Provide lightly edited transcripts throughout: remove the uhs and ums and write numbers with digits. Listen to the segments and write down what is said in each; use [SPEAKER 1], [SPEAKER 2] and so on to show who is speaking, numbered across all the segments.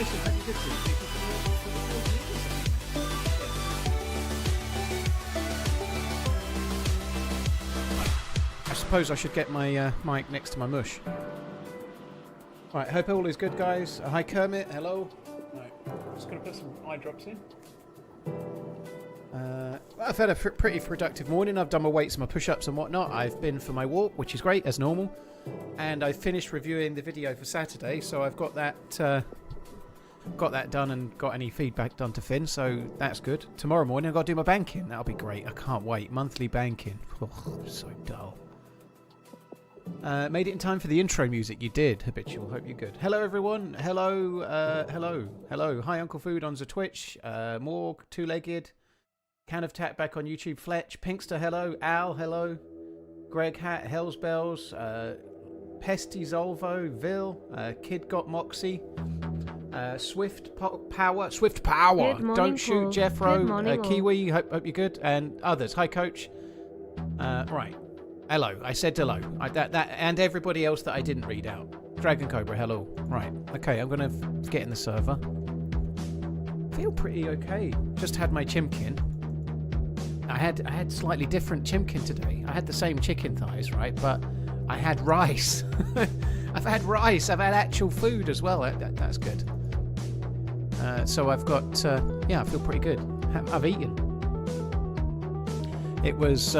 [SPEAKER 1] Listen, hope you're good too. Thank you for I suppose I should get my mic next to my mush. Right, hope all is good, guys. Hi, Kermit. Hello. Right, I'm just going to put some eye drops in. I've had a pretty productive morning. I've done my weights and my push-ups and whatnot. I've been for my walk, which is great, as normal. And I finished reviewing the video for Saturday, so I've got that done and got any feedback done to Finn, so that's good. Tomorrow morning I've got to do my banking. That'll be great. I can't wait. Monthly banking. Oh, so dull. Made it in time for the intro music. You did, Habitual. Hope you're good. Hello, everyone. Hello. Hello. Hi, Uncle Food on the Twitch. Morg, Two-Legged. Can of Tat back on YouTube. Fletch. Pinkster, hello. Al, hello. Greg Hat, Hells Bells. Pesty Zolvo. Vil. Kid Got Moxie. Swift Power.
[SPEAKER 2] Morning,
[SPEAKER 1] Don't shoot,
[SPEAKER 2] Paul.
[SPEAKER 1] Jeffro. Kiwi. Hope you're good. And others. Hi, Coach. Right. Hello. I said hello. That and everybody else that I didn't read out. Dragon Cobra. Hello. Right. Okay. I'm gonna get in the server. Feel pretty okay. Just had my chimkin. I had slightly different chimkin today. I had the same chicken thighs, right? But I had rice. I've had rice. I've had actual food as well. That's good. So I've got, yeah, I feel pretty good. I've eaten. It was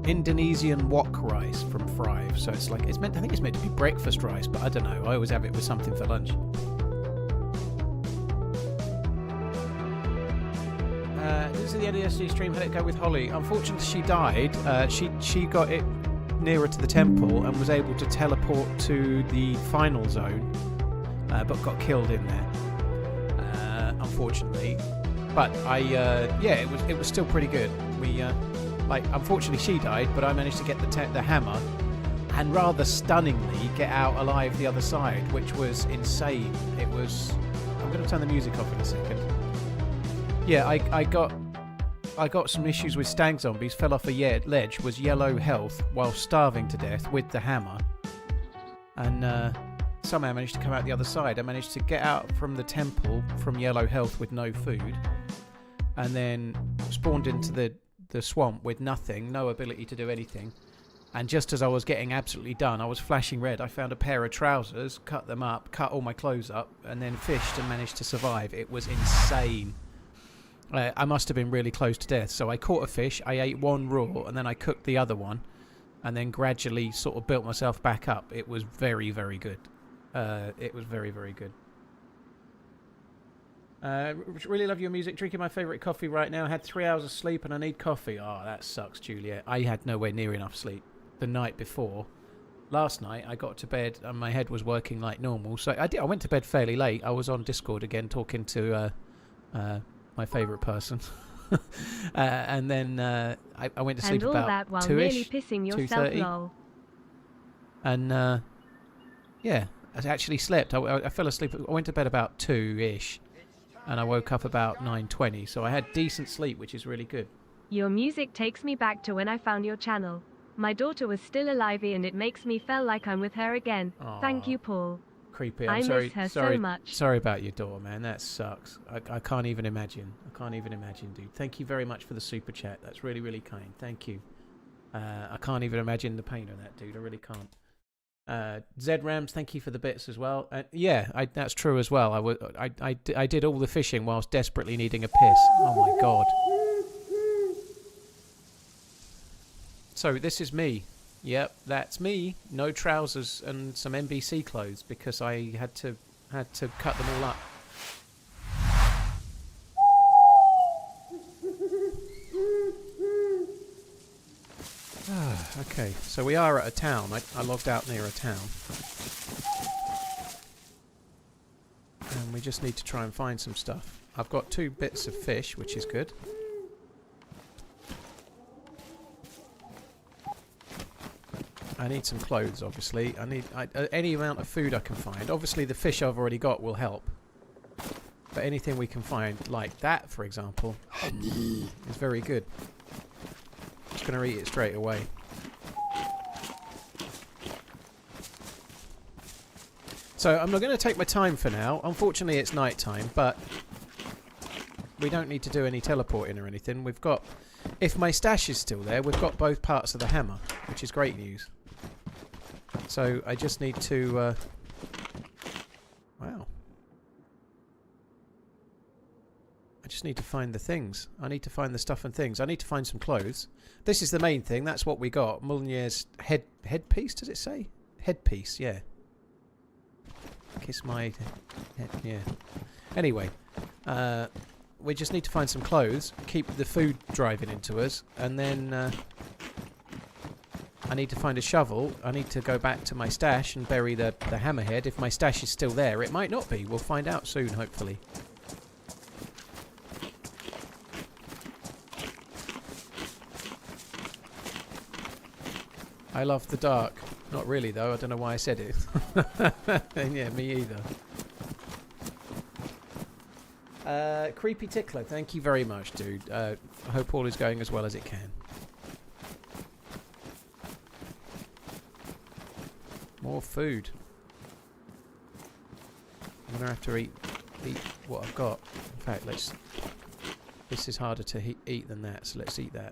[SPEAKER 1] Indonesian wok rice from Thrive. So it's like, I think it's meant to be breakfast rice, but I don't know. I always have it with something for lunch. This is the NDSC stream. Had it go with Holly. Unfortunately, she died. She got it nearer to the temple and was able to teleport to the final zone, but got killed in there. Unfortunately, but yeah, it was still pretty good. We unfortunately she died, but I managed to get the hammer and rather stunningly get out alive the other side, which was insane. It was. I'm going to turn the music off in a second. Yeah, I got some issues with stag zombies, fell off a ledge, was yellow health while starving to death with the hammer. And somehow managed to come out the other side. I managed to get out from the temple from yellow health with no food. And then spawned into the swamp with nothing, no ability to do anything. And just as I was getting absolutely done, I was flashing red. I found a pair of trousers, cut them up, cut all my clothes up, and then fished and managed to survive. It was insane. I must have been really close to death. So I caught a fish, I ate one raw, and then I cooked the other one, and then gradually sort of built myself back up. It was very, very good. It was very, very good. Really love your music. Drinking my favourite coffee right now. Had 3 hours of sleep and I need coffee. Oh, that sucks, Juliet. I had nowhere near enough sleep the night before. Last night I got to bed and my head was working like normal. So I went to bed fairly late. I was on Discord again talking to my favourite person. And then I went to sleep about 2-ish, 2:30. And yeah, I actually slept. I fell asleep. I went to bed about 2-ish. And I woke up about 9:20. So I had decent sleep, which is really good.
[SPEAKER 2] Your music takes me back to when I found your channel. My daughter was still alive and it makes me feel like I'm with her again.
[SPEAKER 1] Aww.
[SPEAKER 2] Thank you, Paul.
[SPEAKER 1] Creepy.
[SPEAKER 2] I miss her so much.
[SPEAKER 1] Sorry about your daughter, man. That sucks. I can't even imagine. I can't even imagine, dude. Thank you very much for the super chat. That's really, really kind. Thank you. I can't even imagine the pain of that, dude. I really can't. Zed Rams, thank you for the bits as well. Yeah, that's true as well. I did all the fishing whilst desperately needing a piss. Oh my god. So this is me. Yep, that's me. No trousers and some NBC clothes because I had to cut them all up. Okay, so we are at a town. I logged out near a town. And we just need to try and find some stuff. I've got 2 bits of fish, which is good. I need some clothes, obviously. I need any amount of food I can find. Obviously, the fish I've already got will help. But anything we can find, like that, for example, is very good. Just going to eat it straight away. So I'm not going to take my time for now. Unfortunately, it's night time, but we don't need to do any teleporting or anything. We've got... If my stash is still there, we've got both parts of the hammer, which is great news. So I just need to... Wow. I just need to find the things. I need to find the stuff and things. I need to find some clothes. This is the main thing. That's what we got. Molinier's headpiece, does it say? Headpiece, yeah. Kiss my head, yeah. Anyway, we just need to find some clothes, keep the food driving into us, and then I need to find a shovel. I need to go back to my stash and bury the hammerhead. If my stash is still there, it might not be. We'll find out soon, hopefully. I love the dark. Not really, though. I don't know why I said it. Yeah, me either. Creepy Tickler, thank you very much, dude. I hope all is going as well as it can. More food. I'm going to have to eat what I've got. In fact, this is harder to eat than that, so let's eat that.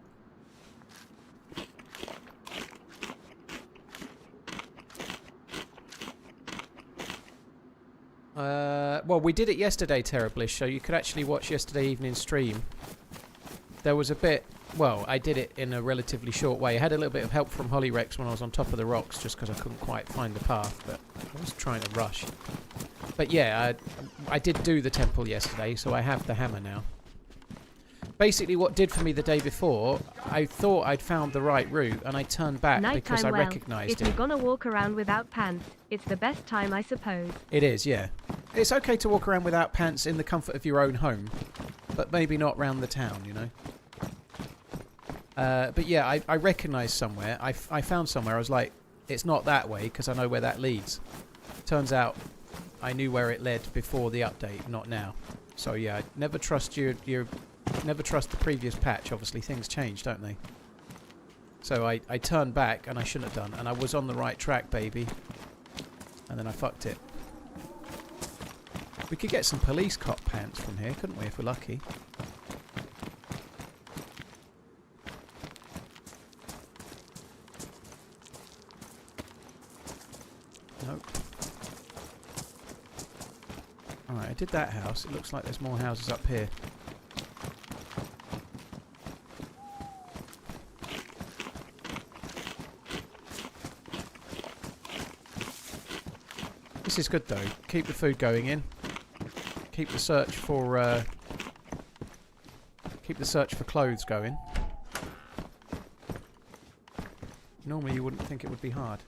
[SPEAKER 1] Well, we did it yesterday, Terriblish, so you could actually watch yesterday evening's stream. There was a bit... Well, I did it in a relatively short way. I had a little bit of help from Holly Rex when I was on top of the rocks, just because I couldn't quite find the path, but I was trying to rush. But yeah, I did do the temple yesterday, so I have the hammer now. Basically, what did for me the day before, I thought I'd found the right route, and I turned back because I recognised it.
[SPEAKER 2] If you're gonna walk around without pants, it's the best time, I suppose.
[SPEAKER 1] It is, yeah. It's okay to walk around without pants in the comfort of your own home, but maybe not round the town, you know. But yeah, I recognised somewhere. I found somewhere. I was like, it's not that way because I know where that leads. Turns out, I knew where it led before the update, not now. So yeah, never trust never trust the previous patch. Obviously, things change, don't they? So I turned back, and I shouldn't have done, and I was on the right track, baby. And then I fucked it. We could get some police cop pants from here, couldn't we, if we're lucky? Nope. Alright, I did that house. It looks like there's more houses up here. This is good though. Keep the food going in. Keep the search for clothes going. Normally you wouldn't think it would be hard.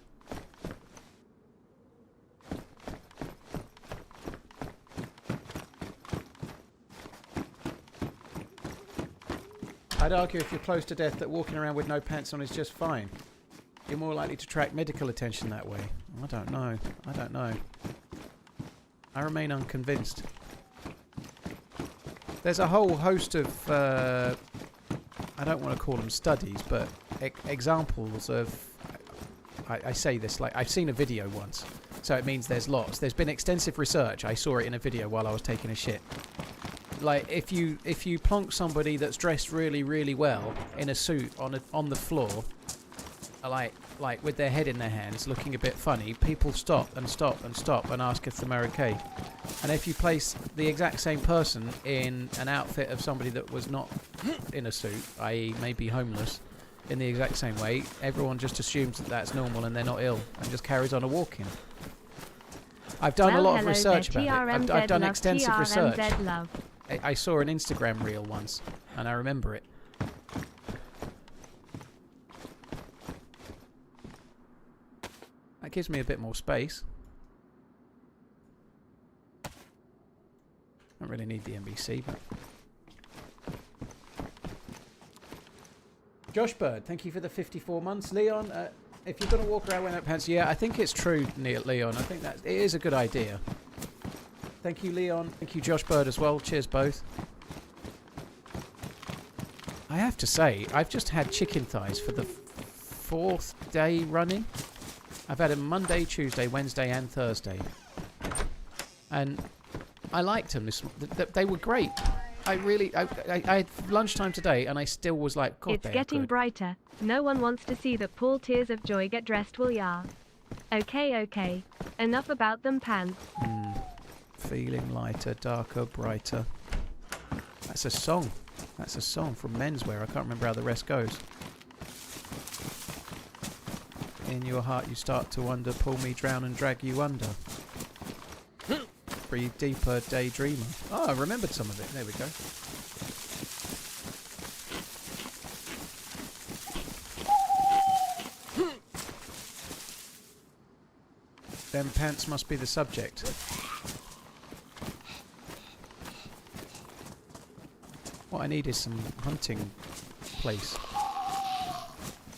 [SPEAKER 1] I'd argue if you're close to death that walking around with no pants on is just fine. You're more likely to attract medical attention that way. I don't know. I don't know. I remain unconvinced. There's a whole host of, I don't want to call them studies, but examples of, I say this like, I've seen a video once, so it means there's lots. There's been extensive research. I saw it in a video while I was taking a shit. Like, if you plonk somebody that's dressed really, really well in a suit on the floor, like with their head in their hands, looking a bit funny, people stop and stop and stop and ask if they're okay. And if you place the exact same person in an outfit of somebody that was not in a suit, i.e. maybe homeless, in the exact same way, everyone just assumes that that's normal and they're not ill and just carries on a walking. I've done a lot of research about it. I've done extensive research. I saw an Instagram reel once, and I remember it. That gives me a bit more space. Don't really need the NBC, but... Josh Bird, thank you for the 54 months. Leon, if you're going to walk around wearing pants, yeah, I think it's true, Leon. I think that it is a good idea. Thank you, Leon. Thank you, Josh Bird, as well. Cheers, both. I have to say, I've just had chicken thighs for the 4th day running. I've had them Monday, Tuesday, Wednesday, and Thursday. And I liked them. They were great. I had lunchtime today, and I still was like, God,
[SPEAKER 2] it's getting brighter. No one wants to see that Paul tears of joy get dressed, will ya? Okay. Enough about them pants.
[SPEAKER 1] Feeling lighter, darker, brighter. That's a song. That's a song from Menswear. I can't remember how the rest goes. In your heart you start to wonder, pull me, drown and drag you under. Breathe deeper, daydreamer. Oh, I remembered some of it. There we go. Them pants must be the subject. What I need is some hunting place.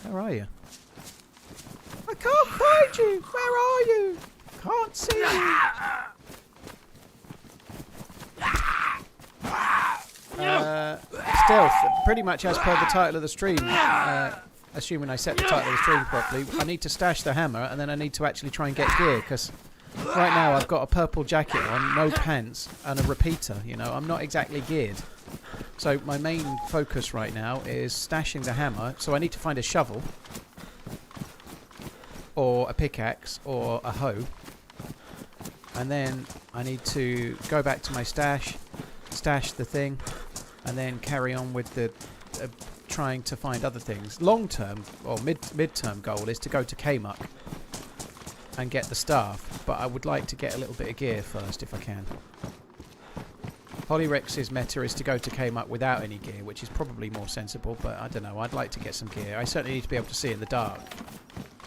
[SPEAKER 1] Where are you? I can't find you! Where are you? Can't see you! Stealth, pretty much as per the title of the stream, assuming I set the title of the stream properly, I need to stash the hammer and then I need to actually try and get gear, because right now I've got a purple jacket on, no pants and a repeater, you know, I'm not exactly geared. So my main focus right now is stashing the hammer, so I need to find a shovel or a pickaxe or a hoe, and then I need to go back to my stash the thing, and then carry on with the trying to find other things. Long term or mid-term goal is to go to Kmuck and get the staff, but I would like to get a little bit of gear first if I can. Hollyrex's meta is to go to Kmuck without any gear, which is probably more sensible, but I don't know, I'd like to get some gear. I certainly need to be able to see in the dark,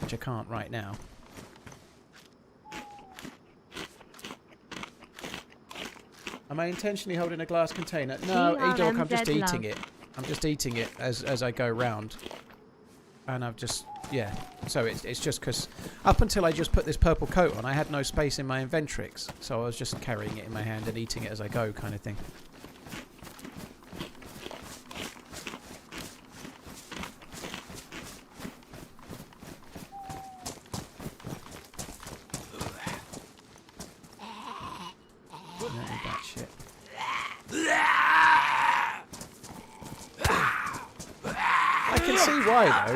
[SPEAKER 1] which I can't right now. Am I intentionally holding a glass container? No, E-Dog, I'm just eating it. I'm just eating it as I go round. And I've just, yeah. So it's just because up until I just put this purple coat on, I had no space in my inventrix. So I was just carrying it in my hand and eating it as I go kind of thing.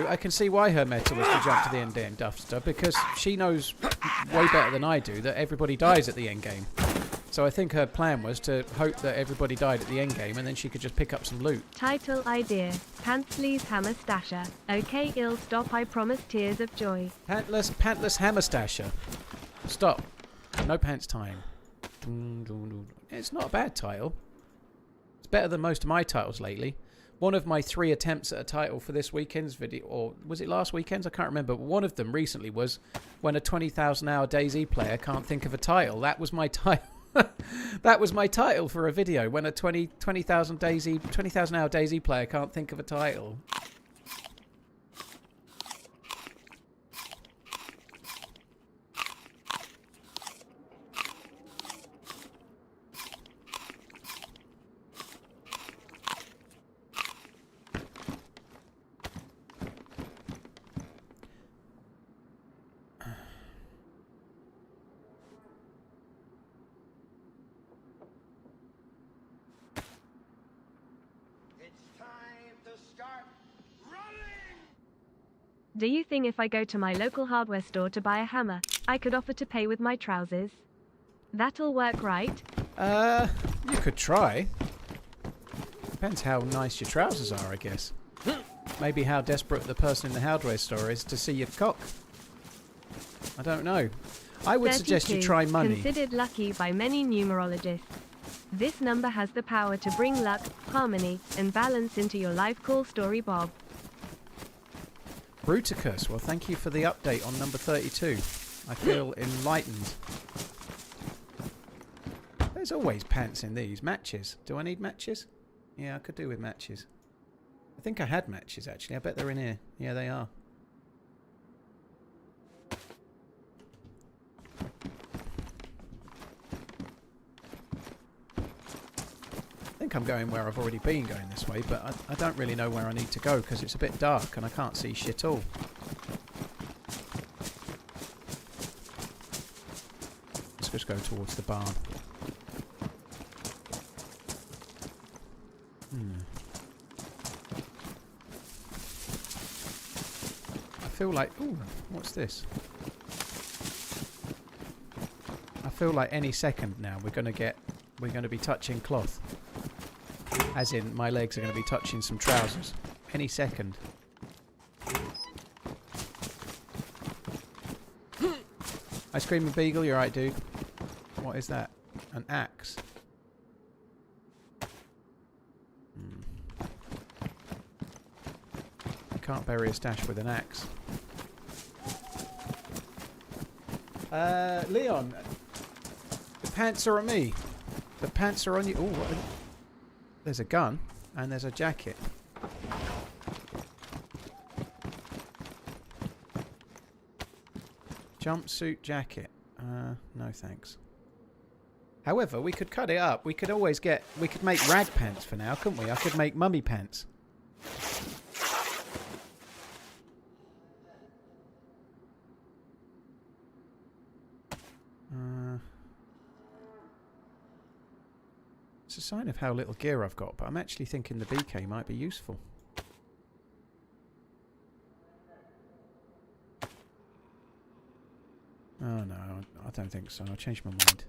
[SPEAKER 1] I can see why her meta was to jump to the end game duster, because she knows way better than I do that everybody dies at the end game. So I think her plan was to hope that everybody died at the end game and then she could just pick up some loot.
[SPEAKER 2] Title idea: Pantless Hammer Stasher. Okay, ill stop, I promise tears of joy.
[SPEAKER 1] Pantless Hammer Stasher. Stop. No pants time. It's not a bad title. It's better than most of my titles lately. One of my 3 attempts at a title for this weekend's video, or was it last weekend's? I can't remember. But one of them recently was when a 20,000 hour DayZ player can't think of a title. That was my title. That was my title for a video, when a 20,000 hour DayZ player can't think of a title.
[SPEAKER 2] Do you think if I go to my local hardware store to buy a hammer, I could offer to pay with my trousers? That'll work, right?
[SPEAKER 1] You could try. Depends how nice your trousers are, I guess. Maybe how desperate the person in the hardware store is to see your cock. I don't know. I would suggest you try money.
[SPEAKER 2] Considered lucky by many numerologists. This number has the power to bring luck, harmony, and balance into your life. Call story, Bob.
[SPEAKER 1] Bruticus, well, thank you for the update on number 32. I feel enlightened. There's always pants in these. Matches. Do I need matches? Yeah, I could do with matches. I think I had matches, actually. I bet they're in here. Yeah, they are. I think I'm going where I've already been going this way, but I don't really know where I need to go because it's a bit dark and I can't see shit all. Let's just go towards the barn. feel like... Ooh, what's this? I feel like any second now we're going to be touching cloth. As in, my legs are going to be touching some trousers. Any second. Ice Cream and Beagle, you're right, dude. What is that? An axe. You can't bury a stash with an axe. Leon, the pants are on me. The pants are on you. Oh, there's a gun and there's a jacket. Jumpsuit jacket. No thanks. However, we could cut it up. We could make rag pants for now, couldn't we? I could make mummy pants. It's a sign of how little gear I've got, but I'm actually thinking the BK might be useful. Oh no, I don't think so. I'll change my mind.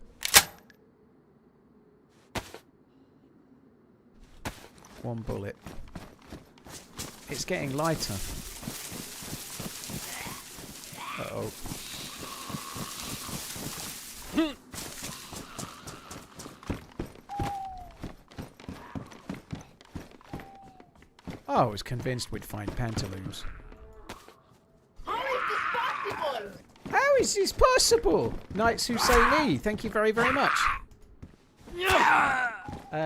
[SPEAKER 1] One bullet. It's getting lighter. Uh-oh. I was convinced we'd find pantaloons. How is this possible? Knights Husseini, thank you very, very much.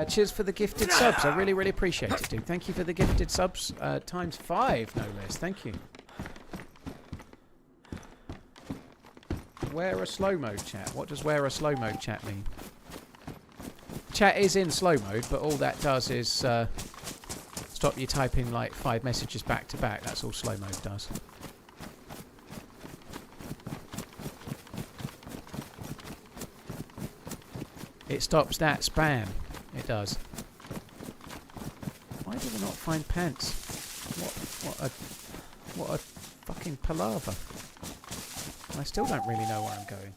[SPEAKER 1] Cheers for the gifted subs. I really, really appreciate it, dude. Thank you for the gifted subs. Times 5, no less. Thank you. Wear a slow mode chat. What does wear a slow mode chat mean? Chat is in slow mode, but all that does is stop you typing like 5 messages back to back. That's all slow mode does. It stops that spam. It does. Why do we not find pants? What a fucking palaver. I still don't really know where I'm going.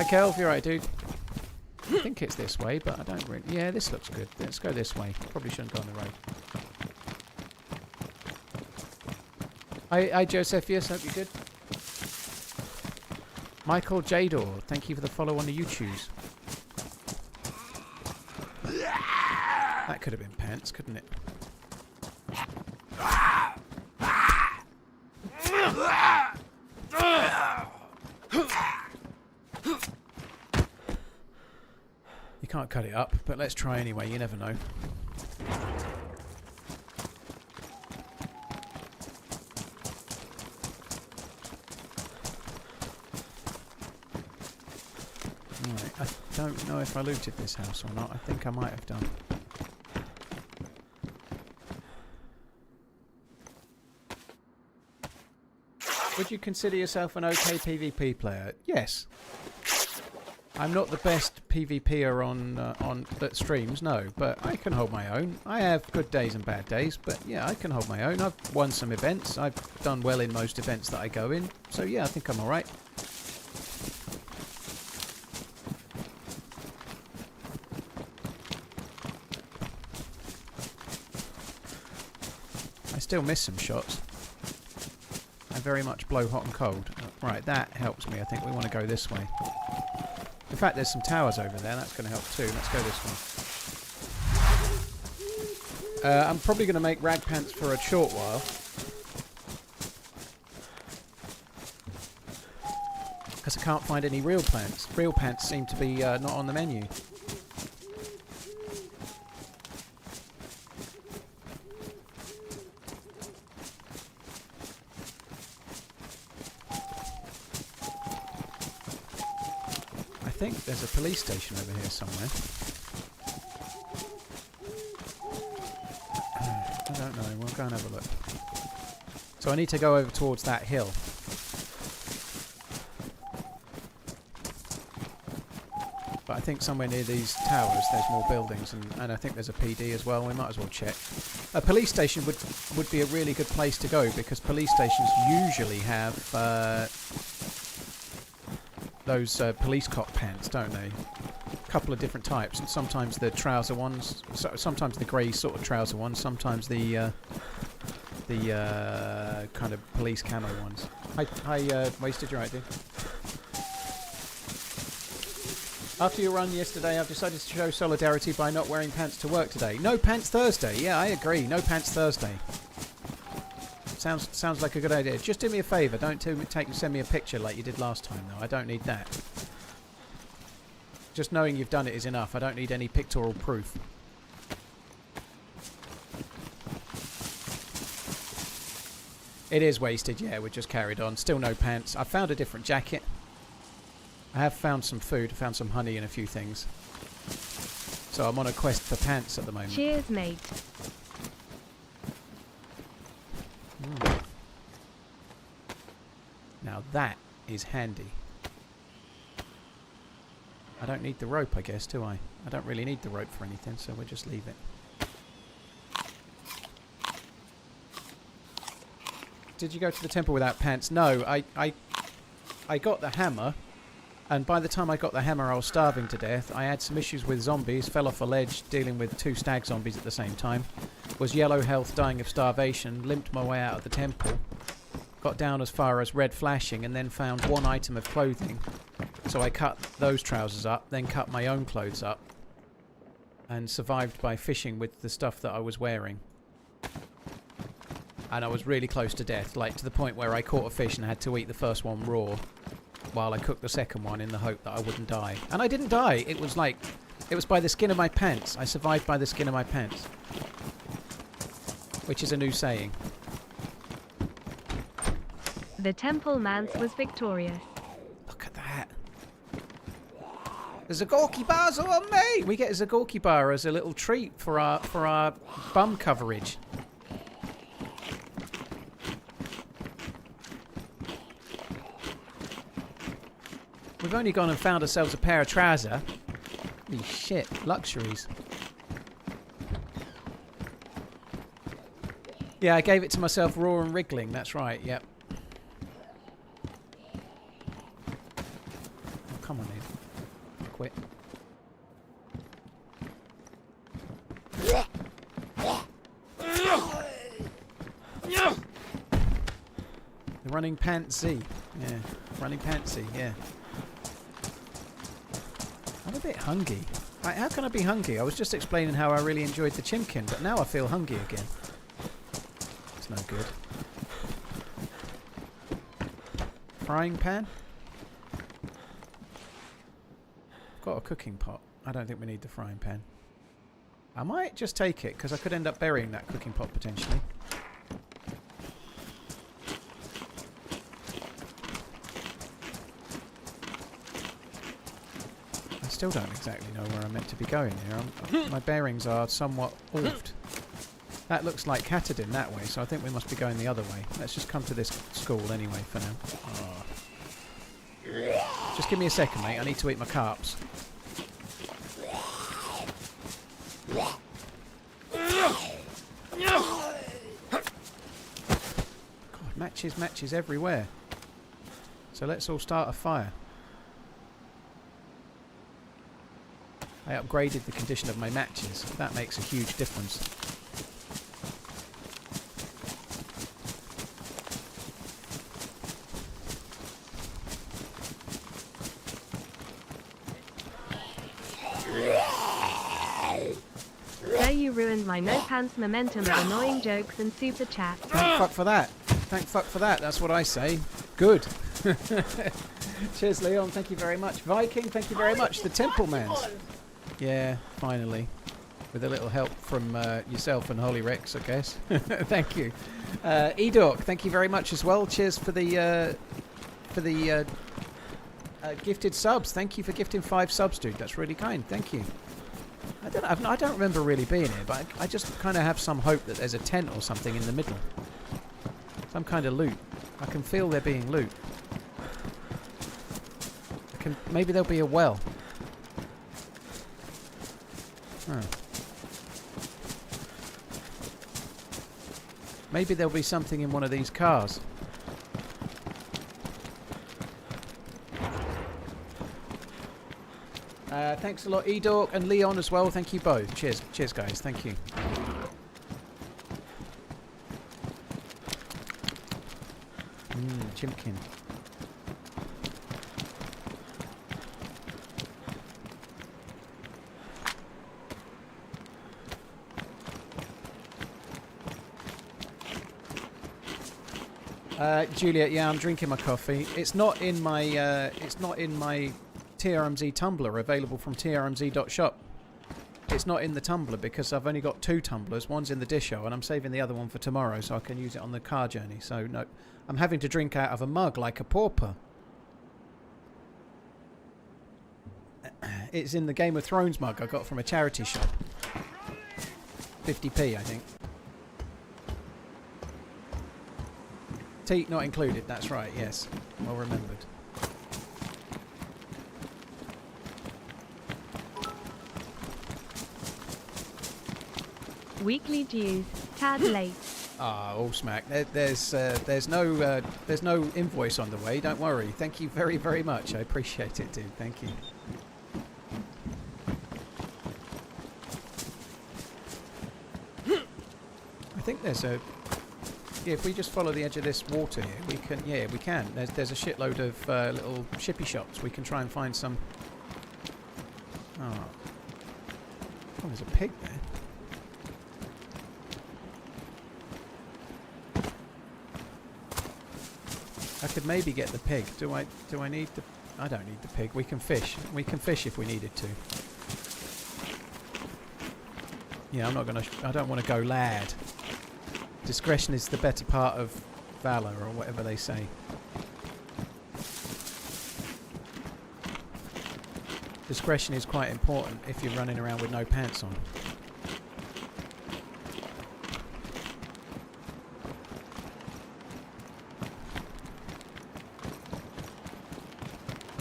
[SPEAKER 1] Okay, Elf, you're right, dude. I think it's this way, but I don't really... Yeah, this looks good. Let's go this way. Probably shouldn't go on the road. Hi, Josephus. Hope you're good. Michael Jador, thank you for the follow on the YouTubes. That could have been pants, couldn't it? You can't cut it up, but let's try anyway, you never know. Right, I don't know if I looted this house or not. I think I might have done. Would you consider yourself an okay PvP player? Yes. I'm not the best PvPer on that streams, no, but I can hold my own. I have good days and bad days, but yeah, I can hold my own. I've won some events. I've done well in most events that I go in, so yeah, I think I'm all right. I still miss some shots. I very much blow hot and cold. Right, that helps me. I think we want to go this way. In fact, there's some towers over there. That's going to help too. Let's go this way. I'm probably going to make rag pants for a short while. Because I can't find any real pants. Real pants seem to be not on the menu. I think there's a police station over here somewhere. I don't know. We'll go and have a look. So I need to go over towards that hill. But I think somewhere near these towers there's more buildings, and I think there's a PD as well. We might as well check. A police station would be a really good place to go, because police stations usually have those police cop pants, don't they? A couple of different types. And sometimes the trouser ones, sometimes the grey sort of trouser ones, sometimes the kind of police camo ones. Hi, Wasted, you right, dude? After your run yesterday, I've decided to show solidarity by not wearing pants to work today. No pants Thursday. Yeah, I agree. No pants Thursday. Sounds like a good idea. Just do me a favour. Don't send me a picture like you did last time, though. I don't need that. Just knowing you've done it is enough. I don't need any pictorial proof. It is Wasted. Yeah, we just carried on. Still no pants. I found a different jacket. I have found some food, found some honey and a few things. So I'm on a quest for pants at the moment.
[SPEAKER 2] Cheers, mate.
[SPEAKER 1] Now that is handy. I don't need the rope, I guess, do I? I don't really need the rope for anything, so we'll just leave it. Did you go to the temple without pants? No, I got the hammer. And by the time I got the hammer, I was starving to death. I had some issues with zombies, fell off a ledge dealing with 2 stag zombies at the same time. Was yellow health, dying of starvation, limped my way out of the temple. Got down as far as red flashing, and then found 1 item of clothing. So I cut those trousers up, then cut my own clothes up. And survived by fishing with the stuff that I was wearing. And I was really close to death, like to the point where I caught a fish and had to eat the first one raw, while I cooked the second one in the hope that I wouldn't die. And I didn't die. It was by the skin of my pants. I survived by the skin of my pants. Which is a new saying.
[SPEAKER 2] The TheRunningManZ was victorious.
[SPEAKER 1] Look at that. The Zagorki bars are on me! We get a Zagorki bar as a little treat for our bum coverage. We've only gone and found ourselves a pair of trousers. Holy shit, luxuries. Yeah, I gave it to myself raw and wriggling, that's right, yep. Oh, come on, Ed. Quit. The RunningManZ. Yeah, RunningManZ, yeah. I'm a bit hungry. Right, how can I be hungry? I was just explaining how I really enjoyed the chimkin, but now I feel hungry again. It's no good. Frying pan? I've got a cooking pot. I don't think we need the frying pan. I might just take it, because I could end up burying that cooking pot potentially. I still don't exactly know where I'm meant to be going here. My bearings are somewhat off. That looks like Katadin that way, so I think we must be going the other way. Let's just come to this school anyway for now. Oh. Just give me a second, mate. I need to eat my carps. God, matches everywhere. So let's all start a fire. I upgraded the condition of my matches. That makes a huge difference.
[SPEAKER 2] There you ruined my no pants momentum of annoying jokes and super chat.
[SPEAKER 1] Thank fuck for that. Thank fuck for that. That's what I say. Good. Cheers, Leon. Thank you very much. Viking, thank you very much. The TheRunningManZ. Yeah, finally. With a little help from yourself and Holy Rex, I guess. Thank you. Edork, thank you very much as well. Cheers for the gifted subs. Thank you for gifting 5 subs, dude. That's really kind. Thank you. I don't remember really being here, but I just kind of have some hope that there's a tent or something in the middle. Some kind of loot. I can feel there being loot. Maybe there'll be a well. Oh. Maybe there'll be something in one of these cars. Thanks a lot, Edork and Leon as well. Thank you both. Cheers. Cheers, guys. Thank you. Chimkin. Juliet, yeah, I'm drinking my coffee. It's not in my TRMZ tumbler available from trmz.shop. It's not in the tumbler because I've only got 2 tumblers. One's in the disho and I'm saving the other one for tomorrow so I can use it on the car journey. So no, I'm having to drink out of a mug like a pauper. It's in the Game of Thrones mug I got from a charity shop. 50p, I think. Tea not included, that's right, yes. Well remembered.
[SPEAKER 2] Weekly dues, tad late.
[SPEAKER 1] Ah, all smack. There's no invoice on the way. Don't worry. Thank you very, very much. I appreciate it, dude. Thank you. I think there's a. Yeah, if we just follow the edge of this water here, we can. Yeah, we can. There's a shitload of little shippy shops. We can try and find some. Oh, there's a pig there. I could maybe get the pig. Do I need the... I don't need the pig. We can fish. We can fish if we needed to. Yeah, I'm not going to... I don't want to go lad. Discretion is the better part of valor, or whatever they say. Discretion is quite important if you're running around with no pants on.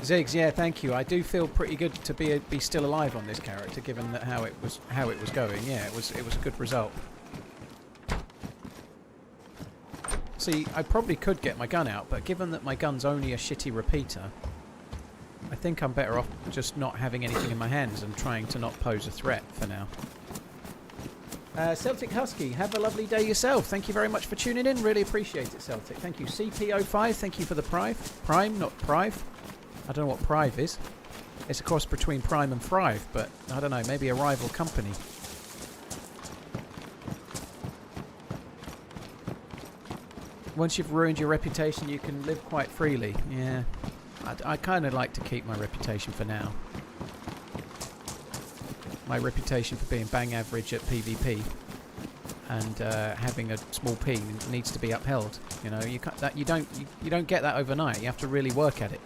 [SPEAKER 1] Ziggs, yeah, thank you. I do feel pretty good to be still alive on this character, given that how it was going. Yeah, it was a good result. See, I probably could get my gun out, but given that my gun's only a shitty repeater, I think I'm better off just not having anything in my hands and trying to not pose a threat for now. Celtic Husky, have a lovely day yourself. Thank you very much for tuning in. Really appreciate it, Celtic. Thank you. CP05, thank you for the Prime, not Prive. I don't know what Prive is. It's a cross between Prime and Thrive, but I don't know, maybe a rival company. Once you've ruined your reputation, you can live quite freely. Yeah, I kind of like to keep my reputation for now. My reputation for being bang average at PvP and having a small P needs to be upheld. You know, you don't get that overnight. You have to really work at it.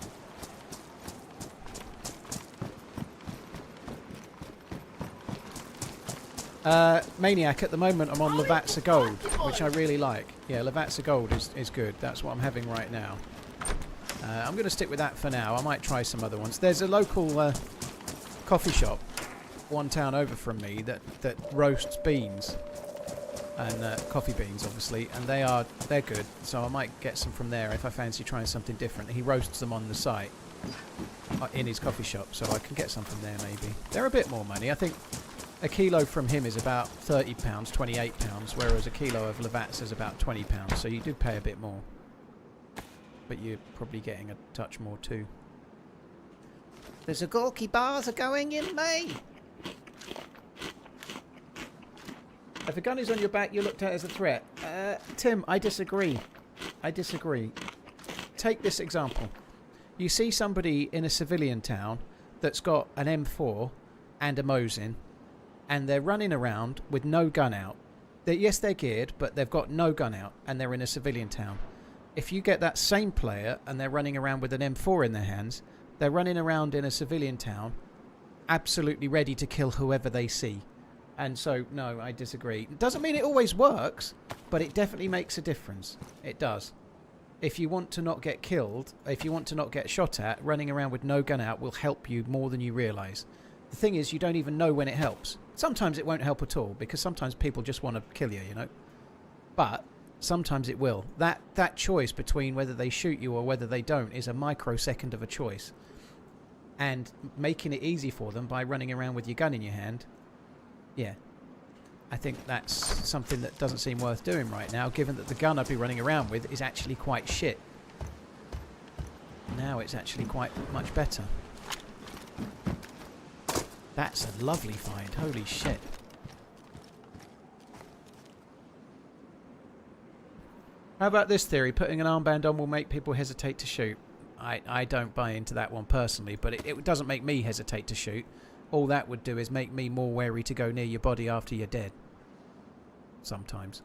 [SPEAKER 1] Maniac, at the moment I'm on Lavatsa Gold, which I really like. Yeah, Lavatsa Gold is good. That's what I'm having right now. I'm going to stick with that for now. I might try some other ones. There's a local coffee shop one town over from me that roasts beans and coffee beans, obviously, and they're good. So I might get some from there if I fancy trying something different. He roasts them on the site in his coffee shop, so I can get some from there maybe. They're a bit more money. I think a kilo from him is about £30, £28, whereas a kilo of Lavatsa is about £20, so you do pay a bit more. But you're probably getting a touch more too. There's a Gorky bars are going in May. If a gun is on your back, you're looked at as a threat. Tim, I disagree. I disagree. Take this example. You see somebody in a civilian town that's got an M4 and a Mosin, and they're running around with no gun out. Yes, they're geared, but they've got no gun out, and they're in a civilian town. If you get that same player and they're running around with an M4 in their hands, they're running around in a civilian town, absolutely ready to kill whoever they see. And so, no, I disagree. It doesn't mean it always works, but it definitely makes a difference. It does. If you want to not get killed, if you want to not get shot at, running around with no gun out will help you more than you realise. The thing is, you don't even know when it helps. Sometimes it won't help at all, because sometimes people just want to kill you, you know. But sometimes it will. That choice between whether they shoot you or whether they don't is a microsecond of a choice. And making it easy for them by running around with your gun in your hand, yeah. I think that's something that doesn't seem worth doing right now, given that the gun I'd be running around with is actually quite shit. Now it's actually quite much better. That's a lovely find. Holy shit. How about this theory? Putting an armband on will make people hesitate to shoot. I don't buy into that one personally, but it doesn't make me hesitate to shoot. All that would do is make me more wary to go near your body after you're dead. Sometimes.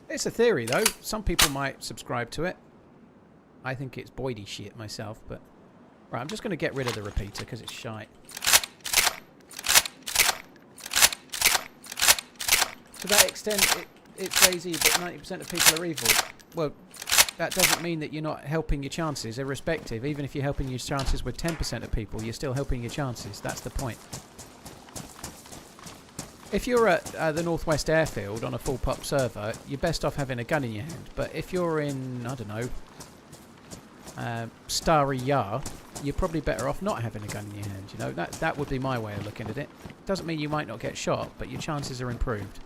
[SPEAKER 1] It's a theory, though. Some people might subscribe to it. I think it's Boydie shit myself, but... Right, I'm just going to get rid of the repeater because it's shite. To that extent, it's DayZ, but 90% of people are evil. Well, that doesn't mean that you're not helping your chances, irrespective. Even if you're helping your chances with 10% of people, you're still helping your chances. That's the point. If you're at the Northwest Airfield on a full pop server, you're best off having a gun in your hand. But if you're in, I don't know, Starry Yar, you're probably better off not having a gun in your hand. You know, that would be my way of looking at it. Doesn't mean you might not get shot, but your chances are improved.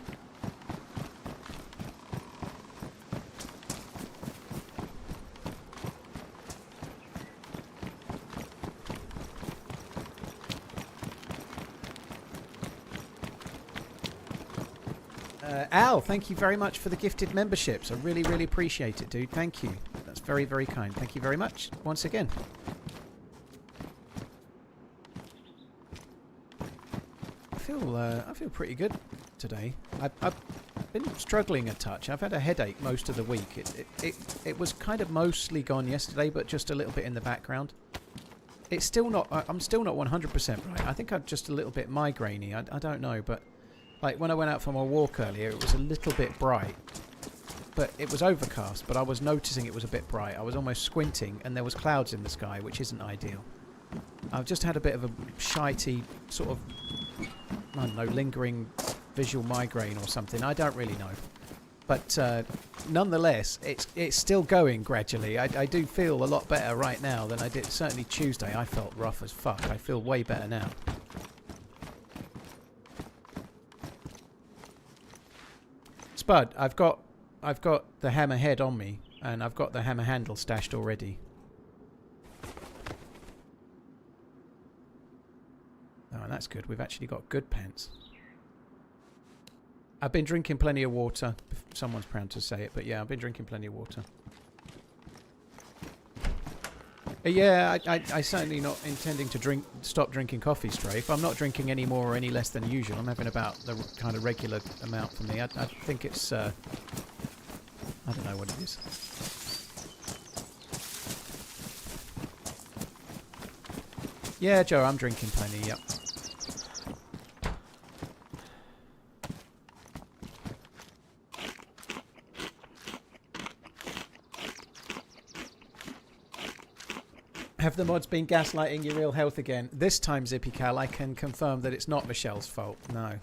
[SPEAKER 1] Al, thank you very much for the gifted memberships. I really, really appreciate it, dude. Thank you. That's very, very kind. Thank you very much once again. I feel pretty good today. I've been struggling a touch. I've had a headache most of the week. It was kind of mostly gone yesterday, but just a little bit in the background. It's still not. I'm still not 100% right. I think I'm just a little bit migrainey. I don't know, but. Like, when I went out for my walk earlier, it was a little bit bright. But it was overcast, but I was noticing it was a bit bright. I was almost squinting, and there was clouds in the sky, which isn't ideal. I've just had a bit of a shitey, sort of, I don't know, lingering visual migraine or something. I don't really know. But nonetheless, it's still going gradually. I do feel a lot better right now than I did. Certainly Tuesday, I felt rough as fuck. I feel way better now. Spud, I've got the hammer head on me, and I've got the hammer handle stashed already. Oh, that's good. We've actually got good pants. I've been drinking plenty of water. Someone's proud to say it, but yeah, I've been drinking plenty of water. Yeah, I certainly not intending to stop drinking coffee, Strafe. I'm not drinking any more or any less than usual. I'm having about the kind of regular amount for me. I think it's, I don't know what it is. Yeah, Joe, I'm drinking plenty, yep. Have the mods been gaslighting your real health again? This time, Zippy Cal, I can confirm that it's not Michelle's fault. No.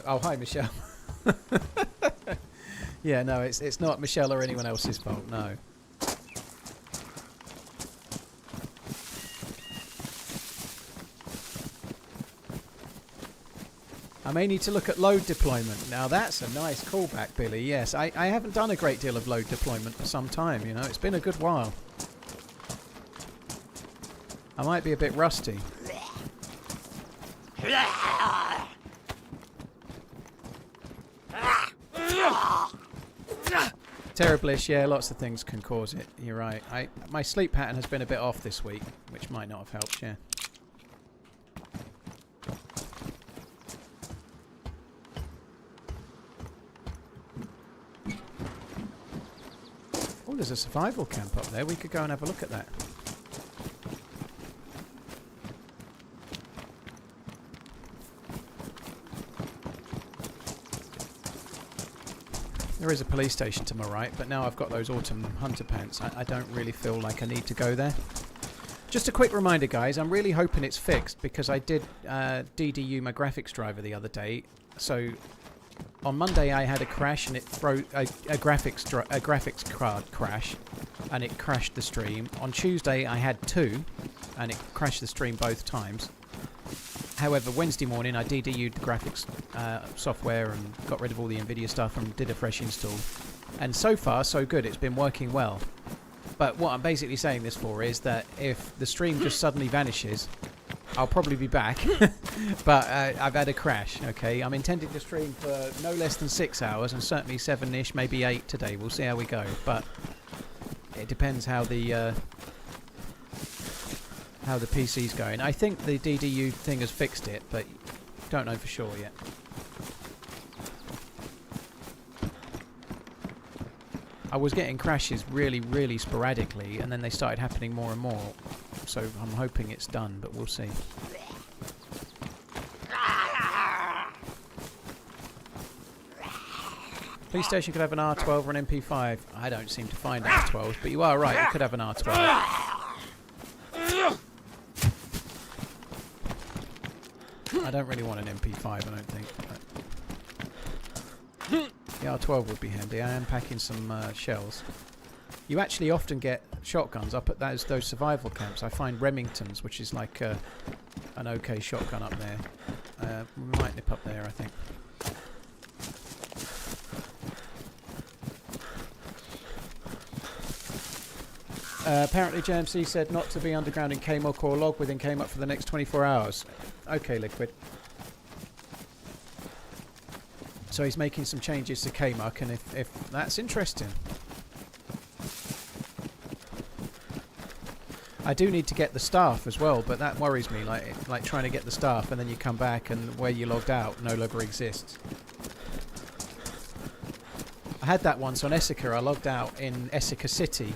[SPEAKER 1] Oh, hi, Michelle. Yeah, no, it's not Michelle or anyone else's fault. No. I may need to look at load deployment. Now that's a nice callback, Billy. Yes, I haven't done a great deal of load deployment for some time, you know. It's been a good while. I might be a bit rusty. Terriblish, yeah, lots of things can cause it. You're right. My sleep pattern has been a bit off this week, which might not have helped, yeah. Oh, there's a survival camp up there. We could go and have a look at that. There is a police station to my right, but now I've got those autumn hunter pants, I don't really feel like I need to go there. Just a quick reminder, guys, I'm really hoping it's fixed because I did DDU my graphics driver the other day. So on Monday I had a crash and it froze a graphics card crash, and it crashed the stream. On Tuesday I had 2, and it crashed the stream both times. However, Wednesday morning I DDU'd the graphics software and got rid of all the NVIDIA stuff and did a fresh install. And so far, so good. It's been working well. But what I'm basically saying this for is that if the stream just suddenly vanishes, I'll probably be back. But I've had a crash, okay? I'm intending to stream for no less than 6 hours, and certainly 7-ish, maybe 8 today. We'll see how we go. But it depends how the PC's going. I think the DDU thing has fixed it, but don't know for sure yet. I was getting crashes really, really sporadically, and then they started happening more and more. So I'm hoping it's done, but we'll see. Police station could have an R12 or an MP5. I don't seem to find R12s, but you are right, it could have an R12. I don't really want an MP5, I don't think. The R12 would be handy. I am packing some shells. You actually often get shotguns up at those survival camps. I find Remingtons, which is like an okay shotgun up there. We might nip up there, I think. Apparently JMC said not to be underground in KMOC or log within KMOC for the next 24 hours. Okay, Liquid. So he's making some changes to KMOC, and if that's interesting. I do need to get the staff as well, but that worries me, like trying to get the staff and then you come back and where you logged out no longer exists. I had that once on Essica. I logged out in Essica City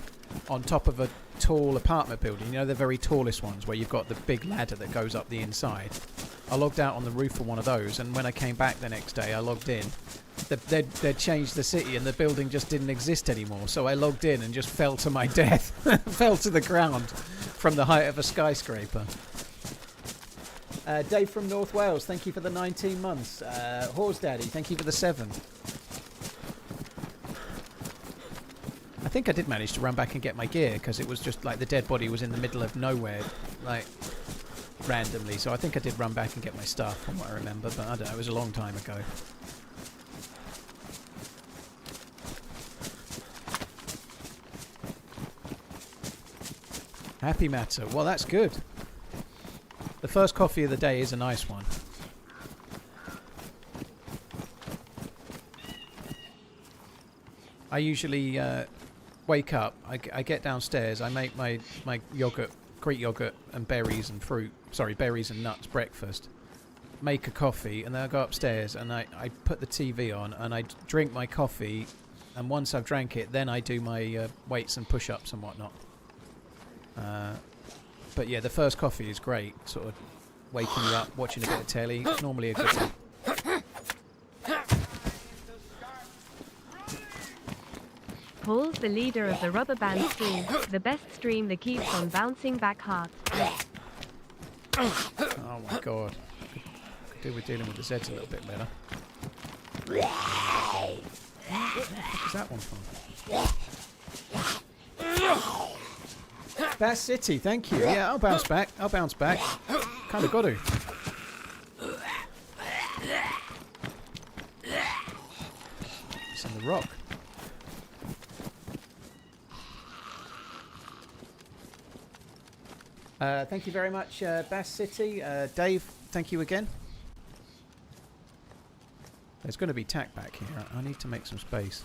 [SPEAKER 1] on top of a tall apartment building. You know, the very tallest ones where you've got the big ladder that goes up the inside. I logged out on the roof of one of those, and when I came back the next day, I logged in. They'd changed the city and the building just didn't exist anymore. So I logged in and just fell to my death. Fell to the ground from the height of a skyscraper. Dave from North Wales, thank you for the 19 months. Horse Daddy, thank you for the 7. I think I did manage to run back and get my gear, because it was just like the dead body was in the middle of nowhere, like randomly. So I think I did run back and get my stuff, from what I remember, but I don't know, it was a long time ago. Happy Matter. Well, that's good. The first coffee of the day is a nice one. I usually wake up, I get downstairs, I make my yogurt, Greek yogurt and berries and fruit, berries and nuts breakfast, make a coffee, and then I go upstairs and I put the TV on and I drink my coffee, and once I've drank it, then I do my weights and push-ups and whatnot. But yeah, the first coffee is great, sort of waking you up, watching a bit of telly. It's normally a good thing.
[SPEAKER 2] Paul's the leader of the rubber band stream, the best stream that keeps on bouncing back hard.
[SPEAKER 1] Oh my god. Could do with dealing with the Zeds a little bit better. Where the fuck is that one from? Bass City, thank you. Yeah, I'll bounce back. I'll bounce back. Kinda got to. It's on the rock. Thank you very much, Bass City. Dave, thank you again. There's going to be tack back here. I need to make some space.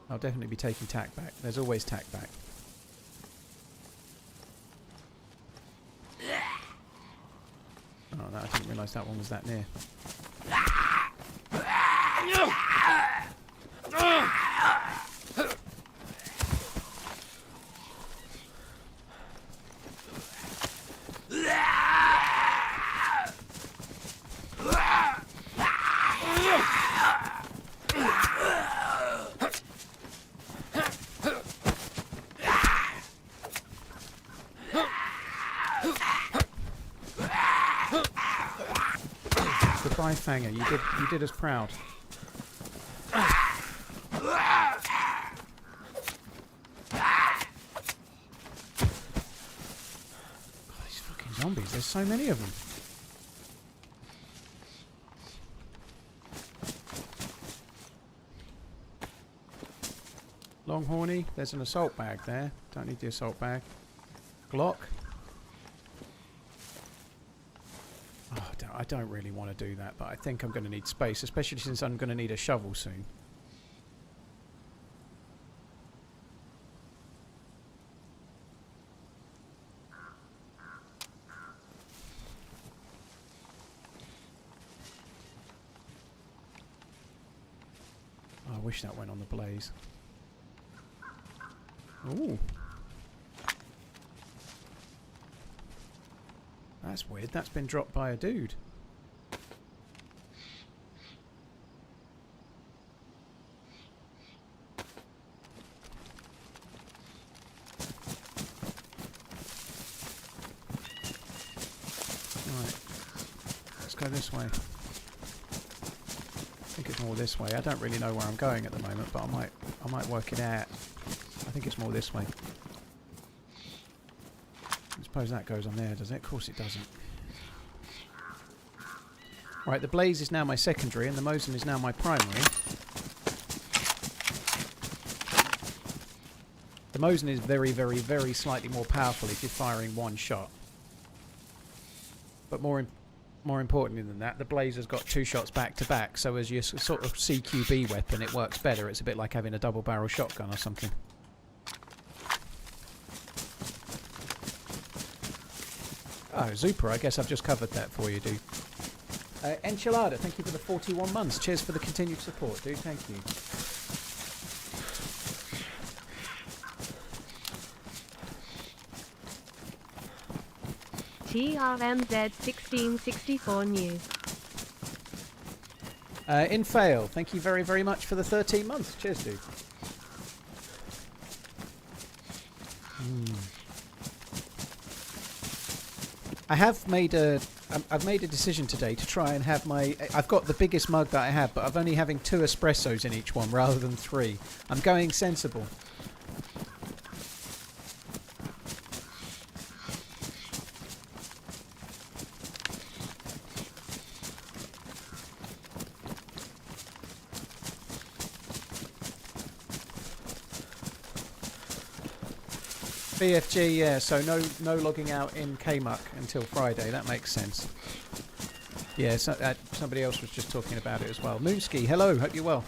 [SPEAKER 1] I'll definitely be taking tack back. There's always tack back. Oh, no, I didn't realise that one was that near. Cry Fanger, you did us proud. These fucking zombies, there's so many of them. Longhorny, there's an assault bag there. Don't need the assault bag. Glock. Oh, I don't really want to do that, but I think I'm going to need space, especially since I'm going to need a shovel soon. Oh, I wish that went on the blaze. Ooh. That's weird. That's been dropped by a dude. Right. Let's go this way. I think it's more this way. I don't really know where I'm going at the moment, but I might work it out. I think it's more this way. I suppose that goes on there, does it? Of course it doesn't. Right, the blaze is now my secondary and the Mosin is now my primary. The Mosin is very, very, very slightly more powerful if you're firing one shot. But more importantly than that, the blaze has got 2 shots back to back, so as your sort of CQB weapon it works better. It's a bit like having a double barrel shotgun or something. Oh, Zupa, I guess I've just covered that for you, dude. Enchilada, thank you for the 41 months. Cheers for the continued support, dude. Thank you.
[SPEAKER 2] TRMZ 1664 news.
[SPEAKER 1] Infail, thank you very, very much for the 13 months. Cheers, dude. I've made a decision today to try and have I've got the biggest mug that I have, but I'm only having 2 espressos in each one rather than 3. I'm going sensible. BFG, yeah, so no logging out in KMUC until Friday. That makes sense. Yeah, so, somebody else was just talking about it as well. Moonski, hello, hope you're well.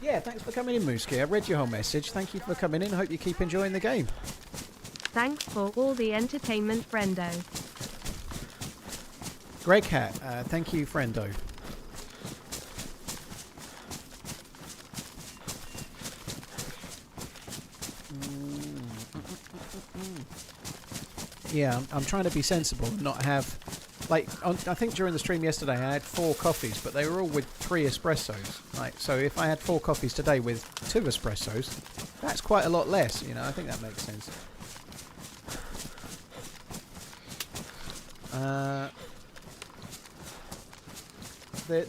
[SPEAKER 1] Yeah, thanks for coming in, Moonski. I read your whole message. Thank you for coming in. Hope you keep enjoying the game.
[SPEAKER 2] Thanks for all the entertainment, friendo.
[SPEAKER 1] Greg Hat, thank you, friendo. Yeah, I'm trying to be sensible and not have... Like, I think during the stream yesterday I had 4 coffees, but they were all with 3 espressos. Like, so if I had 4 coffees today with 2 espressos, that's quite a lot less, you know. I think that makes sense.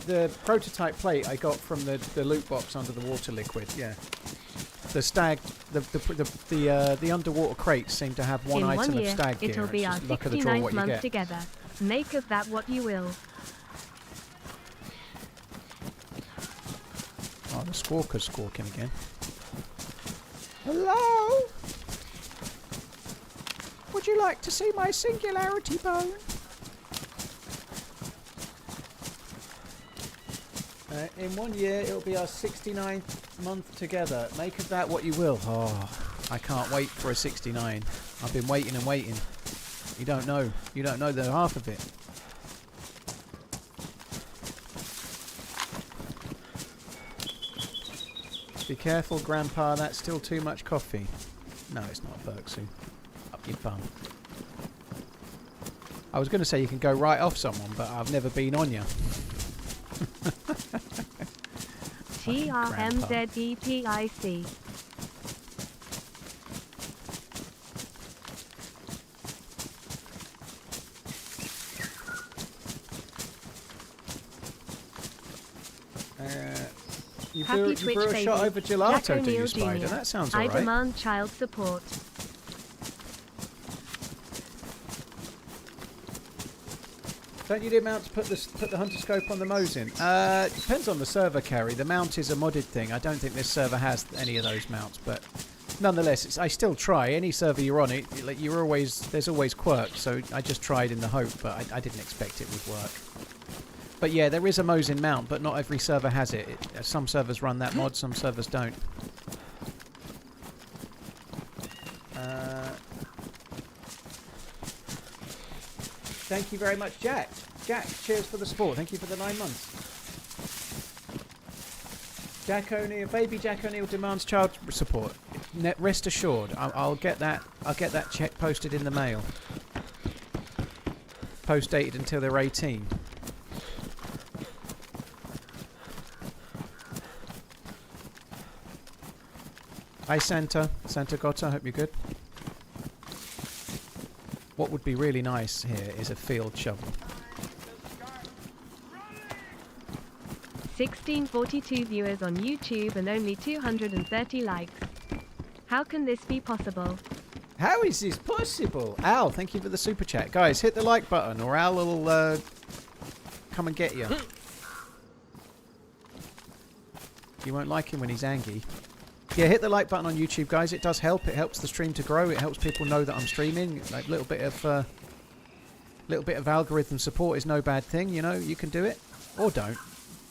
[SPEAKER 1] The prototype plate I got from the loot box under the water liquid, yeah. The stag, the underwater crates seem to have one item of stag gear.
[SPEAKER 2] It'll be our 69th month together. Make of that what you will.
[SPEAKER 1] Oh, the squawker's squawking again. Hello? Would you like to see my singularity bone? In 1 year, it'll be our 69th month together. Make of that what you will. Oh, I can't wait for a 69. I've been waiting and waiting. You don't know. You don't know the half of it. Be careful, Grandpa. That's still too much coffee. No, it's not, Berksu. Up your bum. I was going to say you can go right off someone, but I've never been on you.
[SPEAKER 2] TRMZEPIC.
[SPEAKER 1] You
[SPEAKER 2] Happy
[SPEAKER 1] blew
[SPEAKER 2] Twitch
[SPEAKER 1] a
[SPEAKER 2] baby.
[SPEAKER 1] shot over
[SPEAKER 2] Jack
[SPEAKER 1] gelato, do you,
[SPEAKER 2] O'Neill
[SPEAKER 1] Spider?
[SPEAKER 2] Jr.
[SPEAKER 1] That sounds
[SPEAKER 2] I
[SPEAKER 1] alright.
[SPEAKER 2] demand child support.
[SPEAKER 1] Don't you do mount to put the hunter scope on the Mosin? Depends on the server, Carrie. The mount is a modded thing. I don't think this server has any of those mounts, but nonetheless, I still try. Any server you're on, there's always quirks. So I just tried in the hope, but I didn't expect it would work. But yeah, there is a Mosin mount, but not every server has it. Some servers run that mod, some servers don't. Thank you very much, Jack. Jack, cheers for the support. Thank you for the 9 months. Jack O'Neill, baby Jack O'Neill demands child support. Rest assured, I'll get that. I'll get that check posted in the mail. Post dated until they're 18. Hi Santa Gotta, hope you're good. What would be really nice here is a field shovel.
[SPEAKER 2] 1642 viewers on YouTube and only 230 likes. How can this be possible?
[SPEAKER 1] How is this possible? Al, thank you for the super chat. Guys, hit the like button or Al will come and get you. You won't like him when he's angry. Yeah, hit the like button on YouTube, guys. It does help. It helps the stream to grow. It helps people know that I'm streaming. Like little bit of algorithm support is no bad thing. You know, you can do it or don't.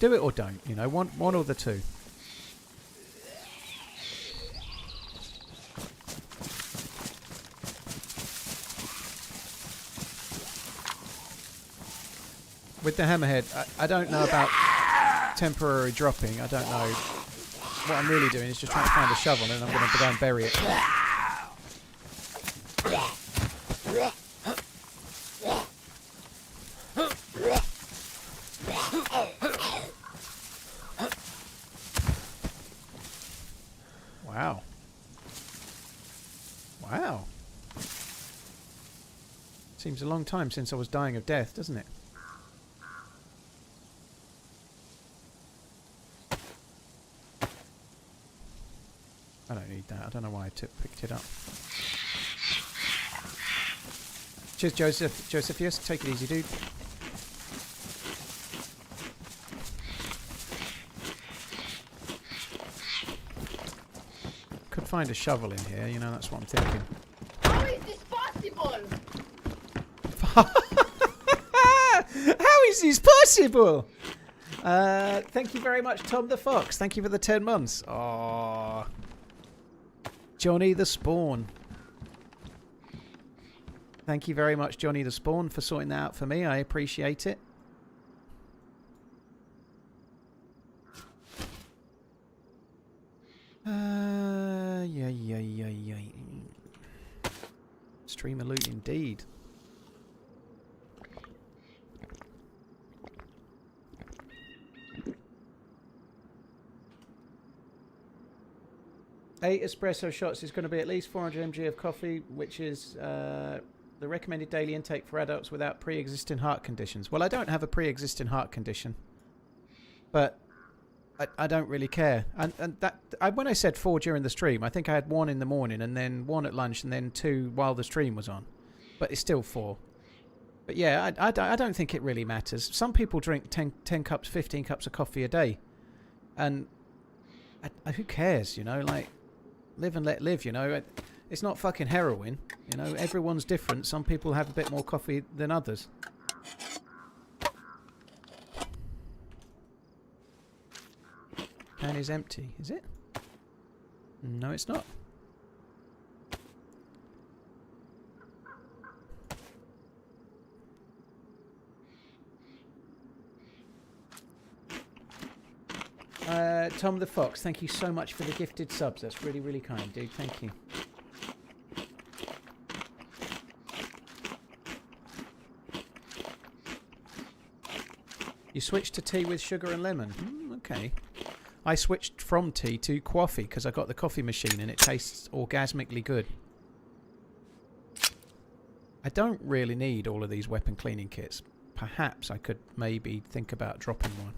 [SPEAKER 1] Do it or don't. You know, one or the two. With the hammerhead, I don't know about temporary dropping. I don't know. What I'm really doing is just trying to find a shovel and then I'm going to go and bury it. Wow. Wow. Seems a long time since I was dying of death, doesn't it? I don't need that. I don't know why I picked it up. Cheers, Joseph. Josephius, take it easy, dude. Could find a shovel in here, you know, that's what I'm thinking.
[SPEAKER 3] How is this possible?
[SPEAKER 1] How is this possible? Thank you very much, Tom the Fox. Thank you for the 10 months. Aww. Johnny the Spawn. Thank you very much, Johnny the Spawn, for sorting that out for me. I appreciate it. Yeah. Streamer loot indeed. Eight espresso shots is going to be at least 400 mg of coffee, which is the recommended daily intake for adults without pre-existing heart conditions. Well, I don't have a pre-existing heart condition, but I don't really care. And when I said 4 during the stream, I think I had 1 in the morning and then 1 at lunch and then 2 while the stream was on. But it's still 4. But yeah, I don't think it really matters. Some people drink 10 cups, 15 cups of coffee a day. And who cares, you know? Like, live and let live, you know? It's not fucking heroin, you know? Everyone's different. Some people have a bit more coffee than others. Can is empty, is it? No, it's not. Tom the Fox, thank you so much for the gifted subs. That's really, really kind, dude. Thank you. You switched to tea with sugar and lemon. Okay. I switched from tea to coffee because I got the coffee machine and it tastes orgasmically good. I don't really need all of these weapon cleaning kits. Perhaps I could maybe think about dropping one.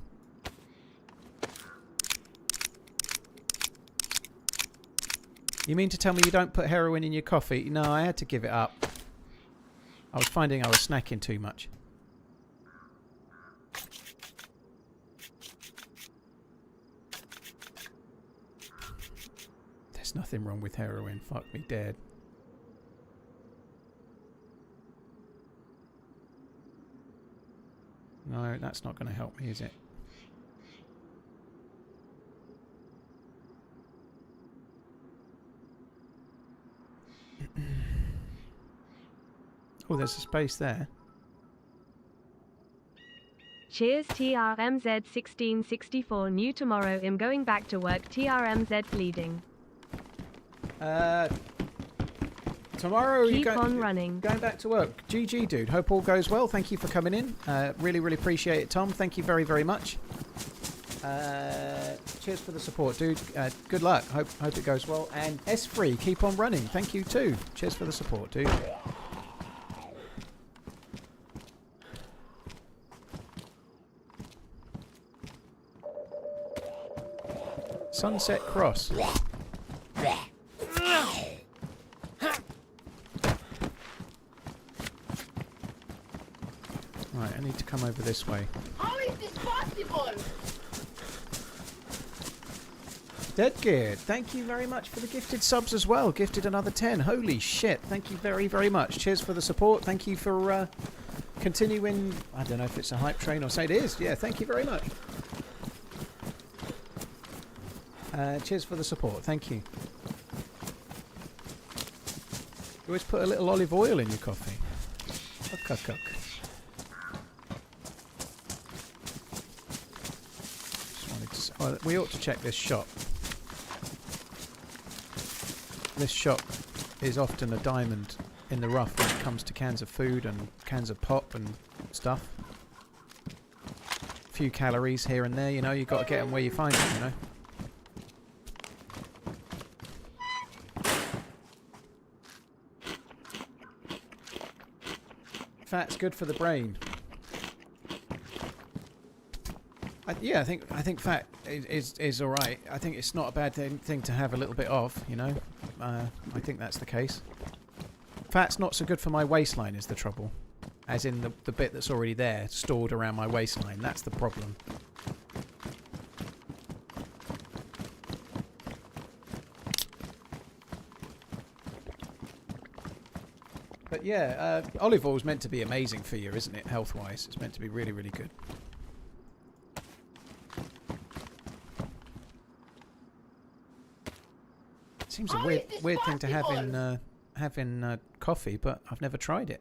[SPEAKER 1] You mean to tell me you don't put heroin in your coffee? No, I had to give it up. I was finding I was snacking too much. There's nothing wrong with heroin. Fuck me dead. No, that's not going to help me, is it? Oh, there's a space there.
[SPEAKER 2] Cheers TRMZ 1664 new tomorrow I'm going back to work TRMZ bleeding.
[SPEAKER 1] Tomorrow
[SPEAKER 2] Keep on running.
[SPEAKER 1] Going back to work. GG, dude. Hope all goes well. Thank you for coming in. Really, really appreciate it, Tom. Thank you very, very much. Cheers for the support, dude. Good luck. Hope it goes well. And S3, keep on running. Thank you too. Cheers for the support, dude. Sunset Cross. Right, I need to come over this way.
[SPEAKER 3] How is this possible?
[SPEAKER 1] Dead Gear, thank you very much for the gifted subs as well. Gifted another 10. Holy shit. Thank you very, very much. Cheers for the support. Thank you for continuing. I don't know if it's a hype train or say it is. Yeah, thank you very much. Cheers for the support. Thank you. You always put a little olive oil in your coffee. Cook. Just wanted to say, oh, we ought to check this shop. This shop is often a diamond in the rough when it comes to cans of food and cans of pop and stuff. A few calories here and there, you know, you've got to get them where you find them, you know. Fat's good for the brain. Yeah, I think fat is all right. I think it's not a bad thing to have a little bit of, you know. I think that's the case. Fat's not so good for my waistline is the trouble. As in the bit that's already there, stored around my waistline. That's the problem. But yeah, olive oil is meant to be amazing for you, isn't it, health-wise? It's meant to be really, really good. It seems a weird thing to have in coffee, but I've never tried it.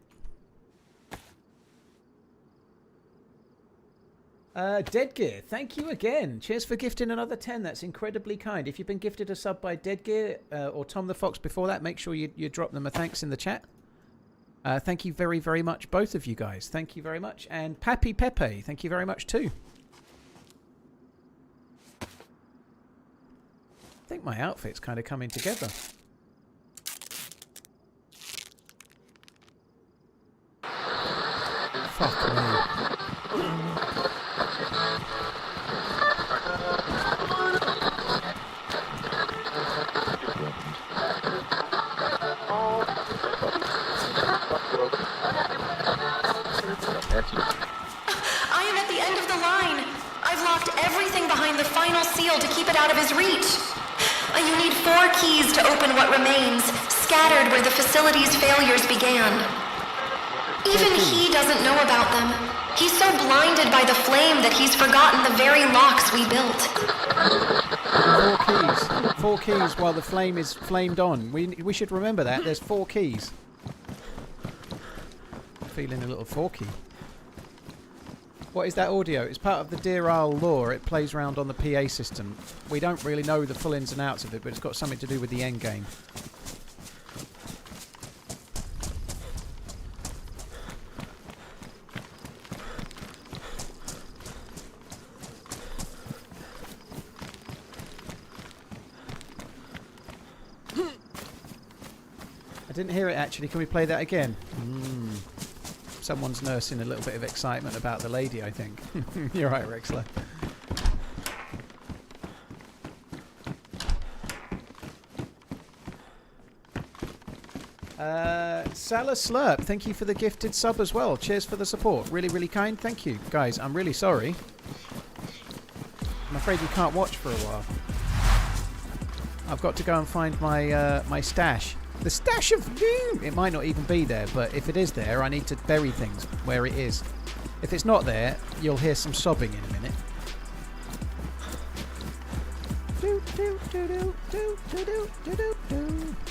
[SPEAKER 1] Dead Gear, thank you again. Cheers for gifting another 10. That's incredibly kind. If you've been gifted a sub by Dead Gear or Tom the Fox before that, make sure you drop them a thanks in the chat. Thank you very, very much, both of you guys. Thank you very much. And Pappy Pepe, thank you very much too. I think my outfit's kind of coming together. Fuck me.
[SPEAKER 4] I am at the end of the line. I've locked everything behind the final seal to keep it out of his reach. You need 4 keys to open what remains, scattered where the facility's failures began. Even he doesn't know about them. He's so blinded by the flame that he's forgotten the very locks we built.
[SPEAKER 1] 4 keys. 4 keys while the flame is flamed on. We should remember that. There's 4 keys. Feeling a little forky. What is that audio? It's part of the Deerisle lore. It plays around on the PA system. We don't really know the full ins and outs of it, but it's got something to do with the end game. I didn't hear it actually. Can we play that again? Someone's nursing a little bit of excitement about the lady, I think. You're right, Rexler. Salah Slurp, thank you for the gifted sub as well. Cheers for the support. Really, really kind. Thank you. Guys, I'm really sorry. I'm afraid you can't watch for a while. I've got to go and find my my stash. The stash of doom! It might not even be there, but if it is there, I need to bury things where it is. If it's not there, you'll hear some sobbing in a minute.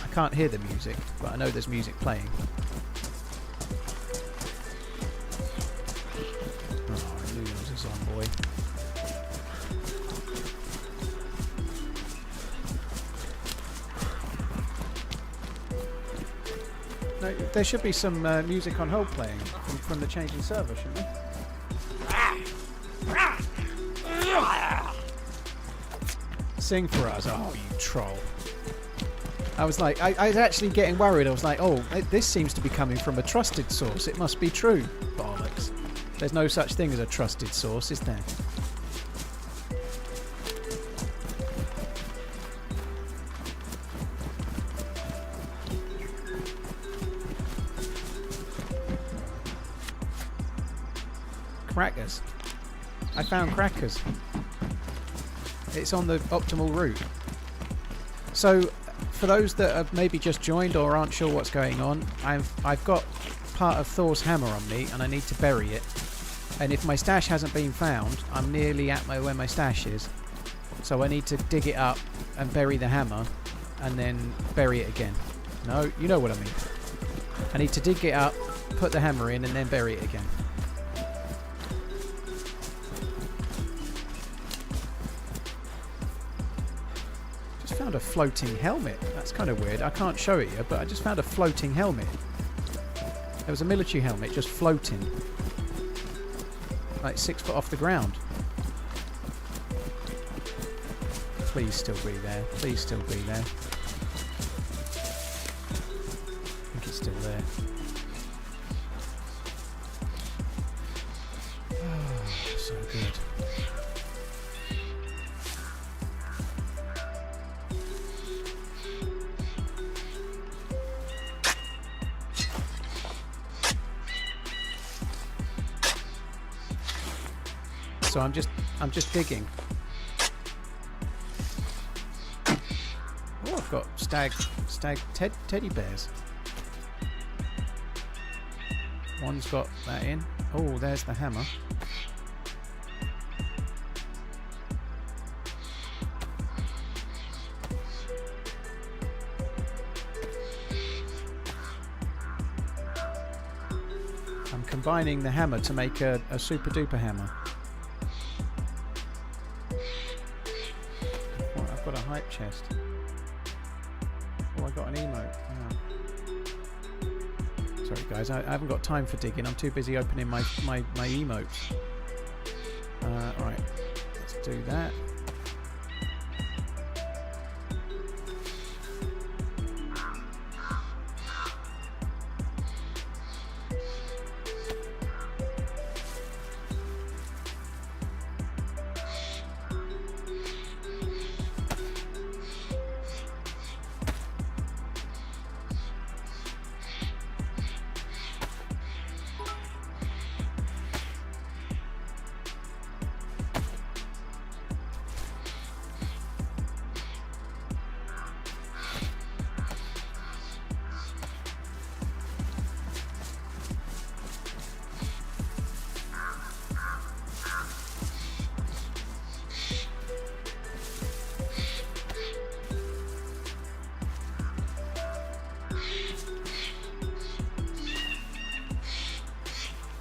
[SPEAKER 1] I can't hear the music, but I know there's music playing. Oh, Luna's is on, boy. No, there should be some music on hold playing from the changing server, shouldn't there? Sing for us. Oh, you troll. I was like, I was actually getting worried. I was like, oh, this seems to be coming from a trusted source. It must be true. Bollocks. There's no such thing as a trusted source, is there? Crackers. I found crackers. It's on the optimal route. So, for those that have maybe just joined or aren't sure what's going on, I've got part of Thor's hammer on me and I need to bury it. And if my stash hasn't been found, I'm nearly at where my stash is. So I need to dig it up and bury the hammer and then bury it again. No, you know what I mean. I need to dig it up, put the hammer in and then bury it again. Found a floating helmet. That's kind of weird. I can't show it yet, but I just found a floating helmet. There was a military helmet just floating, like 6 foot off the ground. Please still be there. Please still be there. I think it's still there. Oh, so good. So I'm just digging. Oh, I've got stag teddy bears. One's got that in. Oh, there's the hammer. I'm combining the hammer to make a super duper hammer. I've got a hype chest. Oh, I got an emote. Oh. Sorry guys, I haven't got time for digging. I'm too busy opening my emotes. Alright, let's do that.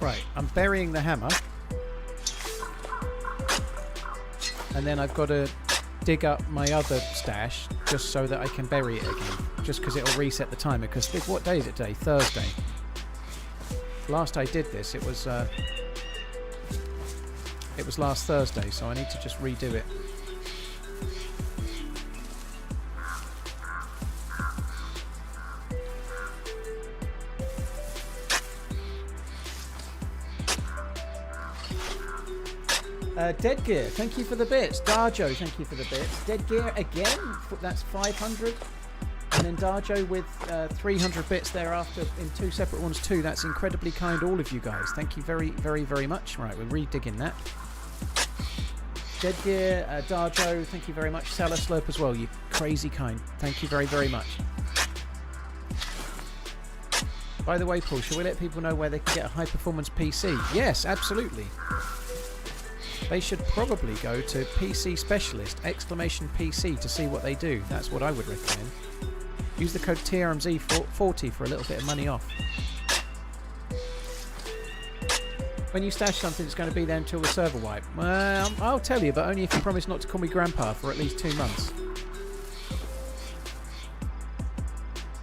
[SPEAKER 1] Right, I'm burying the hammer. And then I've got to dig up my other stash just so that I can bury it again. Just because it'll reset the timer. Because what day is it today? Thursday. Last I did this, it was last Thursday, so I need to just redo it. Dead Gear, thank you for the bits. Darjo, thank you for the bits. Dead Gear again? That's 500. And then Darjo with 300 bits thereafter in 2 separate ones too. That's incredibly kind, all of you guys. Thank you very, very, very much. Right, we're re-digging that. Deadgear, Darjo, thank you very much. Salah Slurp as well, you crazy kind. Thank you very, very much. By the way, Paul, shall we let people know where they can get a high-performance PC? Yes, absolutely. They should probably go to PC Specialist, !PC to see what they do. That's what I would recommend. Use the code TRMZ40 for a little bit of money off. When you stash something, it's going to be there until the server wipe. Well, I'll tell you, but only if you promise not to call me Grandpa for at least 2 months.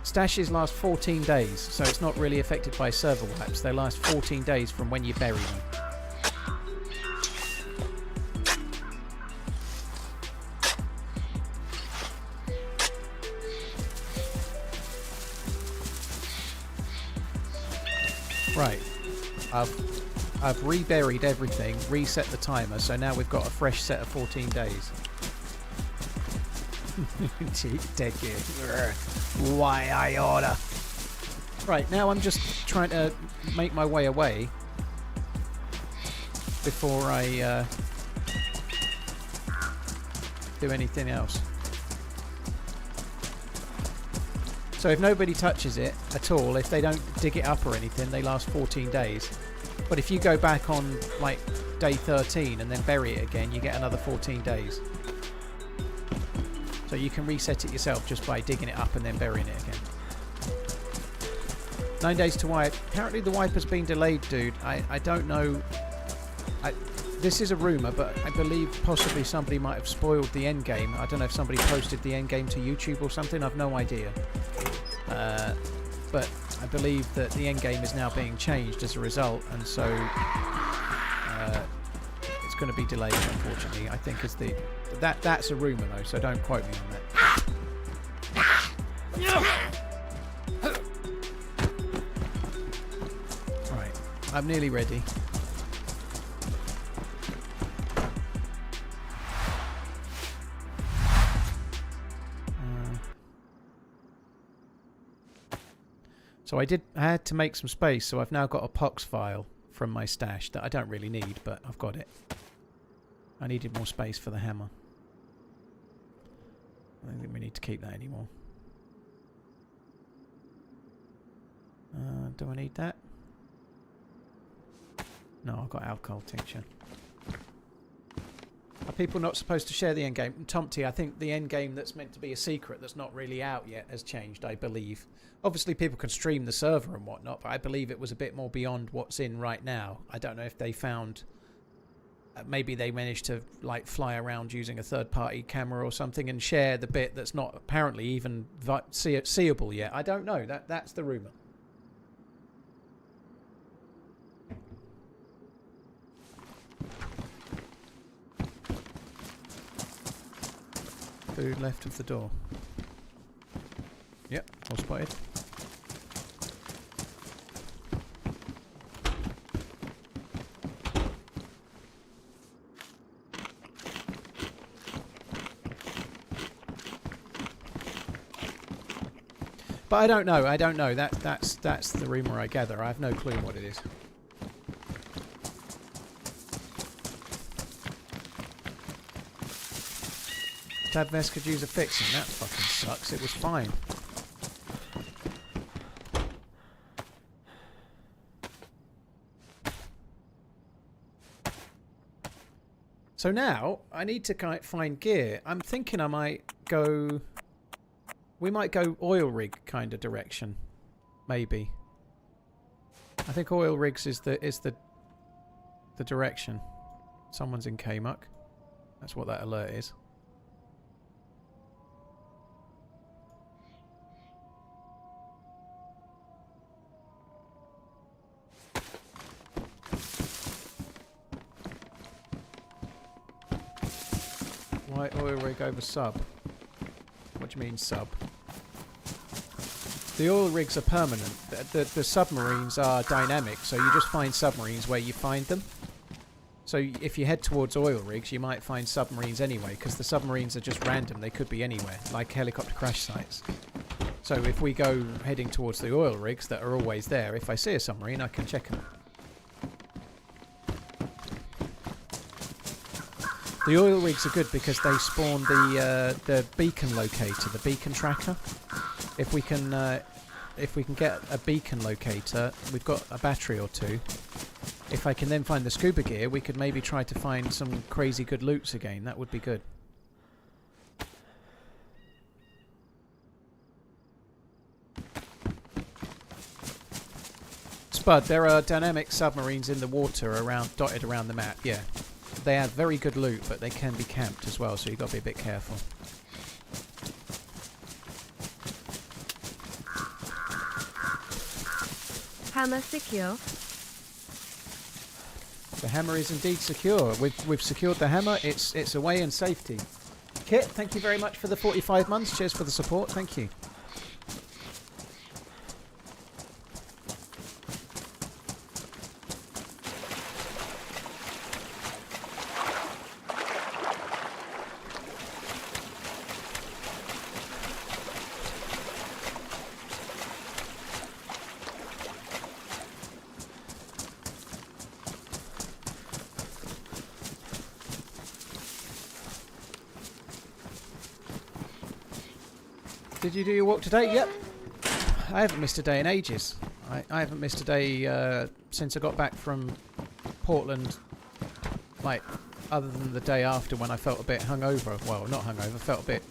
[SPEAKER 1] Stashes last 14 days, so it's not really affected by server wipes. They last 14 days from when you bury them. Right, I've reburied everything, reset the timer, so now we've got a fresh set of 14 days. Dead gear. Why I order? Right, now I'm just trying to make my way away before I do anything else. So if nobody touches it at all, if they don't dig it up or anything, they last 14 days. But if you go back on like day 13 and then bury it again, you get another 14 days. So you can reset it yourself just by digging it up and then burying it again. 9 days to wipe. Apparently the wipe has been delayed, dude. I don't know. This is a rumour, but I believe possibly somebody might have spoiled the end game. I don't know if somebody posted the end game to YouTube or something. I've no idea. But I believe that the end game is now being changed as a result, and so it's going to be delayed. Unfortunately, I think is that's a rumour though, so don't quote me on that. Right, I'm nearly ready. So I had to make some space, so I've now got a POX file from my stash that I don't really need, but I've got it. I needed more space for the hammer. I don't think we need to keep that anymore. Do I need that? No, I've got alcohol tincture. Are people not supposed to share the endgame? Tomty, I think the endgame that's meant to be a secret that's not really out yet has changed, I believe. Obviously people can stream the server and whatnot, but I believe it was a bit more beyond what's in right now. I don't know if they found... maybe they managed to like fly around using a third-party camera or something and share the bit that's not apparently even seeable yet. I don't know. That's the rumour. Food left of the door. Yep, all spotted. But I don't know. That's the rumour I gather. I have no clue what it is. Tab vest could use a fixing. That fucking sucks. It was fine. So now I need to find gear. I'm thinking I might go... We might go oil rig kind of direction, maybe. I think oil rigs is the direction. Someone's in K-Muck. That's what that alert is. Why oil rig over sub? What do you mean sub? The oil rigs are permanent. The submarines are dynamic, so you just find submarines where you find them. So if you head towards oil rigs, you might find submarines anyway, because the submarines are just random. They could be anywhere, like helicopter crash sites. So if we go heading towards the oil rigs that are always there, if I see a submarine, I can check them. The oil rigs are good because they spawn the beacon locator, the beacon tracker. If we can get a beacon locator, we've got a battery or two. If I can then find the scuba gear, we could maybe try to find some crazy good loots again. That would be good. Spud, there are dynamic submarines in the water dotted around the map, yeah. They have very good loot, but they can be camped as well, so you've got to be a bit careful.
[SPEAKER 2] Hammer secure.
[SPEAKER 1] The hammer is indeed secure. We've secured the hammer. It's away in safety. Kit, thank you very much for the 45 months. Cheers for the support. Thank you. Did you do your walk today? Yep. I haven't missed a day in ages. I haven't missed a day since I got back from Portland, like, other than the day after when I felt a bit hungover. Well, not hungover, felt a bit,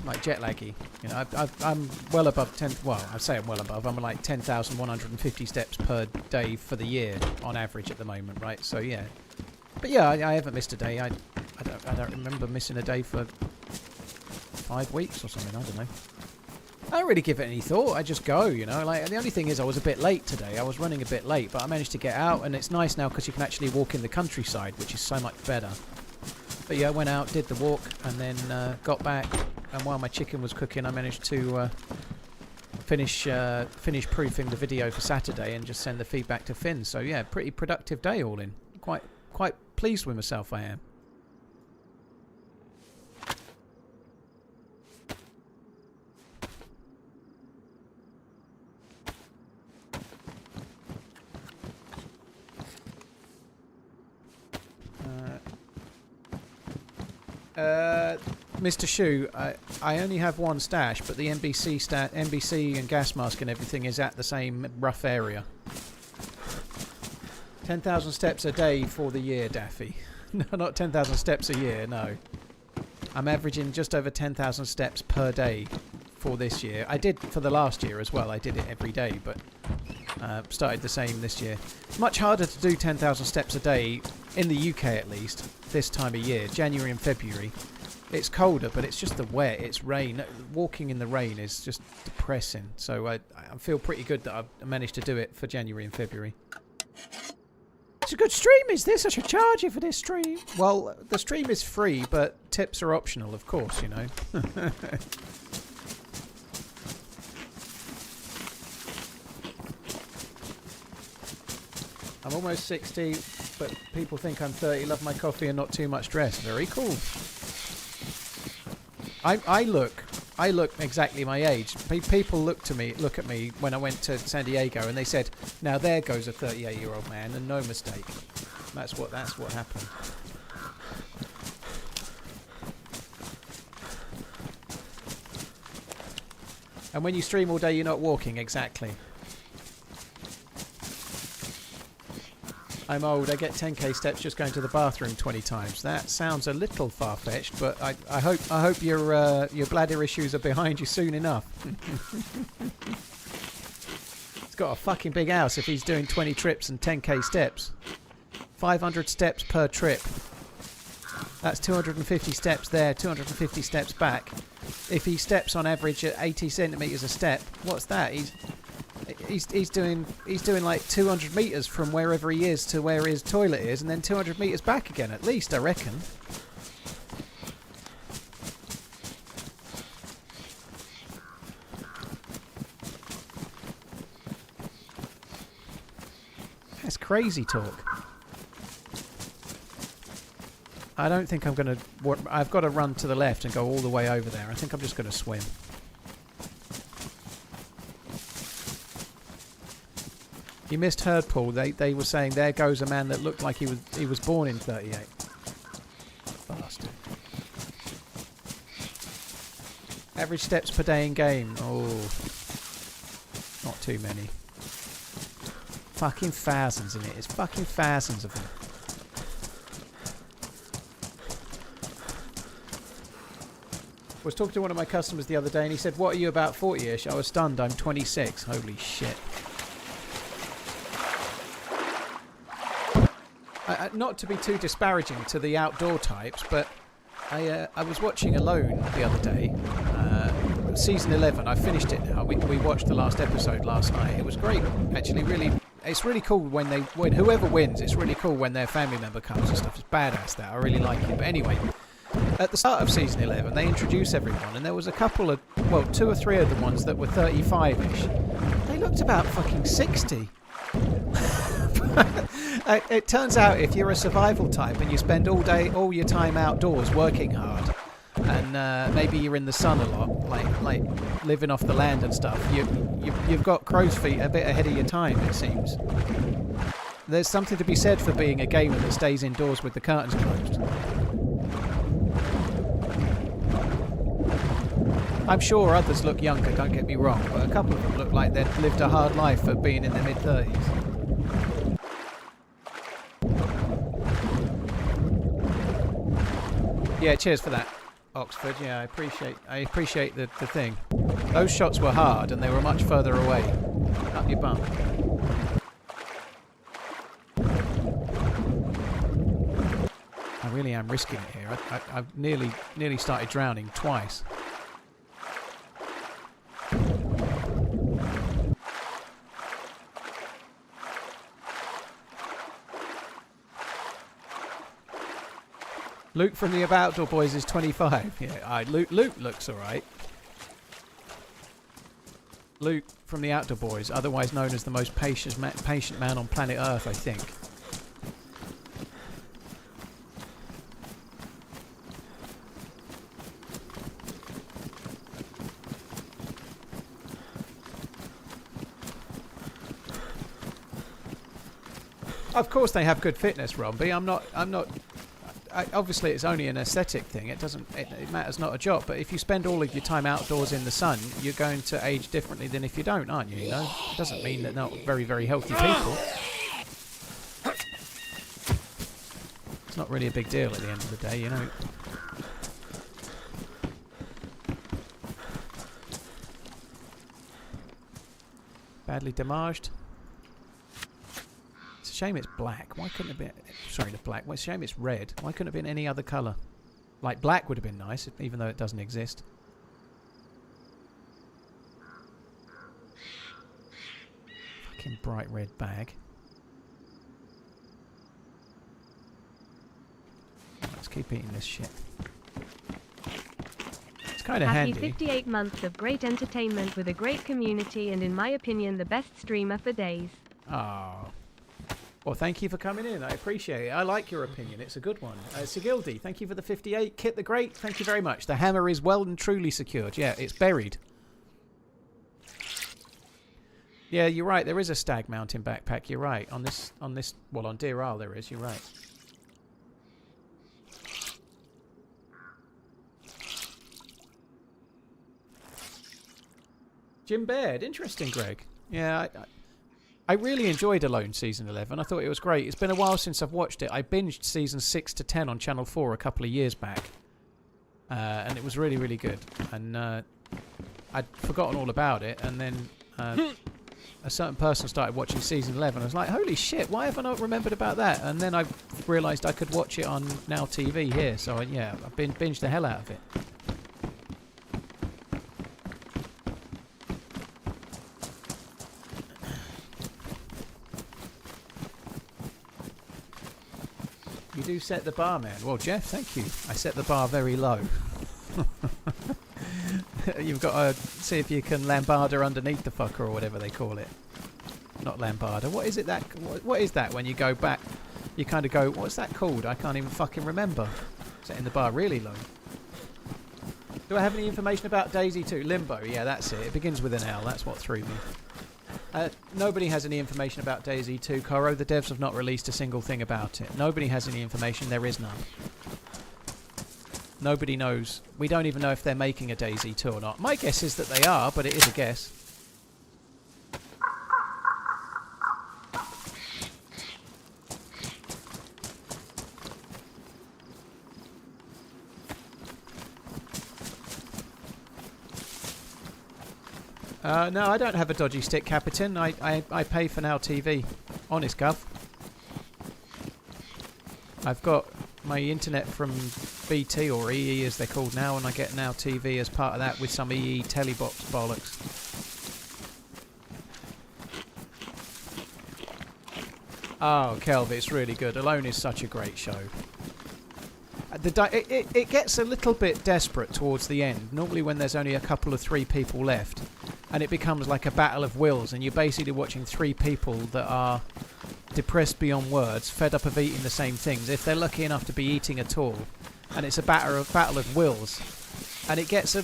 [SPEAKER 1] like jet laggy. You know, I'm well above 10, well, I say I'm well above, I'm like 10,150 steps per day for the year on average at the moment, right? So, yeah. But yeah, I haven't missed a day. I don't remember missing a day for 5 weeks or something. I don't know. I don't really give it any thought. I just go, you know. Like, the only thing is I was a bit late today. I was running a bit late, but I managed to get out, and it's nice now because you can actually walk in the countryside, which is so much better. But yeah, I went out, did the walk, and then got back, and while my chicken was cooking, I managed to finish proofing the video for Saturday and just send the feedback to Finn. So yeah, pretty productive day all in. Quite pleased with myself, I am. Mr. Shu, I only have one stash, but the NBC and gas mask and everything is at the same rough area. 10,000 steps a day for the year, Daffy. No, not 10,000 steps a year, no. I'm averaging just over 10,000 steps per day for this year. I did for the last year as well. I did it every day, but started the same this year. Much harder to do 10,000 steps a day, in the UK at least, this time of year, January and February. It's colder, but it's just the wet, it's rain. Walking in the rain is just depressing. So I feel pretty good that I've managed to do it for January and February. It's a good stream, is this? I should charge you for this stream. Well, the stream is free, but tips are optional, of course, you know. I'm almost 60, but people think I'm 30, love my coffee and not too much dress. Very cool. I look exactly my age. People look at me when I went to San Diego, and they said, "Now there goes a 38-year-old man," and no mistake. That's what happened. And when you stream all day, you're not walking, exactly. I'm old. I get 10k steps just going to the bathroom 20 times. That sounds a little far-fetched, but I hope your bladder issues are behind you soon enough. He's got a fucking big house if he's doing 20 trips and 10k steps. 500 steps per trip. That's 250 steps there, 250 steps back. If he steps on average at 80 centimeters a step, what's that? He's doing like 200 meters from wherever he is to where his toilet is, and then 200 meters back again, at least, I reckon. That's crazy talk. I don't think I'm going to... I've got to run to the left and go all the way over there. I think I'm just going to swim. You missed Herdpool. They were saying there goes a man that looked like he was born in 38. Bastard. Average steps per day in game. Oh, not too many. Fucking thousands in it. It's fucking thousands of them. I was talking to one of my customers the other day and he said, "What are you, about 40-ish?" I was stunned. I'm 26. Holy shit. Not to be too disparaging to the outdoor types, but I was watching Alone the other day. Season 11. I finished it now. We watched the last episode last night. It was great. Actually, really, it's really cool when they win. Whoever wins, it's really cool when their family member comes and stuff. It's badass that. I really like it. But anyway, at the start of season 11, they introduce everyone, and there was a couple of, well, 2 or 3 of the ones that were 35-ish. They looked about fucking 60. It turns out if you're a survival type and you spend all your time outdoors working hard, and maybe you're in the sun a lot, like living off the land and stuff, you've got crow's feet a bit ahead of your time, it seems. There's something to be said for being a gamer that stays indoors with the curtains closed. I'm sure others look younger, don't get me wrong, but a couple of them look like they'd lived a hard life for being in their mid-30s. Yeah, cheers for that, Oxford. Yeah, I appreciate the thing. Those shots were hard and they were much further away. Up your bum. I really am risking it here. I've nearly started drowning twice. Luke from the Outdoor Boys is 25. Yeah, Luke looks alright. Luke from the Outdoor Boys, otherwise known as the most patient man on planet Earth, I think. Of course they have good fitness, Romby. I'm not. Obviously, it's only an aesthetic thing. It matters not a jot. But if you spend all of your time outdoors in the sun, you're going to age differently than if you don't, aren't you? You know, it doesn't mean that they're not very, very healthy people. It's not really a big deal at the end of the day, you know. Badly damaged. It's a shame it's black. Why couldn't it be... Sorry, the black. Well, it's a shame it's red. Why couldn't it have been any other colour? Like, black would have been nice, even though it doesn't exist. Fucking bright red bag. Let's keep eating this shit. It's kind of handy.
[SPEAKER 2] Happy 58 months of great entertainment with a great community and, in my opinion, the best streamer for DayZ.
[SPEAKER 1] Oh. Well, thank you for coming in. I appreciate it. I like your opinion. It's a good one. Sigildi, thank you for the 58. Kit the Great, thank you very much. The hammer is well and truly secured. Yeah, it's buried. Yeah, you're right. There is a Stag Mountain backpack. You're right. On this, well, on Deerisle there is. You're right. Jim Baird. Interesting, Greg. Yeah, I really enjoyed Alone Season 11. I thought it was great. It's been a while since I've watched it. I binged Seasons 6 to 10 on Channel 4 a couple of years back. And it was really, really good. And I'd forgotten all about it. And then a certain person started watching Season 11. I was like, holy shit, why have I not remembered about that? And then I realised I could watch it on Now TV here. So, yeah, I've binged the hell out of it. You do set the bar, man. Well, Jeff, thank you. I set the bar very low. You've got to see if you can lambarder underneath the fucker or whatever they call it. Not lambarder. What is it that? What is that when you go back you kind of go, what's that called? I can't even fucking remember. Setting the bar really low. Do I have any information about DayZ 2? Limbo, yeah, that's it. It begins with an L. That's what threw me. Nobody has any information about DayZ 2, Coro. The devs have not released a single thing about it. Nobody has any information. There is none. Nobody knows. We don't even know if they're making a DayZ 2 or not. My guess is that they are, but it is a guess. No, I don't have a dodgy stick, Capitan. I pay for Now TV. Honest, Gov. I've got my internet from BT, or EE as they're called now, and I get Now TV as part of that with some EE telebox bollocks. Oh, Kelv, it's really good. Alone is such a great show. It gets a little bit desperate towards the end, normally when there's only a couple of 3 people left. And it becomes like a battle of wills, and you're basically watching 3 people that are depressed beyond words, fed up of eating the same things, if they're lucky enough to be eating at all. And it's a battle of wills. And it gets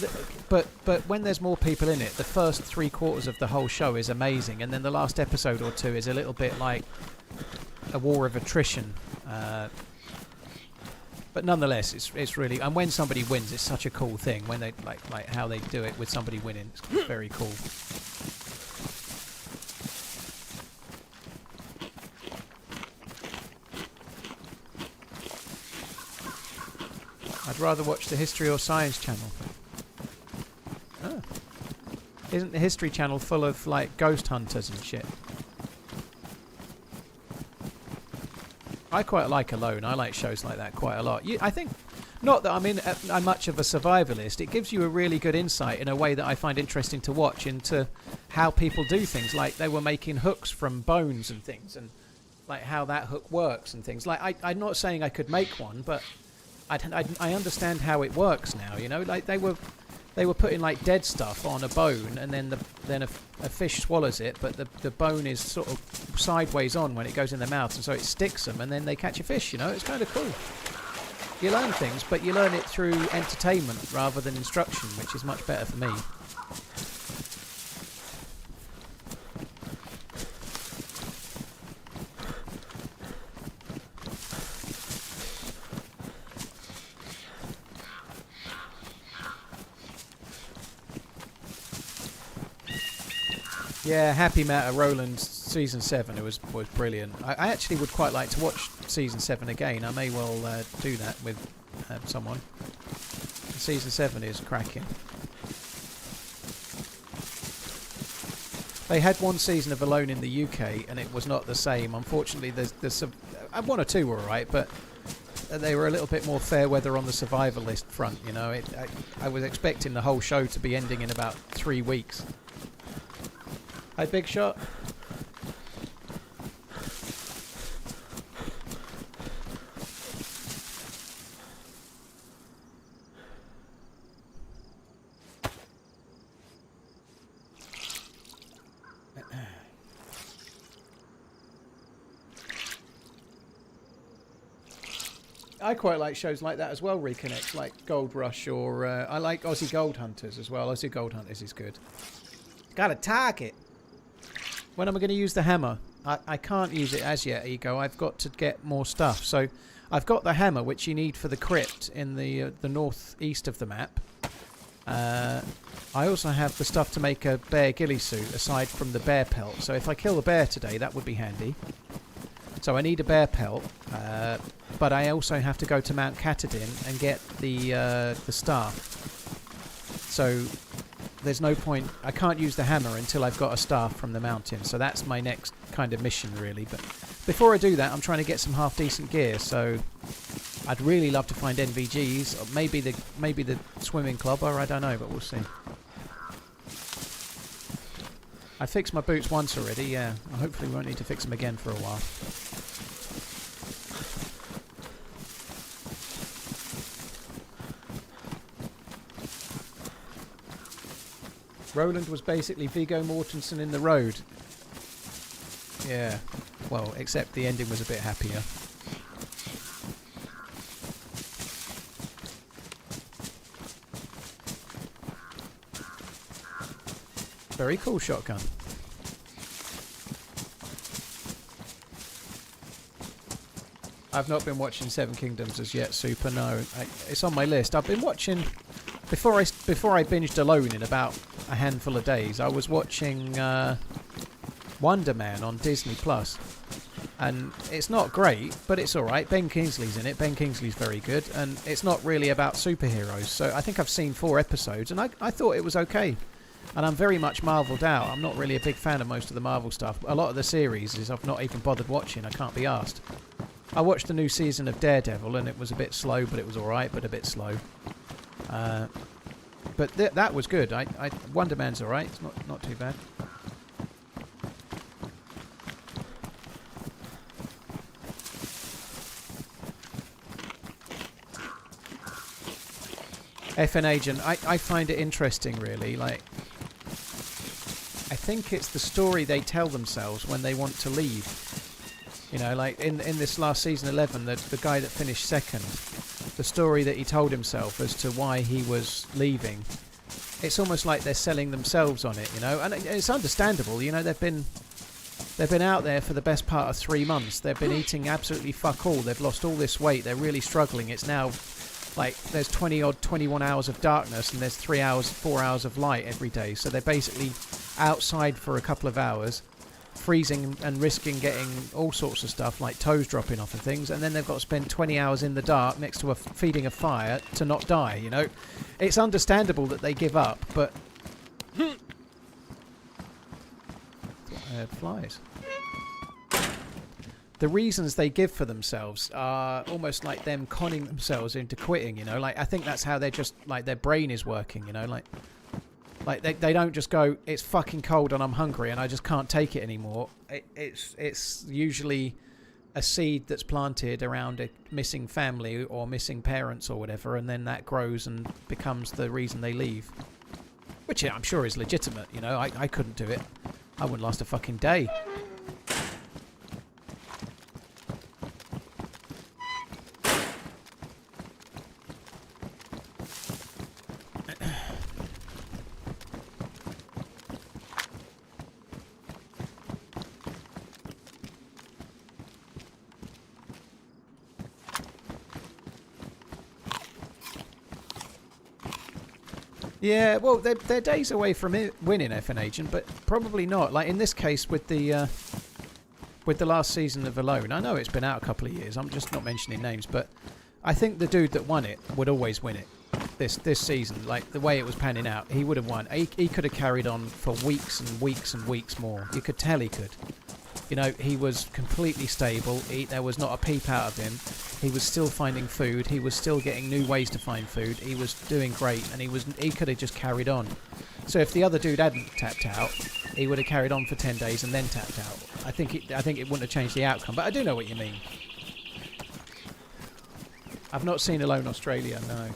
[SPEAKER 1] but when there's more people in it, the first 3/4 of the whole show is amazing, and then the last episode or 2 is a little bit like a war of attrition. But nonetheless, it's really, and when somebody wins, it's such a cool thing. When they like how they do it with somebody winning, it's very cool. I'd rather watch the History or Science channel. Oh. Isn't the History channel full of like ghost hunters and shit? I quite like Alone. I like shows like that quite a lot. I think, not that I'm much of a survivalist, it gives you a really good insight in a way that I find interesting to watch into how people do things. Like they were making hooks from bones and things, and like how that hook works and things. Like I'm not saying I could make one, but I understand how it works now. You know, like they were putting like dead stuff on a bone, and then a fish swallows it, but the bone is sort of sideways on when it goes in the mouth, and so it sticks them, and then they catch a fish. You know, it's kind of cool. You learn things, but you learn it through entertainment rather than instruction, which is much better for me. Yeah, Happy Matter Roland Season 7, it was brilliant. I actually would quite like to watch Season 7 again. I may well do that with someone. Season 7 is cracking. They had one season of Alone in the UK, and it was not the same. Unfortunately, there's some... one or two were alright, but they were a little bit more fair weather on the survivalist front, you know. I was expecting the whole show to be ending in about 3 weeks. Hi, Big Shot. I quite like shows like that as well, Reconnect, like Gold Rush, or I like Aussie Gold Hunters as well. Aussie Gold Hunters is good. Got a target. When am I going to use the hammer? I can't use it as yet, Ego. I've got to get more stuff. So I've got the hammer, which you need for the crypt in the northeast of the map. I also have the stuff to make a bear ghillie suit, aside from the bear pelt. So if I kill the bear today, that would be handy. So I need a bear pelt, but I also have to go to Mount Katahdin and get the staff. So there's no point. I can't use the hammer until I've got a staff from the mountain. So that's my next kind of mission, really. But before I do that, I'm trying to get some half-decent gear. So I'd really love to find NVGs, or maybe the swimming club, or I don't know, but we'll see. I fixed my boots once already, yeah. Hopefully we won't need to fix them again for a while. Roland was basically Viggo Mortensen in The Road. Yeah, well, except the ending was a bit happier. Very cool shotgun. I've not been watching Seven Kingdoms as yet, Super. No, it's on my list. I've been watching before I binged Alone in about a handful of days. I was watching Wonder Man on Disney Plus, and it's not great, but it's all right. Ben Kingsley's in it. Ben Kingsley's very good, and it's not really about superheroes. So I think I've seen 4 episodes, and I thought it was okay. And I'm very much Marveled out. I'm not really a big fan of most of the Marvel stuff. A lot of the series is I've not even bothered watching. I can't be asked. I watched the new season of Daredevil, and it was a bit slow, but it was all right, but a bit slow. But that was good. Wonder Man's all right. It's not too bad. FN Agent, I find it interesting, really. Like, I think it's the story they tell themselves when they want to leave. You know, like in this last season 11, the guy that finished second, the story that he told himself as to why he was leaving, it's almost like they're selling themselves on it, you know. And it's understandable, you know. They've been out there for the best part of 3 months. They've been eating absolutely fuck all. They've lost all this weight. They're really struggling. It's now like there's 21 hours of darkness and there's 4 hours of light every day. So they're basically outside for a couple of hours, freezing and risking getting all sorts of stuff like toes dropping off and things, and then they've got to spend 20 hours in the dark next to feeding a fire to not die, you know. It's understandable that they give up, but flies. The reasons they give for themselves are almost like them conning themselves into quitting, you know. Like, I think that's how they're just, like, their brain is working, you know. Like they don't just go, it's fucking cold and I'm hungry and I just can't take it anymore. It's usually a seed that's planted around a missing family or missing parents or whatever, and then that grows and becomes the reason they leave. Which I'm sure is legitimate, you know. I couldn't do it. I wouldn't last a fucking day. Yeah, well, they're days away from winning FN Agent, but probably not. Like in this case with the last season of Alone, I know it's been out a couple of years. I'm just not mentioning names, but I think the dude that won it would always win it. This season, like the way it was panning out, he would have won. He could have carried on for weeks and weeks and weeks more. You could tell he could. You know, he was completely stable. There was not a peep out of him. He was still finding food. He was still getting new ways to find food. He was doing great, and he could have just carried on. So if the other dude hadn't tapped out, he would have carried on for 10 days and then tapped out. I think it wouldn't have changed the outcome. But I do know what you mean. I've not seen Alone Australia, no.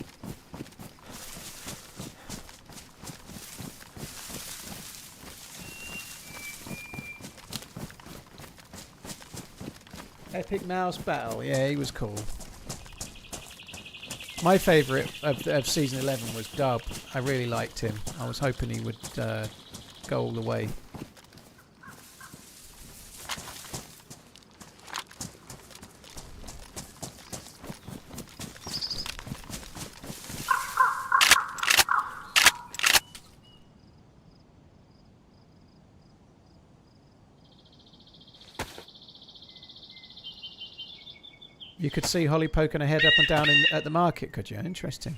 [SPEAKER 1] Epic Mouse Battle, yeah, he was cool. My favourite of season 11 was Dub. I really liked him. I was hoping he would go all the way. You could see Holly poking her head up and down at the market, could you? Interesting.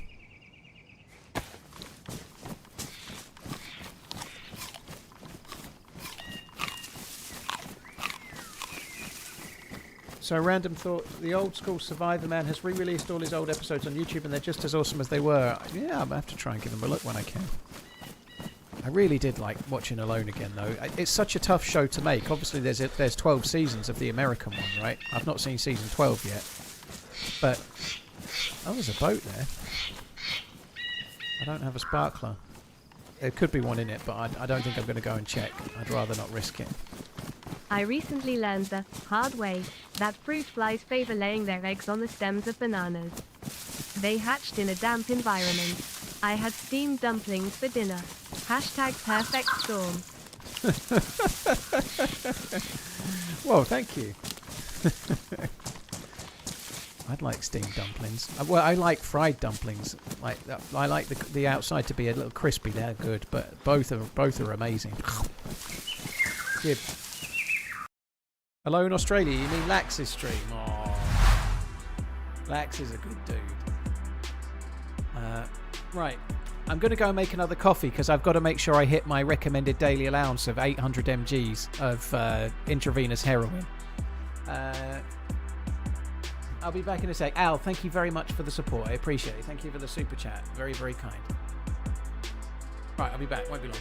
[SPEAKER 1] So, random thought, the old school Survivor Man has re-released all his old episodes on YouTube and they're just as awesome as they were. Yeah, I'm going to have to try and give them a look when I can. I really did like watching Alone again, though. It's such a tough show to make. Obviously, there's 12 seasons of the American one, right? I've not seen season 12 yet. But... oh, there's a boat there. I don't have a sparkler. There could be one in it, but I don't think I'm going to go and check. I'd rather not risk it.
[SPEAKER 2] I recently learned the hard way that fruit flies favor laying their eggs on the stems of bananas. They hatched in a damp environment. I had steamed dumplings for dinner. Hashtag perfect storm.
[SPEAKER 1] Well, thank you. I'd like steamed dumplings. Well, I like fried dumplings. Like I like the outside to be a little crispy. They're good, but both are amazing. Good. Hello in Australia. You mean Lax's stream? Oh, Lax is a good dude. Right. I'm going to go and make another coffee because I've got to make sure I hit my recommended daily allowance of 800 mgs of intravenous heroin. I'll be back in a sec. Al, thank you very much for the support. I appreciate it. Thank you for the super chat. Very, very kind. Right, I'll be back. Won't be long.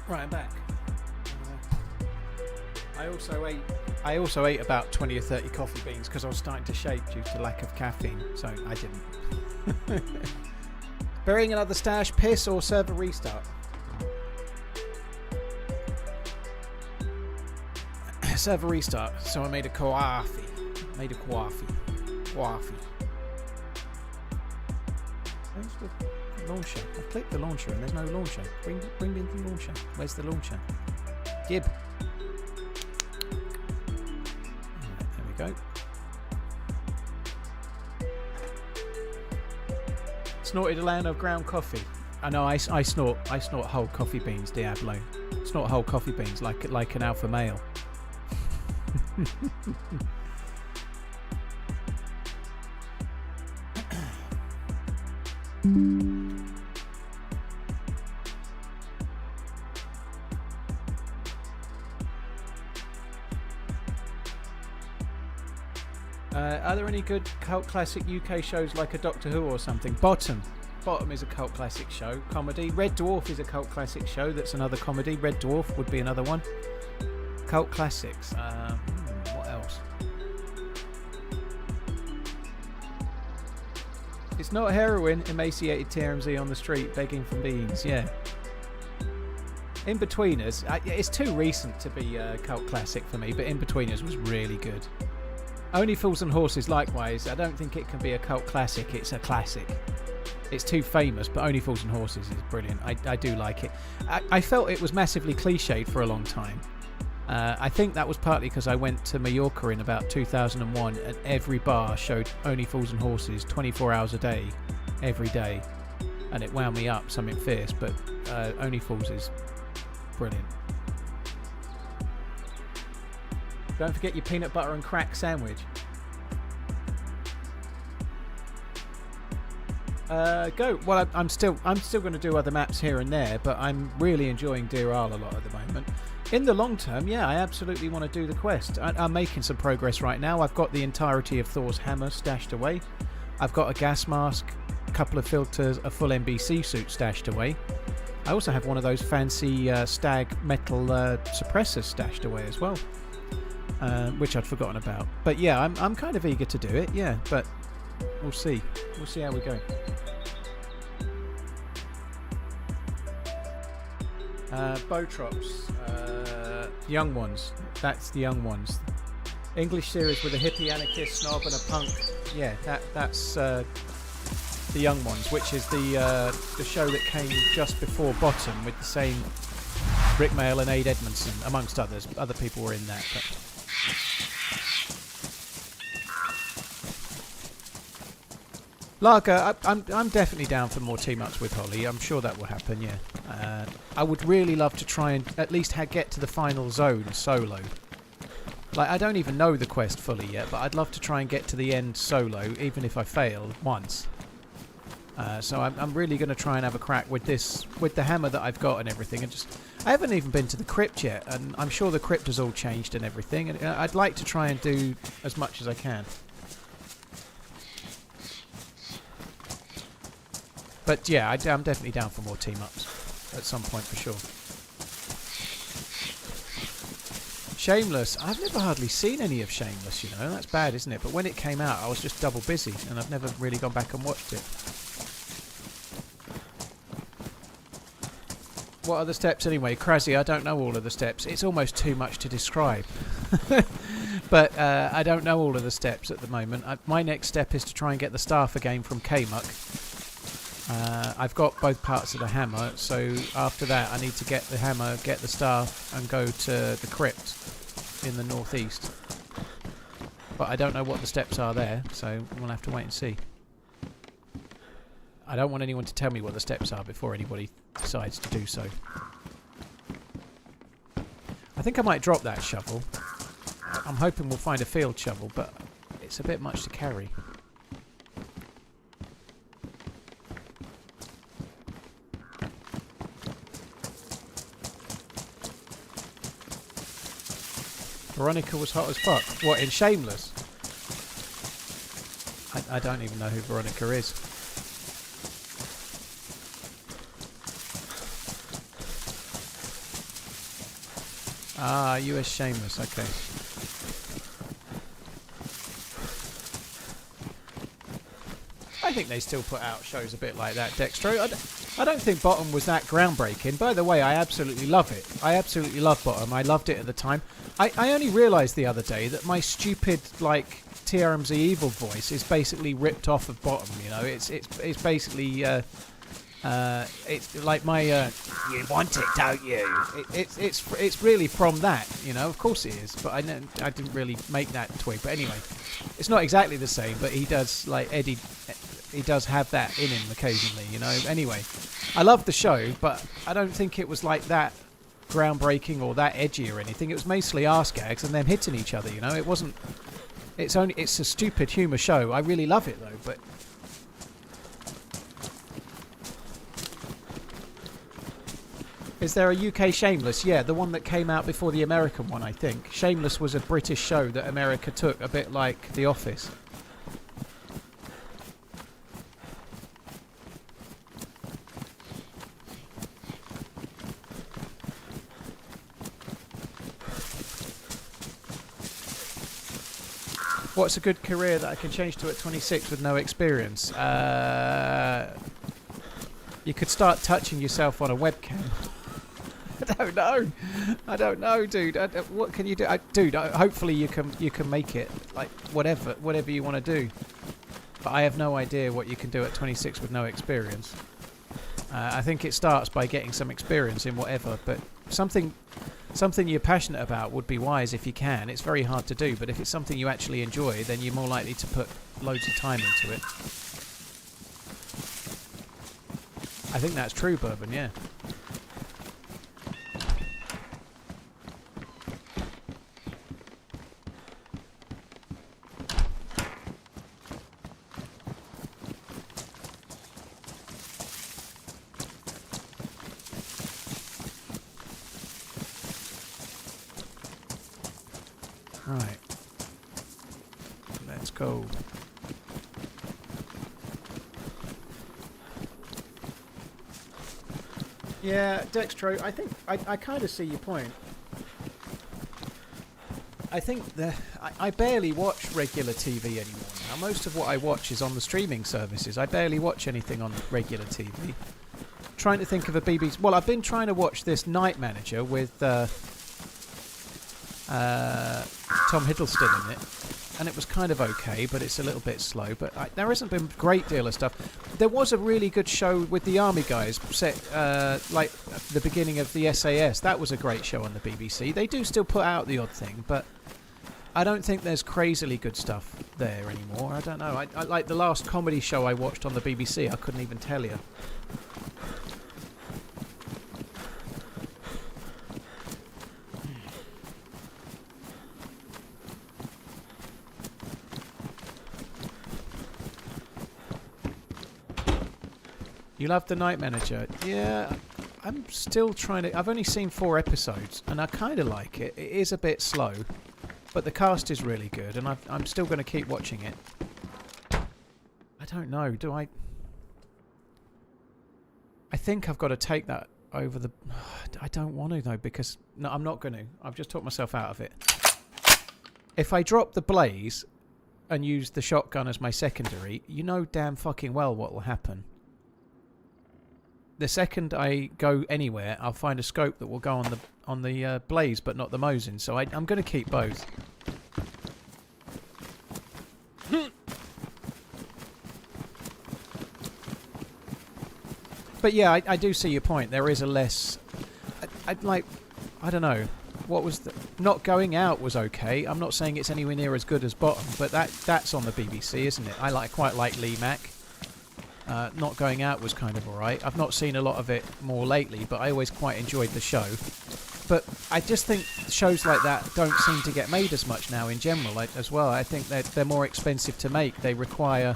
[SPEAKER 1] Right, I'm back. I also ate about 20 or 30 coffee beans because I was starting to shake due to lack of caffeine, so I didn't. Burying another stash, piss, or server restart? Server restart, so I made a coffee. Coffee. Where's the launcher? I clicked the launcher and there's no launcher. Bring in the launcher. Where's the launcher? Gib. Right, there we go. Snorted a land of ground coffee. I know I snort whole coffee beans, Diablo. Snort whole coffee beans like an alpha male. Are there any good cult classic UK shows like a Doctor Who or something? Bottom is a cult classic show, comedy. Red Dwarf is a cult classic show, that's another comedy. Red Dwarf would be another one. Cult classics. What else? It's not heroin, emaciated TRMZ on the street begging for beans. Yeah. In-Betweeners. It's too recent to be a cult classic for me, but In-Betweeners was really good. Only Fools and Horses, likewise. I don't think it can be a cult classic. It's a classic. It's too famous, but Only Fools and Horses is brilliant. I do like it. I felt it was massively cliched for a long time. I think that was partly because I went to Mallorca in about 2001 and every bar showed Only Fools and Horses 24 hours a day, every day. And it wound me up something fierce, but Only Fools is brilliant. Don't forget your peanut butter and crack sandwich. Go. Well, I'm still going to do other maps here and there, but I'm really enjoying Deerisle a lot at the moment. In the long term, yeah, I absolutely want to do the quest. I'm making some progress right now. I've got the entirety of Thor's hammer stashed away. I've got a gas mask, a couple of filters, a full NBC suit stashed away. I also have one of those fancy stag metal suppressors stashed away as well. Which I'd forgotten about. But yeah, I'm kind of eager to do it, yeah, but we'll see. We'll see how we go. Botrops. Young ones. That's the young ones. English series with a hippie anarchist snob and a punk. Yeah, that's the young ones, which is the show that came just before Bottom with the same Rick Mail and Aid Edmondson, amongst others. Other people were in that, but... Lager, I'm definitely down for more team-ups with Holly. I'm sure that will happen, yeah. I would really love to try and at least get to the final zone solo. Like, I don't even know the quest fully yet, but I'd love to try and get to the end solo, even if I fail once. So I'm really going to try and have a crack with this, with the hammer that I've got and everything. And just, I haven't even been to the crypt yet, and I'm sure the crypt has all changed and everything. And I'd like to try and do as much as I can. But yeah, I'm definitely down for more team-ups at some point for sure. Shameless. I've never hardly seen any of Shameless, you know. That's bad, isn't it? But when it came out, I was just double busy, and I've never really gone back and watched it. What are the steps anyway? Crazy, I don't know all of the steps. It's almost too much to describe. But I don't know all of the steps at the moment. My next step is to try and get the staff again from K-Muck. I've got both parts of the hammer, so after that I need to get the hammer, get the staff, and go to the crypt in the northeast. But I don't know what the steps are there, so we'll have to wait and see. I don't want anyone to tell me what the steps are before anybody decides to do so. I think I might drop that shovel. I'm hoping we'll find a field shovel, but it's a bit much to carry. Veronica was hot as fuck. What, in Shameless? I don't even know who Veronica is. Ah, US Shameless, okay. I think they still put out shows a bit like that, Dextro. I don't think Bottom was that groundbreaking. By the way, I absolutely love it. I absolutely love Bottom. I loved it at the time. I only realised the other day that my stupid, like, TRMZ evil voice is basically ripped off of Bottom, you know. It's basically... it's like my you want it, don't you? It's really from that, you know. Of course it is, but I didn't really make that twig. But anyway, it's not exactly the same. But he does, like Eddie, he does have that in him occasionally, you know. Anyway, I love the show, but I don't think it was like that groundbreaking or that edgy or anything. It was mostly arse gags and them hitting each other, you know. It wasn't. It's a stupid humour show. I really love it though, but. Is there a UK Shameless? Yeah, the one that came out before the American one, I think. Shameless was a British show that America took, a bit like The Office. What's a good career that I can change to at 26 with no experience? You could start touching yourself on a webcam. I don't know, dude. What can you do? Dude, hopefully you can make it. Like, whatever you want to do. But I have no idea what you can do at 26 with no experience. I think it starts by getting some experience in whatever. But something you're passionate about would be wise if you can. It's very hard to do, but if it's something you actually enjoy, then you're more likely to put loads of time into it. I think that's true, Bourbon, yeah. Right. Let's go. Yeah, Dextro, I think I kind of see your point. I think I barely watch regular TV anymore now. Most of what I watch is on the streaming services. I barely watch anything on regular TV. Trying to think of a BBC... Well, I've been trying to watch this Night Manager with Tom Hiddleston in it. And it was kind of okay, but it's a little bit slow. But there hasn't been a great deal of stuff. There was a really good show with the army guys set like the beginning of the SAS. That was a great show on the BBC. They do still put out the odd thing, but I don't think there's crazily good stuff there anymore. I don't know. I like the last comedy show I watched on the BBC. I couldn't even tell you. You love the Night Manager? Yeah, I'm still trying to... I've only seen 4 episodes, and I kind of like it. It is a bit slow, but the cast is really good, and I'm still going to keep watching it. I don't know, do I... I think I've got to take that over the... I don't want to, though, because... No, I'm not going to. I've just talked myself out of it. If I drop the blaze and use the shotgun as my secondary, you know damn fucking well what will happen. The second I go anywhere, I'll find a scope that will go on the blaze, but not the Mosin. So I'm going to keep both. But yeah, I do see your point. There is a less... I don't know. What was the... Not Going Out was okay. I'm not saying it's anywhere near as good as Bottom, but that's on the BBC, isn't it? I quite like Lee Mack. Not Going Out was kind of alright. I've not seen a lot of it more lately, but I always quite enjoyed the show. But I just think shows like that don't seem to get made as much now in general as well. I think they're more expensive to make. They require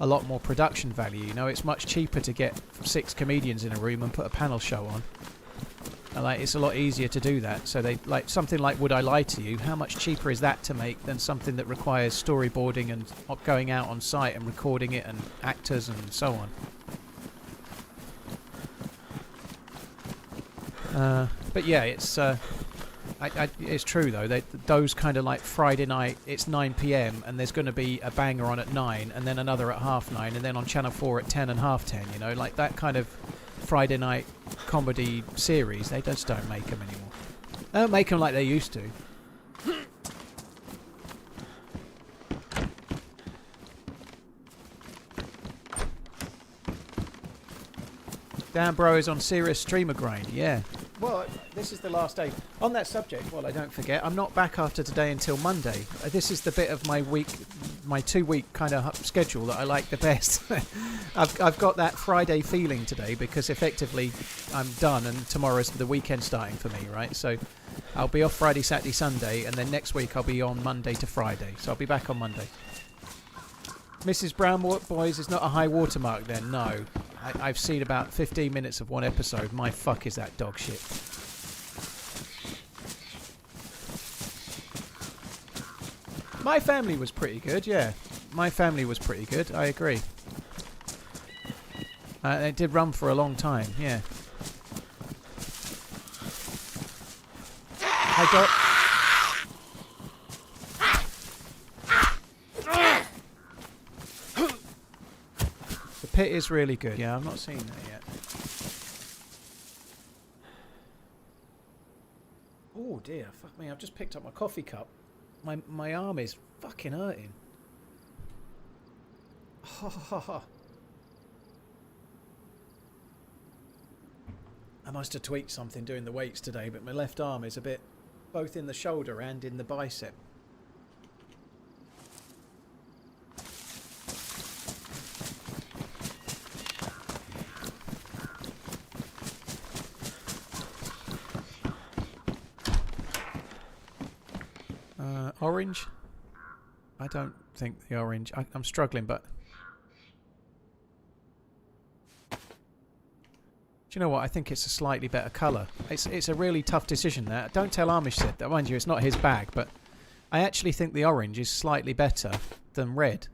[SPEAKER 1] a lot more production value. You know, it's much cheaper to get 6 comedians in a room and put a panel show on. And it's a lot easier to do that. So they something like Would I Lie to You? How much cheaper is that to make than something that requires storyboarding and going out on site and recording it and actors and so on. But yeah, it's It's true though. Those kind of like Friday night, it's 9 p.m. and there's going to be a banger on at 9, and then another at 9:30, and then on Channel 4 at 10 and 10:30. You know, like that kind of Friday night comedy series. They just don't make them anymore. They don't make them like they used to. Dan Bro is on serious streamer grind, yeah. Well, this is the last day. On that subject, well, I don't forget, I'm not back after today until Monday. This is the bit of my week, my 2-week kind of schedule that I like the best. I've got that Friday feeling today because effectively I'm done and tomorrow's the weekend starting for me, right? So I'll be off Friday, Saturday, Sunday, and then next week I'll be on Monday to Friday. So I'll be back on Monday. Mrs. Brown Boys is not a high watermark then, no. I've seen about 15 minutes of one episode. My fuck is that dog shit. My Family was pretty good, yeah. My Family was pretty good, I agree. It did run for a long time, yeah. I got... The Pit is really good. Yeah, I've not seen that yet. Oh dear, fuck me, I've just picked up my coffee cup. My arm is fucking hurting. I must have tweaked something doing the weights today, but my left arm is a bit both in the shoulder and in the bicep. Orange? I don't think the orange. I'm struggling, but... Do you know what? I think it's a slightly better colour. It's a really tough decision there. Don't tell Amish said that. Mind you, it's not his bag, but I actually think the orange is slightly better than red.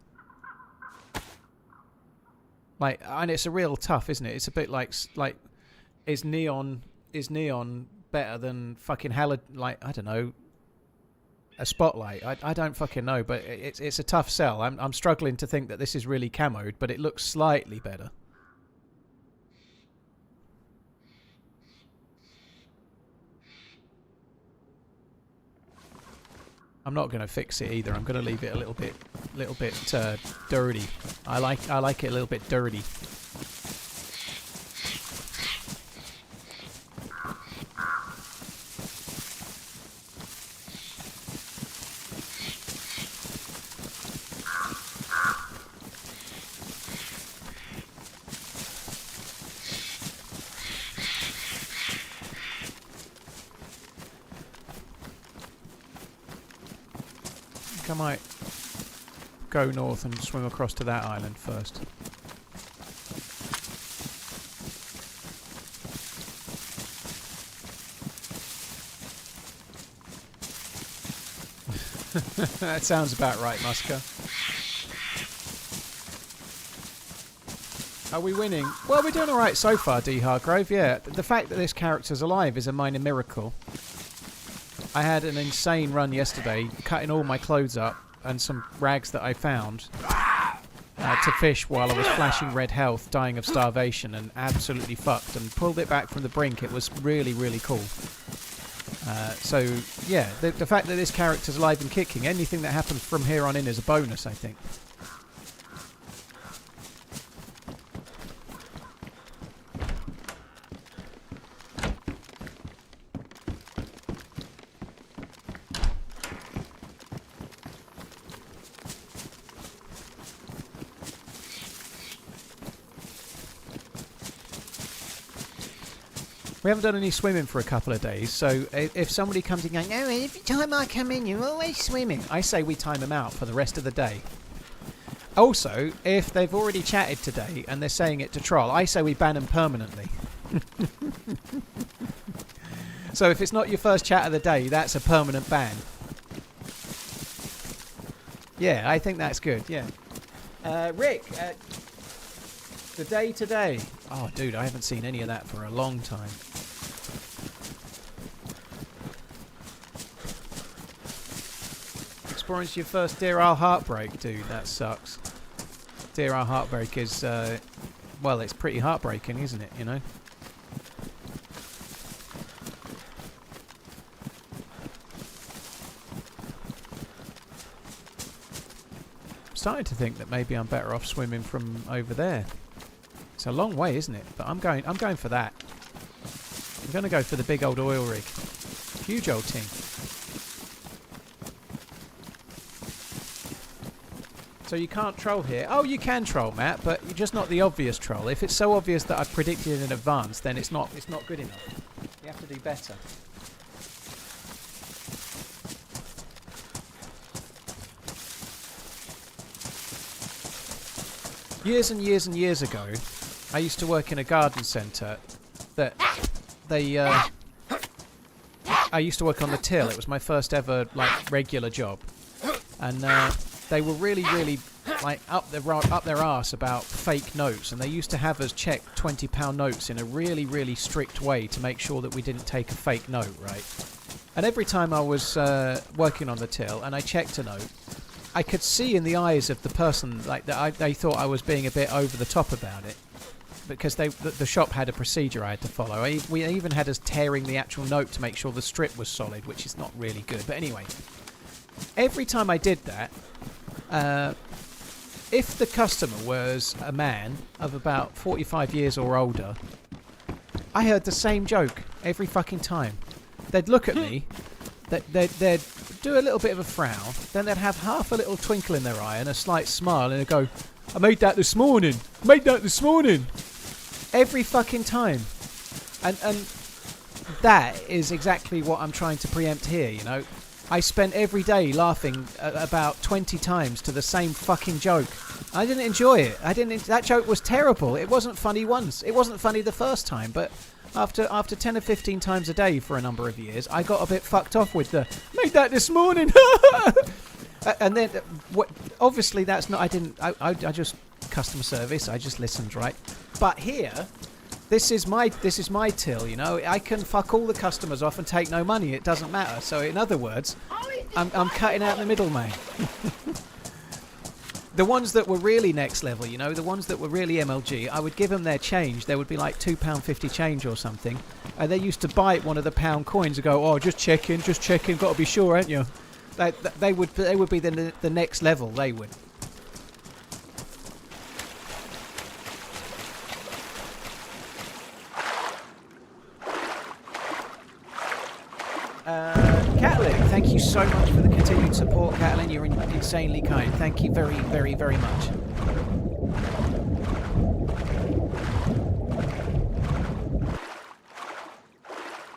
[SPEAKER 1] Like, and it's a real tough, isn't it? It's a bit like is neon better than fucking like, I don't know, a spotlight? I don't fucking know, but it's a tough sell. I'm struggling to think that this is really camoed, but it looks slightly better. I'm not going to fix it either. I'm going to leave it a little bit dirty. I like it a little bit dirty. I might go north and swim across to that island first. That sounds about right, Musker. Are we winning? Well, we're doing alright so far, D. Hargrove, yeah. The fact that this character's alive is a minor miracle. I had an insane run yesterday, cutting all my clothes up and some rags that I found to fish while I was flashing red health, dying of starvation, and absolutely fucked, and pulled it back from the brink. It was really, really cool. So, yeah, the fact that this character's alive and kicking, anything that happens from here on in is a bonus, I think. We haven't done any swimming for a couple of days, so if somebody comes in going, oh, every time I come in you're always swimming, I say we time them out for the rest of the day. Also, if they've already chatted today and they're saying it to troll, I say we ban them permanently. So if it's not your first chat of the day, that's a permanent ban. Yeah, I think that's good, yeah. Rick, the day today. Oh, dude, I haven't seen any of that for a long time. experienced your first Deerisle heartbreak, dude. That sucks. Deerisle heartbreak is, well, it's pretty heartbreaking, isn't it, you know? I'm starting to think that maybe I'm better off swimming from over there. It's a long way, isn't it? But I'm going for that. I'm going to go for the big old oil rig. Huge old thing. So you can't troll here. Oh, you can troll, Matt, but you're just not the obvious troll. If it's so obvious that I've predicted in advance, then it's not good enough. You have to do better. Years and years and years ago, I used to work in a garden centre that I used to work on the till. It was my first ever like regular job, and they were really like up their arse about fake notes, and they used to have us check £20 notes in a really strict way to make sure that we didn't take a fake note, right? And every time I was working on the till and I checked a note, I could see in the eyes of the person like that they thought I was being a bit over the top about it, because the shop had a procedure I had to follow. We even had us tearing the actual note to make sure the strip was solid, which is not really good. But anyway, every time I did that, if the customer was a man of about 45 years or older, I heard the same joke every fucking time. They'd look at me, they'd do a little bit of a frown, then they'd have half a little twinkle in their eye and a slight smile, and they'd go, I made that this morning. Every fucking time. And that is exactly what I'm trying to preempt here, you know. I spent every day laughing about 20 times to the same fucking joke. I didn't enjoy it. That joke was terrible. It wasn't funny once. It wasn't funny the first time, but after 10 or 15 times a day for a number of years, I got a bit fucked off with the made that this morning. And then obviously that's not I just customer service. I just listened, right? But here, this is my till, you know. I can fuck all the customers off and take no money. It doesn't matter. So in other words, I'm cutting out the middleman. The ones that were really next level, you know, the ones that were really MLG, I would give them their change. There would be like £2.50 change or something. And they used to bite one of the pound coins and go, oh, just checking, got to be sure, ain't you? They would be the next level, they would. Catelyn, thank you so much for the continued support, Catelyn. You're insanely kind. Thank you very much.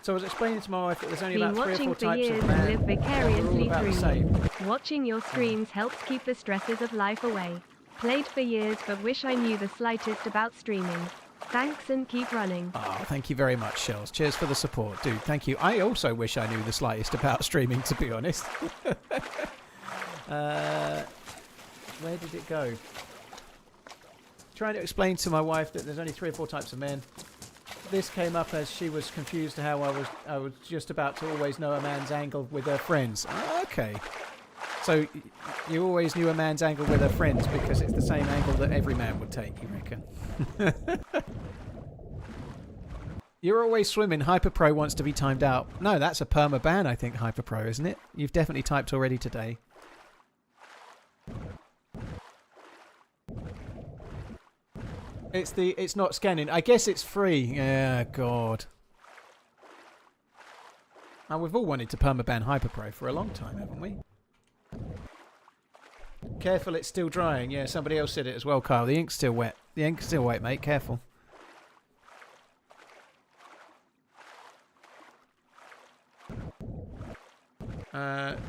[SPEAKER 1] So I was explaining to my wife that there's only about 3 or 4 types of man.
[SPEAKER 2] Live vicariously
[SPEAKER 1] about the
[SPEAKER 2] through
[SPEAKER 1] same.
[SPEAKER 2] you. Watching your streams helps keep the stresses of life away. Played for years but wish I knew the slightest about streaming. Thanks and keep running.
[SPEAKER 1] Oh, thank you very much, Shells. Cheers for the support, dude. Thank you. I also wish I knew the slightest about streaming, to be honest. Where did it go? Trying to explain to my wife that there's only 3 or 4 types of men. This came up as she was confused how I was just about to always know a man's angle with her friends. Oh, okay. So you always knew a man's angle with her friends because it's the same angle that every man would take, you reckon? You're always swimming. Hyperpro wants to be timed out. No, that's a perma ban, I think, Hyperpro, isn't it? You've definitely typed already today. It's not scanning. I guess it's free. Yeah, God. Now, we've all wanted to permaban Hyperpro for a long time, haven't we? Careful, it's still drying. Yeah, somebody else said it as well, Kyle. The ink's still wet. The ink's still wet, mate. Careful.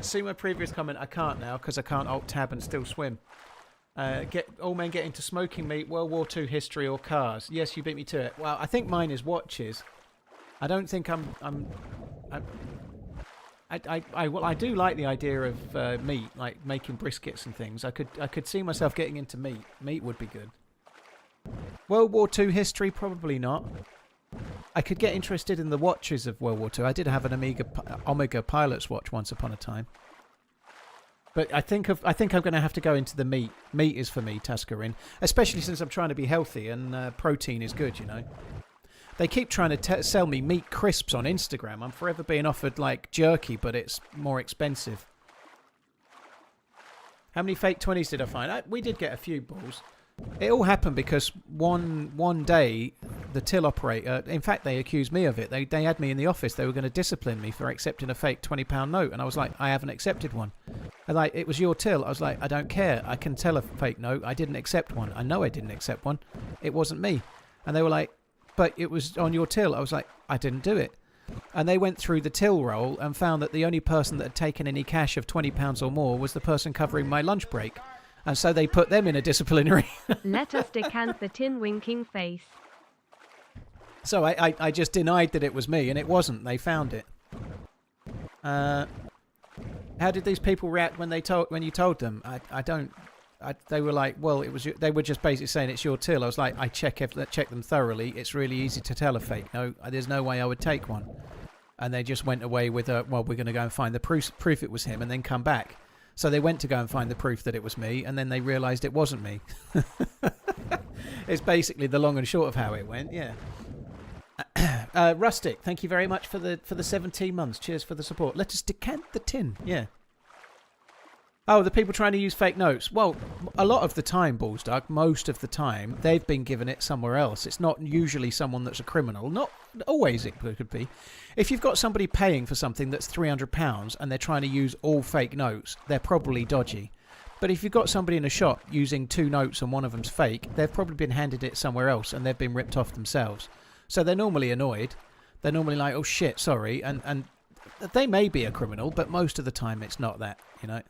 [SPEAKER 1] See my previous comment. I can't now because I can't alt-tab and still swim. All men get into smoking meat, World War II history, or cars. Yes, you beat me to it. Well, I think mine is watches. I don't think I do like the idea of meat, like making briskets and things. I could see myself getting into meat. Meat would be good. World War II history, probably not. I could get interested in the watches of World War II. I did have an Omega Pilot's watch once upon a time. But I think I'm going to have to go into the meat. Meat is for me, Tascarin. Especially since I'm trying to be healthy and protein is good, you know. They keep trying to sell me meat crisps on Instagram. I'm forever being offered, like, jerky, but it's more expensive. How many fake 20s did I find? We did get a few balls. It all happened because one day, the till operator... In fact, they accused me of it. They had me in the office. They were going to discipline me for accepting a fake £20 note. And I was like, I haven't accepted one. And like, it was your till. I was like, I don't care. I can tell a fake note. I didn't accept one. I know I didn't accept one. It wasn't me. And they were like, but it was on your till. I was like, I didn't do it. And they went through the till roll and found that the only person that had taken any cash of £20 or more was the person covering my lunch break. And so they put them in a disciplinary.
[SPEAKER 2] Let us decant the tin winking face.
[SPEAKER 1] So I just denied that it was me, and it wasn't. They found it. How did these people react when you told them? They were like, well, it was. They were just basically saying it's your till. I was like, I check them thoroughly. It's really easy to tell a fake. No, there's no way I would take one. And they just went away with well, we're going to go and find the proof it was him, and then come back. So they went to go and find the proof that it was me, and then they realised it wasn't me. It's basically the long and short of how it went. Yeah. Rustic, thank you very much for the 17 months. Cheers for the support. Let us decant the tin. Yeah. Oh, the people trying to use fake notes. Well, a lot of the time, Ballsdug, most of the time, they've been given it somewhere else. It's not usually someone that's a criminal. Not always it could be. If you've got somebody paying for something that's £300 and they're trying to use all fake notes, they're probably dodgy. But if you've got somebody in a shop using 2 notes and one of them's fake, they've probably been handed it somewhere else and they've been ripped off themselves. So they're normally annoyed. They're normally like, oh shit, sorry. And they may be a criminal, but most of the time it's not that, you know.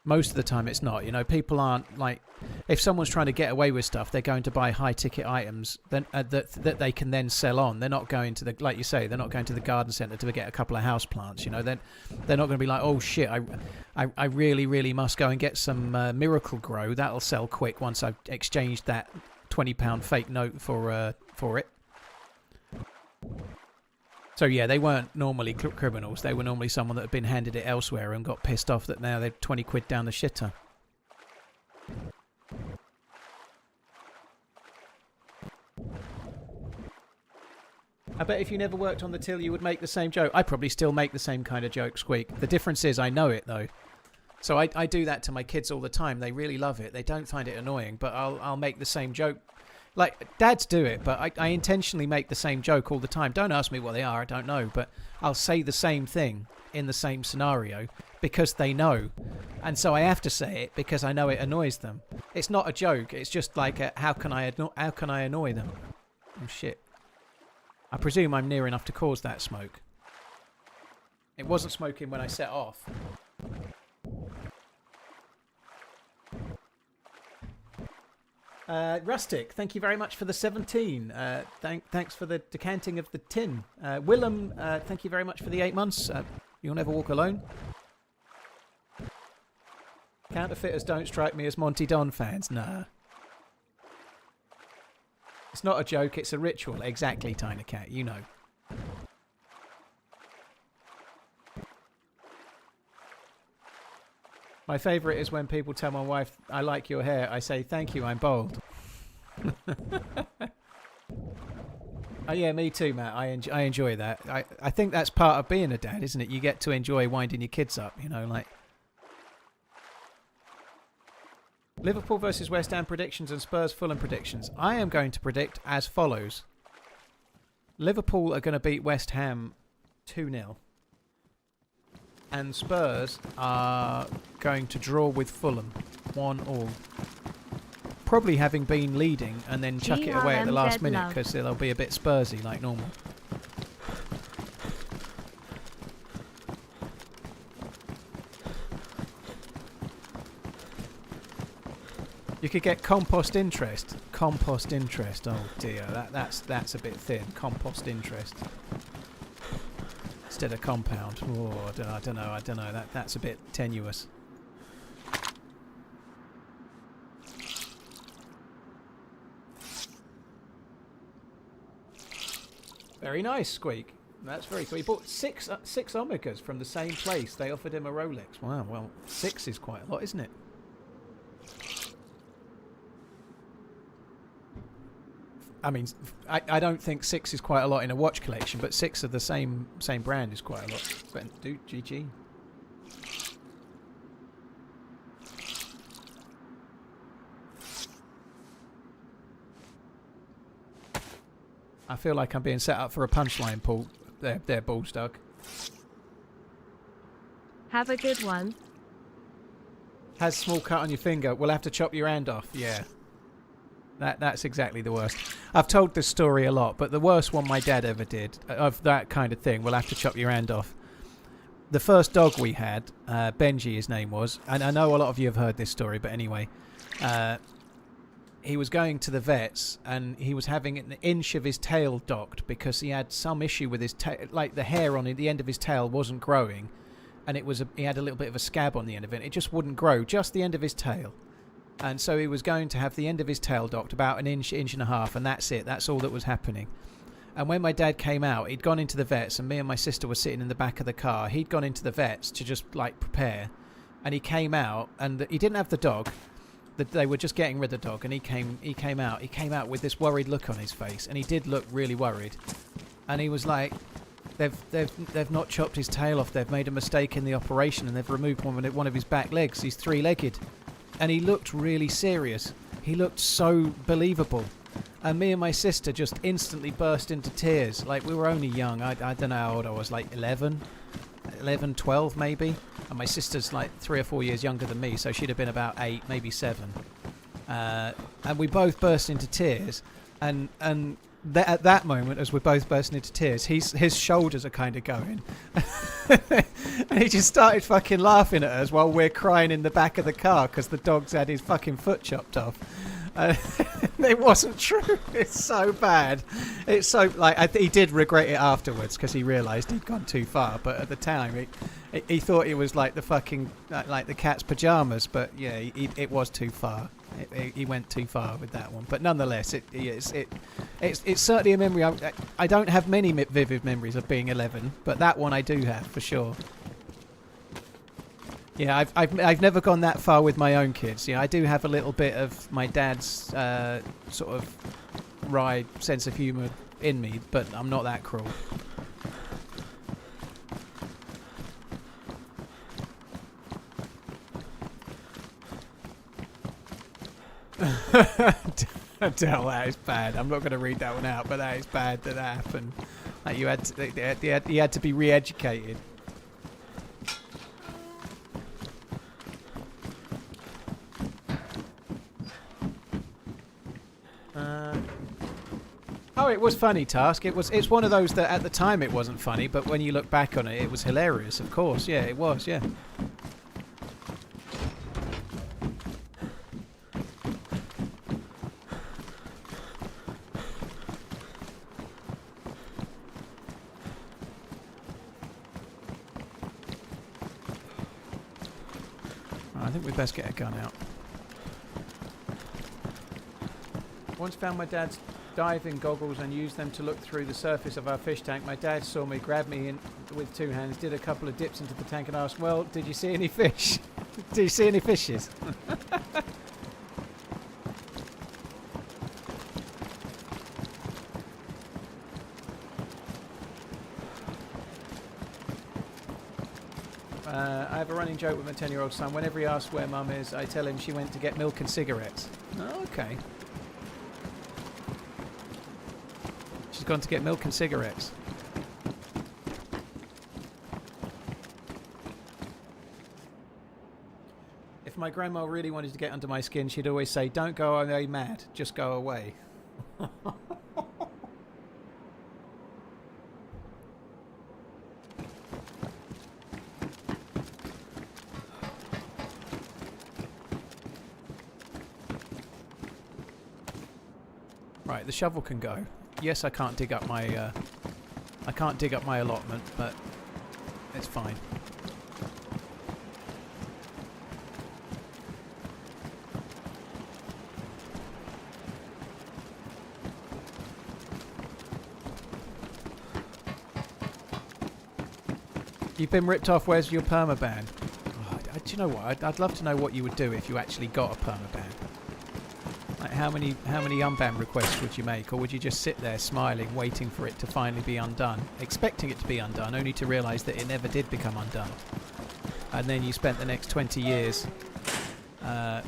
[SPEAKER 1] Most of the time it's not, you know. People aren't like, if someone's trying to get away with stuff, they're going to buy high ticket items then that they can then sell on. They're not going to the, like you say, they're not going to the garden centre to get a couple of house plants, you know. They're not going to be like, oh shit, I really must go and get some Miracle Grow. That'll sell quick once I've exchanged that £20 fake note for it. So yeah, they weren't normally criminals. They were normally someone that had been handed it elsewhere and got pissed off that now they're 20 quid down the shitter. I bet if you never worked on the till, you would make the same joke. I probably still make the same kind of joke, Squeak. The difference is I know it, though. So I do that to my kids all the time. They really love it. They don't find it annoying, but I'll make the same joke. Like, dads do it, but I intentionally make the same joke all the time. Don't ask me what they are, I don't know. But I'll say the same thing in the same scenario because they know. And so I have to say it because I know it annoys them. It's not a joke. It's just like, how can I annoy them? Oh, shit. I presume I'm near enough to cause that smoke. It wasn't smoking when I set off. Rustic, thank you very much for the 17. Thanks for the decanting of the tin. Willem, thank you very much for the 8 months. You'll never walk alone. Counterfeiters don't strike me as Monty Don fans. Nah. It's not a joke, it's a ritual. Exactly, Tiny Cat, you know. My favourite is when people tell my wife, I like your hair. I say, thank you, I'm bald. Oh yeah, me too, Matt. I enjoy that. I think that's part of being a dad, isn't it? You get to enjoy winding your kids up, you know, like. Liverpool versus West Ham predictions and Spurs Fulham predictions. I am going to predict as follows. Liverpool are going to beat West Ham 2-0. And Spurs are going to draw with Fulham 1-1. Probably having been leading and then chuck it away at the last minute because they'll be a bit Spursy like normal. You could get compost interest. Compost interest. Oh dear, that's a bit thin. Compost interest. Instead of compound. Oh, I don't know. That's a bit tenuous. Very nice, Squeak. That's very cool. He bought six Omegas from the same place. They offered him a Rolex. Wow, well, 6 is quite a lot, isn't it? I mean, I don't think 6 is quite a lot in a watch collection, but 6 of the same brand is quite a lot. But dude, GG. I feel like I'm being set up for a punchline, Paul. There, balls, Doug.
[SPEAKER 2] Have a good one.
[SPEAKER 1] Has small cut on your finger. We'll have to chop your hand off. Yeah. That's exactly the worst. I've told this story a lot, but the worst one my dad ever did, of that kind of thing, we'll have to chop your hand off. The first dog we had, Benji his name was, and I know a lot of you have heard this story, but anyway, he was going to the vets and he was having an inch of his tail docked because he had some issue with his tail, like the hair on the end of his tail wasn't growing, and he had a little bit of a scab on the end of it. It just wouldn't grow, just the end of his tail. And so he was going to have the end of his tail docked about an inch and a half, and that's it. That's all that was happening. And when my dad came out, he'd gone into the vets, and me and my sister were sitting in the back of the car. He'd gone into the vets to just like prepare, and he came out, and he didn't have the dog. They were just getting rid of the dog, and he came out with this worried look on his face, and he did look really worried. And he was like, they've not chopped his tail off. They've made a mistake in the operation, and they've removed one of his back legs. He's 3-legged. And he looked really serious. He looked so believable. And me and my sister just instantly burst into tears. Like, we were only young. I don't know how old I was, like 11, 12 maybe. And my sister's like 3 or 4 years younger than me, so she'd have been about 8, maybe 7. And we both burst into tears. And at that moment, as we're both bursting into tears, his shoulders are kind of going. And he just started fucking laughing at us while we're crying in the back of the car because the dog's had his fucking foot chopped off. It wasn't true. It's so bad. It's so, like, he did regret it afterwards because he realised he'd gone too far. But at the time, he thought it was like the fucking, like the cat's pyjamas. But yeah, it was too far. He went too far with that one. But nonetheless, it's certainly a memory. I don't have many vivid memories of being 11, but that one I do have for sure. Yeah, I've never gone that far with my own kids. Yeah, I do have a little bit of my dad's sort of wry sense of humour in me, but I'm not that cruel. Del, that is bad. I'm not going to read that one out, but that is bad that happened. Like, you had to be re-educated. Oh, it was funny, Task. It's one of those that at the time it wasn't funny, but when you look back on it, it was hilarious. Of course, yeah, it was, yeah. I think we'd best get a gun out. Once found my dad's diving goggles and used them to look through the surface of our fish tank. My dad saw me, grabbed me in with 2 hands, did a couple of dips into the tank and asked, well, did you see any fish? Did you see any fishes? I have a running joke with my 10-year-old son. Whenever he asks where Mum is, I tell him she went to get milk and cigarettes. Oh, okay. She's gone to get milk and cigarettes. If my grandma really wanted to get under my skin, she'd always say, don't go away mad, just go away. Right, the shovel can go. Yes, I can't dig up my allotment, but it's fine. You've been ripped off. Where's your permaban? Oh, do you know what? I'd love to know what you would do if you actually got a permaban. Like how many unban requests would you make, or would you just sit there smiling, waiting for it to finally be undone, expecting it to be undone, only to realise that it never did become undone? And then you spent the next 20 years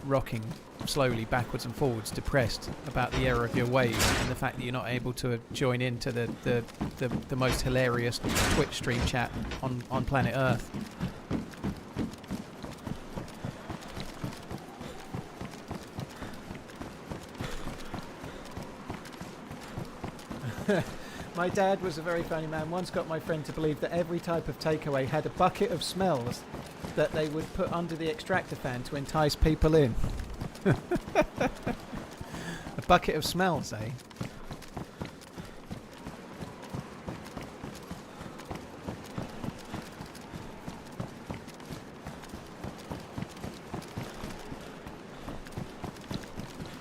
[SPEAKER 1] rocking slowly backwards and forwards, depressed about the error of your ways and the fact that you're not able to join into the most hilarious Twitch stream chat on planet Earth. My dad was a very funny man. Once got my friend to believe that every type of takeaway had a bucket of smells that they would put under the extractor fan to entice people in. A bucket of smells, eh?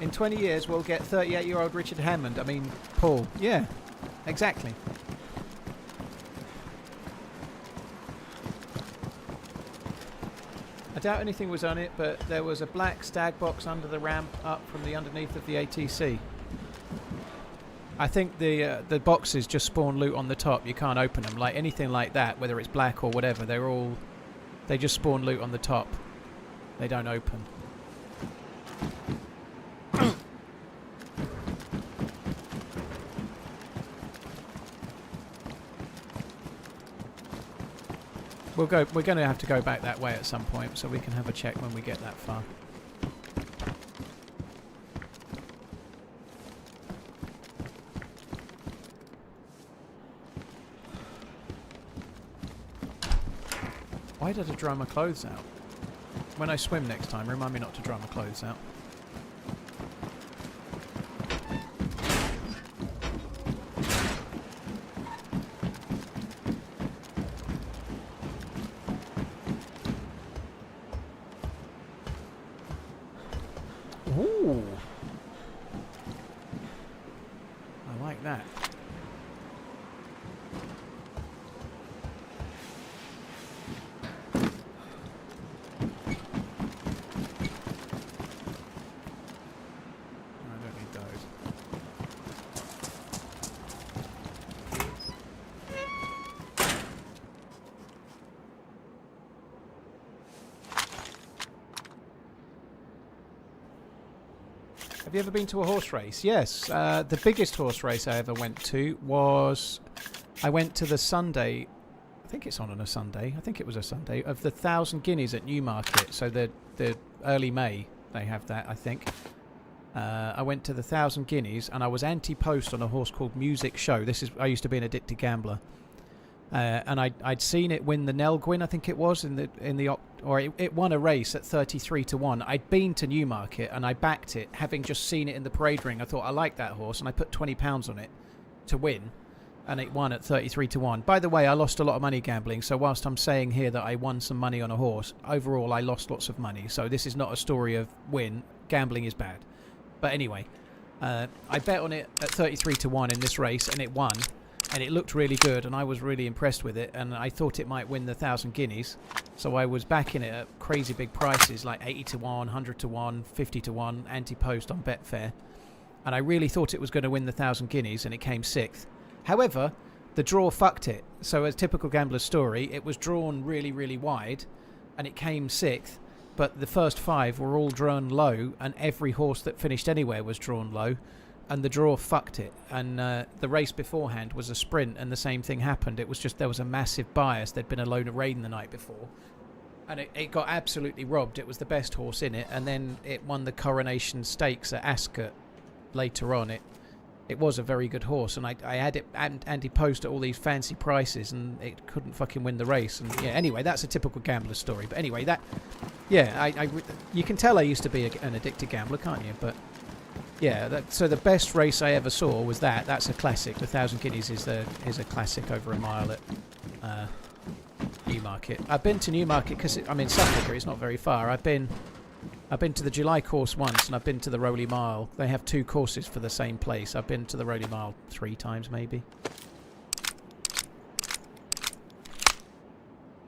[SPEAKER 1] In 20 years, we'll get 38-year-old Richard Hammond. I mean, Paul. Yeah, exactly. I doubt anything was on it, but there was a black stag box under the ramp up from the underneath of the ATC. I think the boxes just spawn loot on the top. You can't open them. Like anything like that, whether it's black or whatever, they just spawn loot on the top. They don't open. We're going to have to go back that way at some point, so we can have a check when we get that far. Why did I dry my clothes out? When I swim next time, remind me not to dry my clothes out. Ooh. I like that. I don't need those. Have you ever been to a horse race? Yes. The biggest horse race I ever went to was... I went to the Sunday... I think it's on a Sunday. I think it was a Sunday. Of the 1,000 Guineas at Newmarket. So the early May, they have that, I think. I went to the 1,000 Guineas and I was anti-post on a horse called Music Show. I used to be an addicted gambler. And I'd seen it win the Nelgwyn, I think it was, it won a race at 33 to 1. I'd been to Newmarket and I backed it, having just seen it in the parade ring. I thought I liked that horse, and I put £20 on it to win, and it won at 33 to 1. By the way, I lost a lot of money gambling, so whilst I'm saying here that I won some money on a horse, overall I lost lots of money. So this is not a story of win. Gambling is bad. But anyway, I bet on it at 33 to 1 in this race, and it won. And it looked really good, and I was really impressed with it, and I thought it might win the 1,000 Guineas. So I was backing it at crazy big prices, like 80 to 1, 100 to 1, 50 to 1, anti-post on Betfair. And I really thought it was going to win the 1,000 Guineas, and it came 6th. However, the draw fucked it. So as typical gambler's story, it was drawn really, really wide, and it came 6th. But the first 5 were all drawn low, and every horse that finished anywhere was drawn low. And the draw fucked it, and the race beforehand was a sprint, and the same thing happened. It was just there was a massive bias. There'd been a load of rain the night before, and it got absolutely robbed. It was the best horse in it, and then it won the Coronation Stakes at Ascot later on. It was a very good horse, and I had it anti-post at all these fancy prices, and it couldn't fucking win the race. And yeah, anyway, that's a typical gambler story. But anyway, you can tell I used to be an addicted gambler, can't you? But yeah, so the best race I ever saw was that. That's a classic. The 1,000 Guineas is a classic over a mile at Newmarket. I've been to Newmarket because I'm in Suffolk. It's not very far. I've been to the July course once, and I've been to the Rowley Mile. They have 2 courses for the same place. I've been to the Rowley Mile 3 times maybe.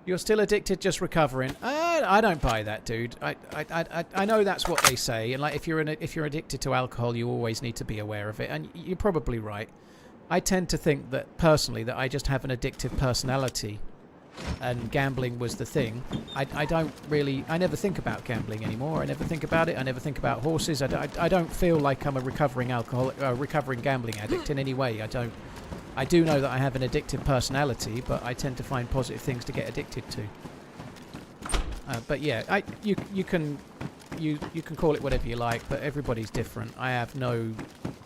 [SPEAKER 1] You're still addicted, just recovering. I don't buy that, dude. I know that's what they say, and like if you're addicted to alcohol, you always need to be aware of it, and you're probably right. I tend to think that personally that I just have an addictive personality, and gambling was the thing. I never think about gambling anymore. I never think about it. I never think about horses. I don't feel like I'm a recovering gambling addict in any way. I do know that I have an addictive personality, but I tend to find positive things to get addicted to. But yeah, you can call it whatever you like, but everybody's different. I have no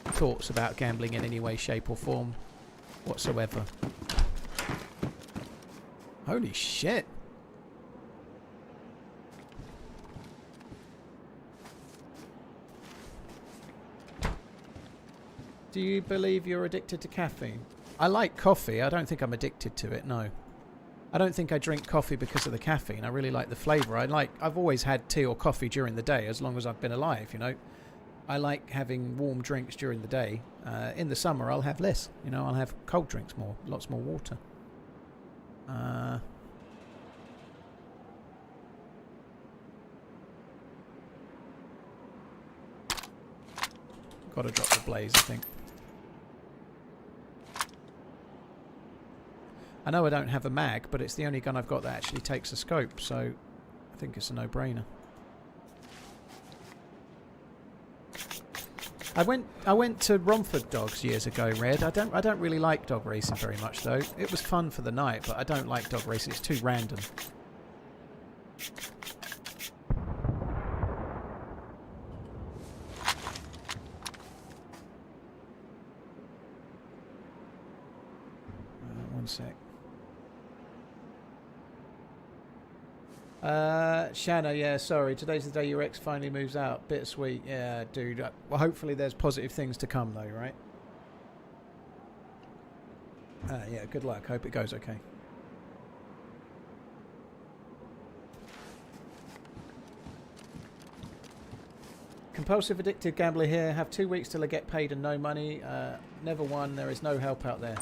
[SPEAKER 1] thoughts about gambling in any way, shape, or form whatsoever. Holy shit! Do you believe you're addicted to caffeine? I like coffee. I don't think I'm addicted to it, no. I don't think I drink coffee because of the caffeine. I really like the flavour. I've always had tea or coffee during the day as long as I've been alive, you know. I like having warm drinks during the day. In the summer I'll have less, you know, I'll have cold drinks more, lots more water. Gotta drop the blaze, I think. I know I don't have a mag, but it's the only gun I've got that actually takes a scope, so I think it's a no-brainer. I went to Romford Dogs years ago, Red. I don't really like dog racing very much though. It was fun for the night, but I don't like dog racing. It's too random. One sec. Shanna, yeah, sorry. Today's the day your ex finally moves out. Bittersweet. Yeah, dude. Well, hopefully there's positive things to come, though, right? Yeah, good luck. Hope it goes okay. Compulsive addicted gambler here. Have 2 weeks till I get paid and no money. Never won. There is no help out there.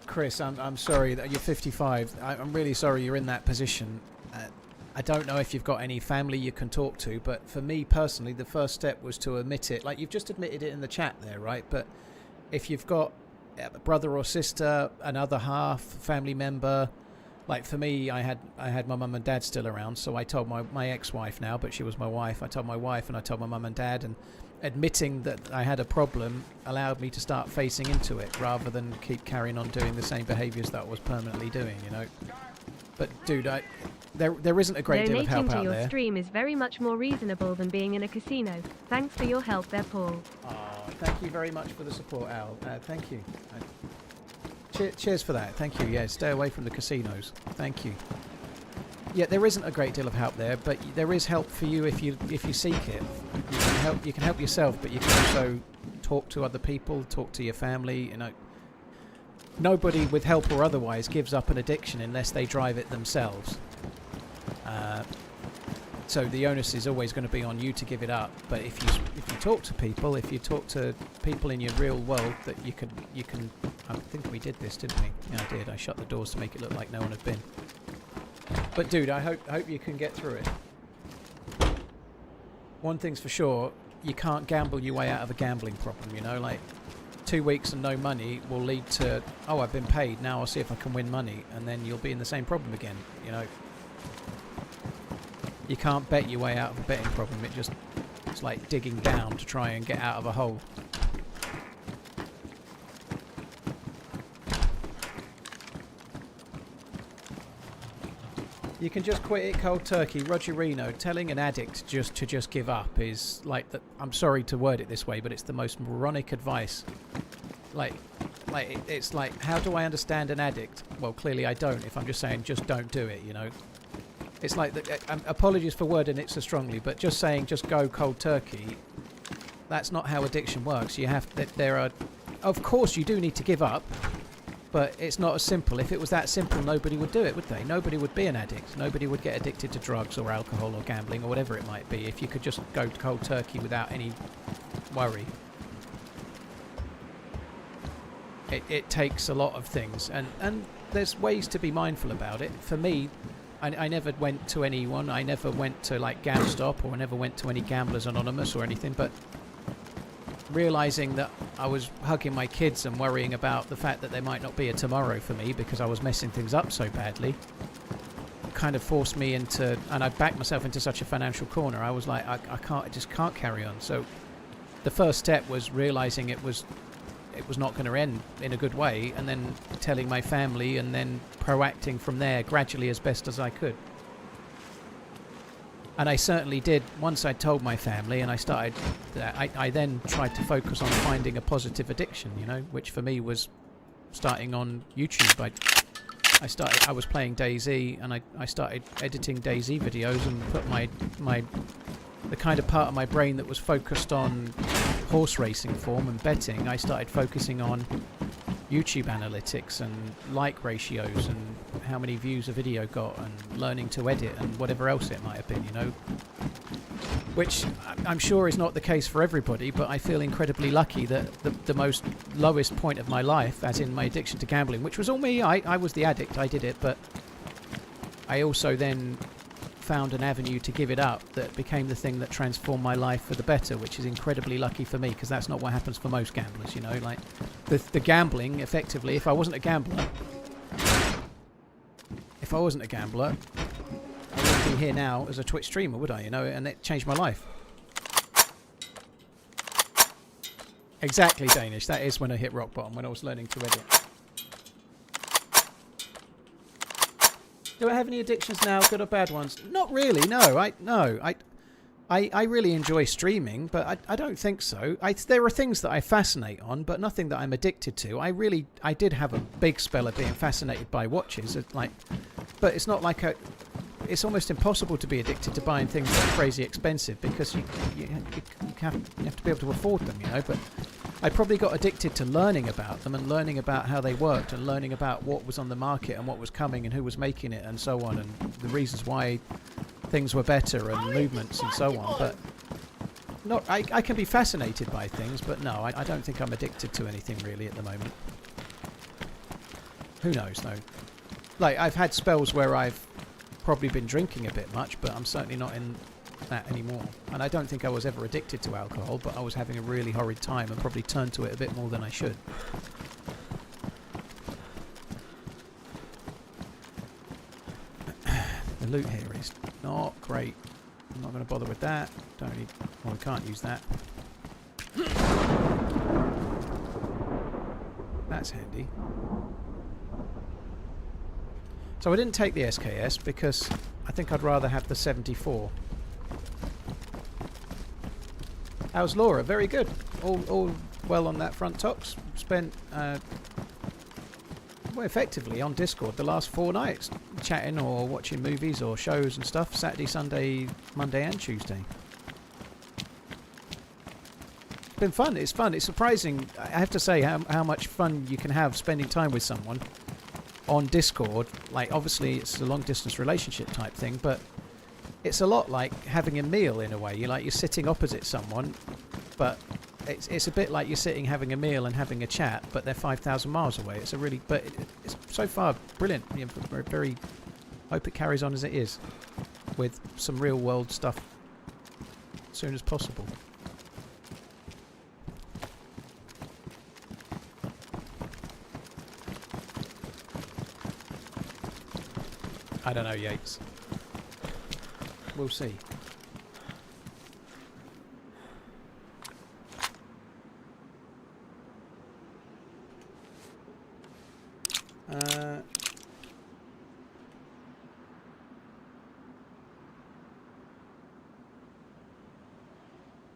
[SPEAKER 1] Chris, I'm sorry that you're 55. I'm really sorry you're in that position. I don't know if you've got any family you can talk to, but for me personally, the first step was to admit it. Like, you've just admitted it in the chat there, right? But if you've got a brother or sister, another half, family member, like for me, I had my mum and dad still around, so I told my ex-wife now, but she was my wife. I told my wife and I told my mum and dad, and admitting that I had a problem allowed me to start facing into it rather than keep carrying on doing the same behaviours that I was permanently doing, you know. But dude, there isn't a great deal of help out there.
[SPEAKER 2] Donating to your stream is very much more reasonable than being in a casino. Thanks for your help there, Paul.
[SPEAKER 1] Oh, thank you very much for the support, Al. Thank you. Cheers for that. Thank you. Yeah, stay away from the casinos. Thank you. Yeah, there isn't a great deal of help there, but there is help for you if you seek it. You can help yourself, but you can also talk to other people, talk to your family. You know, nobody with help or otherwise gives up an addiction unless they drive it themselves. So the onus is always going to be on you to give it up. But if you talk to people, if you talk to people in your real world, that you can. I think we did this, didn't we? Yeah, I did. I shut the doors to make it look like no one had been. But dude, I hope you can get through it. One thing's for sure, you can't gamble your way out of a gambling problem, you know, like 2 weeks and no money will lead to, oh, I've been paid, now I'll see if I can win money, and then you'll be in the same problem again, you know. You can't bet your way out of a betting problem, it's like digging down to try and get out of a hole. You can just quit it cold turkey. Roger Reno, telling an addict to just give up is like the, I'm sorry to word it this way, but it's the most moronic advice. Like it's like, how do I understand an addict? Well, clearly I don't. If I'm just saying just don't do it, you know. It's like apologies for wording it so strongly, but just saying just go cold turkey. That's not how addiction works. You have there are, of course, you do need to give up. But it's not as simple. If it was that simple, nobody would do it, would they? Nobody would be an addict. Nobody would get addicted to drugs or alcohol or gambling or whatever it might be if you could just go cold turkey without any worry. It takes a lot of things. And there's ways to be mindful about it. For me, I never went to anyone. I never went to like GamStop, or I never went to any Gamblers Anonymous or anything. But realizing that I was hugging my kids and worrying about the fact that there might not be a tomorrow for me because I was messing things up so badly, kind of forced me into, and I backed myself into such a financial corner. I was like, I just can't carry on. So the first step was realizing it was not going to end in a good way, and then telling my family, and then proacting from there gradually as best as I could. And I certainly did. Once I told my family and I started, I then tried to focus on finding a positive addiction, you know, which for me was starting on YouTube. I was playing DayZ, and I started editing DayZ videos and put the kind of part of my brain that was focused on horse racing form and betting, I started focusing on YouTube analytics and like ratios and how many views a video got, and learning to edit and whatever else it might have been, you know. Which I'm sure is not the case for everybody, but I feel incredibly lucky that the most lowest point of my life, as in my addiction to gambling, which was all me, I was the addict, I did it, but I also then found an avenue to give it up that became the thing that transformed my life for the better, which is incredibly lucky for me, because that's not what happens for most gamblers, you know. Like the gambling, effectively, if I wasn't a gambler, I wouldn't be here now as a Twitch streamer, would I, you know, and it changed my life. Exactly, Danish, that is when I hit rock bottom, when I was learning to edit. Do I have any addictions now, good or bad ones? Not really, no. I really enjoy streaming, but I don't think so. There are things that I fascinate on, but nothing that I'm addicted to. I did have a big spell of being fascinated by watches, but it's not like it's almost impossible to be addicted to buying things that are crazy expensive, because you have to be able to afford them, you know. But I probably got addicted to learning about them and learning about how they worked and learning about what was on the market and what was coming and who was making it and so on, and the reasons why things were better and movements and so on. But I can be fascinated by things, but no, I don't think I'm addicted to anything really at the moment. Who knows though? Like, I've had spells where I've probably been drinking a bit much, but I'm certainly not in that anymore. And I don't think I was ever addicted to alcohol, but I was having a really horrid time and probably turned to it a bit more than I should. The loot here is not great. I'm not going to bother with that. Don't need... Well, I can't use that. That's handy. So I didn't take the SKS because I think I'd rather have the 74. How's Laura? Very good. All well on that front, Tox. Spent, well, effectively on Discord the last 4 nights, chatting or watching movies or shows and stuff. Saturday, Sunday, Monday and Tuesday. It's been fun. It's fun. It's surprising, I have to say, how much fun you can have spending time with someone on Discord. Like, obviously it's a long distance relationship type thing, but it's a lot like having a meal in a way. You're sitting opposite someone, but it's a bit like you're sitting having a meal and having a chat, but they're 5,000 miles away. It's a really, but it's so far brilliant. You know, very hope it carries on as it is, with some real world stuff as soon as possible. I don't know, Yates. We'll see.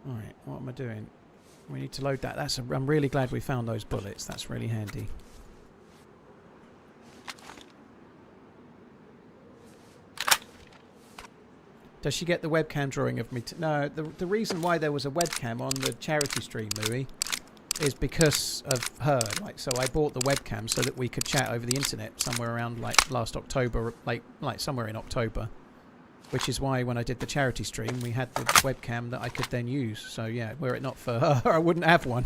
[SPEAKER 1] Alright, what am I doing? We need to load that. I'm really glad we found those bullets. That's really handy. Does she get the webcam drawing of me? No, the reason why there was a webcam on the charity stream, Louis, is because of her. Like, so I bought the webcam so that we could chat over the internet somewhere around like last October, like somewhere in October, which is why when I did the charity stream, we had the webcam that I could then use. So yeah, were it not for her, I wouldn't have one.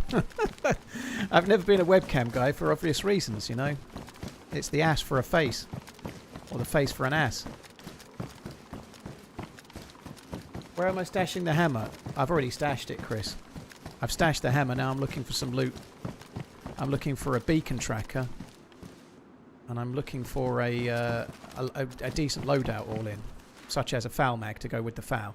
[SPEAKER 1] I've never been a webcam guy for obvious reasons, you know. It's the ass for a face. Or the face for an ass. Where am I stashing the hammer? I've already stashed it, Chris. I've stashed the hammer, now I'm looking for some loot. I'm looking for a beacon tracker. And I'm looking for a decent loadout all in. Such as a foul mag to go with the foul.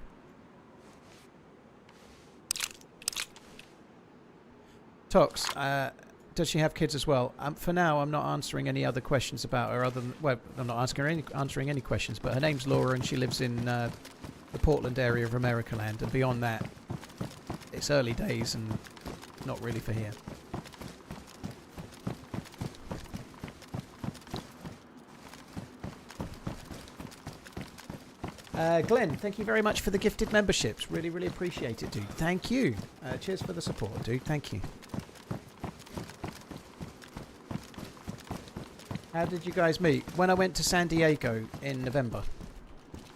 [SPEAKER 1] Tox, does she have kids as well? For now, I'm not answering any other questions about her other than... Well, I'm not answering any questions, but her name's Laura and she lives in the Portland area of America Land. And beyond that, it's early days and not really for here. Glenn, thank you very much for the gifted memberships. Really, really appreciate it, dude. Thank you. Cheers for the support, dude. Thank you. How did you guys meet? When I went to San Diego in November.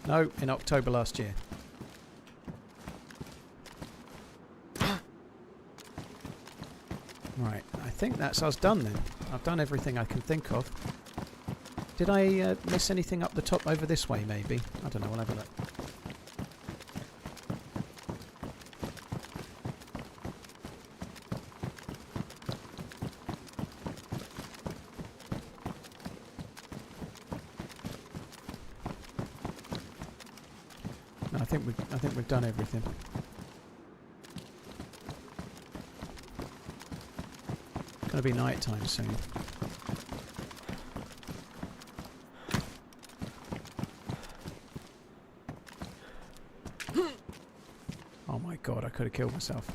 [SPEAKER 1] No, in October last year. Right, I think that's us done then. I've done everything I can think of. Did I miss anything up the top over this way, maybe? I don't know, we'll have a look. No, I think we've done everything. It's gonna be night time soon. Oh my god, I could have killed myself.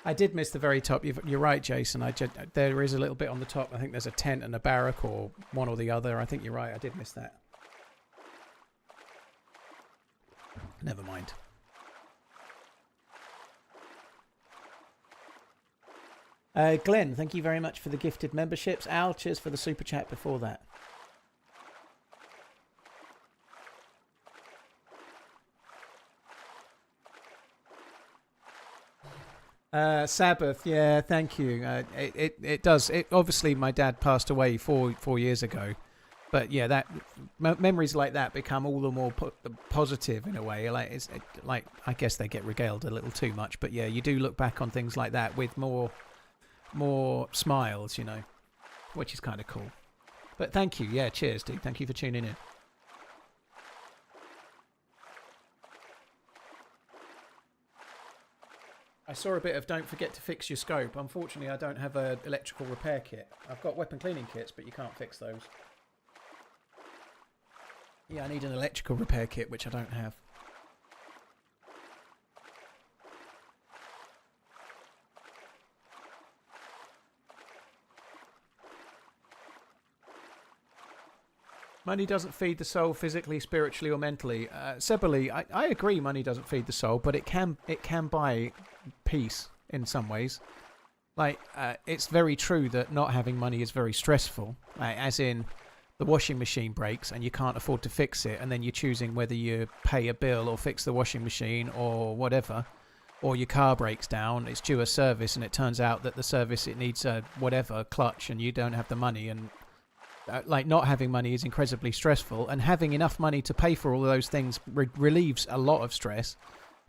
[SPEAKER 1] I did miss the very top. You're right, Jason. There is a little bit on the top. I think there's a tent and a barrack or one or the other. I think you're right. I did miss that. Never mind. Glenn, thank you very much for the gifted memberships. Al, cheers for the super chat before that. Sabbath, yeah, thank you. It does. Obviously, my dad passed away four years ago. But yeah, that memories like that become all the more positive in a way. Like I guess they get regaled a little too much, but yeah, you do look back on things like that with more smiles, you know, which is kind of cool. But thank you, yeah, cheers, dude. Thank you for tuning in. I saw a bit of don't forget to fix your scope. Unfortunately, I don't have an electrical repair kit. I've got weapon cleaning kits, but you can't fix those. Yeah, I need an electrical repair kit, which I don't have. Money doesn't feed the soul physically, spiritually, or mentally. Sebely, I agree money doesn't feed the soul, but it can buy peace in some ways. Like, it's very true that not having money is very stressful, as in... the washing machine breaks and you can't afford to fix it, and then you're choosing whether you pay a bill or fix the washing machine or whatever, or your car breaks down, it's due a service and it turns out that the service, it needs a whatever clutch and you don't have the money, and like not having money is incredibly stressful, and having enough money to pay for all of those things relieves a lot of stress,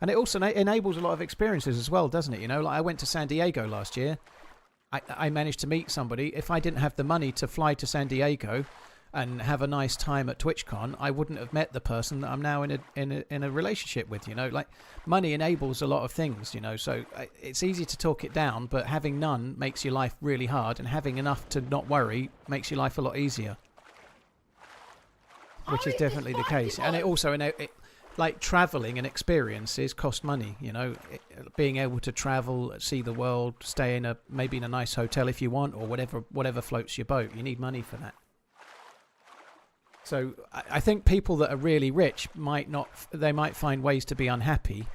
[SPEAKER 1] and it also enables a lot of experiences as well, doesn't it? You know, like I went to San Diego last year. I managed to meet somebody. If I didn't have the money to fly to San Diego and have a nice time at TwitchCon, I wouldn't have met the person that I'm now in a relationship with, you know. Like, money enables a lot of things, you know, so it's easy to talk it down, but having none makes your life really hard, and having enough to not worry makes your life a lot easier, which is definitely the case. And it also, like, travelling and experiences cost money, you know. Being able to travel, see the world, stay maybe in a nice hotel if you want, or whatever floats your boat, you need money for that. So I think people that are really rich might find ways to be unhappy,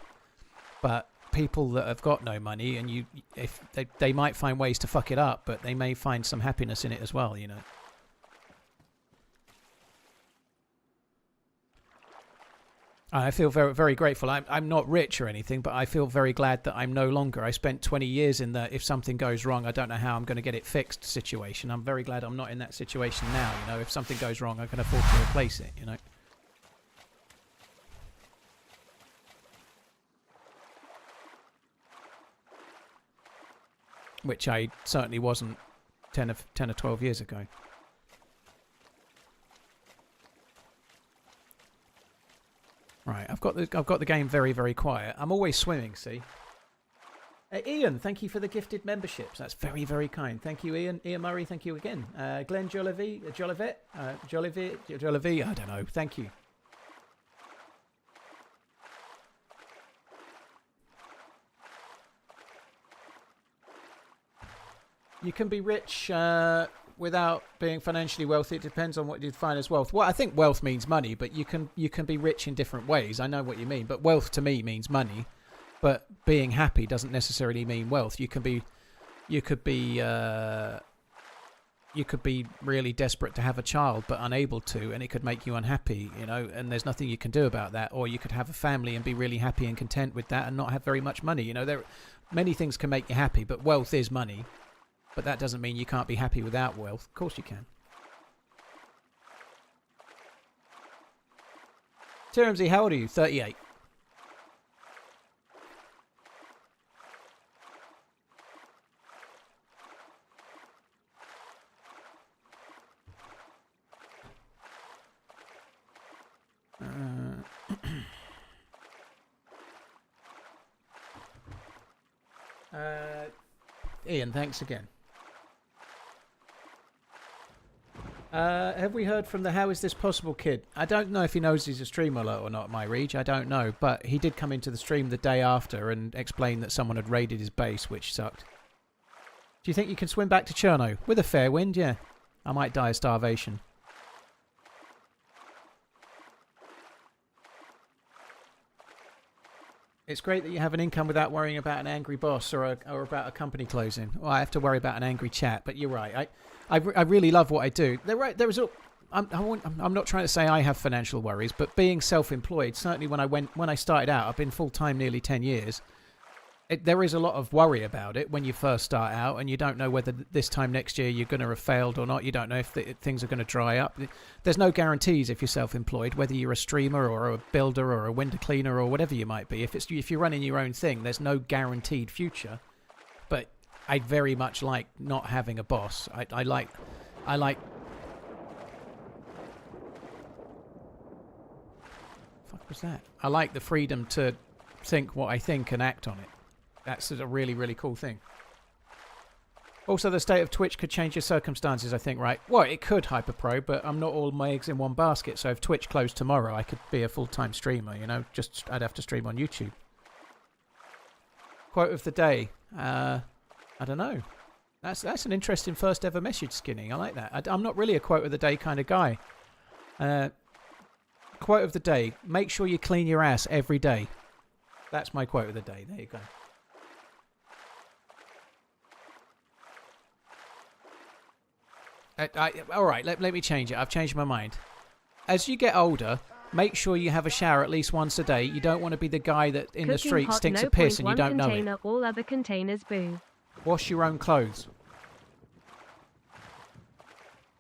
[SPEAKER 1] but people that have got no money, and if they might find ways to fuck it up, but they may find some happiness in it as well, you know. I feel very, very grateful. I'm not rich or anything, but I feel very glad that I'm no longer. I spent 20 years in the if something goes wrong, I don't know how I'm going to get it fixed situation. I'm very glad I'm not in that situation now. You know, if something goes wrong, I can afford to replace it, you know. Which I certainly wasn't 10 or 12 years ago. Right, I've got the game very, very quiet. I'm always swimming, see? Ian, thank you for the gifted memberships. That's very, very kind. Thank you, Ian. Ian Murray, thank you again. Glenn Jolivet, I don't know. Thank you. You can be rich without being financially wealthy. It depends on what you define as wealth. Well, I think wealth means money, but you can be rich in different ways. I know what you mean, but wealth to me means money. But being happy doesn't necessarily mean wealth. You could be really desperate to have a child but unable to, and it could make you unhappy, you know, and there's nothing you can do about that. Or you could have a family and be really happy and content with that and not have very much money. You know, there many things can make you happy, but wealth is money. But that doesn't mean you can't be happy without wealth. Of course you can. TRMZ, how old are you? 38. Ian, thanks again. Have we heard from the How Is This Possible kid? I don't know if he knows he's a streamer or not, my Reg. I don't know. But he did come into the stream the day after and explain that someone had raided his base, which sucked. Do you think you can swim back to Cherno? With a fair wind, yeah. I might die of starvation. It's great that you have an income without worrying about an angry boss or about a company closing. Well, I have to worry about an angry chat, but you're right. I really love what I do. I'm not trying to say I have financial worries, but being self-employed, certainly when I started out, I've been full-time nearly 10 years. There is a lot of worry about it when you first start out, and you don't know whether this time next year you're going to have failed or not. You don't know if things are going to dry up. There's no guarantees if you're self-employed, whether you're a streamer or a builder or a window cleaner or whatever you might be. If you're running your own thing, there's no guaranteed future. But I very much like not having a boss. I like. Fuck was that? I like the freedom to think what I think and act on it. That's a really, really cool thing. Also, the state of Twitch could change your circumstances, I think, right? Well, it could, Hyperpro, but I'm not all my eggs in one basket. So if Twitch closed tomorrow, I could be a full-time streamer, you know? Just I'd have to stream on YouTube. Quote of the day. I don't know. That's an interesting first ever message, Skinny. I like that. I'm not really a quote of the day kind of guy. Quote of the day. Make sure you clean your ass every day. That's my quote of the day. There you go. All right, let me change it. I've changed my mind. As you get older, make sure you have a shower at least once a day. You don't want to be the guy that in the street stinks of piss and you don't know it.
[SPEAKER 2] All other containers, boo.
[SPEAKER 1] Wash your own clothes.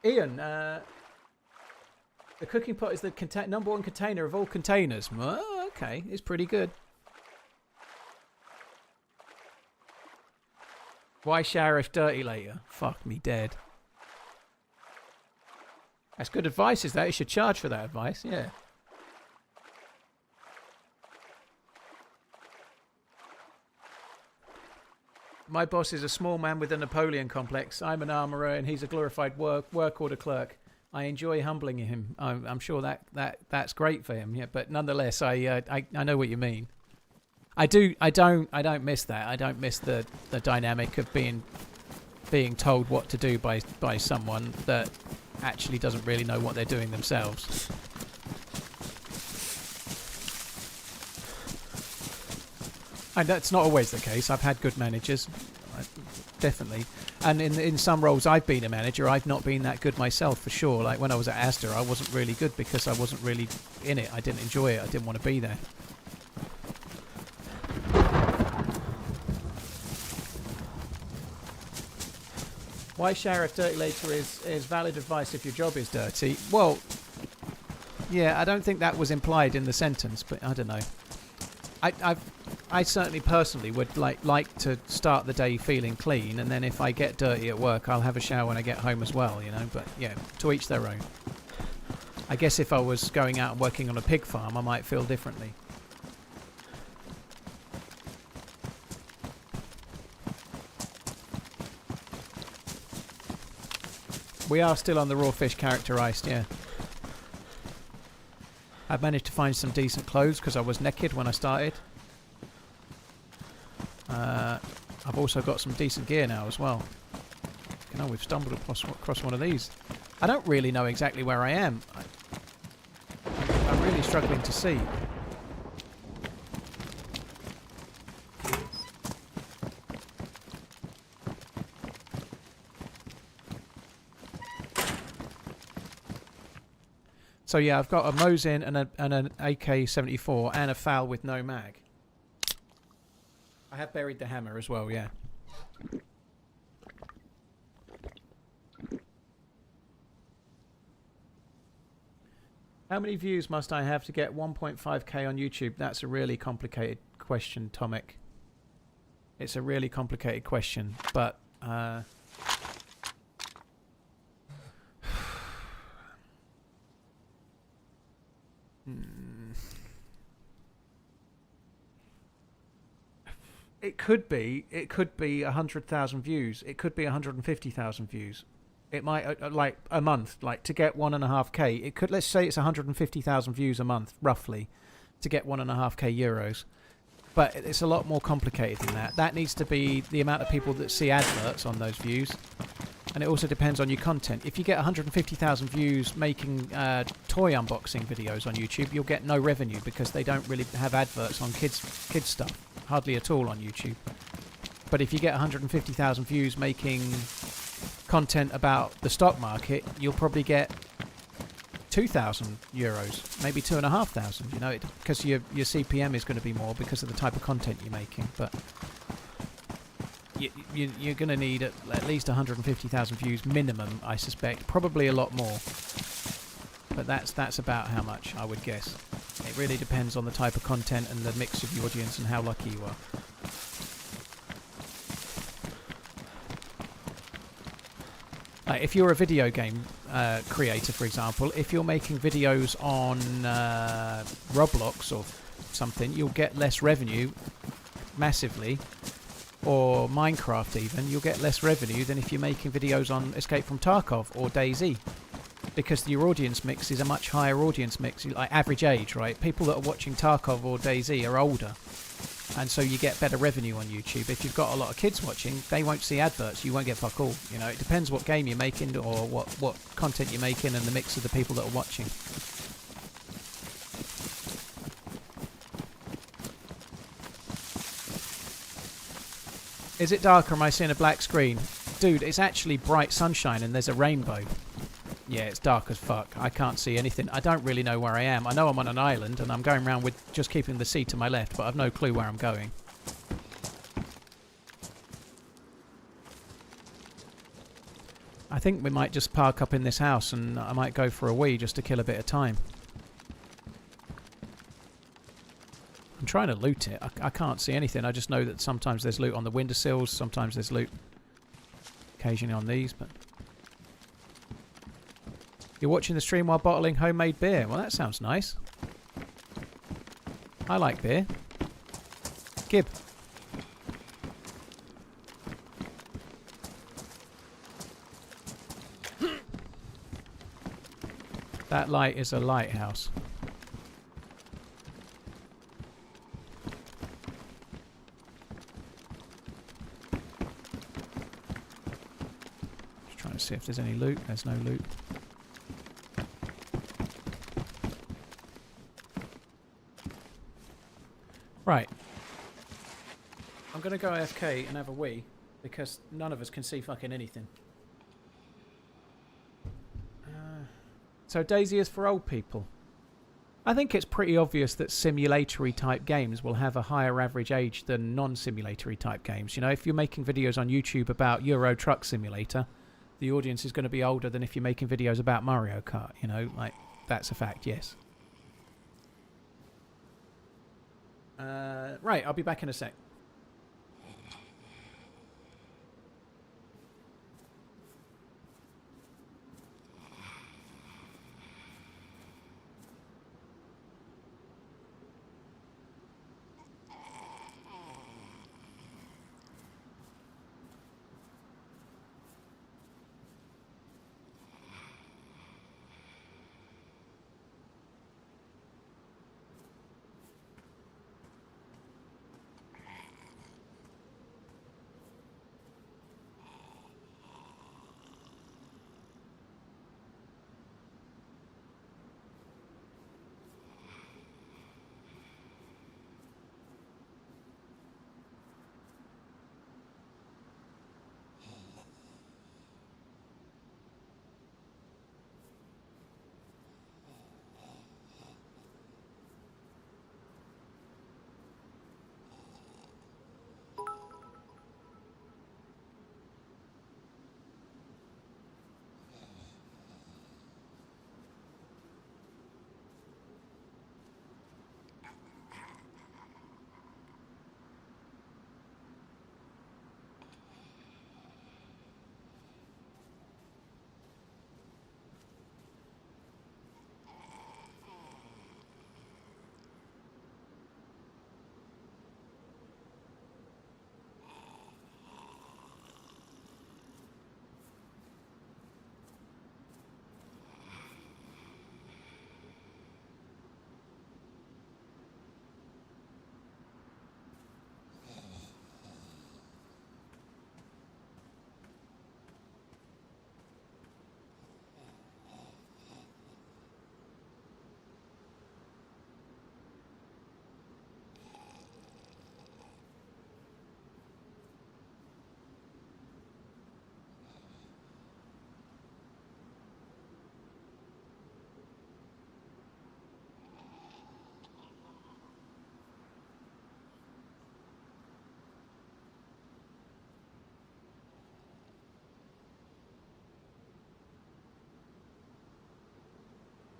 [SPEAKER 1] Ian, the cooking pot is the number one container of all containers. Oh, okay, it's pretty good. Why shower if dirty later? Fuck me dead. That's good advice, is that? You should charge for that advice, yeah. My boss is a small man with a Napoleon complex. I'm an armourer and he's a glorified work order clerk. I enjoy humbling him. I'm sure that's great for him, yeah. But nonetheless, I know what you mean. I don't miss that. I don't miss the dynamic of being told what to do by someone that actually doesn't really know what they're doing themselves. And that's not always the case. I've had good managers, definitely. And in some roles I've been a manager, I've not been that good myself, for sure. Like when I was at Asda, I wasn't really good because I wasn't really in it. I didn't enjoy it. I didn't want to be there. Why shower if dirty later is valid advice if your job is dirty? Well, yeah, I don't think that was implied in the sentence, but I don't know. I certainly personally would like to start the day feeling clean, and then if I get dirty at work, I'll have a shower when I get home as well, you know. But yeah, to each their own. I guess if I was going out and working on a pig farm, I might feel differently. We are still on the raw fish characterised, yeah. I've managed to find some decent clothes because I was naked when I started. I've also got some decent gear now as well. You know, we've stumbled across one of these. I don't really know exactly where I am. I'm really struggling to see. So yeah, I've got a Mosin and an AK-74 and a FAL with no mag. I have buried the hammer as well, yeah. How many views must I have to get 1.5k on YouTube? That's a really complicated question, Tomic. It's a really complicated question, but It could be 100,000 views. It could be 150,000 views. It might like a month, like to get 1.5k. It could, let's say it's 150,000 views a month, roughly, to get 1.5k euros. But it's a lot more complicated than that. That needs to be the amount of people that see adverts on those views. And it also depends on your content. If you get 150,000 views making toy unboxing videos on YouTube, you'll get no revenue because they don't really have adverts on kids stuff. Hardly at all on YouTube. But if you get 150,000 views making content about the stock market, you'll probably get 2,000 euros, maybe 2,500, you know, because your CPM is going to be more because of the type of content you're making. But you're going to need at least 150,000 views minimum, I suspect. Probably a lot more. But that's about how much, I would guess. It really depends on the type of content and the mix of the audience and how lucky you are. If you're a video game creator, for example, if you're making videos on Roblox or something, you'll get less revenue massively. Or Minecraft even, you'll get less revenue than if you're making videos on Escape from Tarkov or DayZ. Because your audience mix is a much higher audience mix, like average age, right? People that are watching Tarkov or DayZ are older. And so you get better revenue on YouTube. If you've got a lot of kids watching, they won't see adverts. You won't get fuck all. You know, it depends what game you're making or what content you're making and the mix of the people that are watching. Is it dark or am I seeing a black screen? Dude, it's actually bright sunshine and there's a rainbow. Yeah, it's dark as fuck. I can't see anything. I don't really know where I am. I know I'm on an island and I'm going around with just keeping the sea to my left, but I've no clue where I'm going. I think we might just park up in this house and I might go for a wee just to kill a bit of time. I'm trying to loot it. I can't see anything. I just know that sometimes there's loot on the windowsills, sometimes there's loot occasionally on these, but... You're watching the stream while bottling homemade beer. Well, that sounds nice. I like beer. Gib. That light is a lighthouse. Just trying to see if there's any loot. There's no loot. Right. going to go AFK and have a wee, because none of us can see fucking anything. So DayZ is for old people. I think it's pretty obvious that simulatory type games will have a higher average age than non-simulatory type games. You know, if you're making videos on YouTube about Euro Truck Simulator, the audience is going to be older than if you're making videos about Mario Kart, you know, like, that's a fact, yes. Right, I'll be back in a sec.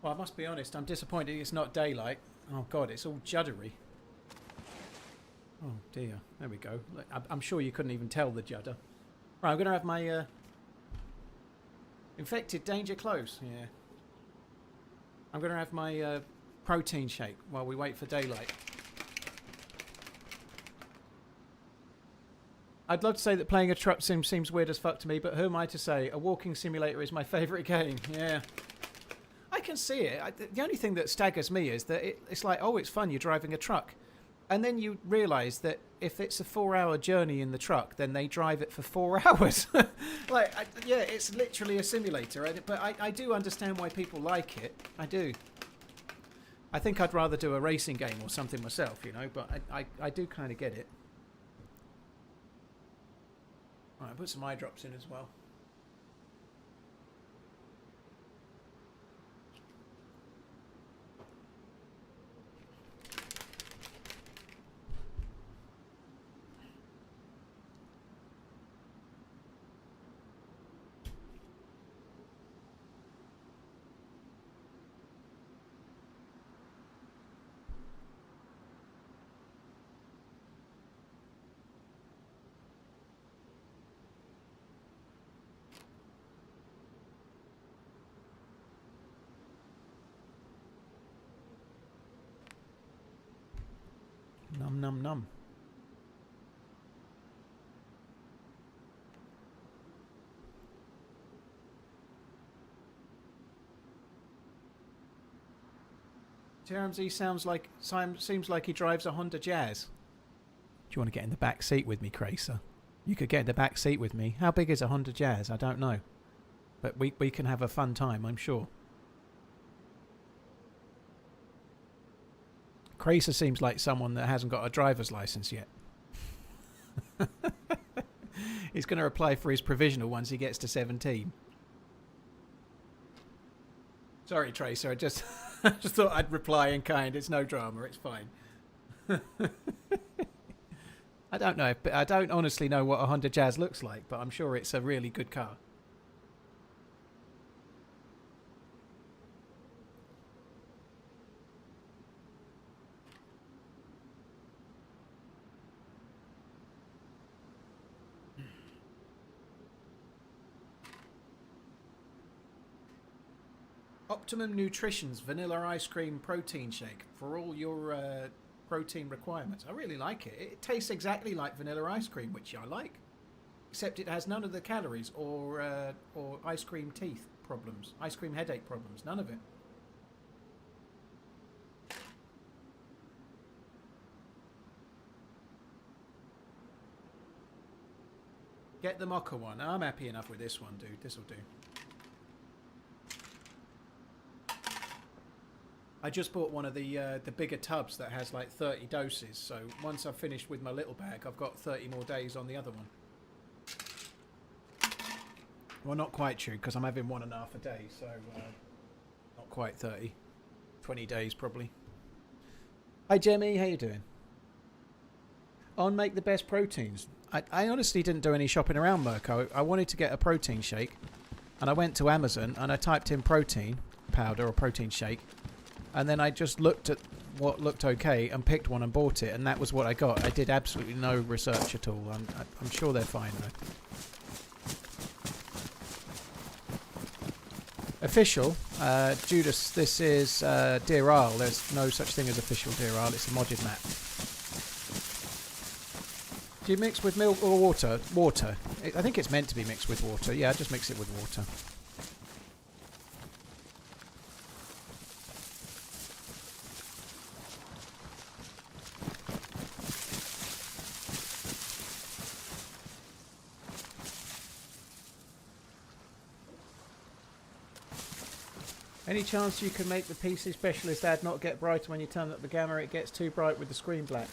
[SPEAKER 1] Well, I must be honest, I'm disappointed it's not daylight. Oh god, it's all juddery. Oh dear, there we go. I'm sure you couldn't even tell the judder. Right, I'm going to have my... Infected, danger close, yeah. I'm going to have my protein shake while we wait for daylight. I'd love to say that playing a truck sim seems weird as fuck to me, but who am I to say? A walking simulator is my favourite game, yeah. I can see it. The only thing that staggers me is that it's like, oh, it's fun, you're driving a truck. And then you realise that if it's a 4-hour journey in the truck, then they drive it for 4 hours. Like, yeah, it's literally a simulator. But I do understand why people like it. I do. I think I'd rather do a racing game or something myself, you know, but I do kind of get it. All right, put some eye drops in as well. Num num num. TRMZ seems like he drives a Honda Jazz. Do you want to get in the back seat with me, Cracer? You could get in the back seat with me. How big is a Honda Jazz? I don't know. But we can have a fun time, I'm sure. Cracer seems like someone that hasn't got a driver's license yet. He's going to apply for his provisional once he gets to 17. Sorry, Tracer. I just thought I'd reply in kind. It's no drama. It's fine. I don't know. I don't honestly know what a Honda Jazz looks like, but I'm sure it's a really good car. Optimum Nutrition's vanilla ice cream protein shake for all your protein requirements. I really like it. It tastes exactly like vanilla ice cream, which I like, except it has none of the calories or ice cream teeth problems, ice cream headache problems. None of it. Get the mocha one. I'm happy enough with this one, dude. This'll do. I just bought one of the bigger tubs that has like 30 doses, so once I've finished with my little bag, I've got 30 more days on the other one. Well, not quite true, because I'm having 1.5 a day, so not quite 30. 20 days, probably. Hi, Jemmy. How you doing? On Make the Best Proteins. I honestly didn't do any shopping around, Mirko. I wanted to get a protein shake, and I went to Amazon, and I typed in protein powder or protein shake, and then I just looked at what looked okay and picked one and bought it, and that was what I got. I did absolutely no research at all. I'm sure they're fine though. Official, Judas, this is Deerisle. There's no such thing as official Deerisle, it's a modded map. Do you mix with milk or water? Water. I think it's meant to be mixed with water. Yeah, just mix it with water. Any chance you can make the PC Specialist ad not get brighter when you turn up the gamma? It gets too bright with the screen black.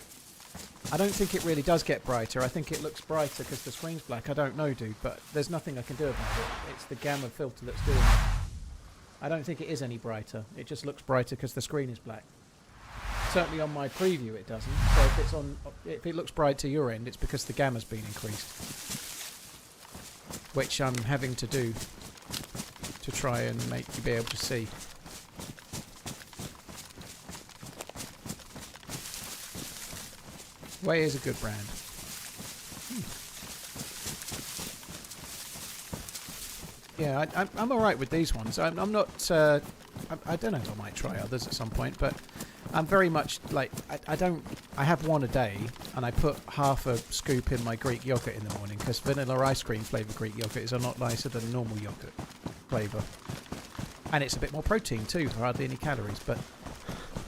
[SPEAKER 1] I don't think it really does get brighter. I think it looks brighter because the screen's black. I don't know, dude, but there's nothing I can do about it. It's the gamma filter that's doing it. I don't think it is any brighter. It just looks brighter because the screen is black. Certainly on my preview it doesn't. So if it looks bright to your end, it's because the gamma's been increased, which I'm having to do to try and make you be able to see. Way is a good brand. Yeah, I'm alright with these ones. I'm not... I don't know if I might try others at some point, but I'm very much like... I have one a day, and I put half a scoop in my Greek yogurt in the morning, because vanilla ice cream flavoured Greek yogurt is a lot nicer than normal yogurt flavour. And it's a bit more protein too, for hardly any calories, but...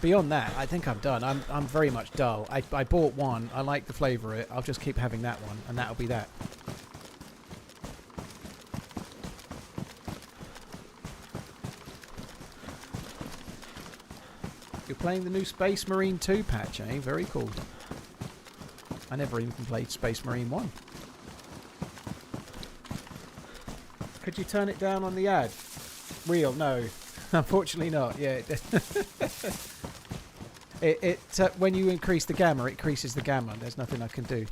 [SPEAKER 1] Beyond that, I think I'm done. I'm very much dull. I bought one. I like the flavour of it. I'll just keep having that one, and that'll be that. You're playing the new Space Marine 2 patch, eh? Very cool. I never even played Space Marine 1. Could you turn it down on the ad? Real? No. Unfortunately not. Yeah. When you increase the gamma, it increases the gamma. There's nothing I can do.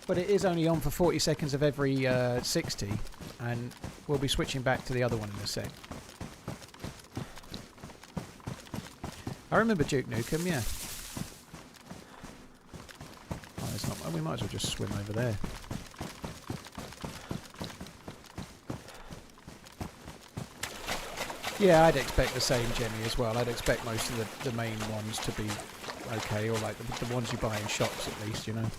[SPEAKER 1] But it is only on for 40 seconds of every 60, and we'll be switching back to the other one in a sec. I remember Duke Nukem, yeah. Oh, there's not. We might as well just swim over there. Yeah, I'd expect the same, Jenny, as well. I'd expect most of the main ones to be okay, or like the ones you buy in shops at least, you know.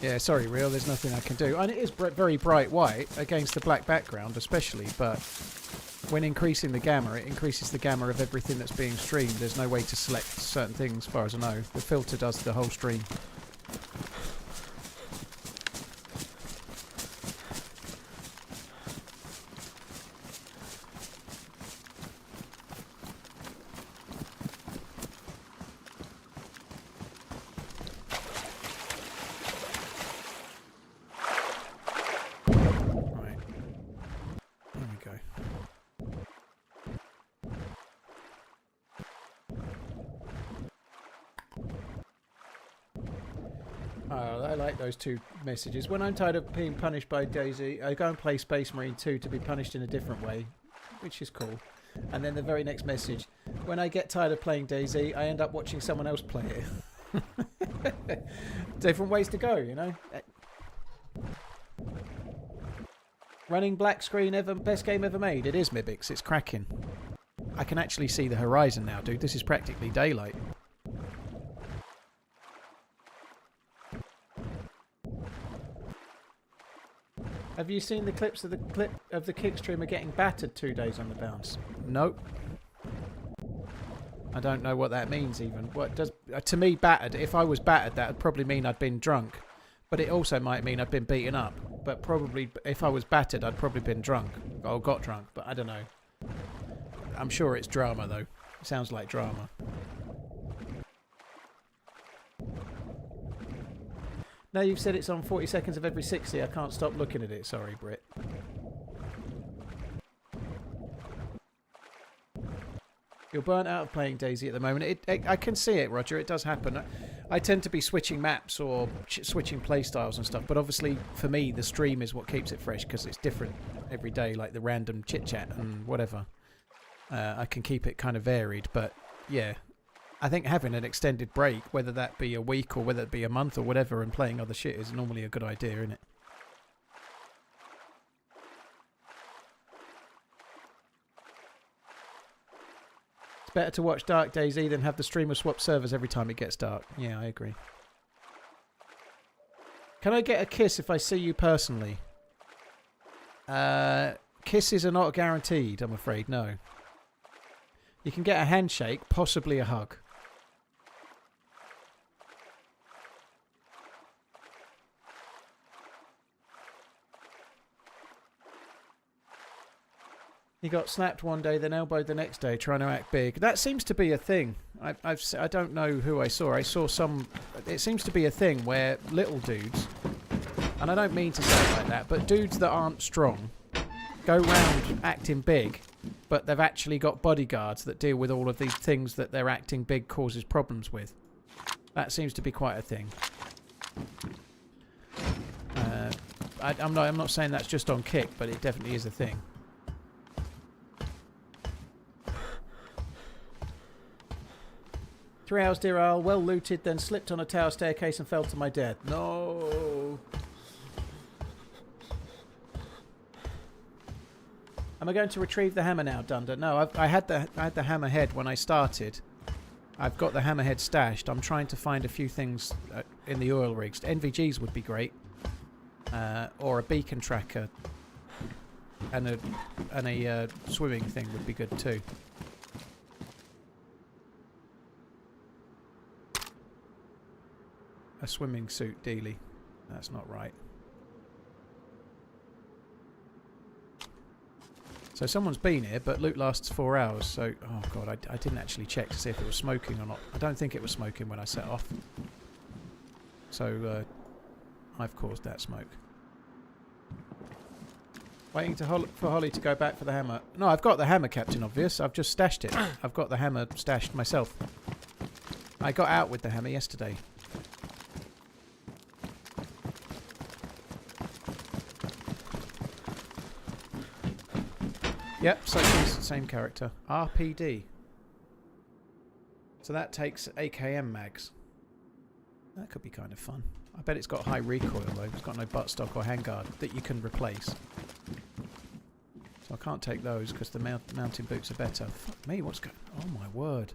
[SPEAKER 1] Yeah, sorry, Real, there's nothing I can do. And it is very bright white against the black background especially, but when increasing the gamma, it increases the gamma of everything that's being streamed. There's no way to select certain things, as far as I know. The filter does the whole stream. I like those two messages. When I'm tired of being punished by DayZ, I go and play Space Marine 2 to be punished in a different way, which is cool. And then the very next message, when I get tired of playing DayZ, I end up watching someone else play it. Different ways to go, you know. Running black screen ever, best game ever made. It is, Mibix. It's cracking. I can actually see the horizon now, dude. This is practically daylight. Have you seen the clips of the kick streamer getting battered 2 days on the bounce? Nope. I don't know what that means even. What does to me battered? If I was battered, that would probably mean I'd been drunk, but it also might mean I'd been beaten up. But probably if I was battered, I'd probably been drunk or got drunk. But I don't know. I'm sure it's drama though. It sounds like drama. Now you've said it's on 40 seconds of every 60. I can't stop looking at it. Sorry, Brit. You're burnt out of playing DayZ at the moment. I can see it, Roger. It does happen. I tend to be switching maps or switching playstyles and stuff. But obviously, for me, the stream is what keeps it fresh because it's different every day, like the random chit-chat and whatever. I can keep it kind of varied. But, yeah. I think having an extended break, whether that be a week or whether it be a month or whatever, and playing other shit is normally a good idea, isn't it? It's better to watch Dark DayZ than have the streamer swap servers every time it gets dark. Yeah, I agree. Can I get a kiss if I see you personally? Kisses are not guaranteed, I'm afraid, no. You can get a handshake, possibly a hug. He got snapped one day, then elbowed the next day, trying to act big. That seems to be a thing. I don't know who I saw. I saw some... It seems to be a thing where little dudes, and I don't mean to say it like that, but dudes that aren't strong go round acting big, but they've actually got bodyguards that deal with all of these things that their acting big causes problems with. That seems to be quite a thing. I'm not saying that's just on Kick, but it definitely is a thing. Three hours, Deerisle, well looted, then slipped on a tower staircase and fell to my death. No. Am I going to retrieve the hammer now, Dunder? No, I had the hammerhead when I started. I've got the hammerhead stashed. I'm trying to find a few things in the oil rigs. NVGs would be great, or a beacon tracker, and a swimming thing would be good too. A swimming suit, Deely. That's not right. So someone's been here, but loot lasts 4 hours. So, oh god, I didn't actually check to see if it was smoking or not. I don't think it was smoking when I set off. So, I've caused that smoke. Waiting for Holly to go back for the hammer. No, I've got the hammer, Captain Obvious. I've just stashed it. I've got the hammer stashed myself. I got out with the hammer yesterday. Yep, same character. RPD. So that takes AKM mags. That could be kind of fun. I bet it's got high recoil though. It's got no buttstock or handguard that you can replace. So I can't take those because the mountain boots are better. Fuck me, what's going on? Oh my word.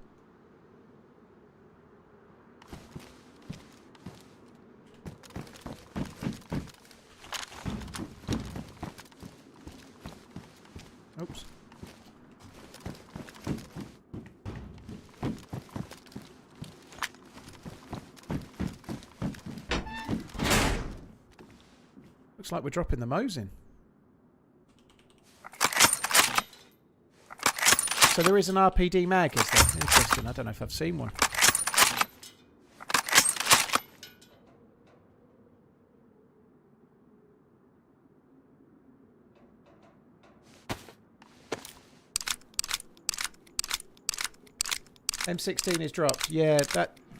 [SPEAKER 1] Oops. Looks like we're dropping the Mo's in. So there is an RPD mag, is there? Interesting. I don't know if I've seen one. M16 is dropped. Yeah,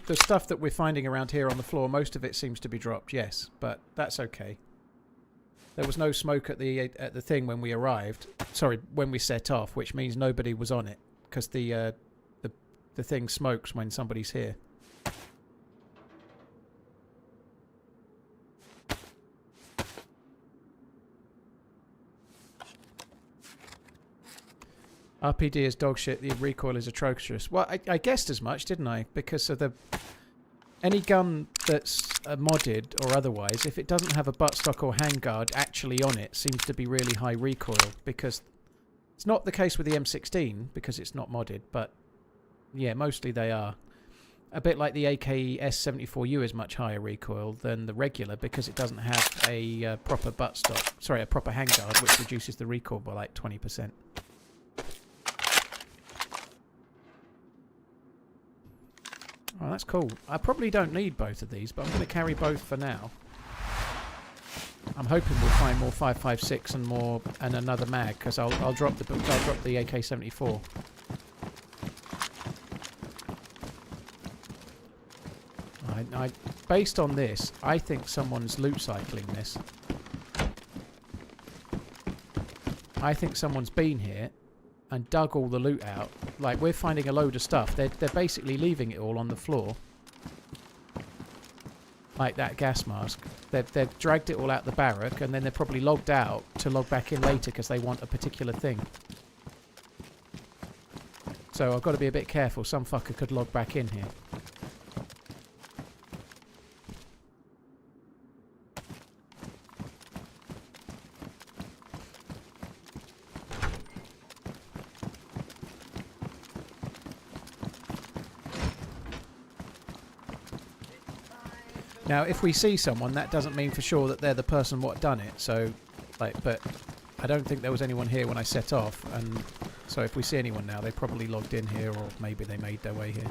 [SPEAKER 1] the stuff that we're finding around here on the floor, most of it seems to be dropped. Yes, but that's okay. There was no smoke at the thing when we arrived. Sorry, when we set off, which means nobody was on it because the thing smokes when somebody's here. RPD is dog shit. The recoil is atrocious. Well, I guessed as much, didn't I? Because of any gun that's modded or otherwise, if it doesn't have a buttstock or handguard actually on it, seems to be really high recoil. Because it's not the case with the M16 because it's not modded, but yeah, mostly they are. A bit like the AK-S74U is much higher recoil than the regular because it doesn't have a proper buttstock. Sorry, a proper handguard, which reduces the recoil by like 20%. Oh, that's cool. I probably don't need both of these, but I'm going to carry both for now. I'm hoping we'll find more 5.56 and more and another mag because I'll drop the AK-74. Based on this, I think someone's loot cycling this. I think someone's been here and dug all the loot out. Like, we're finding a load of stuff. They're basically leaving it all on the floor. Like that gas mask. They've dragged it all out the barrack and then they're probably logged out to log back in later because they want a particular thing. So I've got to be a bit careful. Some fucker could log back in here. Now, if we see someone, that doesn't mean for sure that they're the person what done it. So, like, but I don't think there was anyone here when I set off, and so if we see anyone now, they probably logged in here, or maybe they made their way here.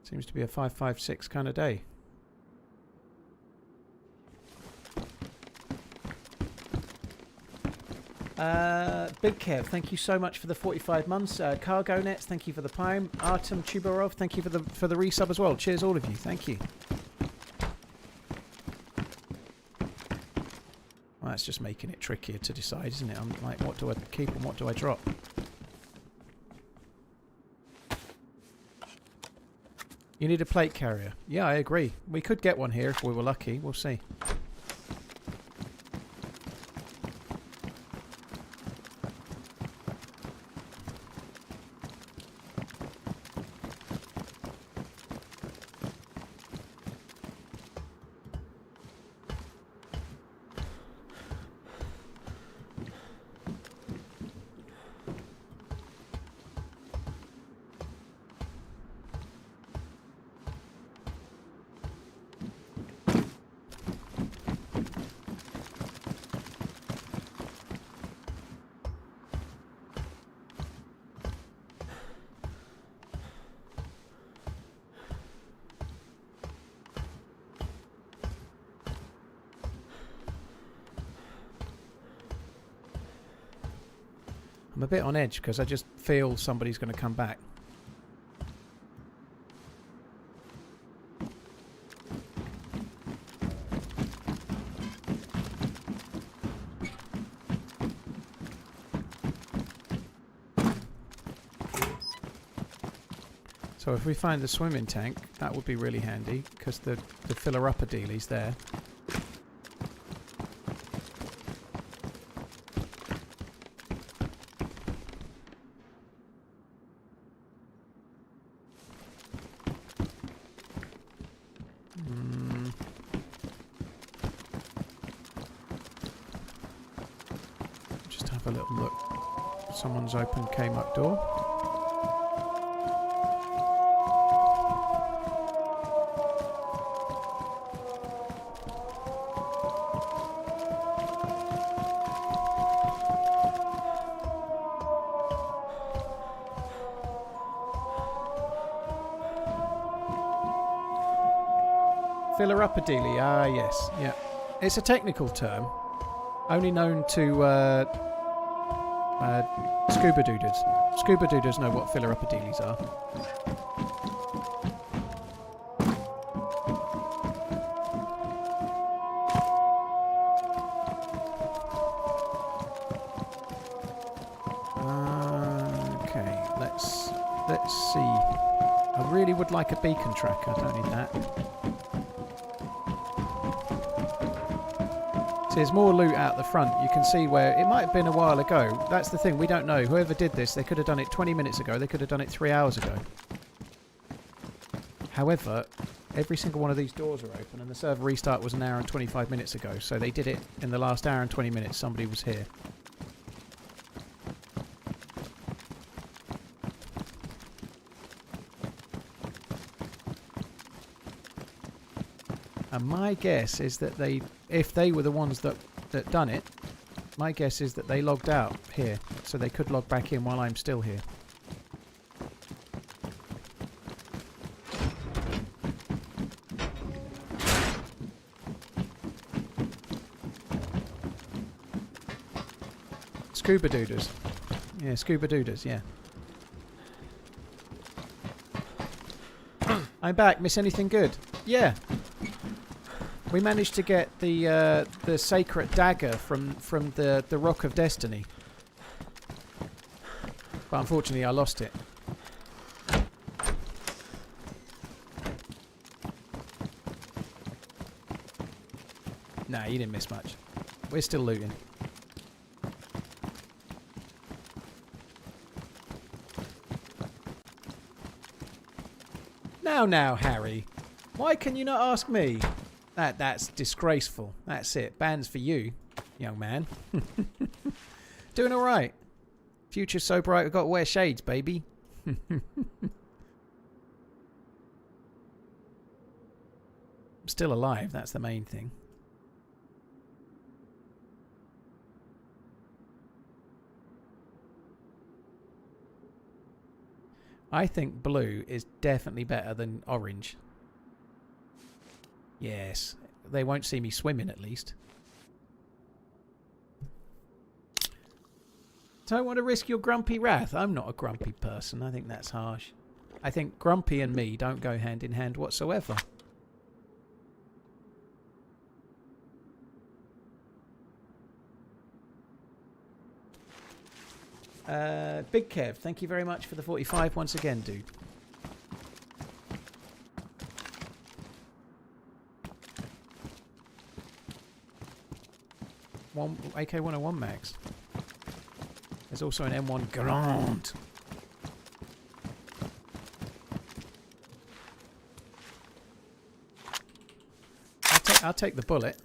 [SPEAKER 1] Seems to be a 5.56 kind of day. Big Kev, thank you so much for the 45 months. Cargo Nets, thank you for the Prime. Artem Chubarov, thank you for the resub as well. Cheers, all of you. Thank you. Well, that's just making it trickier to decide, isn't it? I'm like, what do I keep and what do I drop? You need a plate carrier. Yeah, I agree. We could get one here if we were lucky. We'll see. I'm a bit on edge because I just feel somebody's going to come back. So if we find the swimming tank, that would be really handy, because the filler-upper dealie's there. Just have a little look. Someone's opened came-up door. Filler-upper dealie, ah yes, yeah. It's a technical term, only known to scuba dooders. Scuba dooders know what filler-upper dealies are. Okay, let's see. I really would like a beacon tracker, don't need that. So there's more loot out the front. You can see where it might have been a while ago. That's the thing, we don't know. Whoever did this, they could have done it 20 minutes ago. They could have done it 3 hours ago. However, every single one of these doors are open, and the server restart was an hour and 25 minutes ago. So they did it in the last hour and 20 minutes. Somebody was here. And my guess is that if they were the ones that done it, my guess is that they logged out here, so they could log back in while I'm still here. Scuba dooders. Yeah, scuba dooders, yeah. I'm back. Miss anything good? Yeah. We managed to get the sacred dagger from the Rock of Destiny, but unfortunately I lost it. Nah, you didn't miss much. We're still looting. Now, Harry, why can you not ask me? That's disgraceful. That's it. Bans for you, young man. Doing all right. Future's so bright we've got to wear shades, baby. I'm still alive. That's the main thing. I think blue is definitely better than orange. Yes, they won't see me swimming at least. Don't want to risk your grumpy wrath. I'm not a grumpy person. I think that's harsh. I think grumpy and me don't go hand in hand whatsoever. Big Kev, thank you very much for the 45 once again, dude. AK-101 mags. There's also an M1 Grand. I'll take the bullet.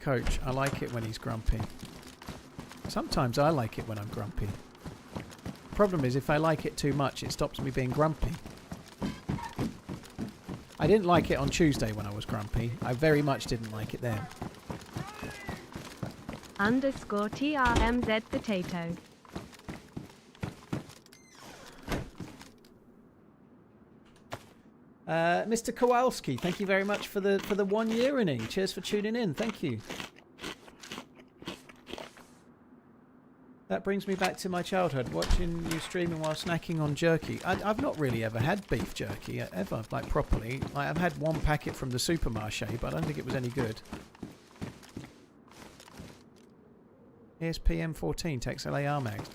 [SPEAKER 1] Coach, I like it when he's grumpy. Sometimes I like it when I'm grumpy. The problem is if I like it too much, it stops me being grumpy. I didn't like it on Tuesday when I was grumpy. I very much didn't like it then.
[SPEAKER 2] _ TRMZ potato.
[SPEAKER 1] Mr. Kowalski, thank you very much for the 1 year inning. Cheers for tuning in. Thank you. That brings me back to my childhood, watching you streaming while snacking on jerky. I've not really ever had beef jerky, ever, like properly. Like, I've had one packet from the supermarché, but I don't think it was any good. ESP-M14 takes LAR mags.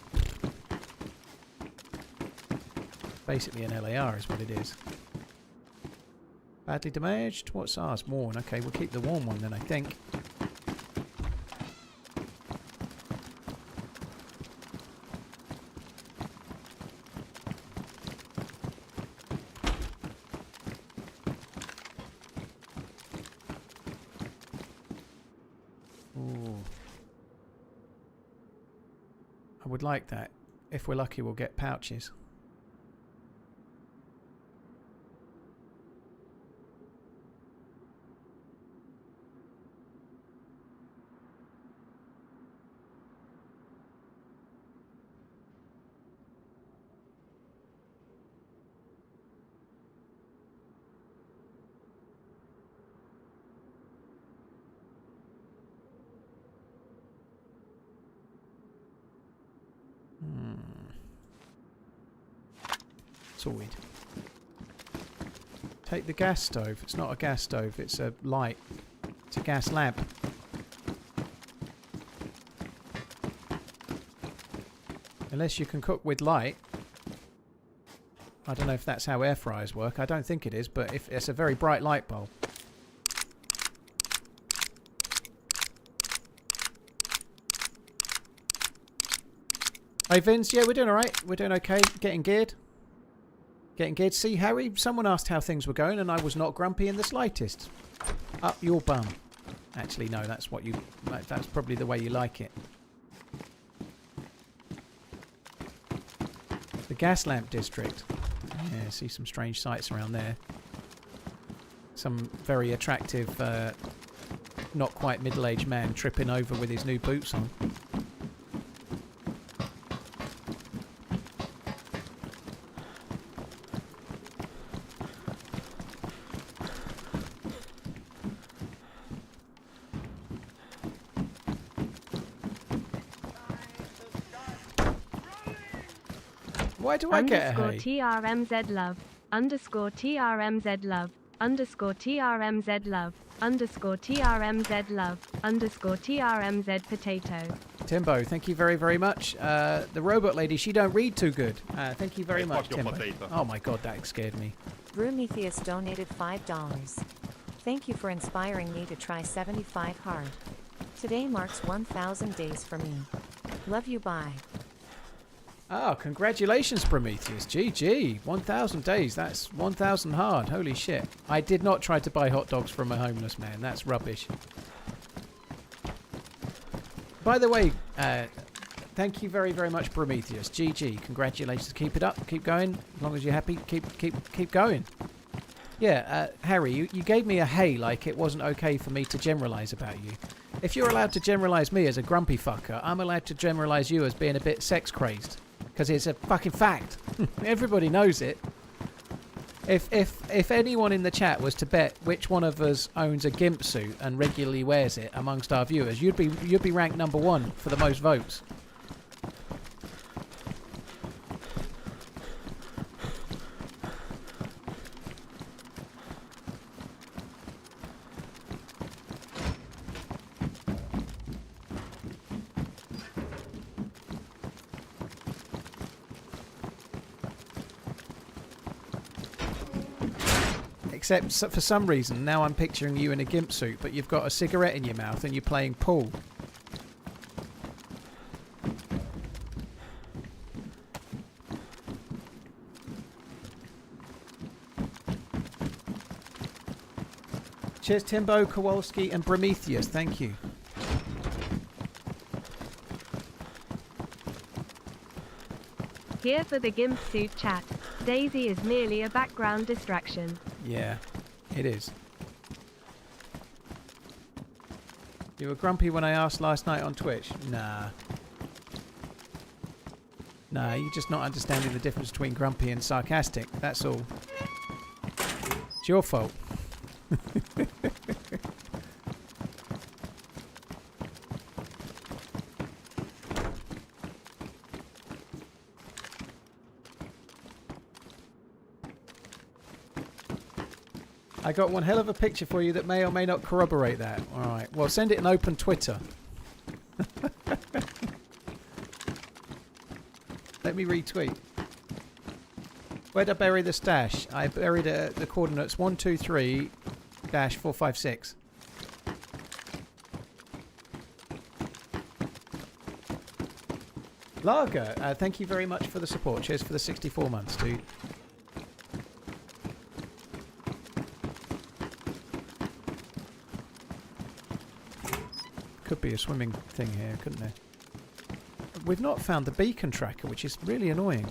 [SPEAKER 1] Basically an LAR is what it is. Badly damaged? What's ours? Worn. Okay, we'll keep the worn one then, I think. Ooh. I would like that. If we're lucky, we'll get pouches. Sorted. Take the gas stove. It's not a gas stove, it's a light. It's a gas lamp. Unless you can cook with light. I don't know if that's how air fryers work. I don't think it is, but if it's a very bright light bulb. Hey Vince, yeah, we're doing alright. We're doing okay. Getting geared. Getting geared. See, Harry, someone asked how things were going and I was not grumpy in the slightest. Up your bum. Actually, no, that's what you... That's probably the way you like it. The gas lamp district. Yeah, see some strange sights around there. Some very attractive, not quite middle-aged man tripping over with his new boots on. Why do I get a hey?
[SPEAKER 2] TRMZ love. Underscore TRMZ love. Underscore TRMZ love. Underscore TRMZ love. Underscore TRMZ potato.
[SPEAKER 1] Timbo, thank you very, very much. The robot lady, she don't read too good. Thank you very much, Timbo. Oh my god, that scared me.
[SPEAKER 5] Prometheus donated $5. Thank you for inspiring me to try 75 hard. Today marks 1,000 days for me. Love you, bye.
[SPEAKER 1] Oh, congratulations, Prometheus. GG. 1,000 days. That's 1,000 hard. Holy shit. I did not try to buy hot dogs from a homeless man. That's rubbish. By the way, thank you very, very much, Prometheus. GG. Congratulations. Keep it up. Keep going. As long as you're happy, keep going. Yeah, Harry, you gave me a hey like it wasn't okay for me to generalise about you. If you're allowed to generalise me as a grumpy fucker, I'm allowed to generalise you as being a bit sex-crazed. Because it's a fucking fact. Everybody knows it. If anyone in the chat was to bet which one of us owns a gimp suit and regularly wears it amongst our viewers, you'd be ranked number 1 for the most votes. Except for some reason, now I'm picturing you in a gimp suit, but you've got a cigarette in your mouth and you're playing pool. Cheers, Timbo, Kowalski, and Prometheus. Thank you.
[SPEAKER 2] Here for the gimp suit chat. DayZ is merely a background distraction.
[SPEAKER 1] Yeah, it is. You were grumpy when I asked last night on Twitch? Nah. Nah, you're just not understanding the difference between grumpy and sarcastic. That's all. It's your fault. I got one hell of a picture for you that may or may not corroborate that. Alright, well send it in open Twitter. Let me retweet. Where'd I bury the stash? I buried it at the coordinates 123-456. Lager, thank you very much for the support. Cheers for the 64 months, dude. Could be a swimming thing here, couldn't there? We've not found the beacon tracker, which is really annoying.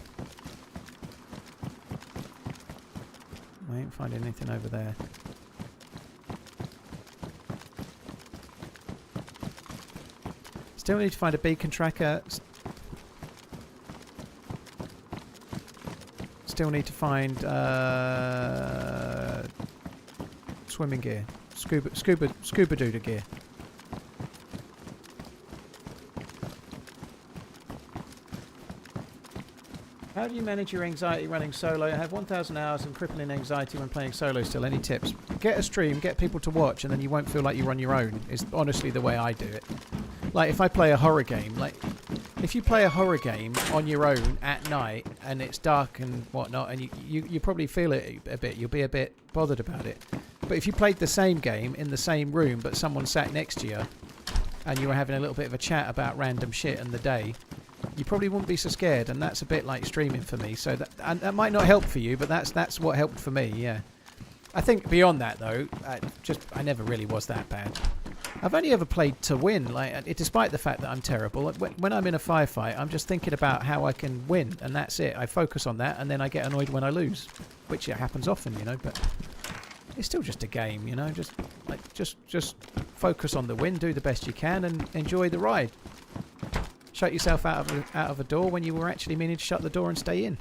[SPEAKER 1] I ain't finding anything over there. Still need to find a beacon tracker. Still need to find swimming gear, scuba doodah gear. How do you manage your anxiety running solo? I have 1,000 hours and crippling anxiety when playing solo still. Any tips? Get a stream, get people to watch, and then you won't feel like you're on your own. Is honestly the way I do it. Like if I play a horror game, like if you play a horror game on your own at night and it's dark and whatnot, and you probably feel it a bit, you'll be a bit bothered about it. But if you played the same game in the same room but someone sat next to you and you were having a little bit of a chat about random shit in the day, you probably wouldn't be so scared, and that's a bit like streaming for me. So that might not help for you, but that's what helped for me, yeah. I think beyond that though, I never really was that bad. I've only ever played to win, like despite the fact that I'm terrible. When I'm in a firefight, I'm just thinking about how I can win, and that's it. I focus on that, and then I get annoyed when I lose, which it happens often, you know. But it's still just a game, you know. Just focus on the win, do the best you can, and enjoy the ride. Shut yourself out of a door when you were actually meaning to shut the door and stay in.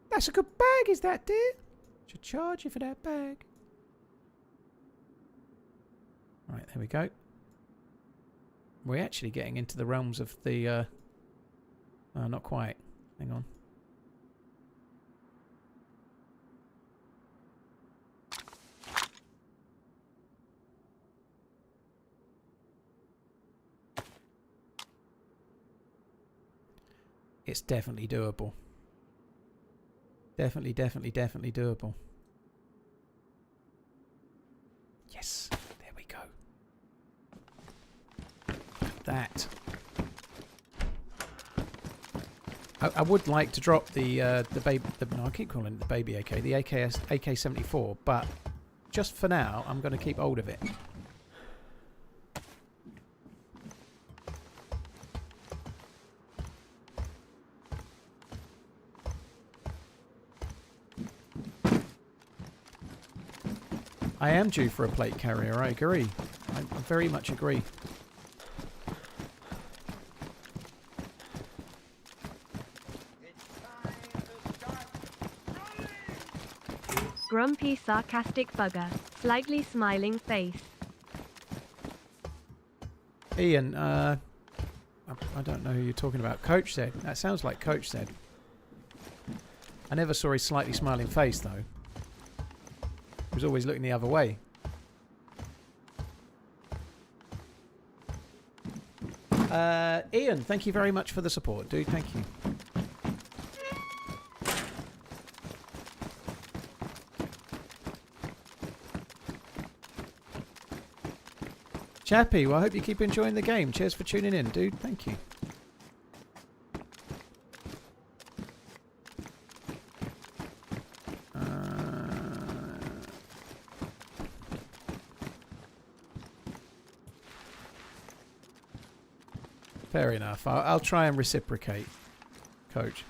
[SPEAKER 1] That's a good bag, is that, dear? Should charge you for that bag. Right, there we go. We're actually getting into the realms of the... not quite. Hang on. It's definitely doable. Definitely doable. Yes, there we go. That. I would like to drop the baby. No, I keep calling it the baby AK, the AK-74, but just for now, I'm going to keep hold of it. I am due for a plate carrier, I agree. I very much agree.
[SPEAKER 2] Grumpy sarcastic bugger, slightly smiling face.
[SPEAKER 1] Ian, I don't know who you're talking about. Coach said. That sounds like Coach said. I never saw his slightly smiling face, though. He was always looking the other way. Ian, thank you very much for the support, dude. Thank you. Chappie, well, I hope you keep enjoying the game. Cheers for tuning in, dude. Thank you. Fair enough. I'll try and reciprocate, Coach.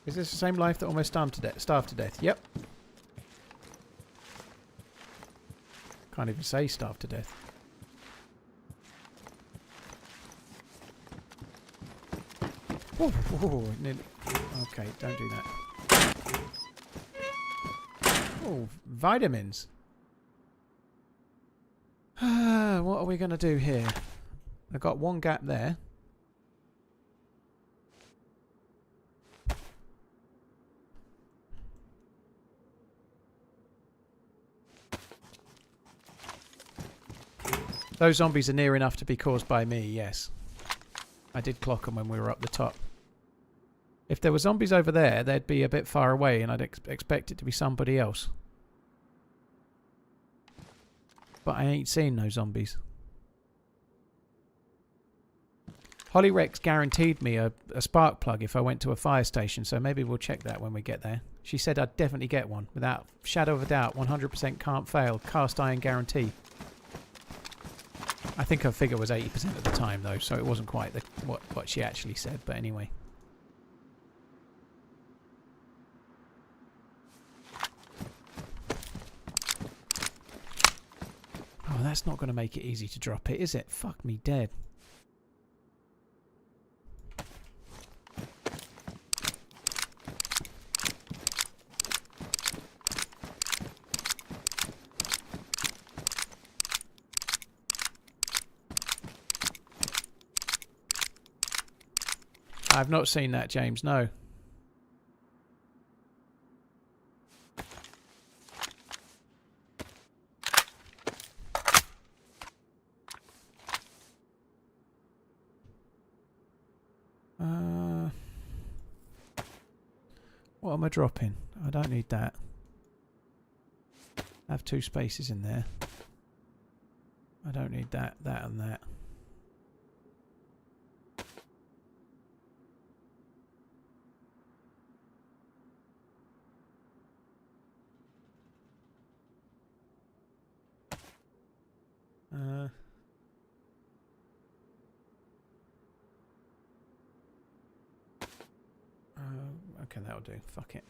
[SPEAKER 1] Is this the same life that almost starved to death? Yep. Can't even say starved to death. Whoa, whoa, whoa, nearly. Okay, don't do that. Oh, vitamins. What are we going to do here? I've got one gap there. Those zombies are near enough to be caused by me, yes. I did clock them when we were up the top. If there were zombies over there, they'd be a bit far away and I'd expect it to be somebody else. But I ain't seen no zombies. Holly Rex guaranteed me a spark plug if I went to a fire station, so maybe we'll check that when we get there. She said I'd definitely get one, without shadow of a doubt, 100% can't fail, cast iron guarantee. I think her figure was 80% at the time though, so it wasn't quite what she actually said, but anyway. Oh, that's not going to make it easy to drop it, is it? Fuck me dead. I've not seen that, James, no. What am I dropping? I don't need that. I have 2 spaces in there. I don't need that, that and that. Okay, that'll do. Fuck it.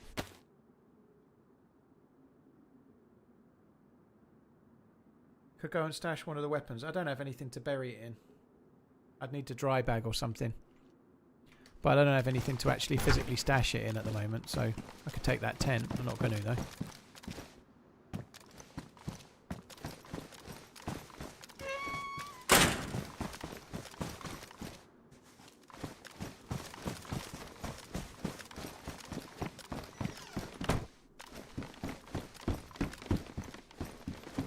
[SPEAKER 1] Could go and stash one of the weapons. I don't have anything to bury it in. I'd need to dry bag or something. But I don't have anything to actually physically stash it in at the moment, so I could take that tent. I'm not going to, though.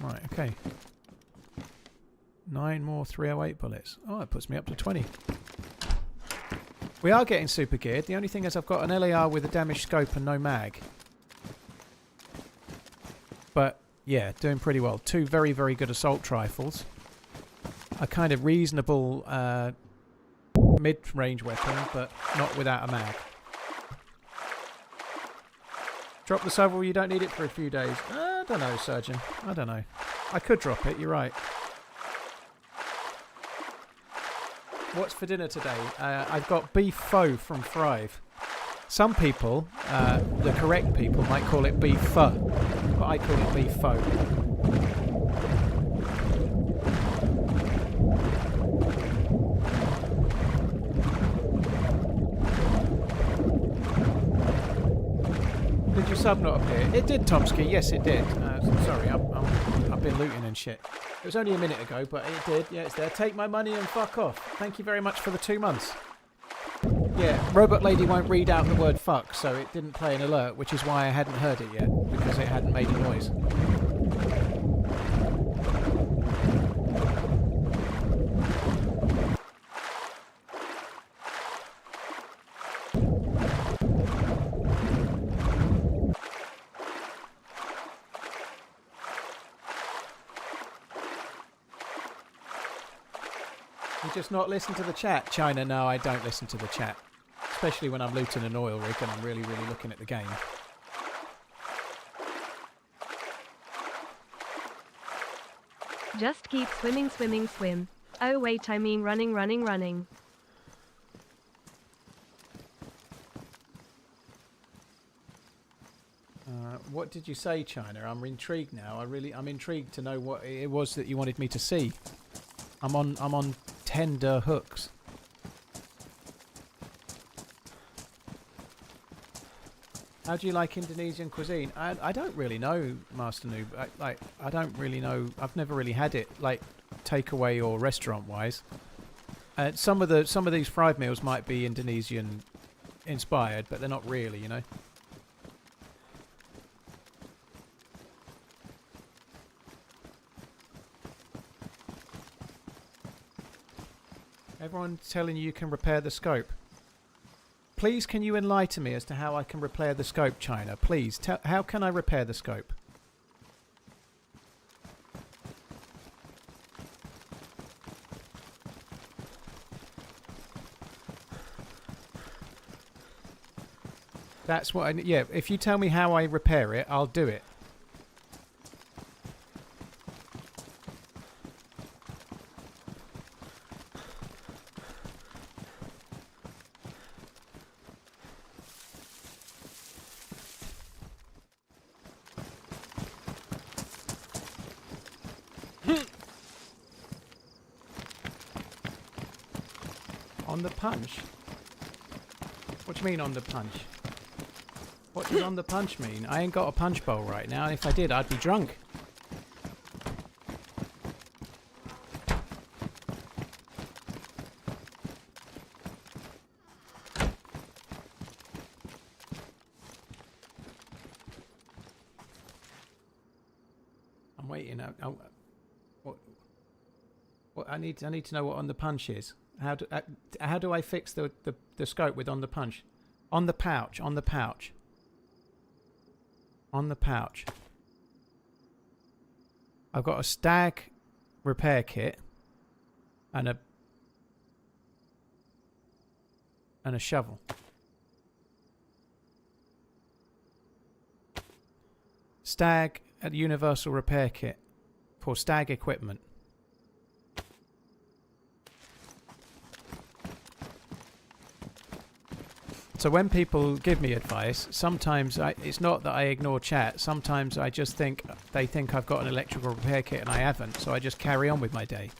[SPEAKER 1] Right, okay. 9 more 308 bullets. Oh, that puts me up to 20. We are getting super geared. The only thing is I've got an LAR with a damaged scope and no mag. But, yeah, doing pretty well. 2 very, very good assault rifles. A kind of reasonable mid-range weapon, but not without a mag. Drop the shovel, you don't need it for a few days. I don't know, Surgeon. I don't know. I could drop it, you're right. What's for dinner today? I've got beef pho from Thrive. Some people, the correct people, might call it beef pho, but I call it beef pho. Did your sub not appear? It did, Tomsky. Yes, it did. Sorry, I've been looting and shit. It was only a minute ago, but it did. Yeah, it's there. Take my money and fuck off. Thank you very much for the 2 months. Yeah, Robot Lady won't read out the word fuck, so it didn't play an alert, which is why I hadn't heard it yet, because it hadn't made a noise. You just not listen to the chat? China, no, I don't listen to the chat. Especially when I'm looting an oil rig and I'm really, really looking at the game.
[SPEAKER 2] Just keep swimming, swimming, swim. Oh wait, I mean running, running, running.
[SPEAKER 1] What did you say, China? I'm intrigued now. I'm intrigued to know what it was that you wanted me to see. I'm on tender hooks. How do you like Indonesian cuisine? I don't really know, Master Noob. I don't really know. I've never really had it like takeaway or restaurant wise. Some of these fried meals might be Indonesian inspired, but they're not really, you know. Everyone's telling you can repair the scope. Please, can you enlighten me as to how I can repair the scope, China? Please, how can I repair the scope? That's what I... Yeah, if you tell me how I repair it, I'll do it. On the punch? What do you mean on the punch? What does on the punch mean? I ain't got a punch bowl right now, and if I did, I'd be drunk. I'm waiting. What I need to know what on the punch is. How do I fix the scope with on the punch? On the pouch. On the pouch. On the pouch. I've got a stag repair kit and a shovel. Stag at universal repair kit for stag equipment. So when people give me advice, sometimes it's not that I ignore chat. Sometimes I just think they think I've got an electrical repair kit and I haven't. So I just carry on with my day.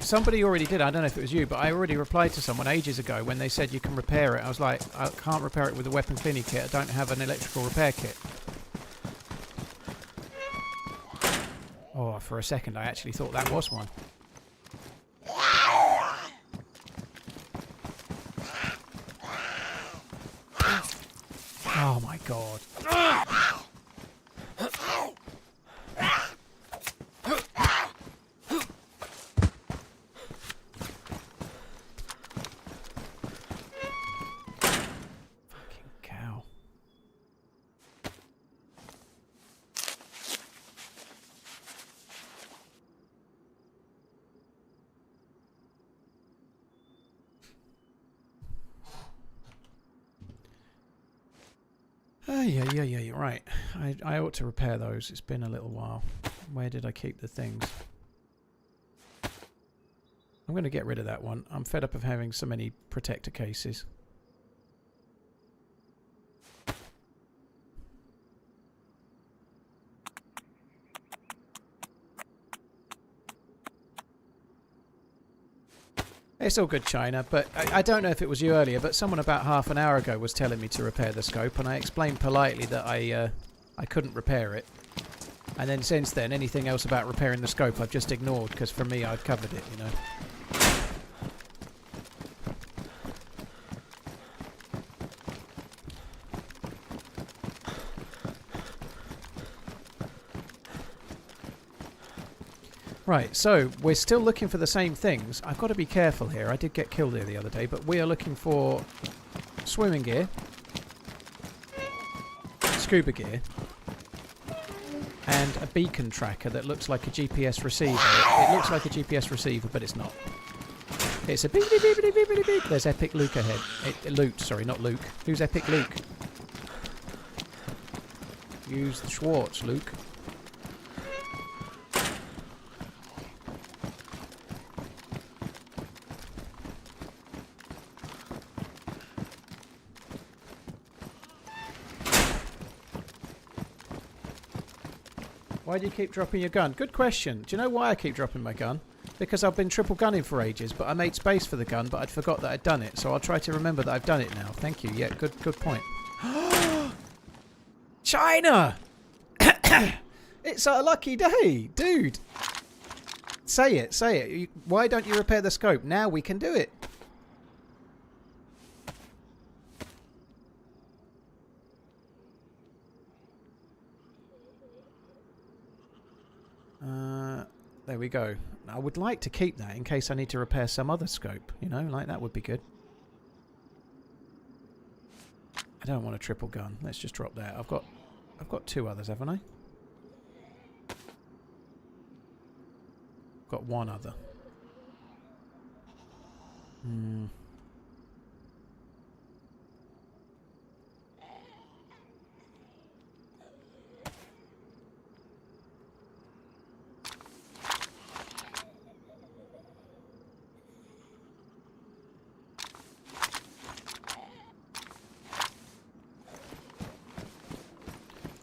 [SPEAKER 1] Somebody already did. I don't know if it was you, but I already replied to someone ages ago when they said you can repair it. I was like, I can't repair it with a weapon cleaning kit. I don't have an electrical repair kit. Oh, for a second I actually thought that was one. Oh my god. Fucking cow. Yeah, right. I ought to repair those. It's been a little while. Where did I keep the things? I'm going to get rid of that one. I'm fed up of having so many protector cases. It's all good, China, but I don't know if it was you earlier, but someone about half an hour ago was telling me to repair the scope, and I explained politely that I couldn't repair it. And then since then, anything else about repairing the scope I've just ignored, because for me I've covered it, you know. Right, so we're still looking for the same things. I've got to be careful here. I did get killed here the other day, but we are looking for swimming gear, scuba gear, and a beacon tracker that looks like a GPS receiver. It looks like a GPS receiver, but it's not. It's a beep, beep, beep, beep, beep, beep, beep. There's Epic Luke ahead. Luke, sorry, not Luke. Who's Epic Luke? Use the Schwartz, Luke. Why do you keep dropping your gun? Good question. Do you know why I keep dropping my gun? Because I've been triple gunning for ages, but I made space for the gun, but I'd forgot that I'd done it, so I'll try to remember that I've done it now. Thank you. Yeah, good point. China! It's a lucky day, dude. Say it, say it. Why don't you repair the scope? Now we can do it. There we go. I would like to keep that in case I need to repair some other scope. You know, like that would be good. I don't want a triple gun. Let's just drop that. I've got 2 others, haven't I? Got 1 other.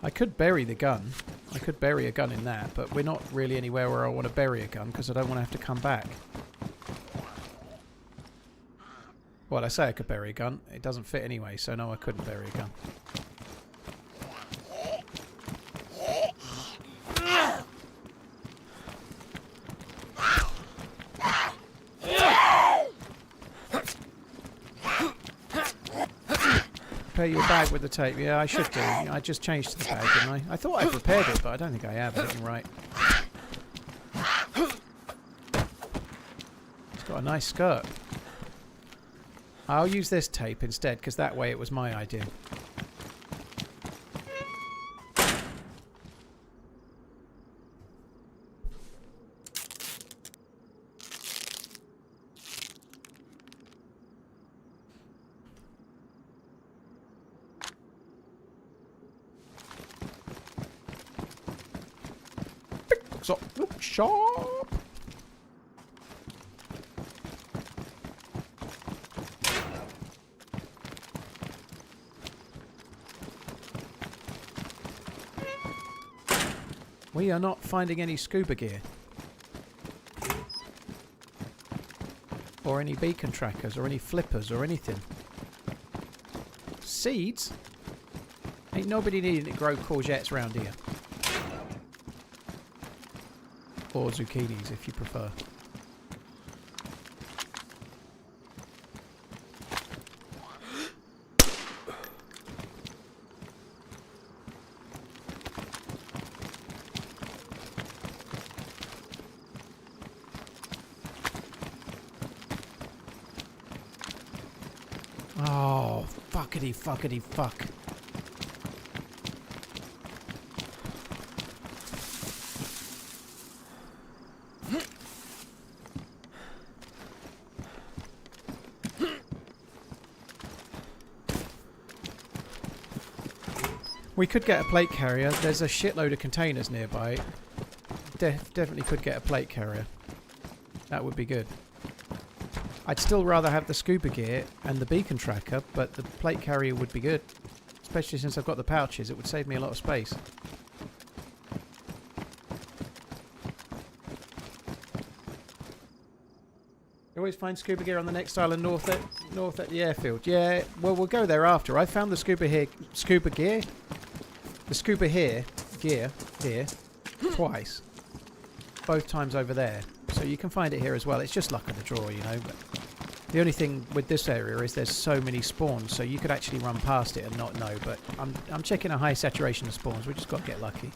[SPEAKER 1] I could bury the gun. I could bury a gun in that, but we're not really anywhere where I want to bury a gun because I don't want to have to come back. Well, I say I could bury a gun. It doesn't fit anyway, so no, I couldn't bury a gun. Repair your bag with the tape. Yeah, I should do. I just changed the bag, didn't I? I thought I'd repaired it, but I don't think I have. I didn't right. It's got a nice skirt. I'll use this tape instead, because that way it was my idea. So, look sharp. We are not finding any scuba gear. Or any beacon trackers, or any flippers, or anything. Seeds? Ain't nobody needing to grow courgettes around here. Or zucchinis, if you prefer. Oh, fuckity fuckity fuck. We could get a plate carrier. There's a shitload of containers nearby. Definitely could get a plate carrier. That would be good. I'd still rather have the scuba gear and the beacon tracker, but the plate carrier would be good. Especially since I've got the pouches, it would save me a lot of space. You always find scuba gear on the next island north at the airfield. Yeah, well, we'll go there after. I found the scuba gear here twice. Both times over there. So you can find it here as well. It's just luck of the draw, you know. But the only thing with this area is there's so many spawns, so you could actually run past it and not know. But I'm checking a high saturation of spawns. We just got to get lucky.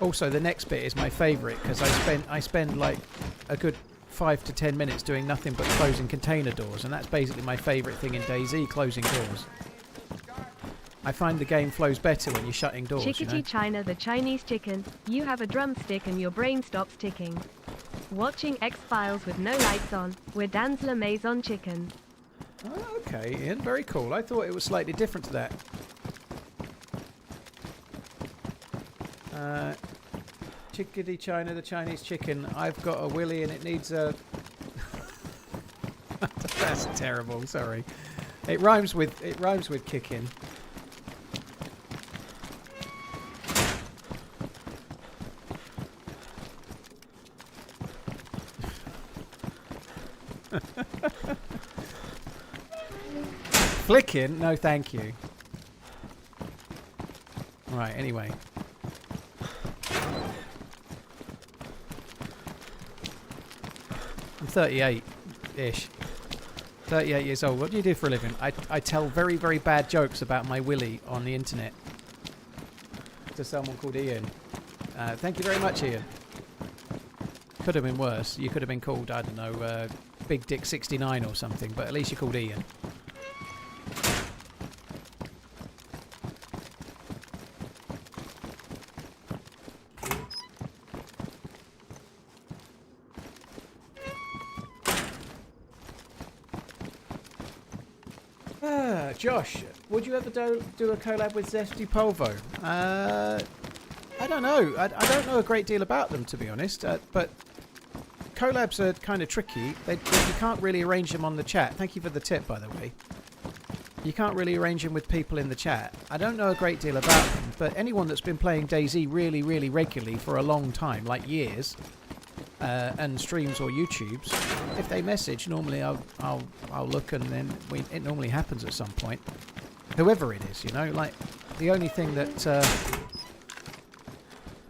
[SPEAKER 1] Also, the next bit is my favourite because I spend like a good 5 to 10 minutes doing nothing but closing container doors, and that's basically my favourite thing in DayZ, closing doors. I find the game flows better when you're shutting doors.
[SPEAKER 2] Chickadee, you know? China, the Chinese chicken. You have a drumstick and your brain stops ticking. Watching X-Files with no lights on. We're Deerisle Maison chicken.
[SPEAKER 1] Oh, okay, Ian, very cool. I thought it was slightly different to that. Chickadee China, the Chinese chicken. I've got a willy and it needs a... That's terrible, sorry. It rhymes with kicking. Flicking? No, thank you. Right, anyway. I'm 38-ish. 38 years old. What do you do for a living? I tell very, very bad jokes about my willy on the internet to someone called Ian. Thank you very much, Ian. Could have been worse. You could have been called, I don't know, Big Dick 69 or something, but at least you're called Ian. Josh, would you ever do a collab with Zesty Polvo? I don't know. I don't know a great deal about them, to be honest. But collabs are kind of tricky. You can't really arrange them on the chat. Thank you for the tip, by the way. You can't really arrange them with people in the chat. I don't know a great deal about them, but anyone that's been playing DayZ really, really regularly for a long time, like years, and streams or YouTubes, if they message, normally I'll look, and then it normally happens at some point. Whoever it is, you know, like the only thing that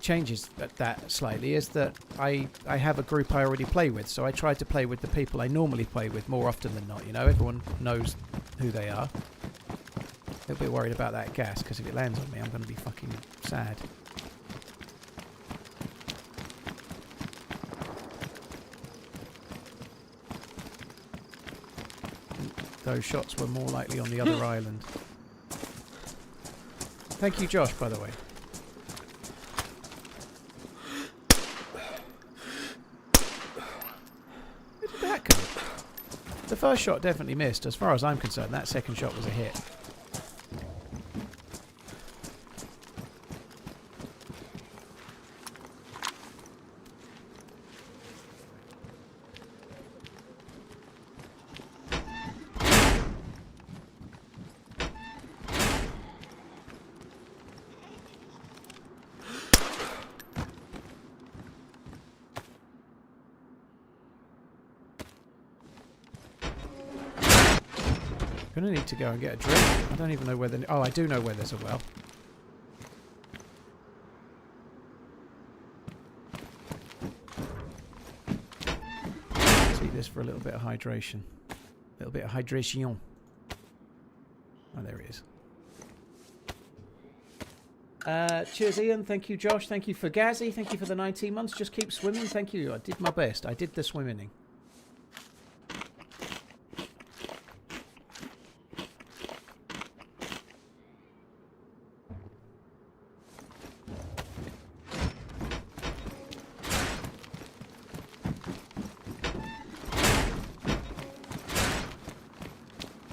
[SPEAKER 1] changes that slightly is that I have a group I already play with, so I try to play with the people I normally play with more often than not. You know, everyone knows who they are. A little bit worried about that gas, because if it lands on me, I'm going to be fucking sad. Those shots were more likely on the other island. Thank you, Josh, by the way. Where did that go? The first shot definitely missed. As far as I'm concerned, that second shot was a hit. I'm going to need to go and get a drink. I don't even know where the... Oh, I do know where there's a well. Let's eat this for a little bit of hydration. A little bit of hydration. Oh, there it is. Cheers, Ian. Thank you, Josh. Thank you for Gazzy. Thank you for the 19 months. Just keep swimming. Thank you. I did my best. I did the swimming.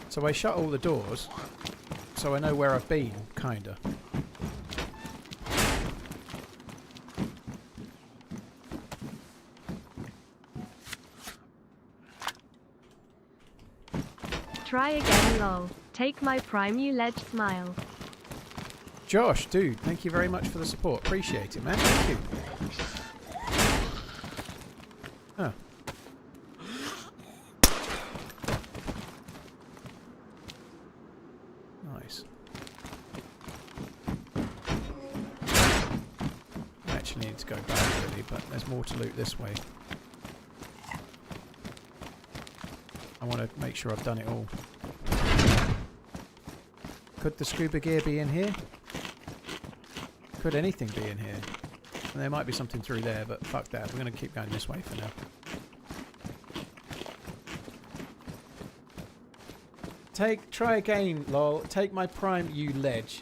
[SPEAKER 1] So I shut all the doors, so I know where I've been, kinda.
[SPEAKER 2] Try again, lol. Take my prime, you ledge smile.
[SPEAKER 1] Josh, dude, thank you very much for the support. Appreciate it, man. Thank you. Oh. Nice. I actually need to go back, really, but there's more to loot this way. I want to make sure I've done it all. Could the scuba gear be in here? Could anything be in here? And there might be something through there, but fuck that. We're going to keep going this way for now. Try again, lol. Take my prime, you ledge.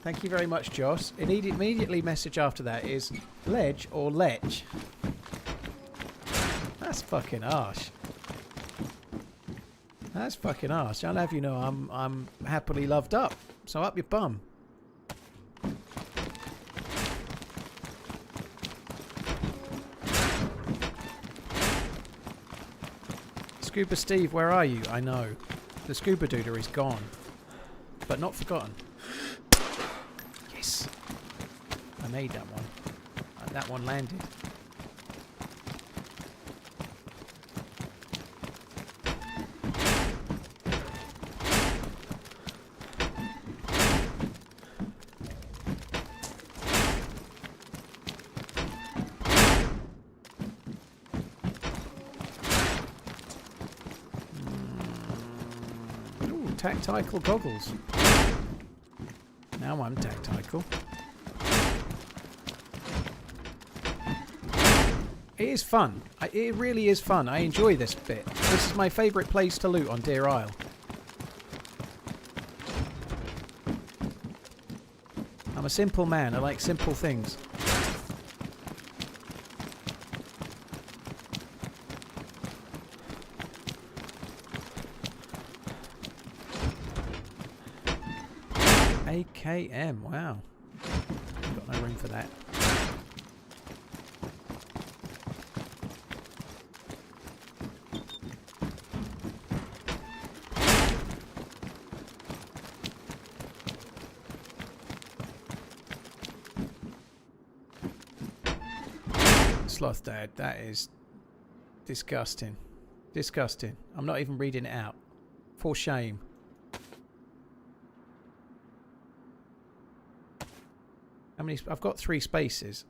[SPEAKER 1] Thank you very much, Josh. Immediately message after that is ledge or lech. That's fucking harsh. That's fucking harsh. I'll have you know I'm happily loved up. So up your bum. Scuba Steve, where are you? I know. The scuba duder is gone. But not forgotten. Yes. I made that one. And that one landed. tactical goggles. Now I'm tactical. It is fun. It really is fun. I enjoy this bit. This is my favourite place to loot on Deerisle. I'm a simple man. I like simple things. AKM, wow. Got no room for that. Sloth Dad, that is disgusting. Disgusting. I'm not even reading it out. For shame. How many? I've got 3 spaces.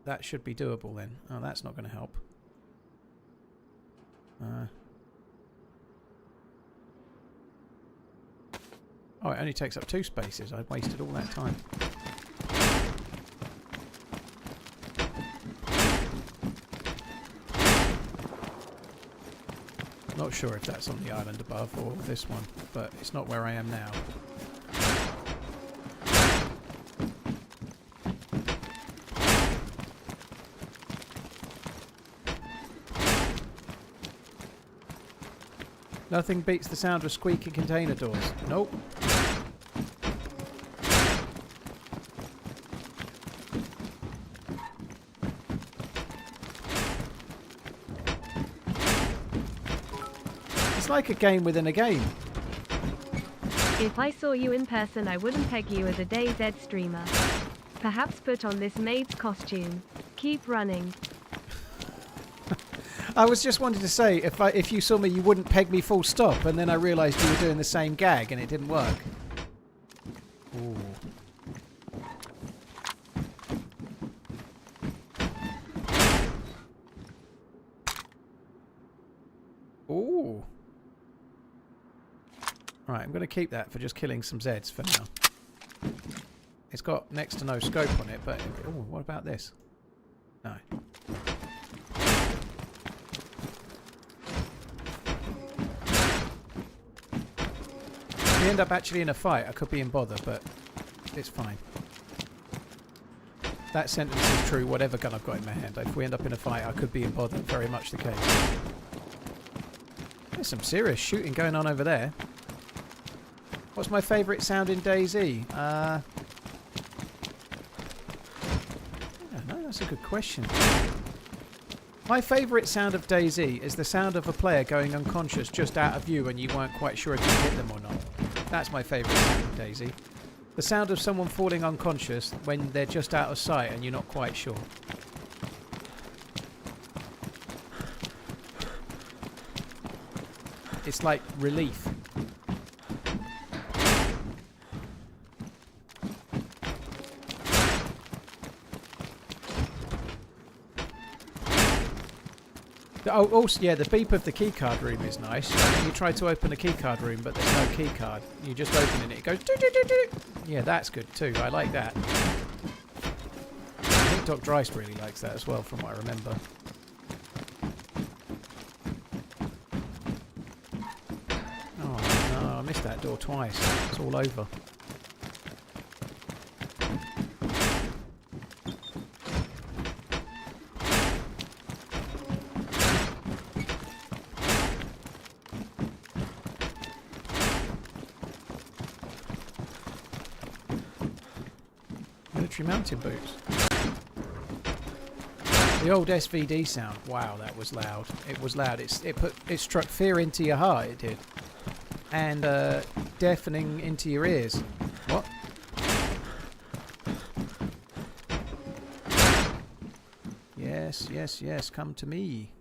[SPEAKER 1] That should be doable then. Oh, that's not going to help. Oh, it only takes up 2 spaces. I've wasted all that time. Not sure if that's on the island above or this one, but it's not where I am now. Nothing beats the sound of squeaky container doors. Nope. It's like a game within a game.
[SPEAKER 2] If I saw you in person, I wouldn't peg you as a DayZ streamer. Perhaps put on this maid's costume. Keep running.
[SPEAKER 1] I was just wanting to say, if you saw me, you wouldn't peg me full stop, and then I realised you were doing the same gag, and it didn't work. Ooh. Ooh. Right, I'm going to keep that for just killing some Zeds for now. It's got next to no scope on it, but... Ooh, what about this? No. If we end up actually in a fight, I could be in bother, but it's fine. That sentence is true, whatever gun I've got in my hand. If we end up in a fight, I could be in bother. Very much the case. There's some serious shooting going on over there. What's my favourite sound in DayZ? I don't know, that's a good question. My favourite sound of DayZ is the sound of a player going unconscious just out of view and you weren't quite sure if you hit them or not. That's my favourite sound of DayZ. The sound of someone falling unconscious when they're just out of sight and you're not quite sure. It's like relief. Oh, also, yeah, the beep of the keycard room is nice. When you try to open a keycard room, but there's no keycard, you just open it, it goes doo doo doo doo. Yeah, that's good too. I like that. I think Doc Dreist really likes that as well, from what I remember. Oh no, I missed that door twice. It's all over. Mountain boots. The old SVD sound. Wow, that was loud. It was loud. It struck fear into your heart. It did, and deafening into your ears. What? Yes, yes, yes. Come to me.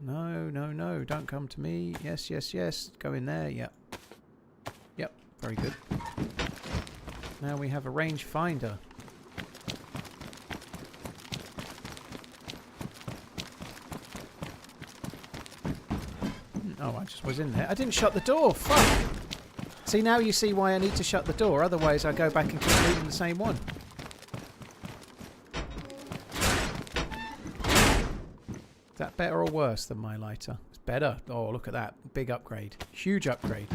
[SPEAKER 1] No, no, no. Don't come to me. Yes, yes, yes. Go in there. Yep. Yep. Very good. Now we have a range finder. Oh, I just was in there. I didn't shut the door. Fuck. See, now you see why I need to shut the door. Otherwise, I go back and keep looting the same one. Is that better or worse than my lighter? It's better. Oh, look at that. Big upgrade. Huge upgrade.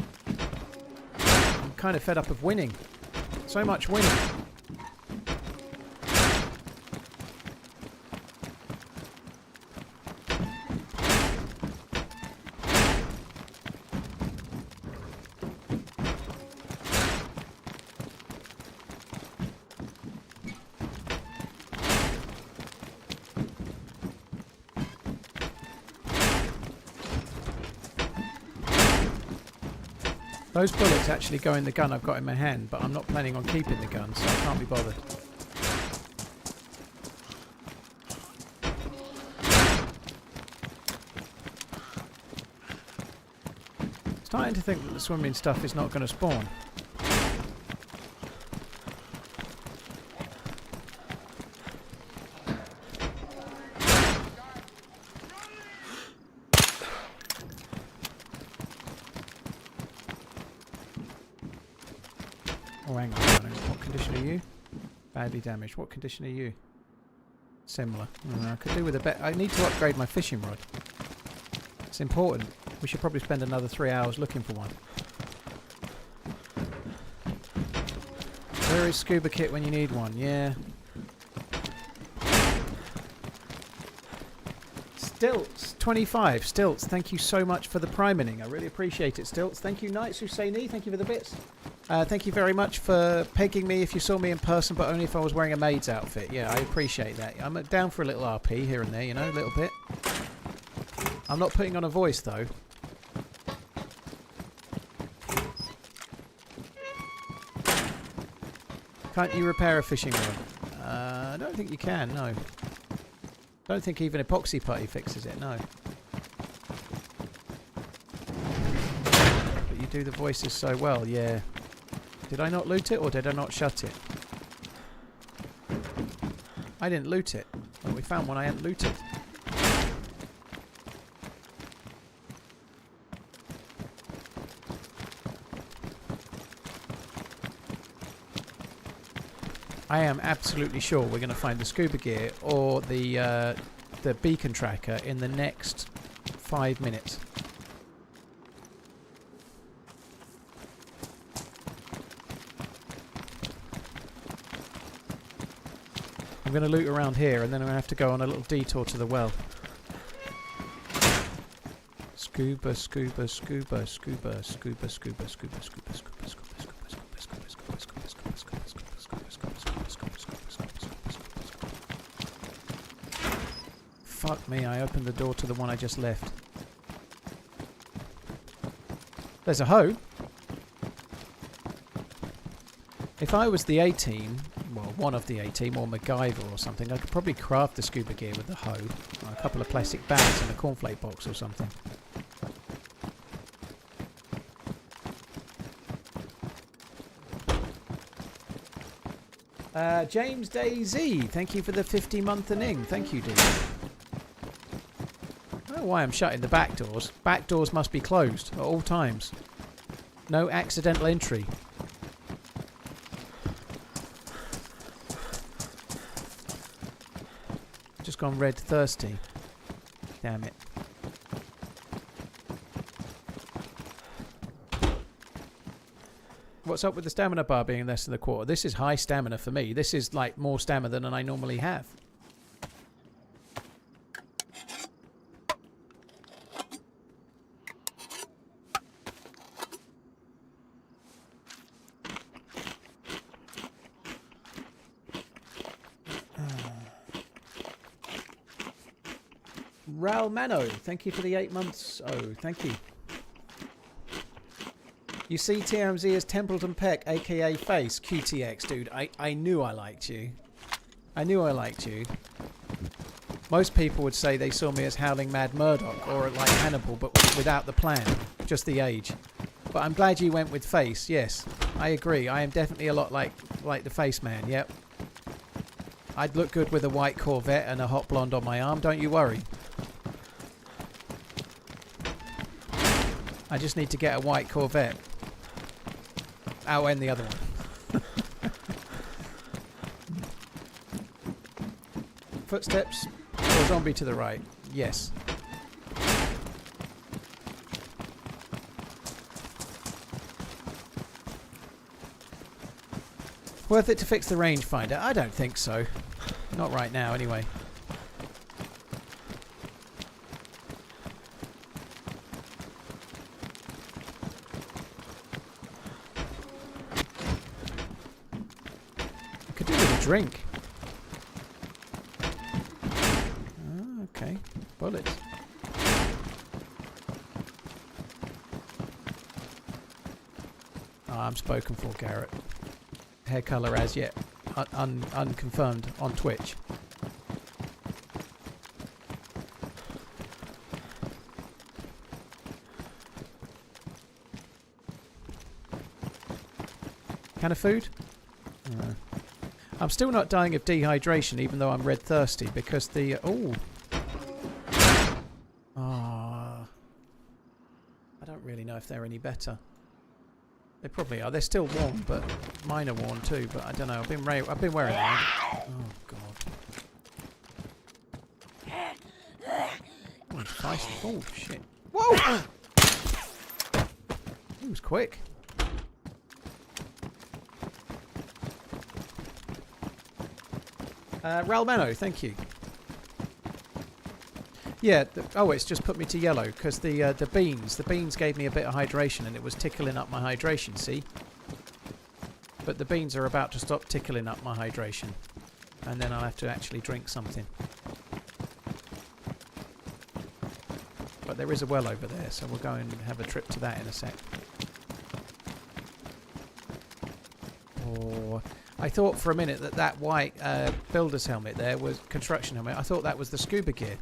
[SPEAKER 1] I'm kind of fed up of winning. So much winning. Those bullets actually go in the gun I've got in my hand, but I'm not planning on keeping the gun, so I can't be bothered. Starting to think that the swimming stuff is not going to spawn. Oh, hang on. What condition are you? Badly damaged. What condition are you? Similar. I could do with a bit. I need to upgrade my fishing rod. It's important. We should probably spend another 3 hours looking for one. Where is scuba kit when you need one? Yeah. Stilts 25. Stilts, thank you so much for the priming. I really appreciate it, Stilts. Thank you, Knights Husseini. Thank you for the bits. Thank you very much for pegging me if you saw me in person, but only if I was wearing a maid's outfit. Yeah, I appreciate that. I'm down for a little RP here and there, you know, a little bit. I'm not putting on a voice, though. Can't you repair a fishing rod? I don't think you can, no. I don't think even epoxy putty fixes it, no. But you do the voices so well, yeah. Did I not loot it, or did I not shut it? I didn't loot it. Well, we found one I hadn't looted. I am absolutely sure we're going to find the scuba gear or the beacon tracker in the next 5 minutes. I'm going to loot around here and then I'm going to have to go on a little detour to the well. Scuba, scuba, scuba, scuba, scuba, scuba, scuba, scuba, scuba, scuba, scuba. Fuck me, I opened the door to the one I just left. There's a hoe. If I was the A-team, well, one of the A-team, or MacGyver or something, I could probably craft the scuba gear with the hoe. Or a couple of plastic bags and a cornflake box or something. James DayZ, thank you for the 50-month-ing. Thank you, dude. I don't know why I'm shutting the back doors. Back doors must be closed at all times. No accidental entry. Just gone red thirsty. Damn it. What's up with the stamina bar being less than a quarter? This is high stamina for me. This is like more stamina than I normally have. Ral Mano, thank you for the 8 months. Oh, thank you. You see TRMZ as Templeton Peck, aka Face, QTX, dude. I knew I liked you. I knew I liked you. Most people would say they saw me as Howling Mad Murdoch or like Hannibal, but without the plan, just the age. But I'm glad you went with Face. Yes, I agree. I am definitely a lot like the Face Man. Yep. I'd look good with a white Corvette and a hot blonde on my arm. Don't you worry. I just need to get a white Corvette. Oh, and the other one. Footsteps. Or zombie to the right. Yes. Worth it to fix the rangefinder? I don't think so. Not right now, anyway. I could do with a drink. Oh, okay. Bullets. Oh, I'm spoken for, Garrett. Hair colour as yet unconfirmed on Twitch. Can of food? No. I'm still not dying of dehydration even though I'm red thirsty because the... I don't really know if they're any better. They probably are. They're still worn, but mine are worn too. But I don't know. I've been wearing them. Oh god. Oh, it's feisty. Oh shit! Whoa! He was quick. Ralmano, thank you. Yeah, it's just put me to yellow because the beans gave me a bit of hydration and it was tickling up my hydration, see? But the beans are about to stop tickling up my hydration and then I'll have to actually drink something. But there is a well over there, so we'll go and have a trip to that in a sec. Oh, I thought for a minute that white builder's helmet there was construction helmet. I thought that was the scuba gear.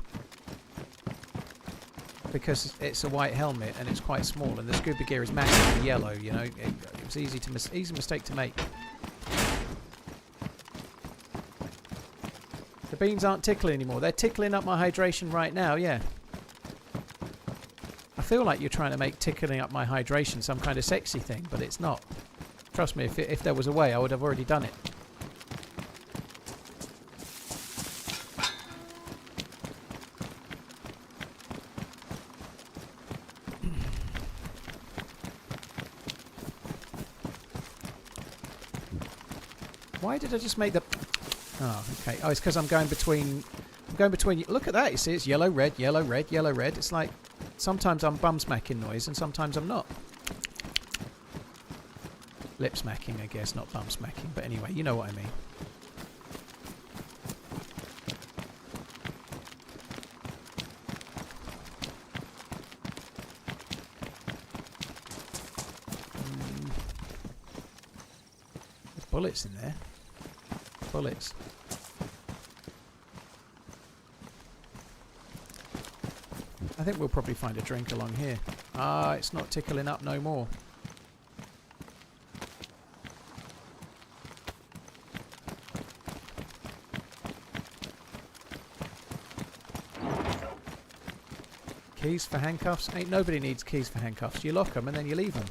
[SPEAKER 1] Because it's a white helmet and it's quite small, and the scuba gear is massively yellow. You know, it was easy mistake to make. The beans aren't tickling anymore. They're tickling up my hydration right now. Yeah. I feel like you're trying to make tickling up my hydration some kind of sexy thing, but it's not. Trust me, if there was a way, I would have already done it. Why did I just make the... Oh, okay. Oh, it's because I'm going between... Look at that, you see, it's yellow, red, yellow, red, yellow, red. It's like, sometimes I'm bum smacking noise and sometimes I'm not. Lip smacking, I guess, not bum smacking. But anyway, you know what I mean. There's bullets in there. Bullets. I think we'll probably find a drink along here. Ah, it's not tickling up no more. Keys for handcuffs? Ain't nobody needs keys for handcuffs. You lock them and then you leave them.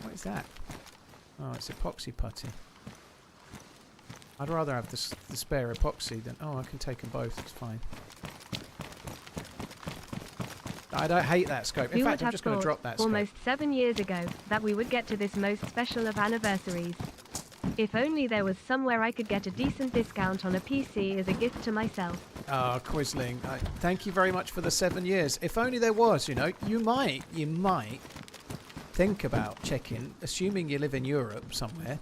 [SPEAKER 1] What is that? Oh, it's epoxy putty. I'd rather have the spare epoxy than... Oh, I can take them both. It's fine. I don't hate that scope. In fact, I'm just going to drop that scope.
[SPEAKER 2] Almost 7 years ago, that we would get to this most special of anniversaries. If only there was somewhere I could get a decent discount on a PC as a gift to myself.
[SPEAKER 1] Oh, Quisling, thank you very much for the 7 years. If only there was, you know, you might think about checking, assuming you live in Europe somewhere,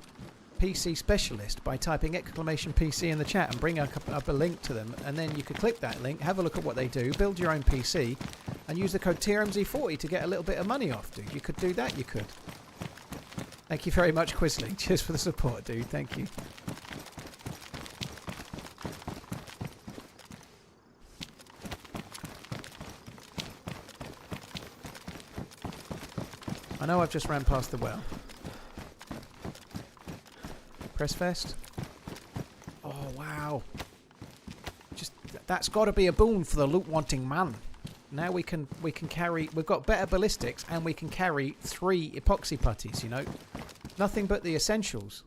[SPEAKER 1] PC specialist by typing !PC in the chat and bring up a link to them, and then you could click that link, have a look at what they do, build your own PC, and use the code TRMZ40 to get a little bit of money off, dude. You could do that, you could. Thank you very much, Quisling. Cheers for the support, dude. Thank you. I know I've just ran past the well. Press vest. Oh, wow. Just that's got to be a boon for the loot-wanting man. Now we can carry... We've got better ballistics and we can carry 3 epoxy putties, you know. Nothing but the essentials.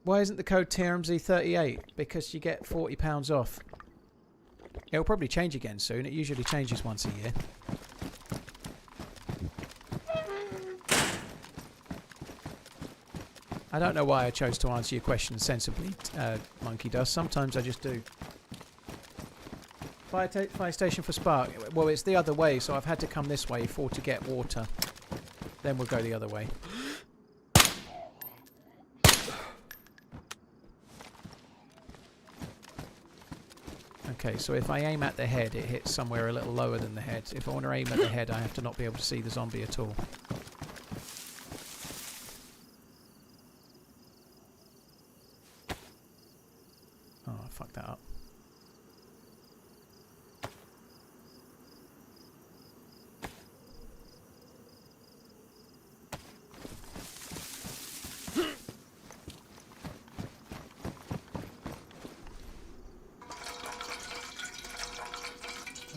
[SPEAKER 1] Why isn't the code TRMZ 38? Because you get £40 off. It'll probably change again soon. It usually changes once a year. I don't know why I chose to answer your question sensibly, Monkey Dust. Sometimes I just do. Fire station for spark. Well, it's the other way, so I've had to come this way to get water. Then we'll go the other way. Okay, so if I aim at the head, it hits somewhere a little lower than the head. If I want to aim at the head, I have to not be able to see the zombie at all. Oh, I fucked that up.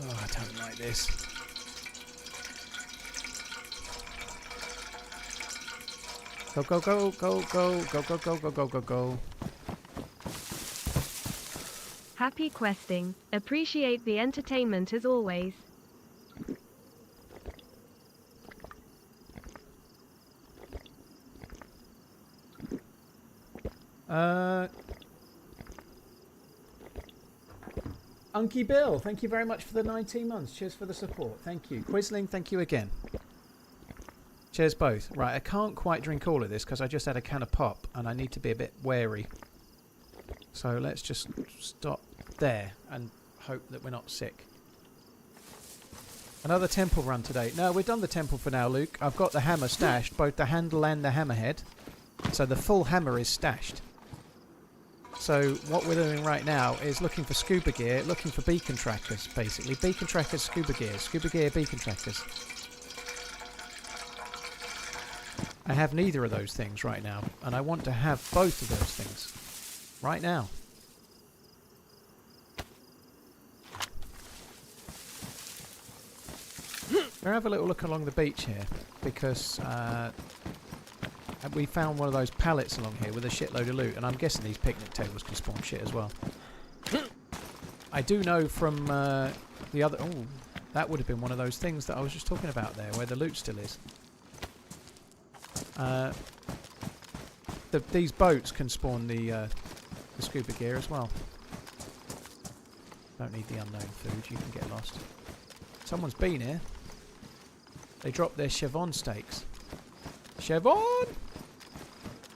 [SPEAKER 1] Oh, I don't like this. Go, go, go, go, go, go, go, go, go, go, go, go.
[SPEAKER 2] Happy questing. Appreciate the entertainment as always.
[SPEAKER 1] Unky Bill, thank you very much for the 19 months. Cheers for the support. Thank you. Quisling, thank you again. Cheers both. Right, I can't quite drink all of this because I just had a can of pop and I need to be a bit wary. So let's just stop there and hope that we're not sick. Another temple run today. No, we've done the temple for now, Luke. I've got the hammer stashed, both the handle and the hammerhead. So the full hammer is stashed. So what we're doing right now is looking for scuba gear, looking for beacon trackers, basically. Beacon trackers, scuba gear, beacon trackers. I have neither of those things right now, and I want to have both of those things right now. We'll have a little look along the beach here, because we found one of those pallets along here with a shitload of loot, and I'm guessing these picnic tables can spawn shit as well. I do know from the other... Oh, that would have been one of those things that I was just talking about there, where the loot still is. These boats can spawn the scuba gear as well. Don't need the unknown food, you can get lost. Someone's been here. They dropped their Chevron steaks. Chevron!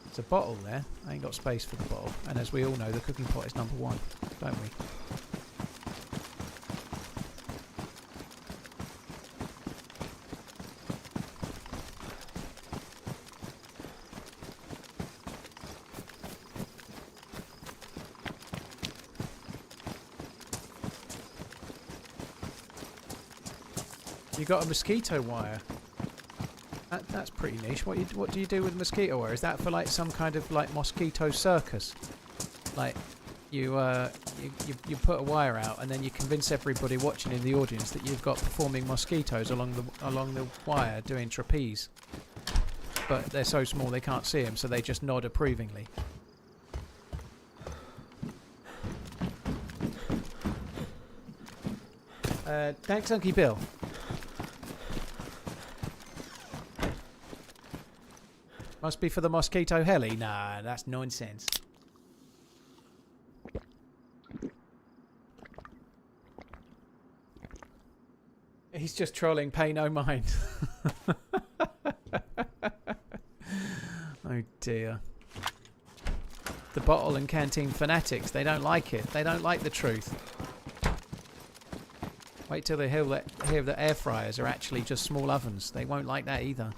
[SPEAKER 1] There's a bottle there. I ain't got space for the bottle. And as we all know, the cooking pot is #1, don't we? You got a mosquito wire. That's pretty niche. What do you do with mosquito wire? Is that for like some kind of like mosquito circus? Like you put a wire out and then you convince everybody watching in the audience that you've got performing mosquitoes along the wire doing trapeze. But they're so small they can't see them, so they just nod approvingly. Thanks, Unky Bill. Must be for the mosquito heli? Nah, that's nonsense. He's just trolling, pay no mind. Oh dear. The bottle and canteen fanatics, they don't like it. They don't like the truth. Wait till they hear that air fryers are actually just small ovens. They won't like that either.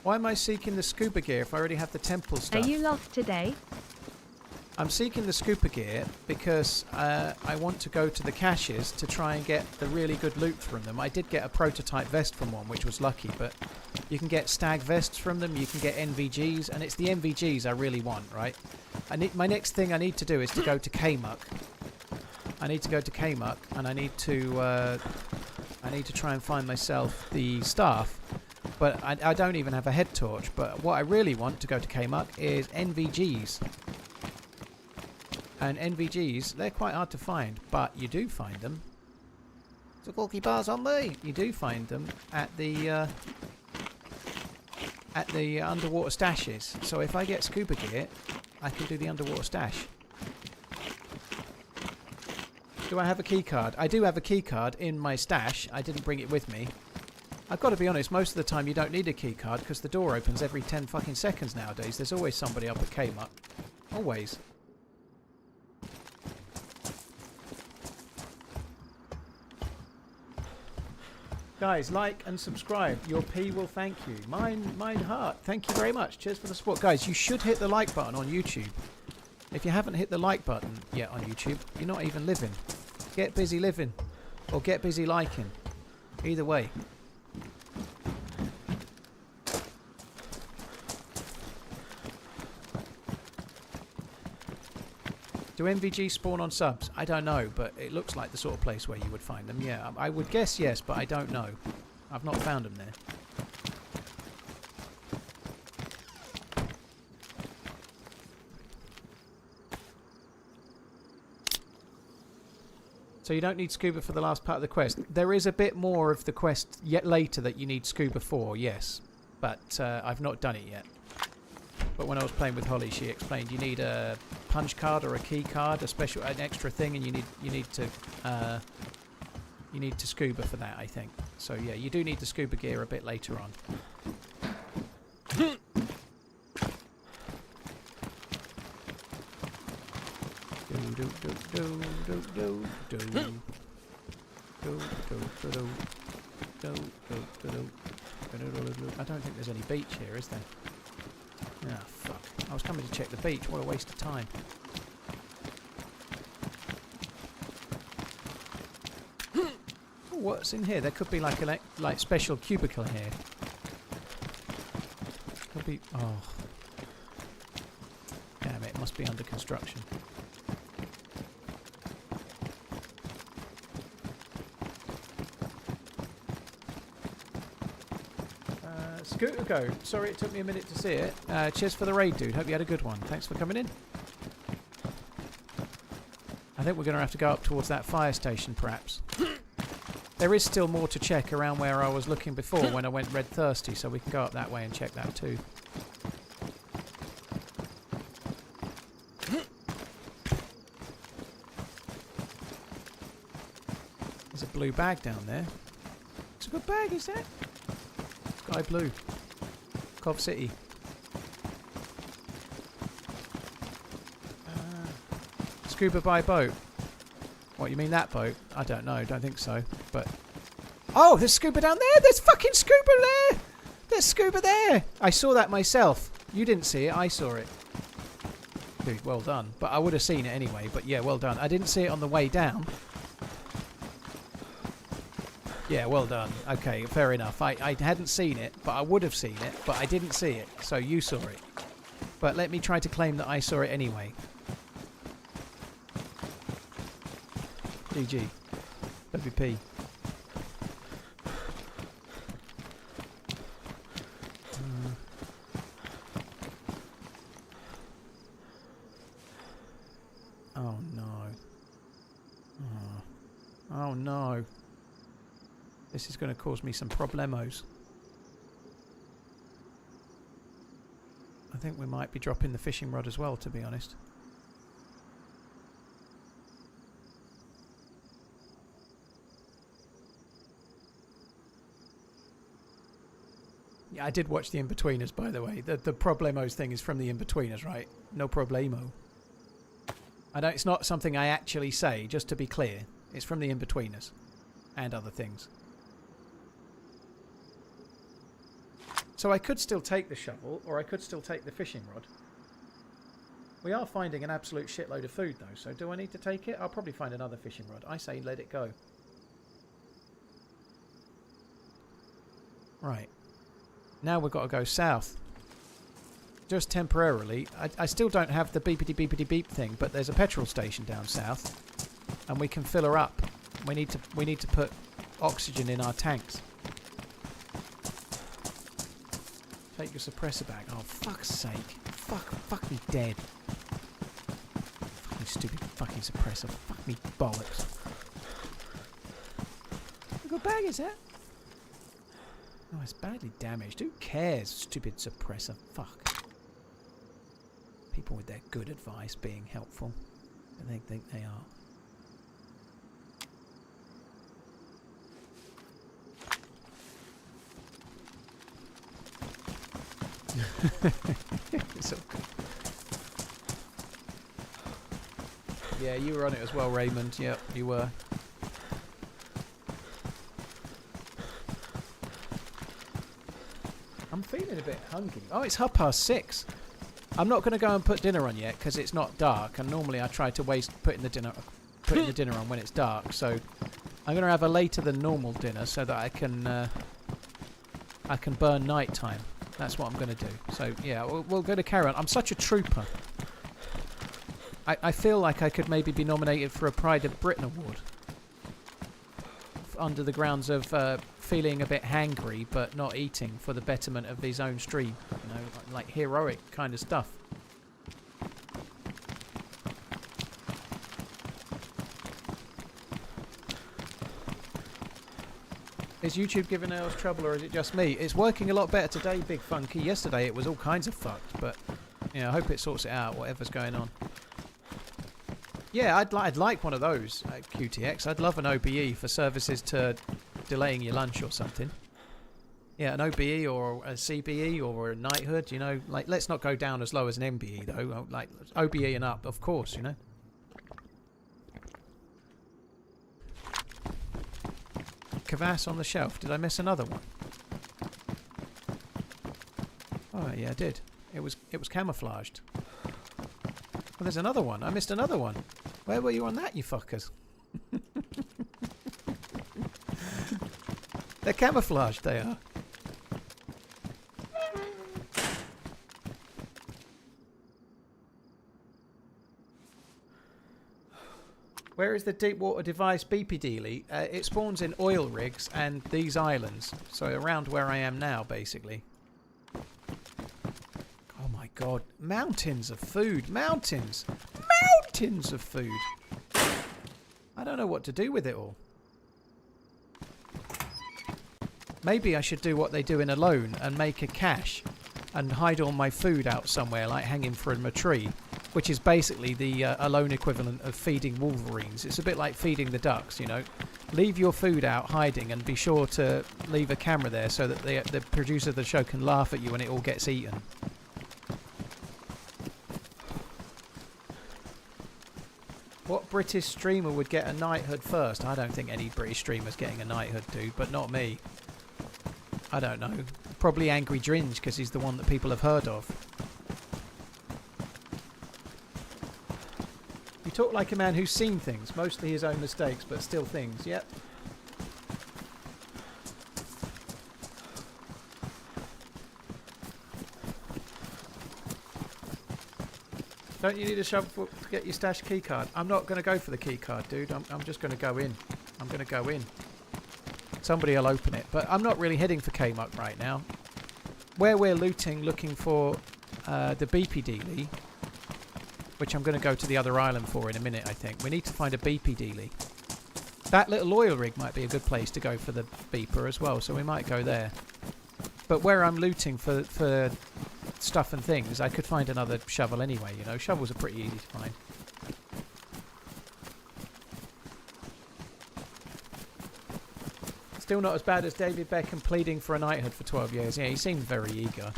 [SPEAKER 1] Why am I seeking the scuba gear if I already have the temple stuff?
[SPEAKER 2] Are you lost today?
[SPEAKER 1] I'm seeking the scuba gear because I want to go to the caches to try and get the really good loot from them. I did get a prototype vest from one, which was lucky, but you can get stag vests from them, you can get NVGs, and it's the NVGs I really want, right? My next thing I need to do is to go to Kmuck. I need to go to Kmuck, and I need to try and find myself the staff. But I don't even have a head torch. But what I really want to go to Kmuck is NVGs. And NVGs, they're quite hard to find, but you do find them. The corky bars on me. You do find them at the underwater stashes. So if I get scuba gear, I can do the underwater stash. Do I have a key card? I do have a key card in my stash. I didn't bring it with me. I've got to be honest, most of the time you don't need a key card because the door opens every 10 fucking seconds nowadays. There's always somebody up at Kmuck. Always. Guys, like and subscribe. Your P will thank you. Mine heart. Thank you very much. Cheers for the support. Guys, you should hit the like button on YouTube. If you haven't hit the like button yet on YouTube, you're not even living. Get busy living. Or get busy liking. Either way. Do MVG spawn on subs? I don't know, but it looks like the sort of place where you would find them. Yeah, I would guess yes, but I don't know. I've not found them there. So you don't need scuba for the last part of the quest. There is a bit more of the quest yet later that you need scuba for, yes. But I've not done it yet. But when I was playing with Holly, she explained you need a punch card or a key card, an extra thing, and you need to scuba for that, I think. So yeah, you do need the scuba gear a bit later on. I don't think there's any beach here, is there? Ah, fuck. I was coming to check the beach. What a waste of time. Ooh, what's in here? There could be like a special cubicle here. Could be... Oh. Damn it. It must be under construction. Scooter Go. Sorry it took me a minute to see it. Cheers for the raid, dude. Hope you had a good one. Thanks for coming in. I think we're going to have to go up towards that fire station, perhaps. There is still more to check around where I was looking before when I went red thirsty, so we can go up that way and check that too. There's a blue bag down there. It's a good bag, is that? Sky blue. Cov City. Scuba by boat. What, you mean that boat? I don't know. Don't think so. But... Oh, there's scuba down there! There's fucking scuba there! There's scuba there! I saw that myself. You didn't see it. I saw it. Dude, well done. But I would have seen it anyway. But yeah, well done. I didn't see it on the way down. Yeah, well done. Okay, fair enough. I hadn't seen it, but I would have seen it, but I didn't see it, so you saw it. But let me try to claim that I saw it anyway. GG. WP. Oh no. Oh no. This is going to cause me some problemos. I think we might be dropping the fishing rod as well, to be honest. Yeah, I did watch the In-Betweeners, by the way. The problemos thing is from the In-Betweeners, right? No problemo. I know it's not something I actually say, just to be clear. It's from the In-Betweeners and other things. So I could still take the shovel, or I could still take the fishing rod. We are finding an absolute shitload of food, though, so do I need to take it? I'll probably find another fishing rod. I say let it go. Right. Now we've got to go south. Just temporarily. I still don't have the beepity beepity beep thing, but there's a petrol station down south, and we can fill her up. We need to put oxygen in our tanks. Take your suppressor back. Oh, fuck's sake. Fuck me dead. Fucking stupid fucking suppressor. Fuck me bollocks. What good bag is that? Oh, it's badly damaged. Who cares? Stupid suppressor. Fuck. People with their good advice being helpful. And they think they are. It's all good. Yeah, you were on it as well, Raymond. Yep, you were. I'm feeling a bit hungry. Oh, it's 6:30. I'm not going to go and put dinner on yet because it's not dark, and normally I try to waste putting the dinner on when it's dark. So I'm going to have a later than normal dinner so that I can burn night time. That's what I'm going to do. So yeah, we'll go to carry on. I'm such a trooper. I feel like I could maybe be nominated for a Pride of Britain award under the grounds of feeling a bit hangry but not eating for the betterment of his own stream. You know, like heroic kind of stuff. Is YouTube giving us trouble, or is it just me? It's working a lot better today, Big Funky. Yesterday it was all kinds of fucked, but I hope it sorts it out, whatever's going on. Yeah, I'd like one of those at QTX. I'd love an OBE for services to delaying your lunch or something. Yeah, an OBE or a CBE or a knighthood, you know. Like, let's not go down as low as an MBE, though. Like, OBE and up, of course, you know. Kvass on the shelf. Did I miss another one? Oh, yeah, I did. It was camouflaged. Well, there's another one. I missed another one. Where were you on that, you fuckers? They're camouflaged, they are. Where is the deep water device BPD? It spawns in oil rigs and these islands. So around where I am now, basically. Oh my god. Mountains of food. Mountains. Mountains of food. I don't know what to do with it all. Maybe I should do what they do in Alone and make a cache and hide all my food out somewhere, like hanging from a tree. Which is basically the Alone equivalent of feeding wolverines. It's a bit like feeding the ducks, you know. Leave your food out hiding and be sure to leave a camera there so that the producer of the show can laugh at you when it all gets eaten. What British streamer would get a knighthood first? I don't think any British streamer's getting a knighthood, dude, but not me. I don't know. Probably Angry Dringe, because he's the one that people have heard of. You talk like a man who's seen things, mostly his own mistakes, but still things, yep. Don't you need a shovel to get your stash key card? I'm not going to go for the key card, dude. I'm just going to go in. I'm going to go in. Somebody will open it, but I'm not really heading for K-Muck right now. Where we're looting, looking for the BPD, which I'm going to go to the other island for in a minute, I think. We need to find a BPD. That little oil rig might be a good place to go for the beeper as well, so we might go there. But where I'm looting for stuff and things, I could find another shovel anyway, you know. Shovels are pretty easy to find. Still not as bad as David Beckham pleading for a knighthood for 12 years. Yeah, he seemed very eager.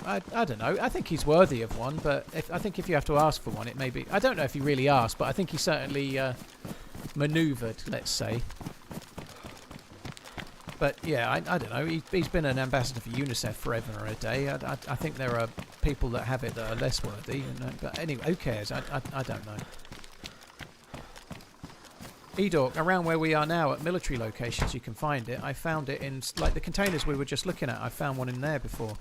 [SPEAKER 1] I don't know. I think he's worthy of one, but I think if you have to ask for one, it may be... I don't know if he really asked, but I think he certainly manoeuvred, let's say. But yeah, I don't know. He's been an ambassador for UNICEF forever and a day. I think there are people that have it that are less worthy. But anyway, who cares? I don't know. Edork, around where we are now at military locations, you can find it. I found it in like the containers we were just looking at. I found one in there before.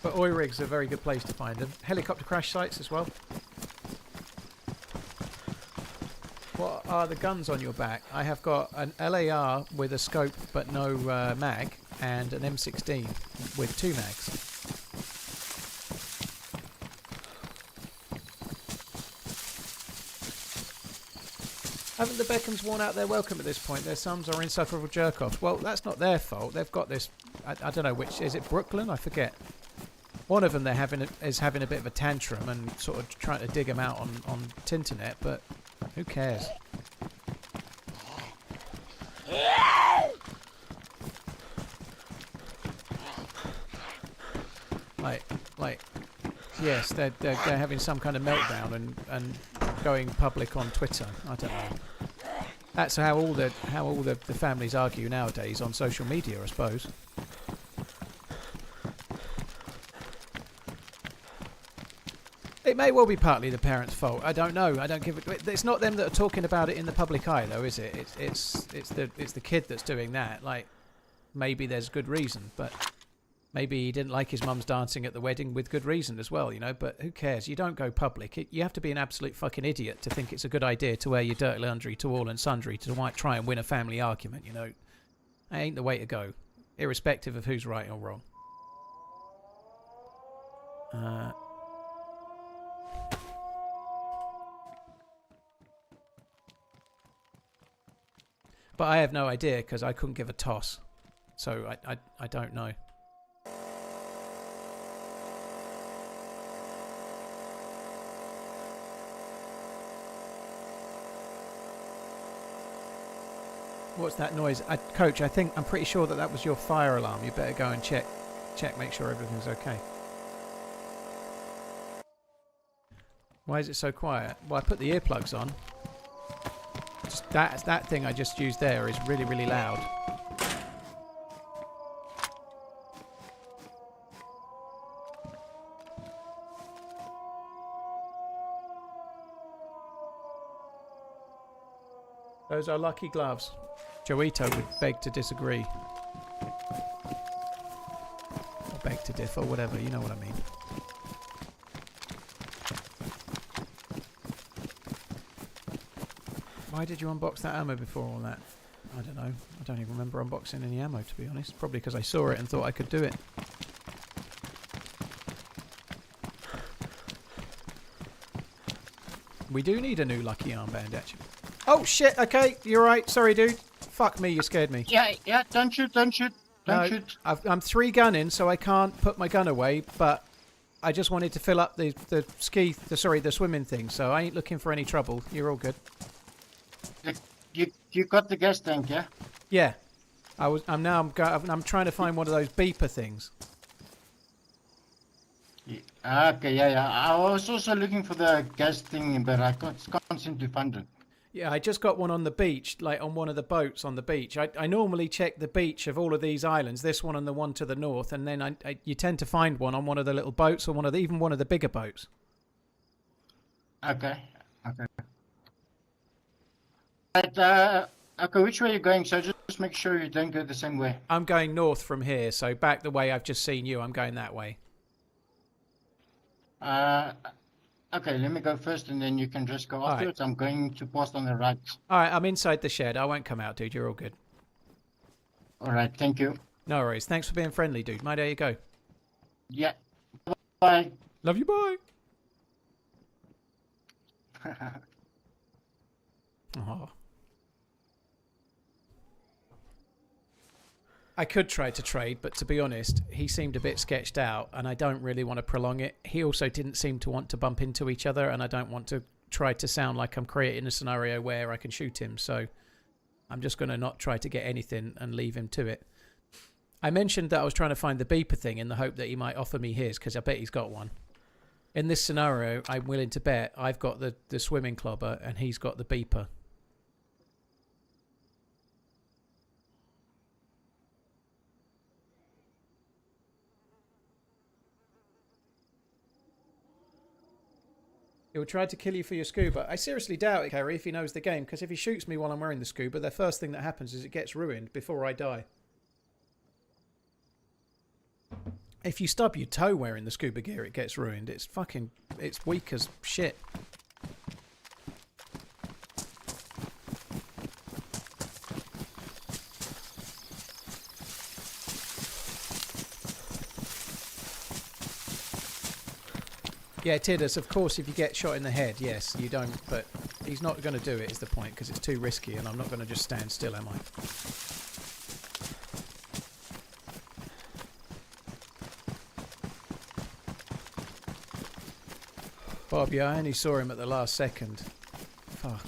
[SPEAKER 1] But oil rigs are a very good place to find them. Helicopter crash sites as well. What are the guns on your back? I have got an LAR with a scope but no mag, and an M16 with 2 mags. Haven't the Beckhams worn out their welcome at this point? Their sons are insufferable jerk-offs. Well, that's not their fault. They've got this... I don't know which... Is it Brooklyn? I forget. One of them is having a bit of a tantrum and sort of trying to dig them out on Tinternet, but who cares? Like, yes, they're having some kind of meltdown and going public on Twitter. I don't know. That's how all the families argue nowadays on social media, I suppose. It may well be partly the parents' fault. I don't know. I don't give it. It's not them that are talking about it in the public eye, though, is it? It's the kid that's doing that. Like, maybe there's good reason, but maybe he didn't like his mum's dancing at the wedding with good reason as well, you know. But who cares? You don't go public. You have to be an absolute fucking idiot to think it's a good idea to wear your dirty laundry to all and sundry to try and win a family argument. You know, that ain't the way to go, irrespective of who's right or wrong. But I have no idea because I couldn't give a toss, so I don't know. What's that noise? Coach, I'm pretty sure that was your fire alarm. You better go and check, make sure everything's okay. Why is it so quiet? Well, I put the earplugs on. Just that thing I just used there is really, really loud. Those are lucky gloves. Joito would beg to disagree. Or beg to differ, whatever, you know what I mean. Why did you unbox that ammo before all that? I don't know. I don't even remember unboxing any ammo, to be honest. Probably because I saw it and thought I could do it. We do need a new lucky armband, actually. Oh, shit. Okay, you're right. Sorry, dude. Fuck me, you scared me.
[SPEAKER 6] Yeah, don't shoot. Don't shoot.
[SPEAKER 1] I'm 3 gunning, so I can't put my gun away, but I just wanted to fill up the swimming thing, so I ain't looking for any trouble. You're all good.
[SPEAKER 6] You got the gas tank, yeah?
[SPEAKER 1] Yeah. I'm trying to find one of those beeper things.
[SPEAKER 6] Okay, yeah. I was also looking for the gas thing, but I can't seem to find it.
[SPEAKER 1] Yeah, I just got one on the beach, like on one of the boats on the beach. I normally check the beach of all of these islands, this one and the one to the north, and then you tend to find one on one of the little boats or even one of the bigger boats.
[SPEAKER 6] Okay. But, okay, which way are you going? So just make sure you don't go the same way.
[SPEAKER 1] I'm going north from here, so back the way I've just seen you, I'm going that way.
[SPEAKER 6] Okay, let me go first and then you can just go afterwards. Right. I'm going to post on the right.
[SPEAKER 1] Alright, I'm inside the shed. I won't come out, dude. You're all good.
[SPEAKER 6] Alright, thank you.
[SPEAKER 1] No worries. Thanks for being friendly, dude. Mate, there you go.
[SPEAKER 6] Yeah. Bye.
[SPEAKER 1] Love you, bye. Oh. I could try to trade, but to be honest, he seemed a bit sketched out, and I don't really want to prolong it. He also didn't seem to want to bump into each other, and I don't want to try to sound like I'm creating a scenario where I can shoot him. So I'm just going to not try to get anything and leave him to it. I mentioned that I was trying to find the beeper thing in the hope that he might offer me his, because I bet he's got one. In this scenario, I'm willing to bet I've got the swimming clobber and he's got the beeper. He will try to kill you for your scuba. I seriously doubt it, Kerry, if he knows the game, because if he shoots me while I'm wearing the scuba, the first thing that happens is it gets ruined before I die. If you stub your toe wearing the scuba gear, it gets ruined. It's weak as shit. Yeah, Tidus, of course, if you get shot in the head, yes, you don't, but he's not going to do it is the point, because it's too risky, and I'm not going to just stand still, am I? Bob, yeah, I only saw him at the last second. Fuck.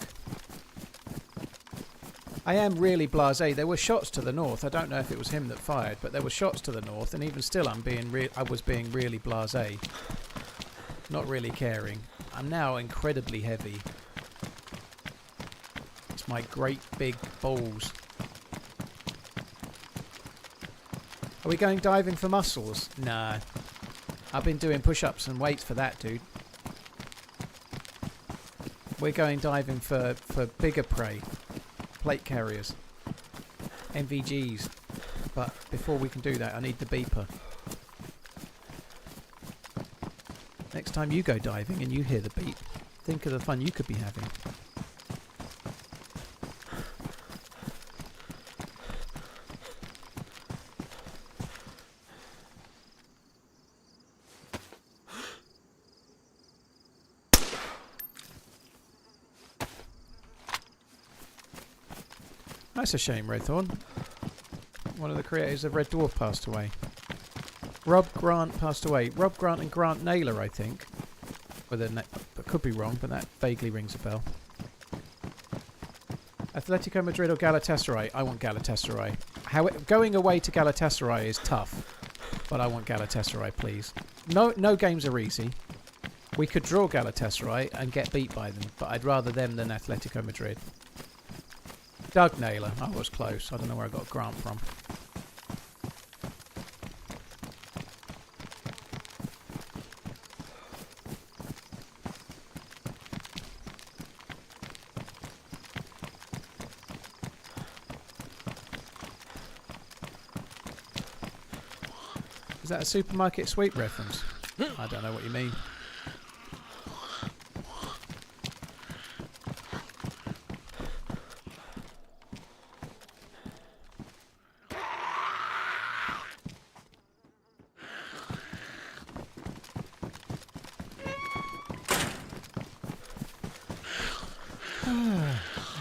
[SPEAKER 1] I am really blasé. There were shots to the north. I don't know if it was him that fired, but there were shots to the north, and even still I was being really blasé. Not really caring. I'm now incredibly heavy. It's my great big balls. Are we going diving for mussels? Nah. I've been doing push-ups and weights for that, dude. We're going diving for bigger prey. Plate carriers. MVGs. But before we can do that, I need the beeper. Next time you go diving and you hear the beep, think of the fun you could be having. That's a shame, Redthorn. One of the creators of Red Dwarf passed away. Rob Grant passed away. Rob Grant and Grant Naylor, I think. I could be wrong, but that vaguely rings a bell. Atletico Madrid or Galatasaray? I want Galatasaray. Going away to Galatasaray is tough, but I want Galatasaray, please. No games are easy. We could draw Galatasaray and get beat by them, but I'd rather them than Atletico Madrid. Doug Naylor. I was close. I don't know where I got Grant from. Is that a supermarket sweep reference? I don't know what you mean.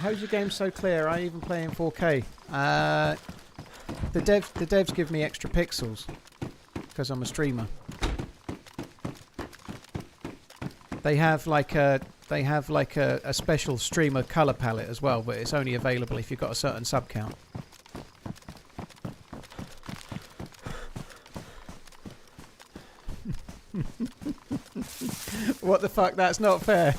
[SPEAKER 1] How's your game so clear? I even play in 4K. The devs give me extra pixels because I'm a streamer. They have like a special streamer color palette as well, but it's only available if you've got a certain sub count. What the fuck? That's not fair.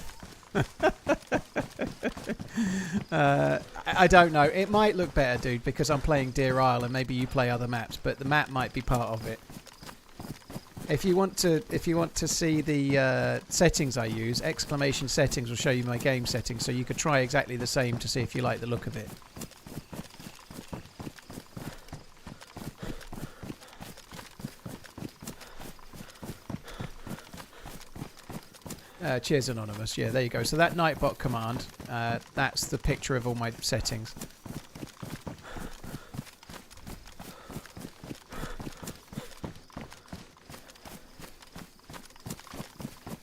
[SPEAKER 1] I don't know. It might look better, dude, because I'm playing Deerisle and maybe you play other maps, but the map might be part of it. If you want to see the settings I use, exclamation settings will show you my game settings, so you could try exactly the same to see if you like the look of it. Cheers, Anonymous. Yeah, there you go. So that Nightbot command, that's the picture of all my settings.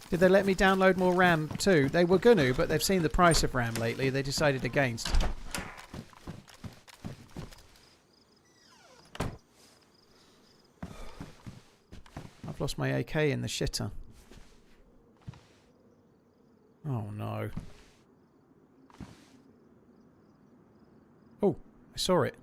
[SPEAKER 1] Did they let me download more RAM too? They were going to, but they've seen the price of RAM lately. They decided against. I've lost my AK in the shitter. Oh no. Oh, I saw it.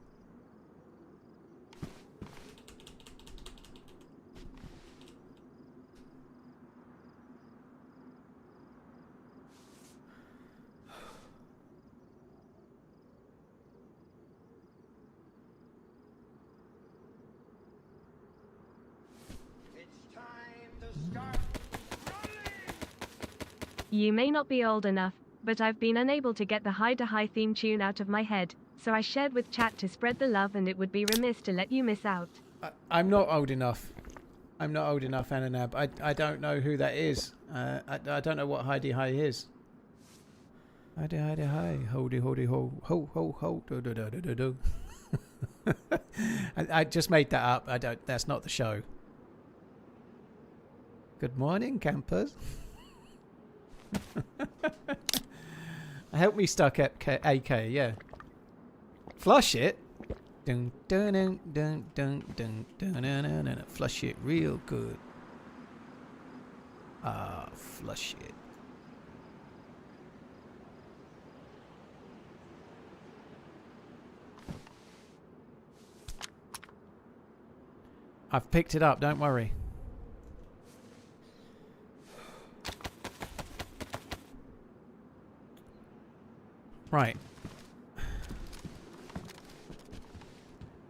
[SPEAKER 2] You may not be old enough, but I've been unable to get the High theme tune out of my head, so I shared with chat to spread the love, and it would be remiss to let you miss out.
[SPEAKER 1] I'm not old enough. I'm not old enough, Ananab. I don't know who that is. I don't know what Heidi Hi is. Heidi Hi. Holdy ho. Ho do do do do do do. I just made that up. That's not the show. Good morning, campers. Help me stuck AK, yeah. Flush it. Dun, dun, dun, dun, dun, dun, dun, dun, dun, dun. Flush it real good. Flush it. I've picked it up, don't worry. Right.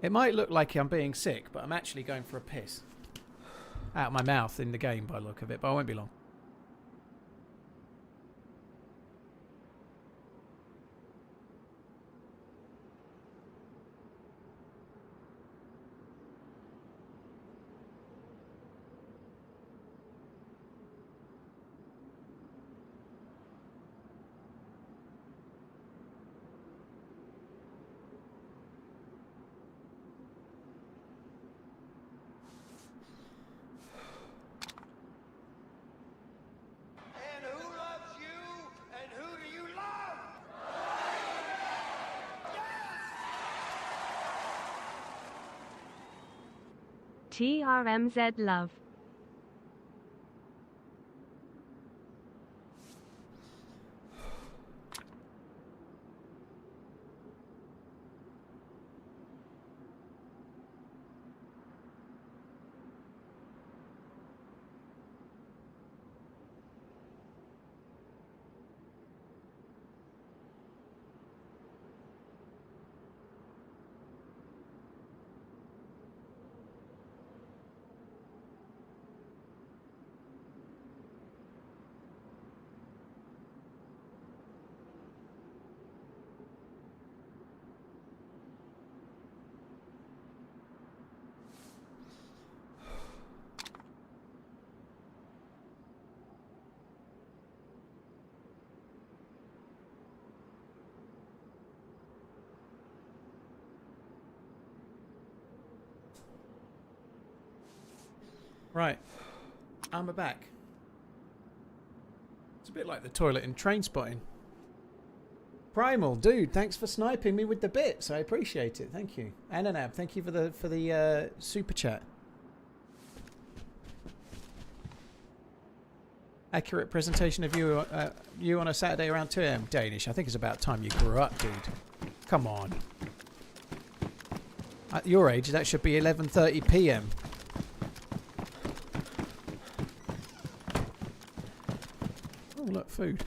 [SPEAKER 1] It might look like I'm being sick, but I'm actually going for a piss. Out of my mouth in the game by the look of it, but I won't be long.
[SPEAKER 2] TRMZ love. Right, I'm back. It's a bit like the toilet in Train Spotting. Primal, dude, thanks for sniping me with the bits. I appreciate it. Thank you. Ananab, thank you for the super chat. Accurate presentation of you you on a Saturday around 2 AM. Danish. I think it's about time you grew up, dude. Come on. At your age, that should be 11:30 PM. Oh, look, food.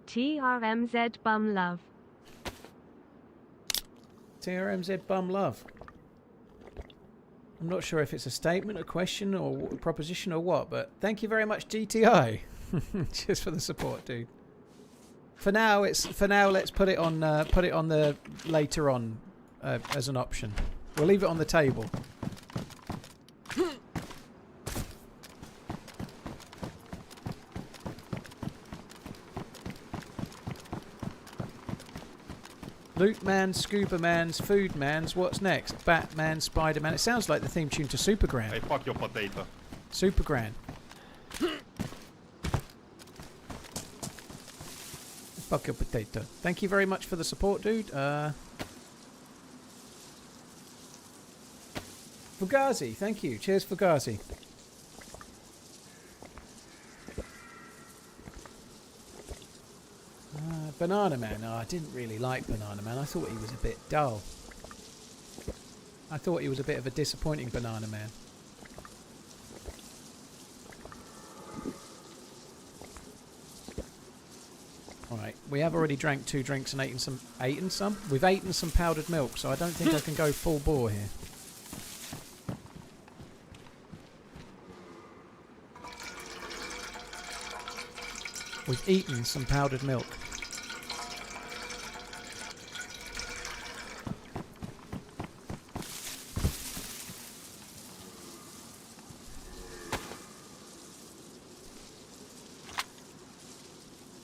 [SPEAKER 2] TRMZ bum love.
[SPEAKER 1] TRMZ bum love. I'm not sure if it's a statement, a question, or a proposition, or what, but thank you very much, GTI. Just for the support, dude. For now, let's put it on the later on as an option. We'll leave it on the table. Loot Man, Scuba Man's, Food Man's, what's next? Batman, Spider-Man. It sounds like the theme tune to Super Grand.
[SPEAKER 7] Hey, fuck your potato.
[SPEAKER 1] Super Grand. Fuck your potato. Thank you very much for the support, dude. Fugazi, thank you. Cheers, Fugazi. Banana Man. Oh, I didn't really like Banana Man. I thought he was a bit dull. I thought he was a bit of a disappointing Banana Man. Alright, we have already drank 2 drinks and eaten some. We've eaten some powdered milk, so I don't think I can go full bore here. We've eaten some powdered milk.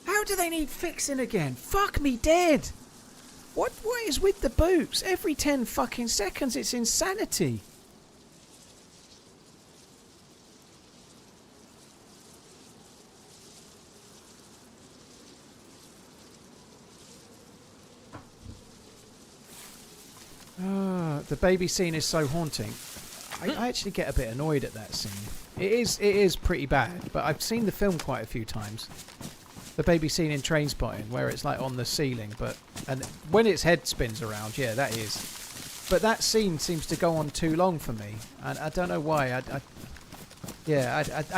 [SPEAKER 1] How do they need fixing again? Fuck me dead! What is with the boots? Every 10 fucking seconds, it's insanity. The baby scene is so haunting. I actually get a bit annoyed at that scene. It is pretty bad, but I've seen the film quite a few times. The baby scene in Trainspotting, where it's like on the ceiling, and when its head spins around, yeah, that is. But that scene seems to go on too long for me, and I don't know why. I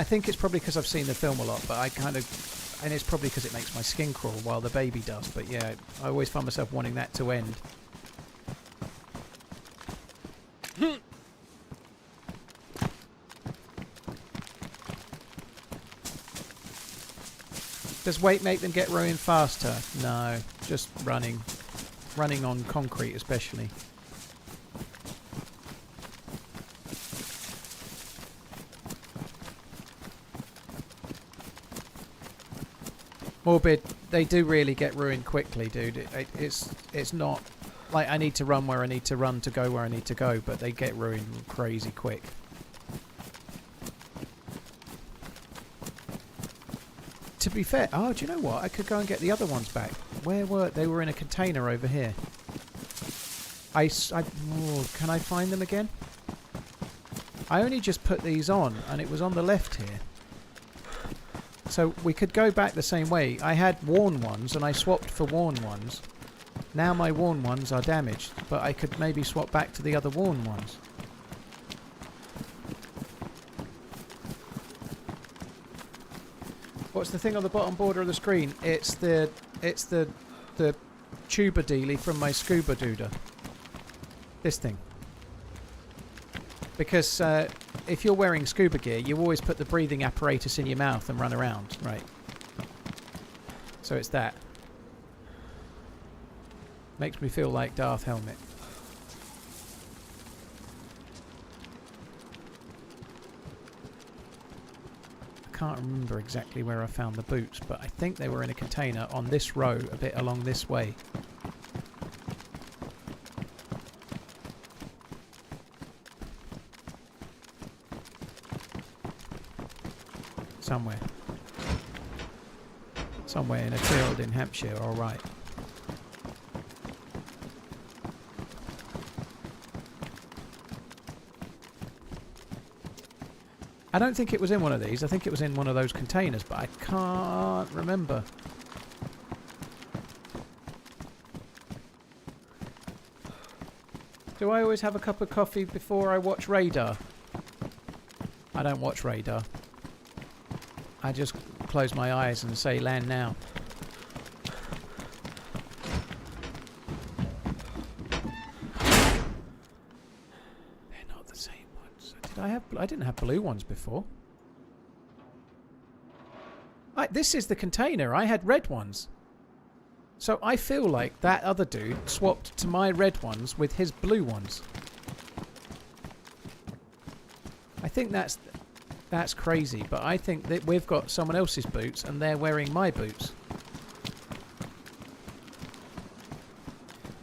[SPEAKER 1] think it's probably because I've seen the film a lot, but and it's probably because it makes my skin crawl while the baby does. But yeah, I always find myself wanting that to end. Does weight make them get ruined faster? No, just running. Running on concrete especially. Morbid, they do really get ruined quickly, dude. It's not like I need to run where I need to run to go where I need to go, but they get ruined crazy quick. To be fair, oh, do you know what? I could go and get the other ones back. Where were they? Were in a container over here. Can I find them again? I only just put these on, and it was on the left here. So we could go back the same way. I had worn ones, and I swapped for worn ones. Now my worn ones are damaged, but I could maybe swap back to the other worn ones. What's the thing on the bottom border of the screen? It's the tuba dealie from my scuba doodah. This thing. Because if you're wearing scuba gear, you always put the breathing apparatus in your mouth and run around, right? So it's that. Makes me feel like Darth Helmet. I can't remember exactly where I found the boots, but I think they were in a container on this row, a bit along this way. Somewhere. Somewhere in a field in Hampshire, alright. I don't think it was in one of these. I think it was in one of those containers, but I can't remember. Do I always have a cup of coffee before I watch Radar? I don't watch Radar. I just close my eyes and say land now. I didn't have blue ones before. This is the container. I had red ones. So I feel like that other dude swapped to my red ones with his blue ones. I think that's crazy, but I think that we've got someone else's boots and they're wearing my boots.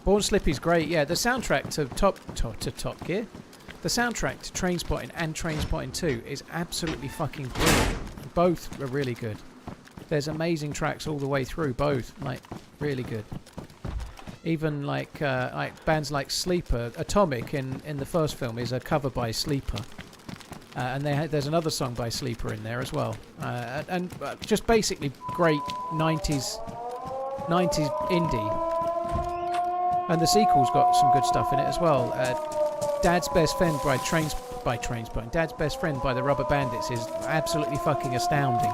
[SPEAKER 1] Born Slippy's great. Yeah, the soundtrack to Top Gear. The soundtrack to Trainspotting and Trainspotting 2 is absolutely fucking brilliant. Both are really good. There's amazing tracks all the way through, both. Like, really good. Even like bands like Sleeper. Atomic in the first film is a cover by Sleeper. And there's another song by Sleeper in there as well. And just basically great 90s indie. And the sequel's got some good stuff in it as well. Dad's Best Friend by Trainspotting. Dad's Best Friend by the Rubber Bandits is absolutely fucking astounding.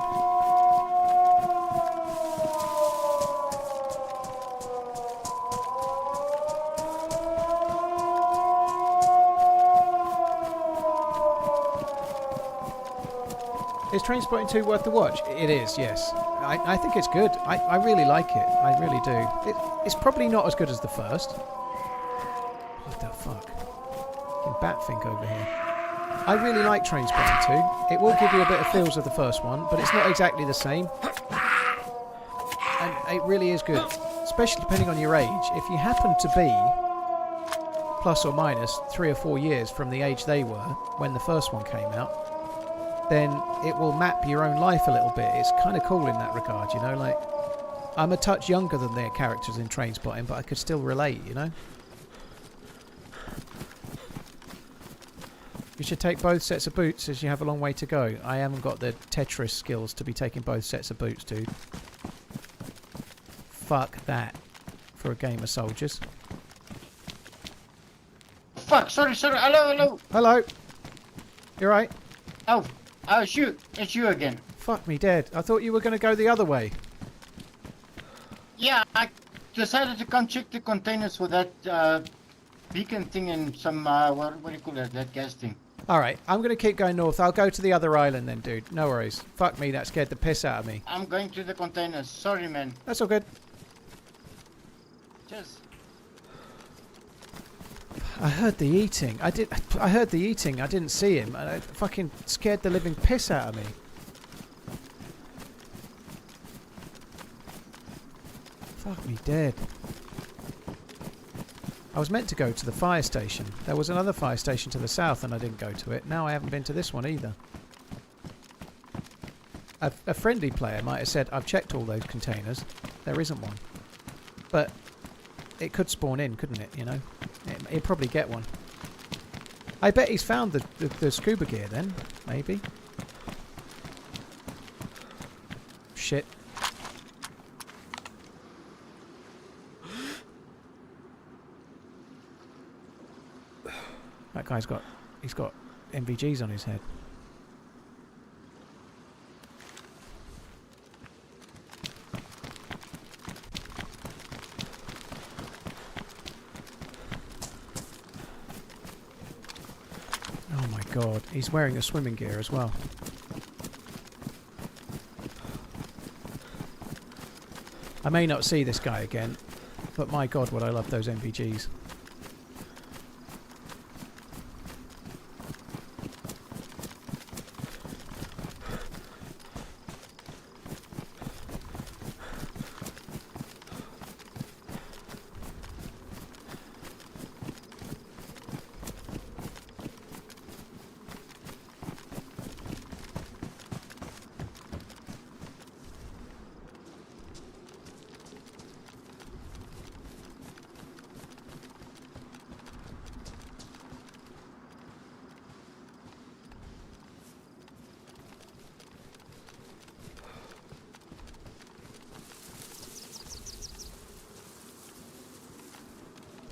[SPEAKER 1] Is Trainspotting 2 worth the watch? It is, yes. I think it's good. I really like it. I really do. It's probably not as good as the first. What the fuck? Fucking Batfink over here. I really like Trainspotting 2. It will give you a bit of feels of the first one, but it's not exactly the same. And it really is good. Especially depending on your age. If you happen to be plus or minus 3 or 4 years from the age they were when the first one came out, then it will map your own life a little bit. It's kind of cool in that regard, you know, like, I'm a touch younger than their characters in Trainspotting, but I could still relate, you know? You should take both sets of boots as you have a long way to go. I haven't got the Tetris skills to be taking both sets of boots, dude. Fuck that for a game of soldiers.
[SPEAKER 6] Fuck, sorry, hello.
[SPEAKER 1] Hello. You right?
[SPEAKER 6] Oh, shoot, it's you again.
[SPEAKER 1] Fuck me dead. I thought you were going to go the other way.
[SPEAKER 6] Yeah, I decided to come check the containers for that beacon thing and some, what do you call that, that gas thing.
[SPEAKER 1] Alright, I'm going to keep going north. I'll go to the other island then, dude. No worries. Fuck me, that scared the piss out of me.
[SPEAKER 6] I'm going to the containers. Sorry, man.
[SPEAKER 1] That's all good.
[SPEAKER 6] Cheers.
[SPEAKER 1] I heard the eating. I heard the eating. I didn't see him. And it fucking scared the living piss out of me. Fuck me dead. I was meant to go to the fire station. There was another fire station to the south and I didn't go to it. Now I haven't been to this one either. A friendly player might have said, I've checked all those containers. There isn't one. But it could spawn in, couldn't it, you know? He'd probably get one. I bet he's found the scuba gear then, maybe. Shit. That guy's got MVGs on his head. Oh my god, he's wearing a swimming gear as well. I may not see this guy again, but my god would I love those MVGs.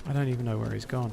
[SPEAKER 1] I don't even know where he's gone.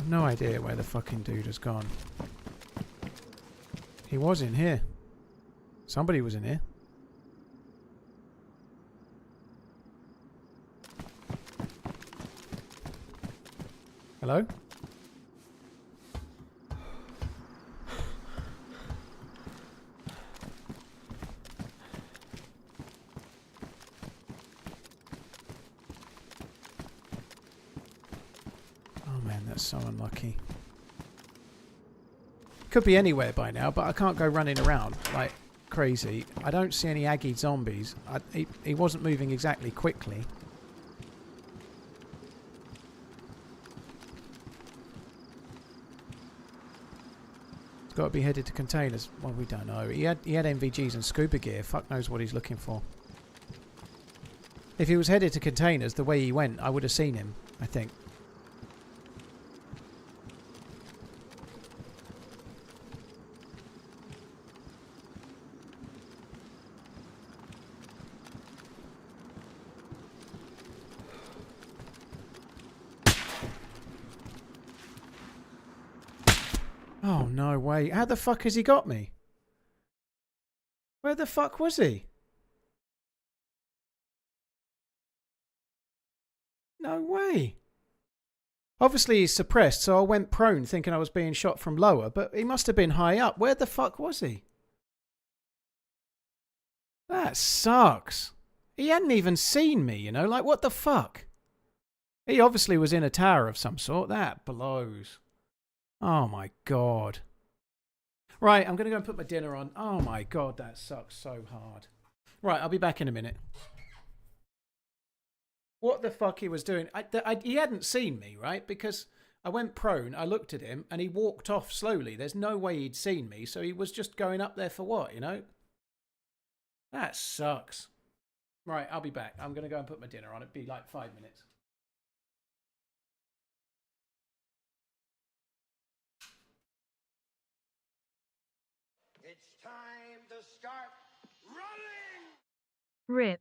[SPEAKER 1] I've no idea where the fucking dude has gone. He was in here. Somebody was in here. Hello? Oh man, that's so unlucky. Could be anywhere by now, but I can't go running around like crazy. I don't see any Aggie zombies. He wasn't moving exactly quickly. It's got to be headed to containers. Well, we don't know. He had NVGs and scuba gear. Fuck knows what he's looking for. If he was headed to containers the way he went, I would have seen him, I think. Oh, no way. How the fuck has he got me? Where the fuck was he? No way. Obviously he's suppressed, so I went prone thinking I was being shot from lower, but he must have been high up. Where the fuck was he? That sucks. He hadn't even seen me, you know? Like, what the fuck? He obviously was in a tower of some sort. That blows. Oh my god. Right, I'm going to go and put my dinner on. Oh my god, that sucks so hard. Right, I'll be back in a minute. What the fuck he was doing? He hadn't seen me, right? Because I went prone, I looked at him, and he walked off slowly. There's no way he'd seen me, so he was just going up there for what, you know? That sucks. Right, I'll be back. I'm going to go and put my dinner on. It'll be like 5 minutes.
[SPEAKER 7] It's time to start running!
[SPEAKER 2] RIP.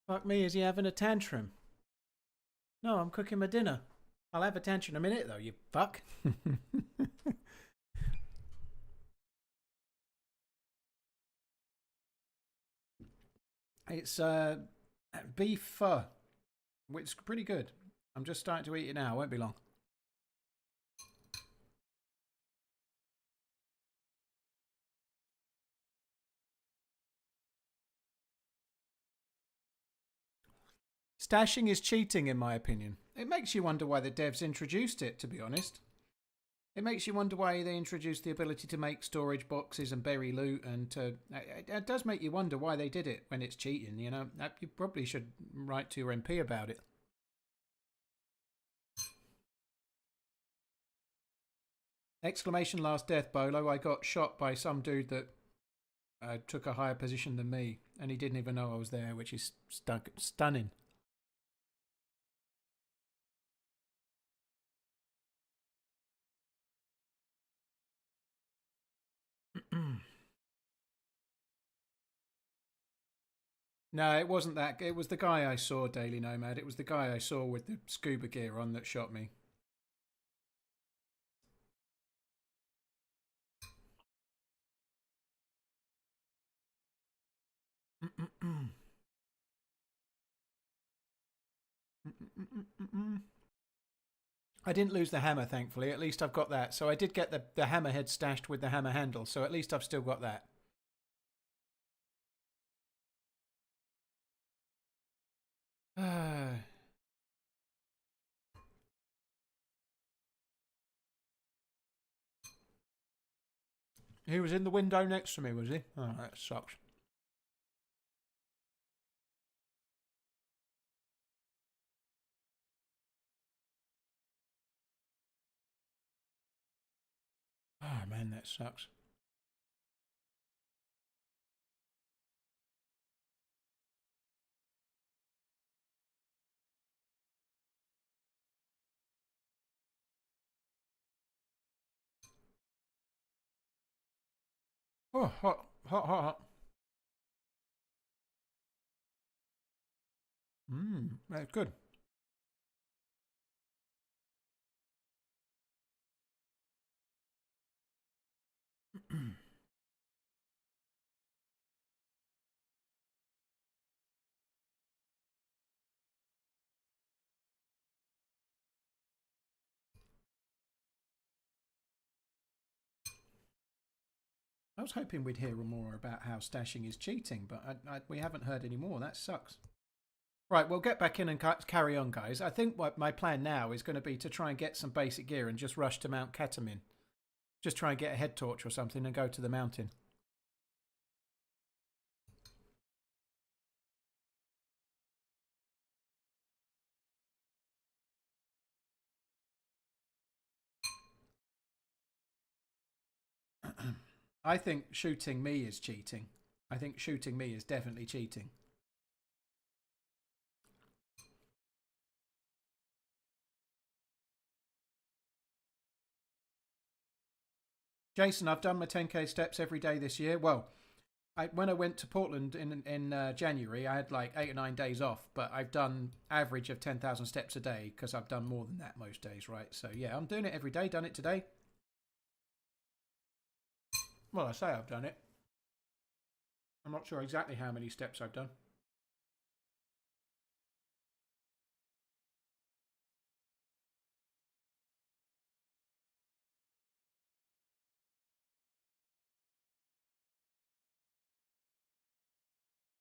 [SPEAKER 1] Fuck me, is he having a tantrum? No, I'm cooking my dinner. I'll have a tantrum in a minute, though, you fuck. It's beef pho, which is pretty good. I'm just starting to eat it now. Won't be long. Stashing is cheating, in my opinion. It makes you wonder why the devs introduced it, to be honest. It makes you wonder why they introduced the ability to make storage boxes and bury loot, and it does make you wonder why they did it when it's cheating, you know. You probably should write to your MP about it. Exclamation last death, Bolo. I got shot by some dude that took a higher position than me, and he didn't even know I was there, which is stunning. No, it wasn't that. It was the guy I saw, Daily Nomad. It was the guy I saw with the scuba gear on that shot me. I didn't lose the hammer, thankfully. At least I've got that. So I did get the hammerhead stashed with the hammer handle. So at least I've still got that. He was in the window next to me, was he? Oh, that sucks. Oh, man, that sucks. Oh, hot, hot, hot, hot. That's good. I was hoping we'd hear more about how stashing is cheating, but we haven't heard any more. That sucks. Right, we'll get back in and carry on, guys. I think what my plan now is going to be to try and get some basic gear and just rush to Mount Katamin. Just try and get a head torch or something and go to the mountain. I think shooting me is cheating. I think shooting me is definitely cheating. Jason, I've done my 10k steps every day this year. Well, when I went to Portland in January, I had like 8 or 9 days off, but I've done average of 10,000 steps a day because I've done more than that most days, right? So yeah, I'm doing it every day. Done it today. Well, I say I've done it. I'm not sure exactly how many steps I've done.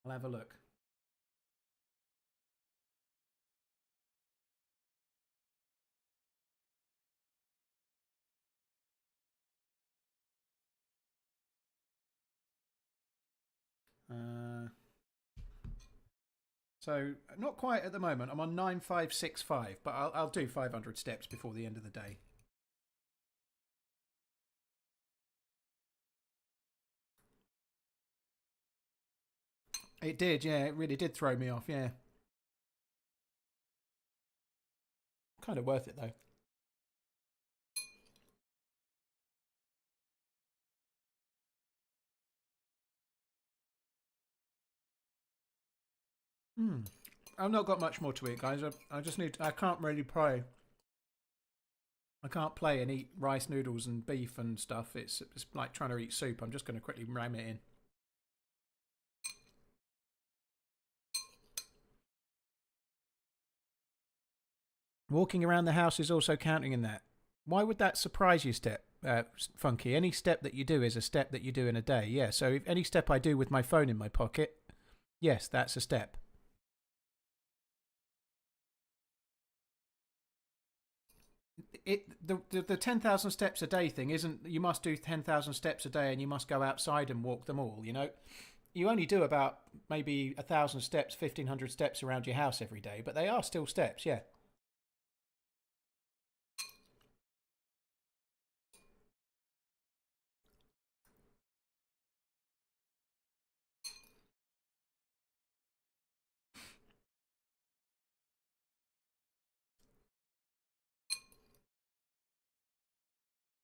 [SPEAKER 1] I'll have a look. So not quite at the moment. I'm on 9565, but I'll do 500 steps before the end of the day. It did, yeah. It really did throw me off, yeah. Kind of worth it though. I've not got much more to eat, guys. I just need. I can't really play. I can't play and eat rice noodles and beef and stuff. It's like trying to eat soup. I'm just going to quickly ram it in. Walking around the house is also counting in that. Why would that surprise you, Funky? Any step that you do is a step that you do in a day. Yeah, so if any step I do with my phone in my pocket, yes, that's a step. The 10,000 steps a day thing isn't, you must do 10,000 steps a day and you must go outside and walk them all, you know? You only do about maybe 1,000 steps, 1,500 steps around your house every day, but they are still steps, yeah.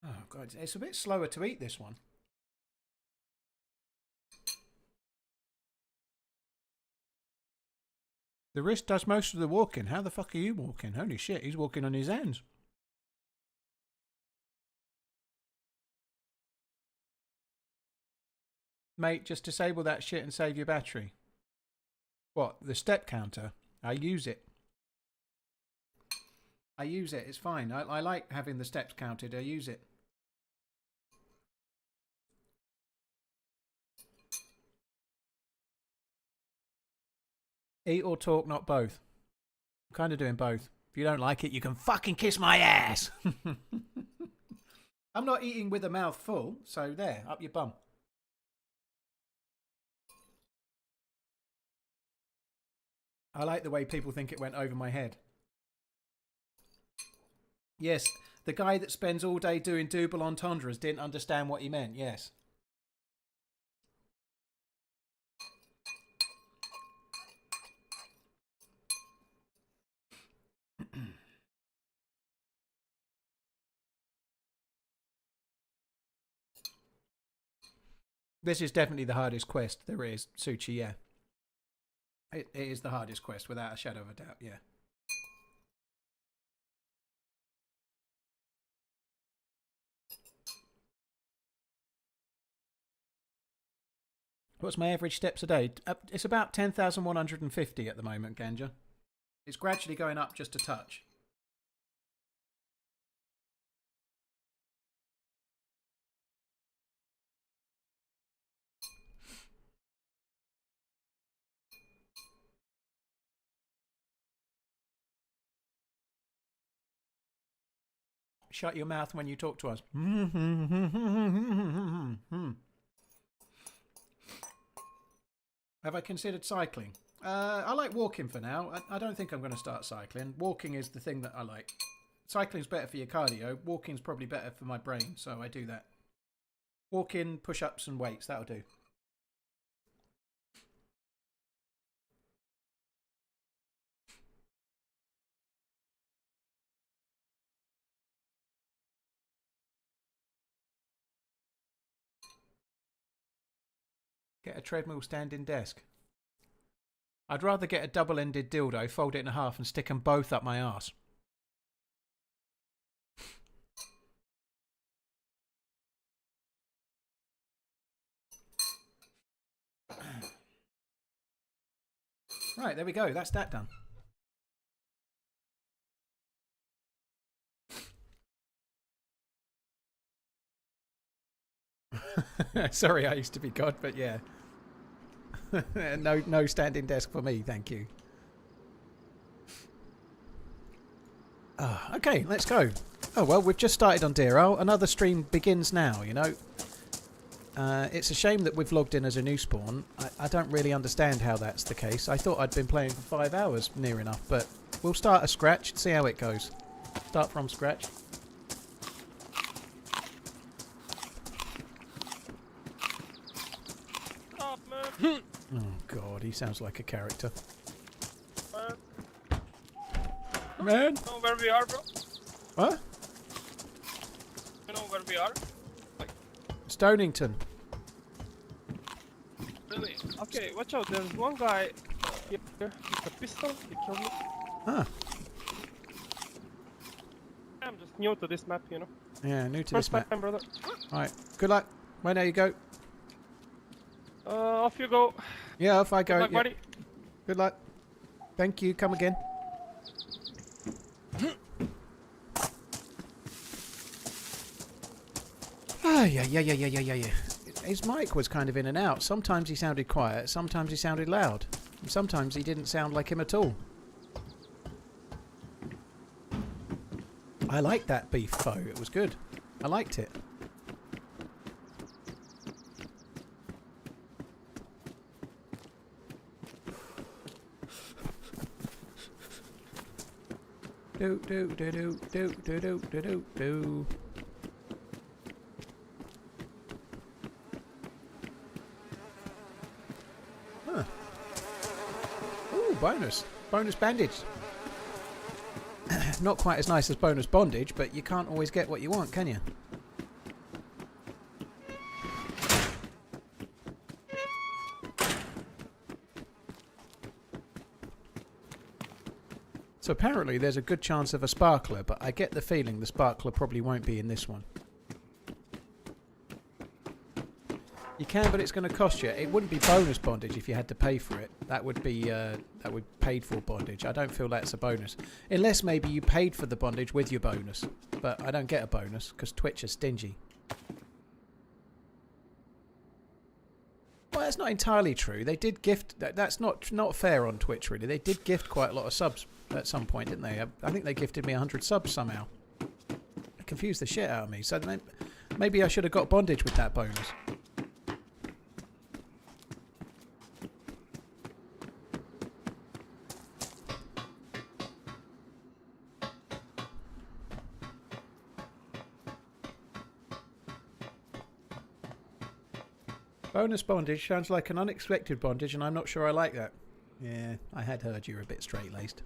[SPEAKER 1] Oh, God, it's a bit slower to eat, this one. The wrist does most of the walking. How the fuck are you walking? Holy shit, he's walking on his hands. Mate, just disable that shit and save your battery. What, the step counter? I use it. I use it, it's fine. I like having the steps counted, I use it. Eat or talk, not both. I'm kind of doing both. If you don't like it, you can fucking kiss my ass. I'm not eating with a mouth full, so there, up your bum. I like the way people think it went over my head. Yes, the guy that spends all day doing double entendres didn't understand what he meant, yes. This is definitely the hardest quest there is, Suchi, yeah. It is the hardest quest, without a shadow of a doubt, yeah. What's my average steps a day? It's about 10,150 at the moment, Ganja. It's gradually going up just a touch. Shut your mouth when you talk to us. Have I considered cycling? I like walking for now. I don't think I'm going to start cycling. Walking is the thing that I like. Cycling's better for your cardio. Walking's probably better for my brain, so I do that. Walking, push-ups and weights, that'll do. Get a treadmill standing desk. I'd rather get a double-ended dildo, fold it in half and stick them both up my arse. Right, there we go. That's that done. Sorry, I used to be God, but yeah. No standing desk for me, thank you. Okay, let's go. Oh well, we've just started on Deerisle. Another stream begins now, you know. It's a shame that we've logged in as a new spawn. I don't really understand how that's the case. I thought I'd been playing for 5 hours near enough, but we'll start a scratch and see how it goes. Start from scratch. Oh God, he sounds like a character. Man?
[SPEAKER 8] You know where we are, bro?
[SPEAKER 1] What?
[SPEAKER 8] You know where we are?
[SPEAKER 1] Stonington.
[SPEAKER 8] Really? Okay, watch out. There's one guy here.
[SPEAKER 9] a pistol. He killed me.
[SPEAKER 1] Ah,
[SPEAKER 9] I'm just new to this map, you know.
[SPEAKER 1] yeah, new to
[SPEAKER 9] First
[SPEAKER 1] this map.
[SPEAKER 9] time, brother.
[SPEAKER 1] Alright, good luck. Where now you go?
[SPEAKER 9] Off you go.
[SPEAKER 1] Yeah, off I go.
[SPEAKER 9] Good luck,
[SPEAKER 1] Yeah.
[SPEAKER 9] buddy.
[SPEAKER 1] Good luck. Thank you. Come again. Yeah. His mic was kind of in and out. Sometimes he sounded quiet, sometimes he sounded loud. And sometimes he didn't sound like him at all. I liked that beef pho. It was good. I liked it. Do do do do do do do do do do. Huh. Ooh, bonus. Bonus bandage. Not quite as nice as bonus bondage, but you can't always get what you want, can you? So apparently there's a good chance of a sparkler, but I get the feeling the sparkler probably won't be in this one. You can, but it's going to cost you. It wouldn't be bonus bondage if you had to pay for it. That would be paid for bondage. I don't feel that's a bonus. Unless maybe you paid for the bondage with your bonus. But I don't get a bonus because Twitch is stingy. Well, that's not entirely true. They did gift... That's not fair on Twitch, really. They did gift quite a lot of subs at some point, didn't they? I think they gifted me 100 subs somehow. It confused the shit out of me. So maybe I should have got bondage with that bonus. Bonus bondage sounds like an unexpected bondage, and I'm not sure I like that. Yeah, I had heard you were a bit straight-laced.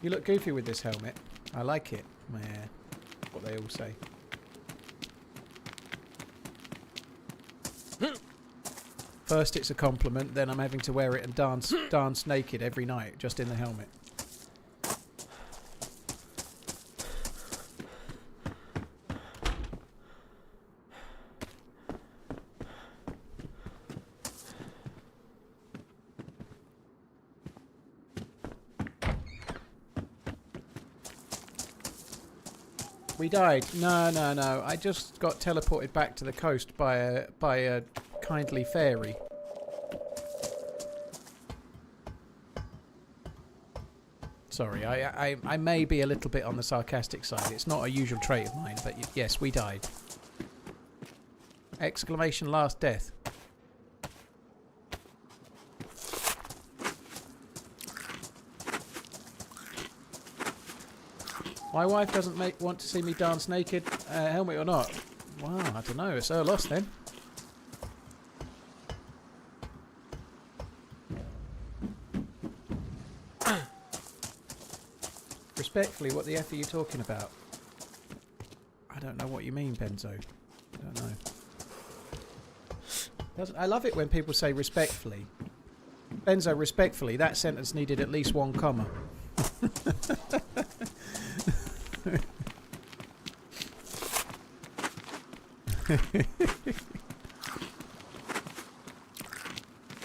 [SPEAKER 1] You look goofy with this helmet. I like it. Yeah, what they all say. First it's a compliment, then I'm having to wear it and dance naked every night, just in the helmet. We died. No. I just got teleported back to the coast by a kindly fairy. Sorry, I may be a little bit on the sarcastic side. It's not a usual trait of mine, but yes, we died. Exclamation last death. My wife doesn't want to see me dance naked, helmet or not. Wow, I don't know. It's her loss then. Respectfully, what the F are you talking about? I don't know what you mean, Benzo. I don't know. I love it when people say respectfully. Benzo, respectfully, that sentence needed at least 1 comma.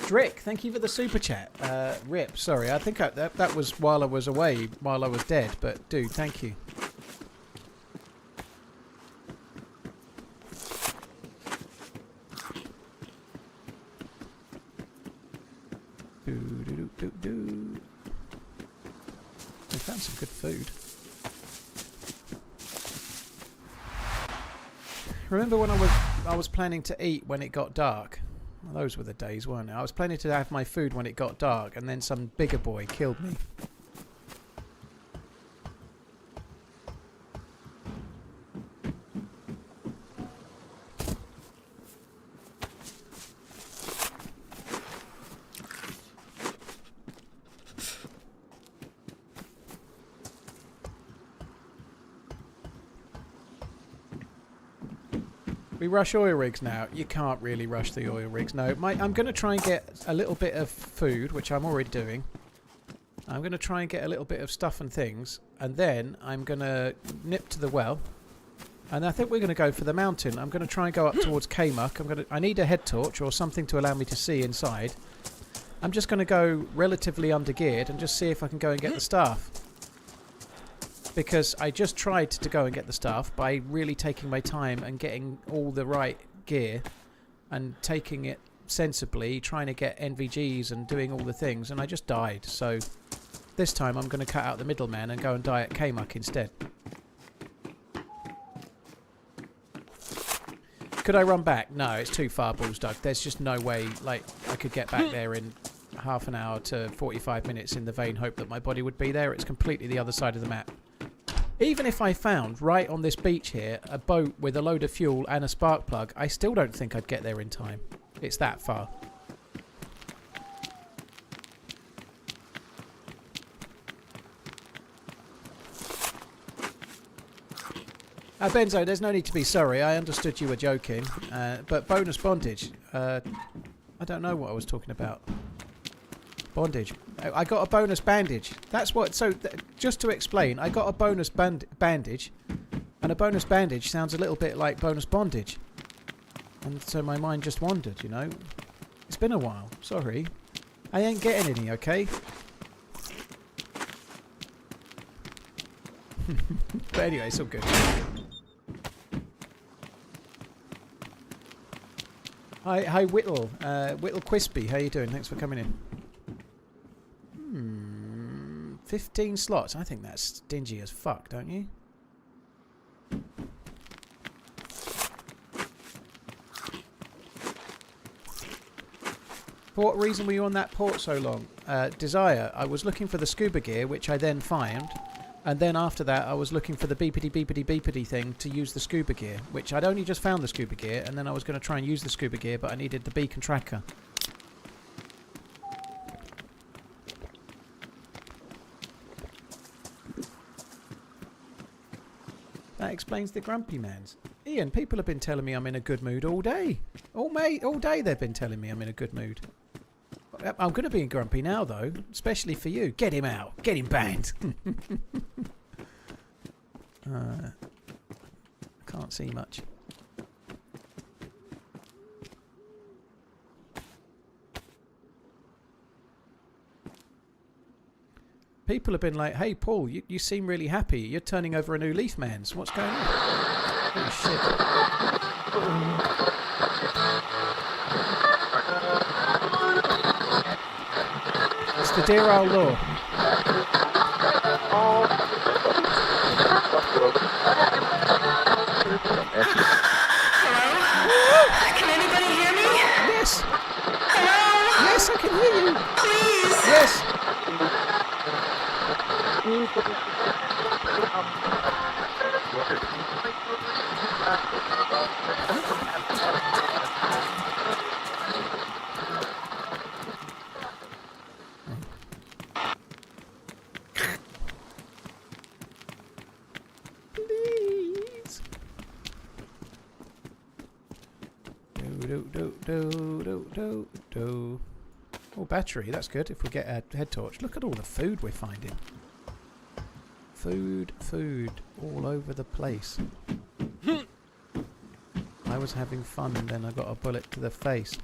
[SPEAKER 1] Drick, thank you for the super chat. Rip, sorry, I think that was while I was away, while I was dead, but dude, thank you. I found some good food. Remember when I was planning to eat when it got dark? Well, those were the days, weren't they? I was planning to have my food when it got dark, and then some bigger boy killed me. We rush oil rigs now. You can't really rush the oil rigs. No, I'm going to try and get a little bit of food, which I'm already doing. I'm going to try and get a little bit of stuff and things. And then I'm going to nip to the well. And I think we're going to go for the mountain. I'm going to try and go up towards Kmuck. I need a head torch or something to allow me to see inside. I'm just going to go relatively undergeared and just see if I can go and get the staff. Because I just tried to go and get the staff by really taking my time and getting all the right gear and taking it sensibly, trying to get NVGs and doing all the things, and I just died. So this time I'm going to cut out the middleman and go and die at Kmuck instead. Could I run back? No, it's too far, balls dug. There's just no way like I could get back there in half an hour to 45 minutes in the vain hope that my body would be there. It's completely the other side of the map. Even if I found, right on this beach here, a boat with a load of fuel and a spark plug, I still don't think I'd get there in time. It's that far. Benzo, there's no need to be sorry. I understood you were joking. But bonus bondage. I don't know what I was talking about. Bondage. I got a bonus bandage. That's what... So, just to explain, I got a bonus bandage. And a bonus bandage sounds a little bit like bonus bondage. And so my mind just wandered, you know. It's been a while. Sorry. I ain't getting any, okay? But anyway, it's all good. Hi, Whittle. Whittle Quispy, how you doing? Thanks for coming in. 15 slots. I think that's stingy as fuck, don't you? For what reason were you on that port so long? Desire. I was looking for the scuba gear, which I then found. And then after that, I was looking for the beepity thing to use the scuba gear, which I'd only just found the scuba gear, and then I was going to try and use the scuba gear, but I needed the beacon tracker. That explains the grumpy man's. Ian, people have been telling me I'm in a good mood all day. All day they've been telling me I'm in a good mood. I'm going to be grumpy now, though, especially for you. Get him out. Get him banned. Can't see much. People have been like, hey, Paul, you seem really happy. You're turning over a new leaf, mans. What's going on? Holy shit. It's the Deerisle law.
[SPEAKER 4] Hello? Can anybody hear me?
[SPEAKER 1] Yes.
[SPEAKER 4] Hello?
[SPEAKER 1] Yes, I can hear you.
[SPEAKER 4] Please?
[SPEAKER 1] Yes. Please. Do. Oh, battery. That's good if we get a head torch. Look at all the food we're finding. Food all over the place. I was having fun and then I got a bullet to the face.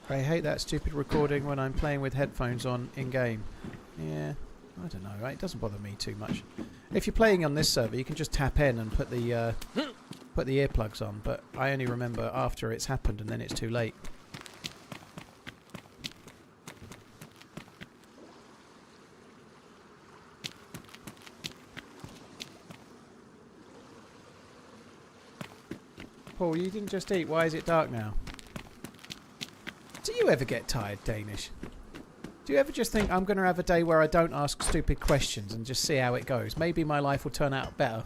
[SPEAKER 1] I hate that stupid recording when I'm playing with headphones on in-game. Yeah, I don't know, right? It doesn't bother me too much. If you're playing on this server, you can just tap in and put the earplugs on, but I only remember after it's happened and then it's too late. Paul, you didn't just eat. Why is it dark now? Do you ever get tired, Danish? Do you ever just think, I'm going to have a day where I don't ask stupid questions and just see how it goes? Maybe my life will turn out better.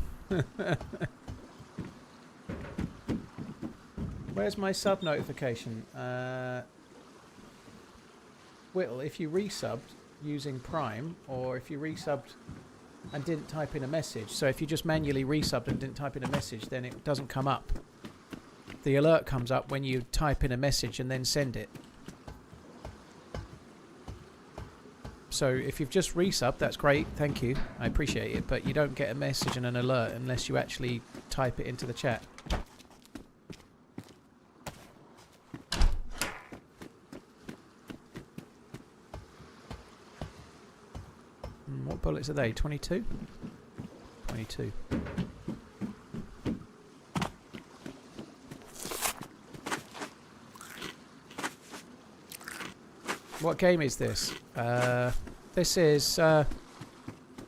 [SPEAKER 1] Where's my sub notification? Whittle, if you resubbed using Prime, or if you resubbed and didn't type in a message, so if you just manually resubbed and didn't type in a message, then it doesn't come up. The alert comes up when you type in a message and then send it. So if you've just resubbed, that's great, thank you, I appreciate it, but you don't get a message and an alert unless you actually type it into the chat. What bullets are they? 22? 22. What game is this? This is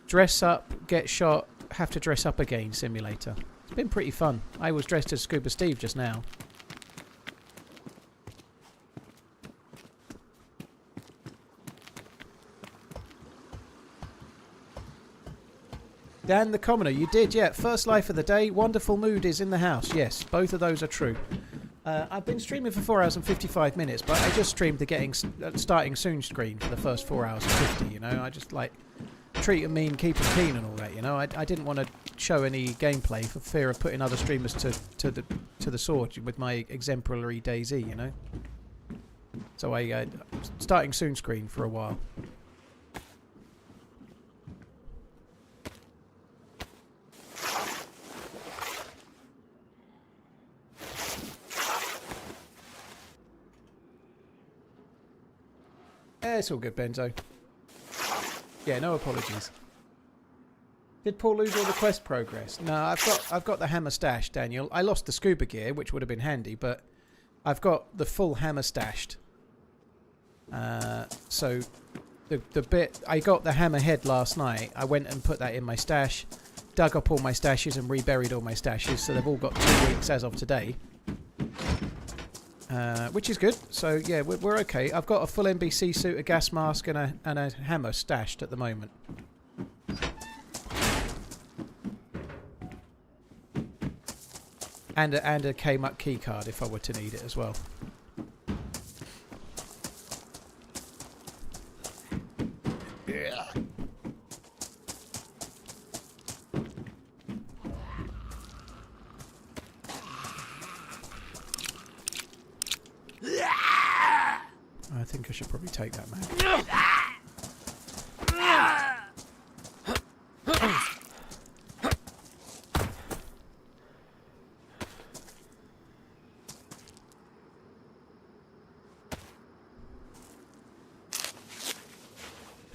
[SPEAKER 1] dress up, get shot, have to dress up again simulator. It's been pretty fun. I was dressed as Scuba Steve just now. Dan the Commoner, you did, yeah. First life of the day, wonderful mood is in the house. Yes, both of those are true. I've been streaming for 4 hours and 55 minutes, but I just streamed the starting soon screen for the first 4 hours and 50, you know. I just like treat them mean, keep them keen and all that, you know. I didn't want to show any gameplay for fear of putting other streamers to the sword with my exemplary DayZ, you know. So I starting soon screen for a while. Yeah, it's all good, Benzo. Yeah, no apologies. Did Paul lose all the quest progress? No, I've got the hammer stash, Daniel. I lost the scuba gear, which would have been handy, but I've got the full hammer stashed. So the bit I got the hammer head last night. I went and put that in my stash, dug up all my stashes and reburied all my stashes, so they've all got 2 weeks as of today. Which is good. So yeah, we're okay. I've got a full NBC suit, a gas mask, and a hammer stashed at the moment. And a K-Muck key card if I were to need it as well. Yeah. I think I should probably take that, man.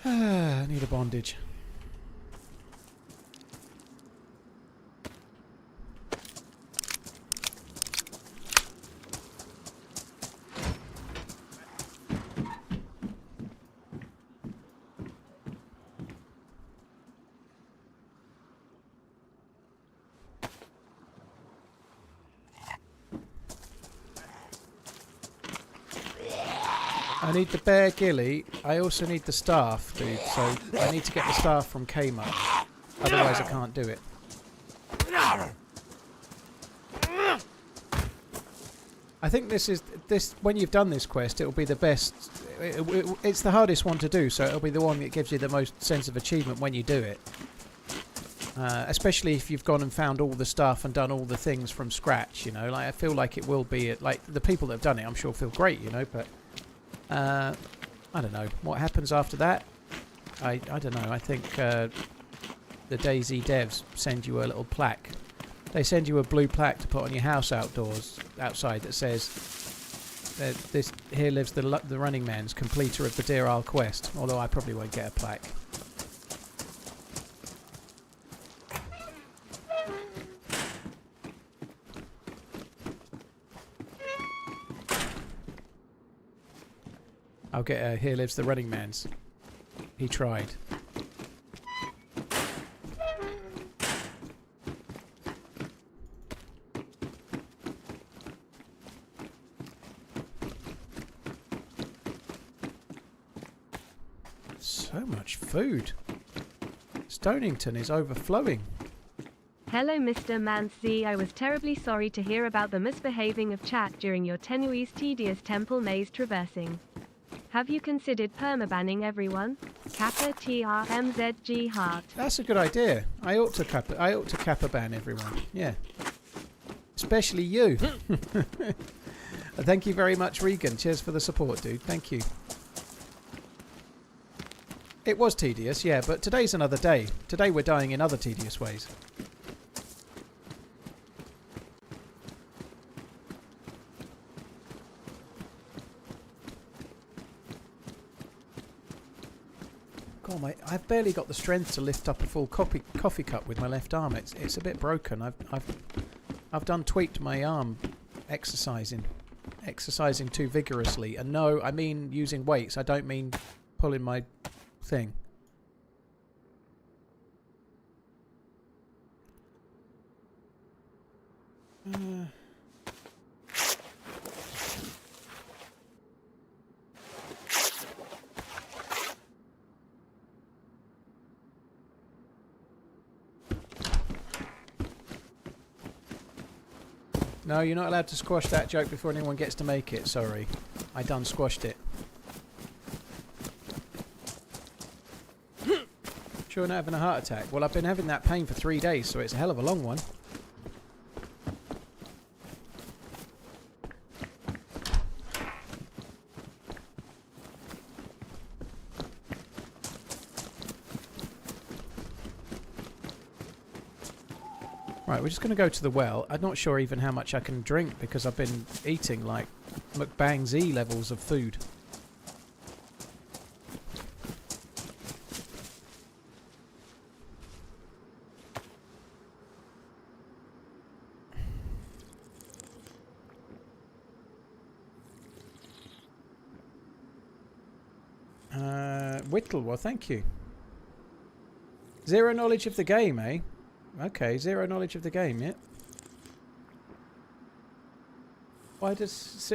[SPEAKER 1] I need a bondage. I need the bear ghillie. I also need the staff, dude. So I need to get the staff from Kmart. Otherwise, I can't do it. I think this when you've done this quest, it'll be the best. It's the hardest one to do, so it'll be the one that gives you the most sense of achievement when you do it. Especially if you've gone and found all the stuff and done all the things from scratch. You know, like I feel like it will be like the people that have done it. I'm sure feel great. You know, but. I don't know. What happens after that? I don't know. I think the DayZ devs send you a little plaque. They send you a blue plaque to put on your house outside that says, "This here lives the TheRunningManZ, completer of the Deerisle quest." Although I probably won't get a plaque. I'll get a "Here lives the TheRunningManZ. He tried." So much food. Stonington is overflowing.
[SPEAKER 2] Hello Mr. ManZ. I was terribly sorry to hear about the misbehaving of chat during your tenuous tedious temple maze traversing. Have you considered permabanning everyone? Kappa TRMZG heart.
[SPEAKER 1] That's a good idea. I ought to kappa ban everyone. Yeah. Especially you. Thank you very much, Regan. Cheers for the support, dude. Thank you. It was tedious, yeah, but today's another day. Today we're dying in other tedious ways. God, I've barely got the strength to lift up a full coffee cup with my left arm. It's a bit broken. I've done tweaked my arm exercising too vigorously. And no, I mean using weights. I don't mean pulling my thing. No, you're not allowed to squash that joke before anyone gets to make it. Sorry. I done squashed it. Sure, not having a heart attack. Well, I've been having that pain for 3 days, so it's a hell of a long one. Right, we're just going to go to the well. I'm not sure even how much I can drink because I've been eating like mukbang Z levels of food. Whittle, well, thank you. Zero knowledge of the game, eh? Okay, zero knowledge of the game, yeah. Why does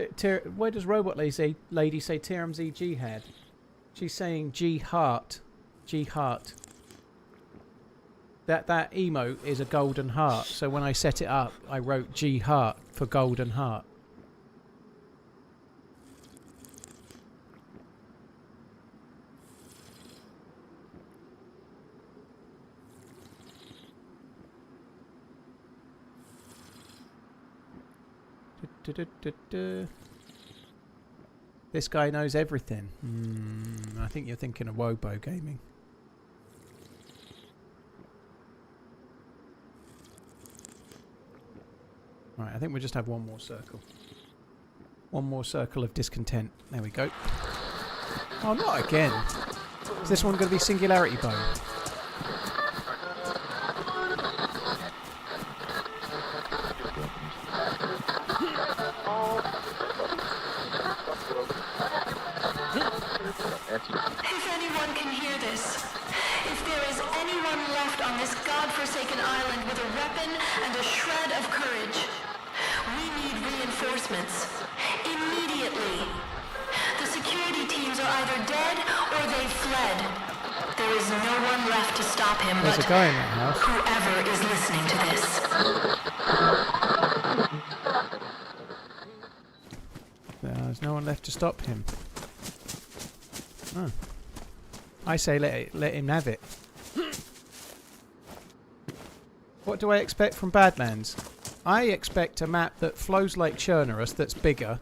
[SPEAKER 1] Robot Lady say TRMZ Jihad? She's saying G-Heart. G-Heart. That emote is a golden heart, so when I set it up, I wrote G-Heart for golden heart. This guy knows everything. I think you're thinking of Wobo Gaming. Right, I think we'll just have one more circle. One more circle of discontent. There we go. Oh, not again. Is this one going to be Singularity Bone?
[SPEAKER 4] If anyone can hear this, if there is anyone left on this godforsaken island with a weapon and a shred of courage, we need reinforcements. Immediately. The security teams are either dead or they've fled. There is no one left to stop him.
[SPEAKER 1] There's a guy in that house.
[SPEAKER 4] Whoever is listening to this.
[SPEAKER 1] There's no one left to stop him. Oh. I say let him have it. What do I expect from Badlands? I expect a map that flows like Churnerus, that's bigger,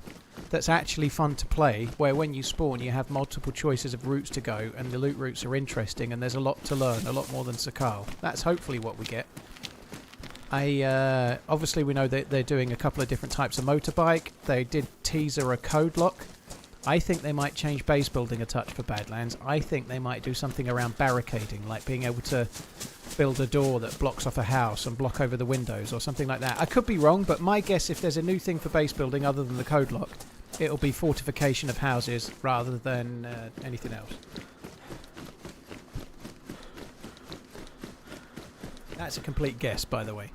[SPEAKER 1] that's actually fun to play, where when you spawn you have multiple choices of routes to go and the loot routes are interesting and there's a lot to learn, a lot more than Sakal. That's hopefully what we get. Obviously we know that they're doing a couple of different types of motorbike. They did teaser a code lock. I think they might change base building a touch for Badlands. I think they might do something around barricading, like being able to build a door that blocks off a house and block over the windows or something like that. I could be wrong, but my guess, if there's a new thing for base building other than the code lock, it'll be fortification of houses rather than anything else. That's a complete guess, by the way.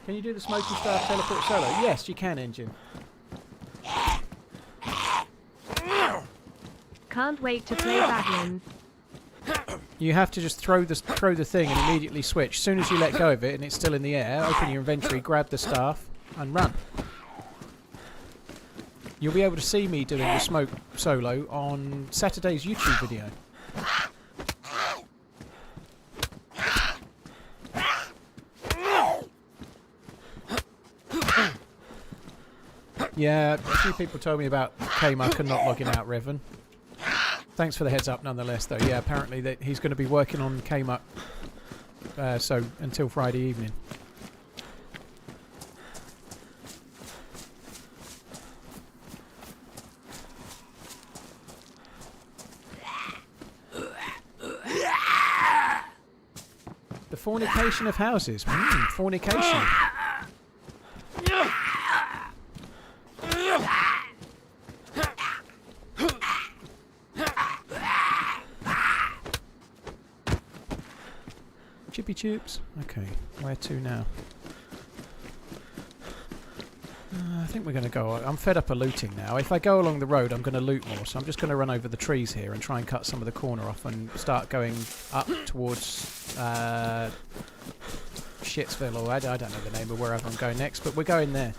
[SPEAKER 1] Can you do the smoking staff teleport solo? Yes, you can, Engine.
[SPEAKER 2] Can't wait to play Badlands.
[SPEAKER 1] You have to just throw the thing and immediately switch. As soon as you let go of it and it's still in the air, open your inventory, grab the staff, and run. You'll be able to see me doing the smoke solo on Saturday's YouTube video. Yeah, a few people told me about K-Muck and not logging out, Revan. Thanks for the heads up nonetheless, though. Yeah, apparently that he's going to be working on K-Muck so until Friday evening. The fornication of houses. Fornication. Chippy chips. Okay, where to now? I think we're going to go... I'm fed up of looting now. If I go along the road, I'm going to loot more. So I'm just going to run over the trees here and try and cut some of the corner off and start going up towards Shitsville, or I don't know the name of wherever I'm going next, but we're going there.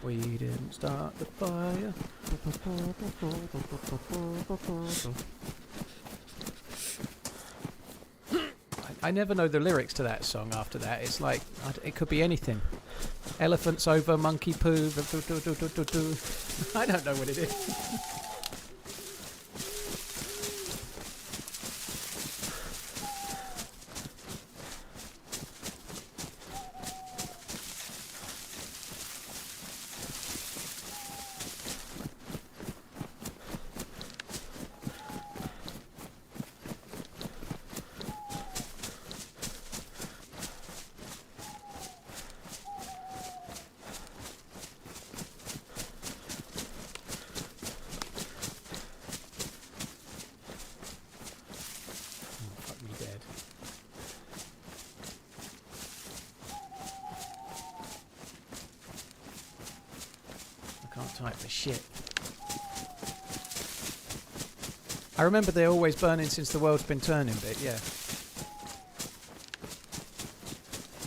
[SPEAKER 1] We didn't start the fire. I never know the lyrics to that song after that. It's like, it could be anything. Elephants over monkey poo. I don't know what it is. Type for shit. I remember they're always burning since the world's been turning bit, yeah.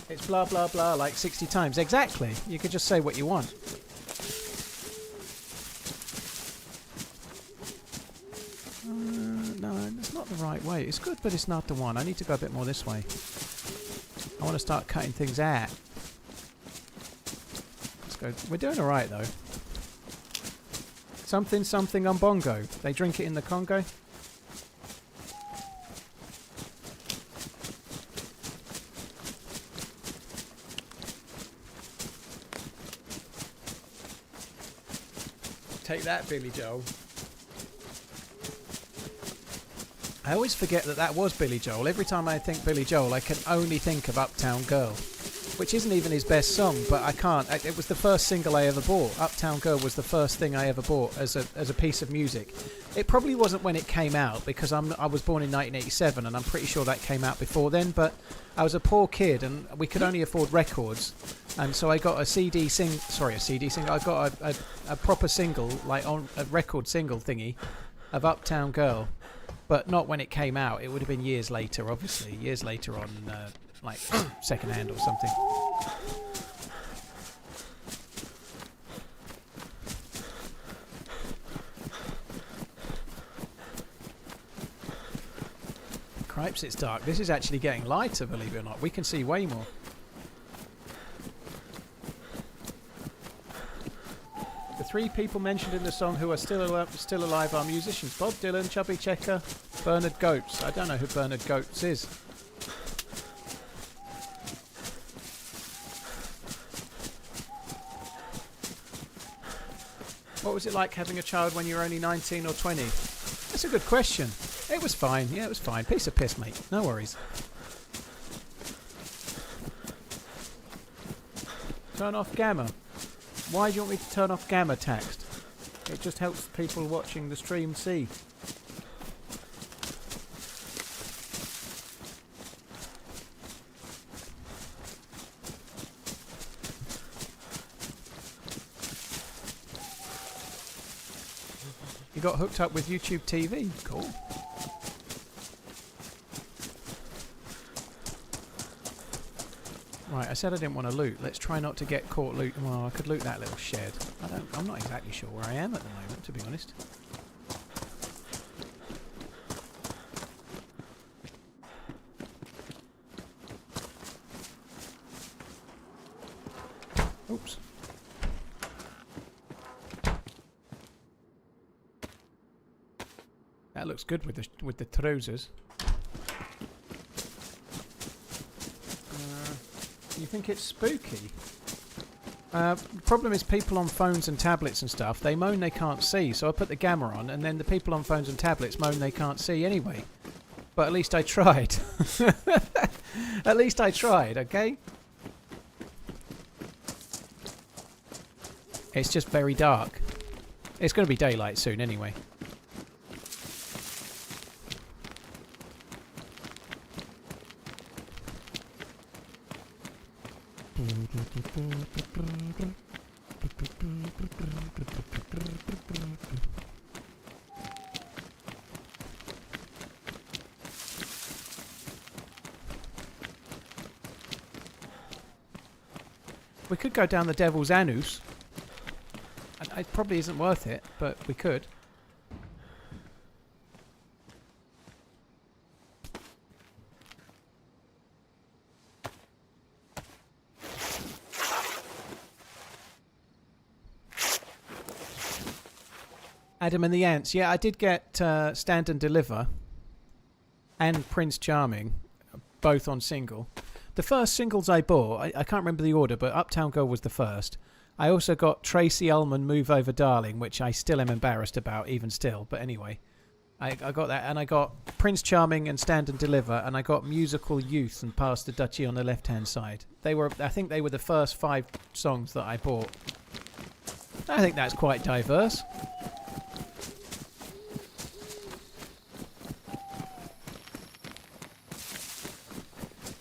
[SPEAKER 1] It's blah blah blah like 60 times. Exactly. You could just say what you want. No, it's not the right way. It's good, but it's not the one. I need to go a bit more this way. I want to start cutting things out. Let's go. We're doing alright though. Something something on bongo. They drink it in the Congo. Take that, Billy Joel. I always forget that that was Billy Joel. Every time I think Billy Joel, I can only think of Uptown Girl, which isn't even his best song, but I can't. It was the first single I ever bought. Uptown Girl was the first thing I ever bought as a piece of music. It probably wasn't when it came out, because I was born in 1987, and I'm pretty sure that came out before then, but I was a poor kid, and we could only afford records, and so I got a I got a proper single, like on a record single thingy, of Uptown Girl, but not when it came out. It would have been years later, obviously. Years later on... like second hand or something. Cripes, it's dark. This is actually getting lighter, believe it or not. We can see way more. The three people mentioned in the song who are still alive are musicians: Bob Dylan, Chubby Checker, Bernard Goetz. I don't know who Bernard Goetz is. What was it like having a child when you were only 19 or 20? That's a good question. It was fine. Yeah, it was fine. Piece of piss, mate. No worries. Turn off gamma. Why do you want me to turn off gamma text? It just helps people watching the stream see. You got hooked up with YouTube TV. Cool. Right, I said I didn't want to loot. Let's try not to get caught loot. Well, I could loot that little shed. I'm not exactly sure where I am at the moment, to be honest. Oops. That looks good with the trousers. You think it's spooky? The problem is people on phones and tablets and stuff, they moan they can't see, so I put the gamma on, and then the people on phones and tablets moan they can't see anyway. But at least I tried. At least I tried, okay? It's just very dark. It's going to be daylight soon anyway. We could go down the Devil's Anus. It probably isn't worth it, but we could. Adam and the Ants. Yeah, I did get Stand and Deliver and Prince Charming, both on single. The first singles I bought, I can't remember the order, but Uptown Girl was the first. I also got Tracy Ullman, Move Over Darling, which I still am embarrassed about, even still. But anyway, I got that. And I got Prince Charming and Stand and Deliver. And I got Musical Youth and Pass the Duchy on the left-hand side. I think they were the first 5 songs that I bought. I think that's quite diverse.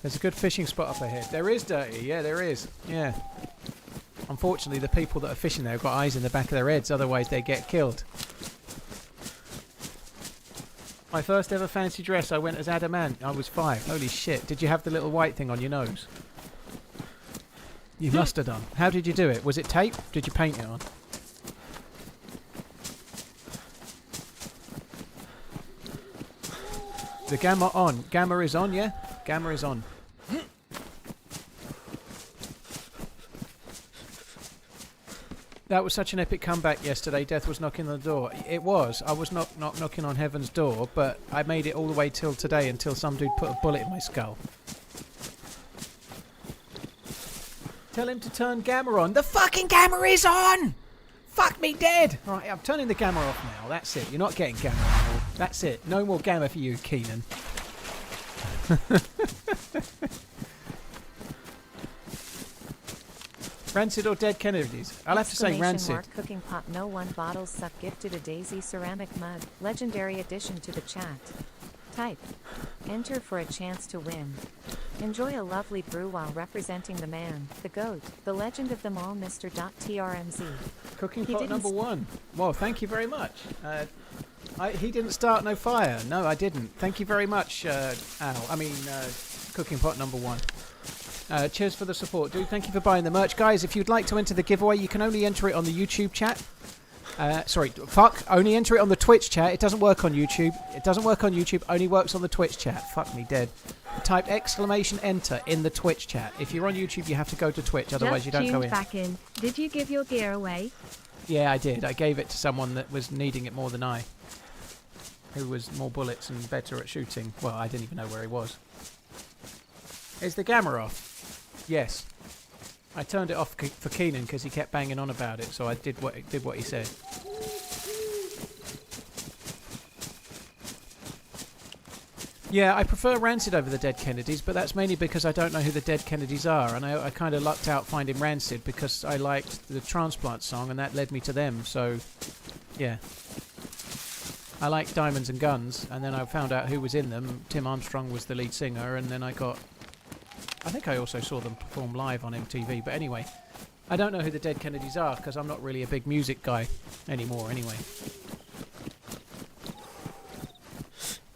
[SPEAKER 1] There's a good fishing spot up ahead. There is, Dirty. Yeah, there is. Yeah. Unfortunately, the people that are fishing there have got eyes in the back of their heads, otherwise they get killed. My first ever fancy dress, I went as Adamant. I was 5. Holy shit. Did you have the little white thing on your nose? You must have done. How did you do it? Was it tape? Did you paint it on? The gamma on. Gamma is on, yeah? Gamma is on. That was such an epic comeback yesterday. Death was knocking on the door. It was. I was not knocking on heaven's door, but I made it all the way till today until some dude put a bullet in my skull. Tell him to turn gamma on. The fucking gamma is on! Fuck me dead! Right, I'm turning the gamma off now. That's it. You're not getting gamma anymore. That's it. No more gamma for you, Keenan. Rancid or Dead Kennedys? I'll have to say Rancid.
[SPEAKER 5] Cooking pot no one bottles suck gifted a DayZ ceramic mug. Legendary addition to the chat. Type. Enter for a chance to win. Enjoy a lovely brew while representing the man, the goat, the legend of them all, Mr.
[SPEAKER 1] TRMZ. Cooking pot number 1. Well, thank you very much. He didn't start no fire. No, I didn't. Thank you very much, Cooking pot number 1. Cheers for the support, dude. Thank you for buying the merch. Guys, if you'd like to enter the giveaway, you can only enter it on the YouTube chat. Only enter it on the Twitch chat. It doesn't work on YouTube. It doesn't work on YouTube. Only works on the Twitch chat. Fuck me dead. Type !enter in the Twitch chat. If you're on YouTube, you have to go to Twitch. Otherwise, you don't go in.
[SPEAKER 2] Back in. Did you give your gear away?
[SPEAKER 1] Yeah, I did. I gave it to someone that was needing it more than I. Who was more bullets and better at shooting. Well, I didn't even know where he was. Is the gamma off? Yes. I turned it off for Keenan because he kept banging on about it, so I did what he said. Yeah, I prefer Rancid over the Dead Kennedys, but that's mainly because I don't know who the Dead Kennedys are, and I kind of lucked out finding Rancid because I liked the Transplant song, and that led me to them, so yeah. I liked Diamonds and Guns, and then I found out who was in them. Tim Armstrong was the lead singer, and then I think I also saw them perform live on MTV, but anyway, I don't know who the Dead Kennedys are because I'm not really a big music guy anymore anyway.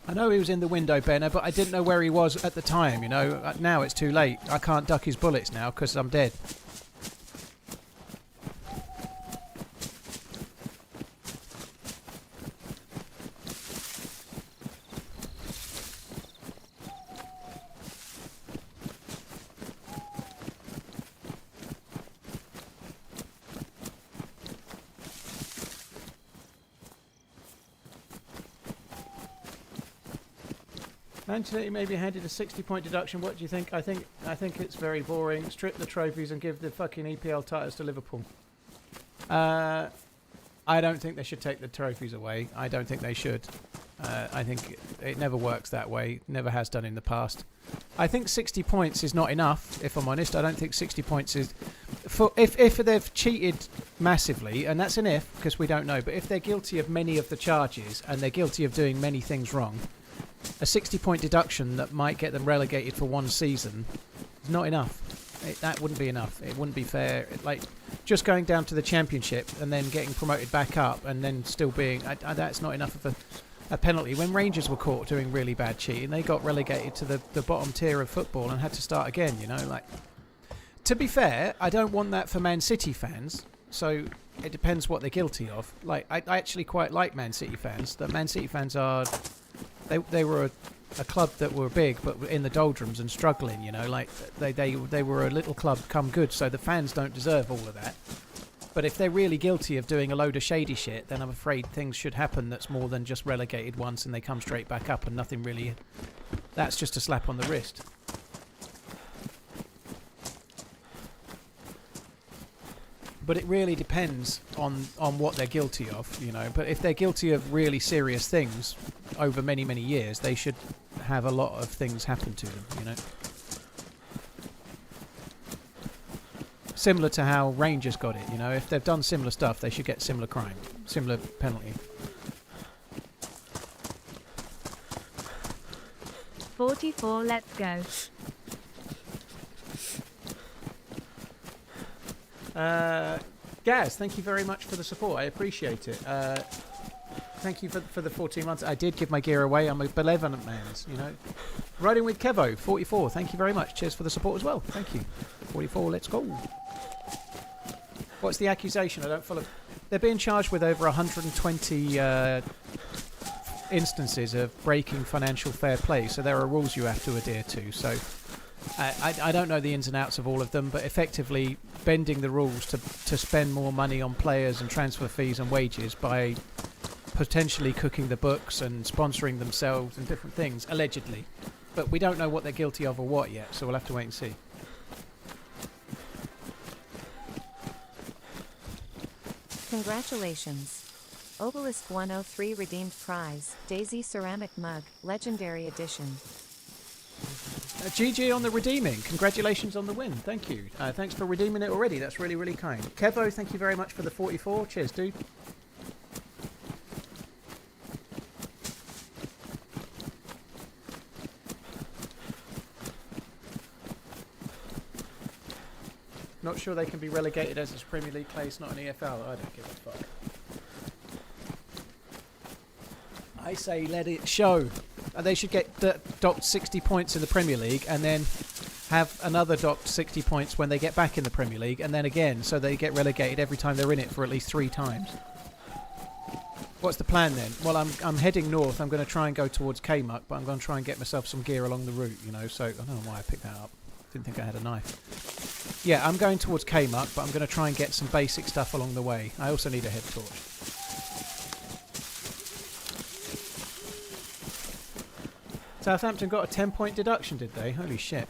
[SPEAKER 1] I know he was in the window, Benner, but I didn't know where he was at the time, you know. Now it's too late. I can't duck his bullets now because I'm dead. Anthony may be handed a 60-point deduction. What do you think? I think it's very boring. Strip the trophies and give the fucking EPL titles to Liverpool. I don't think they should take the trophies away. I don't think they should. I think it never works that way. Never has done in the past. I think 60 points is not enough, if I'm honest. I don't think 60 points is... If they've cheated massively, and that's an if, because we don't know, but if they're guilty of many of the charges and they're guilty of doing many things wrong, a 60-point deduction that might get them relegated for one season is not enough. That wouldn't be enough. It wouldn't be fair. Like, just going down to the championship and then getting promoted back up and then still being... that's not enough of a penalty. When Rangers were caught doing really bad cheating, they got relegated to the bottom tier of football and had to start again, you know? Like, to be fair, I don't want that for Man City fans, so it depends what they're guilty of. Like, I actually quite like Man City fans. That Man City fans are... They were a club that were big but were in the doldrums and struggling, you know, like they were a little club come good, so the fans don't deserve all of that. But if they're really guilty of doing a load of shady shit, then I'm afraid things should happen that's more than just relegated once and they come straight back up and nothing really... That's just a slap on the wrist. But it really depends on what they're guilty of, you know. But if they're guilty of really serious things over many, many years, they should have a lot of things happen to them, you know. Similar to how Rangers got it, you know. If they've done similar stuff, they should get similar crime, similar penalty.
[SPEAKER 2] 44, let's go.
[SPEAKER 1] Gaz, thank you very much for the support. I appreciate it. Thank you for the 14 months. I did give my gear away. I'm a benevolent man, you know. Riding with Kevo, 44. Thank you very much. Cheers for the support as well. Thank you. 44, let's go. What's the accusation? I don't follow. They're being charged with over 120 instances of breaking financial fair play. So there are rules you have to adhere to. So I don't know the ins and outs of all of them, but effectively bending the rules to spend more money on players and transfer fees and wages by potentially cooking the books and sponsoring themselves and different things, allegedly. But we don't know what they're guilty of or what yet, so we'll have to wait and see.
[SPEAKER 5] Congratulations. Obelisk 103 redeemed prize, DayZ ceramic mug, legendary edition.
[SPEAKER 1] GG on the redeeming. Congratulations on the win. Thank you. Thanks for redeeming it already. That's really, really kind. Kevo, thank you very much for the 44. Cheers, dude. Not sure they can be relegated as a Premier League place, not an EFL. I don't give a fuck. I say let it show. They should get docked 60 points in the Premier League and then have another docked 60 points when they get back in the Premier League and then again, so they get relegated every time they're in it for at least 3 times. What's the plan then? Well, I'm heading north. I'm going to try and go towards Kmuck, but I'm going to try and get myself some gear along the route, you know, so I don't know why I picked that up. Didn't think I had a knife. Yeah, I'm going towards Kmuck, but I'm going to try and get some basic stuff along the way. I also need a head torch. Southampton got a 10-point deduction, did they? Holy shit.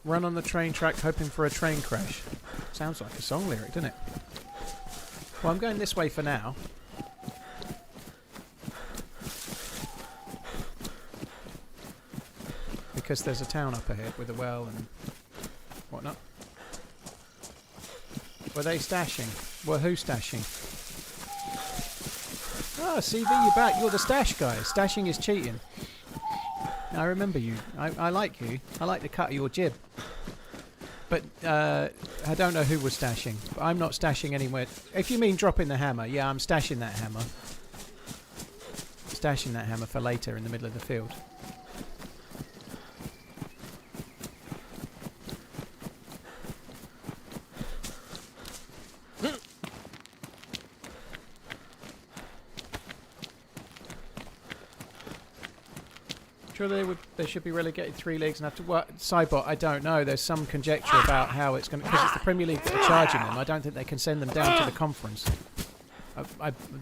[SPEAKER 1] Run on the train track hoping for a train crash. Sounds like a song lyric, doesn't it? Well, I'm going this way for now. because there's a town up ahead with a well and whatnot. Were they stashing? Were who stashing? Oh, CV, you're back. You're the stash guy. Stashing is cheating. I remember you. I like you. I like the cut of your jib. But I don't know who was stashing. But I'm not stashing anywhere. If you mean dropping the hammer, yeah, I'm stashing that hammer. Stashing that hammer for later in the middle of the field. Sure, they should be relegated 3 leagues and have to work. Cybot, I don't know. There's some conjecture about how it's going to, because it's the Premier League that are charging them. I don't think they can send them down to the conference.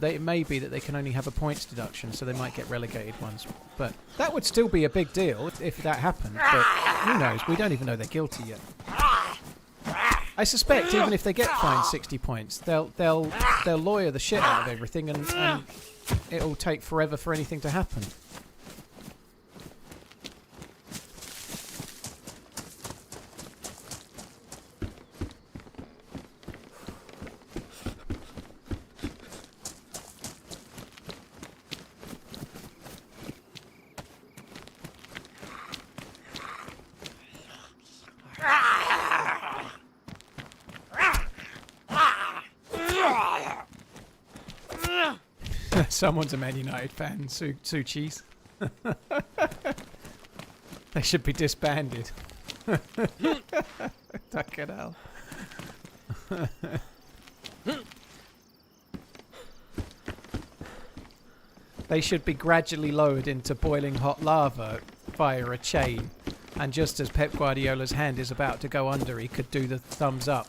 [SPEAKER 1] It may be that they can only have a points deduction, so they might get relegated ones. But that would still be a big deal if that happened. But who knows? We don't even know they're guilty yet. I suspect even if they get fined 60 points, they'll lawyer the shit out of everything, and it'll take forever for anything to happen. Someone's a Man United fan, Sue Cheese. They should be disbanded. Fucking hell. They should be gradually lowered into boiling hot lava via a chain, and just as Pep Guardiola's hand is about to go under, he could do the thumbs up.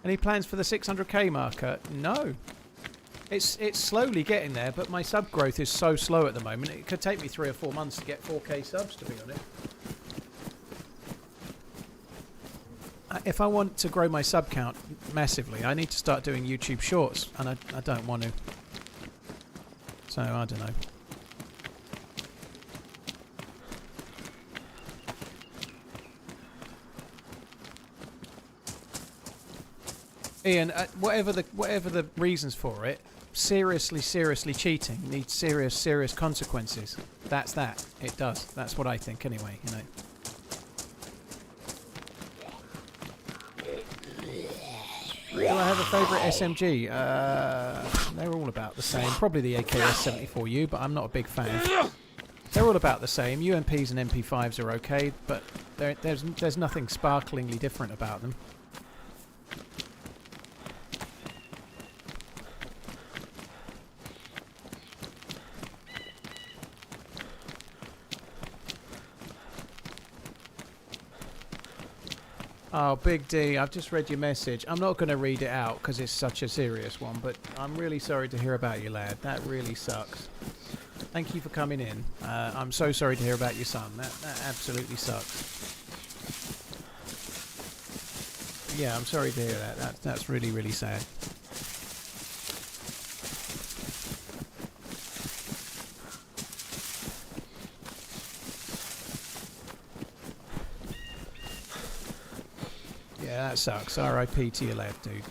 [SPEAKER 1] Any plans for the 600k marker? No. It's slowly getting there, but my sub growth is so slow at the moment. It could take me 3 or 4 months to get 4k subs, to be honest. If I want to grow my sub count massively, I need to start doing YouTube shorts, and I don't want to. So, I don't know. Ian, whatever the reasons for it, seriously cheating needs serious consequences. That's that. It does. That's what I think anyway, you know. Do I have a favourite SMG? They're all about the same. Probably the AKS-74U, but I'm not a big fan. They're all about the same. UMPs and MP5s are okay, but there's nothing sparklingly different about them. Oh, Big D, I've just read your message. I'm not going to read it out because it's such a serious one, but I'm really sorry to hear about you, lad. That really sucks. Thank you for coming in. I'm so sorry to hear about your son. That absolutely sucks. Yeah, I'm sorry to hear that. That's really sad. Yeah, that sucks. R.I.P. to your lad, dude.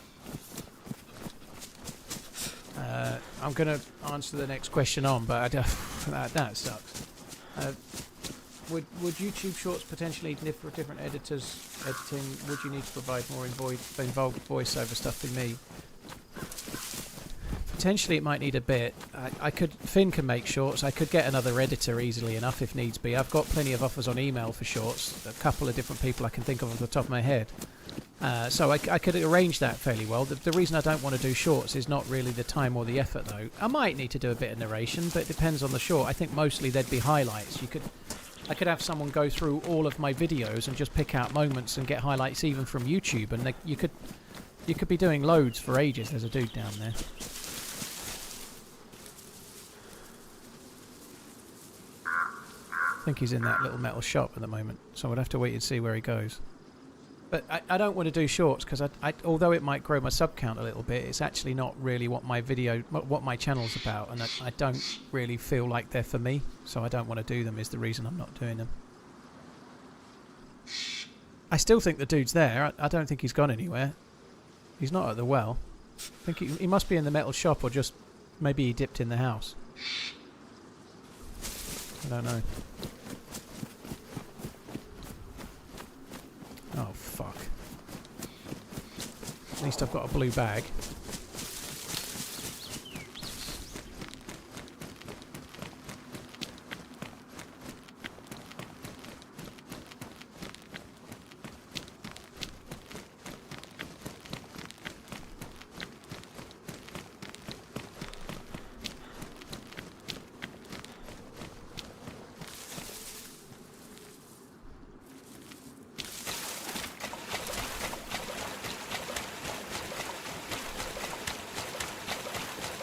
[SPEAKER 1] I'm going to answer the next question on, but that sucks. Would YouTube Shorts potentially need for different editors editing? Would you need to provide more involved voiceover stuff than me? Potentially it might need a bit. Finn can make shorts. I could get another editor easily enough if needs be. I've got plenty of offers on email for shorts. A couple of different people I can think of off the top of my head. So I could arrange that fairly well. The reason I don't want to do shorts is not really the time or the effort, though. I might need to do a bit of narration, but it depends on the short. I think mostly there'd be highlights. You could, I could have someone go through all of my videos and just pick out moments and get highlights even from YouTube, and you could be doing loads for ages. There's a dude down there. I think he's in that little metal shop at the moment, so I'd have to wait and see where he goes. But I don't want to do shorts because although it might grow my sub count a little bit, it's actually not really what my channel's about, and I don't really feel like they're for me, so I don't want to do them. Is the reason I'm not doing them. I still think the dude's there. I don't think he's gone anywhere. He's not at the well. I think he must be in the metal shop, or just maybe he dipped in the house. I don't know. Oh, fuck. At least I've got a blue bag.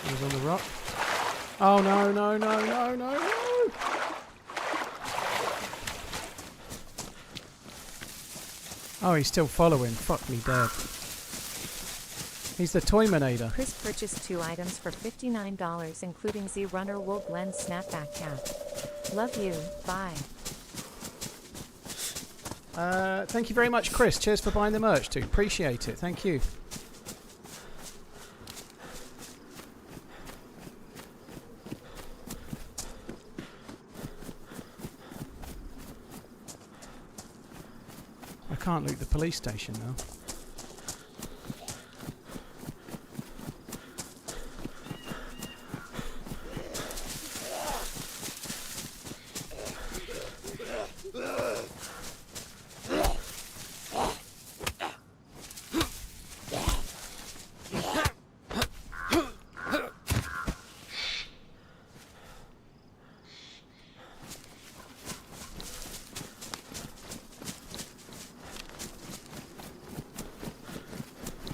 [SPEAKER 1] He's on the rock. Oh no, no, no, no, no, no! Oh, he's still following. Fuck me dead. He's the Toyminator.
[SPEAKER 5] Chris purchased 2 items for $59, including TheRunner Wool Blend Snapback Cap. Love you. Bye.
[SPEAKER 1] Thank you very much, Chris. Cheers for buying the merch, too. Appreciate it. Thank you. I can't loot the police station now.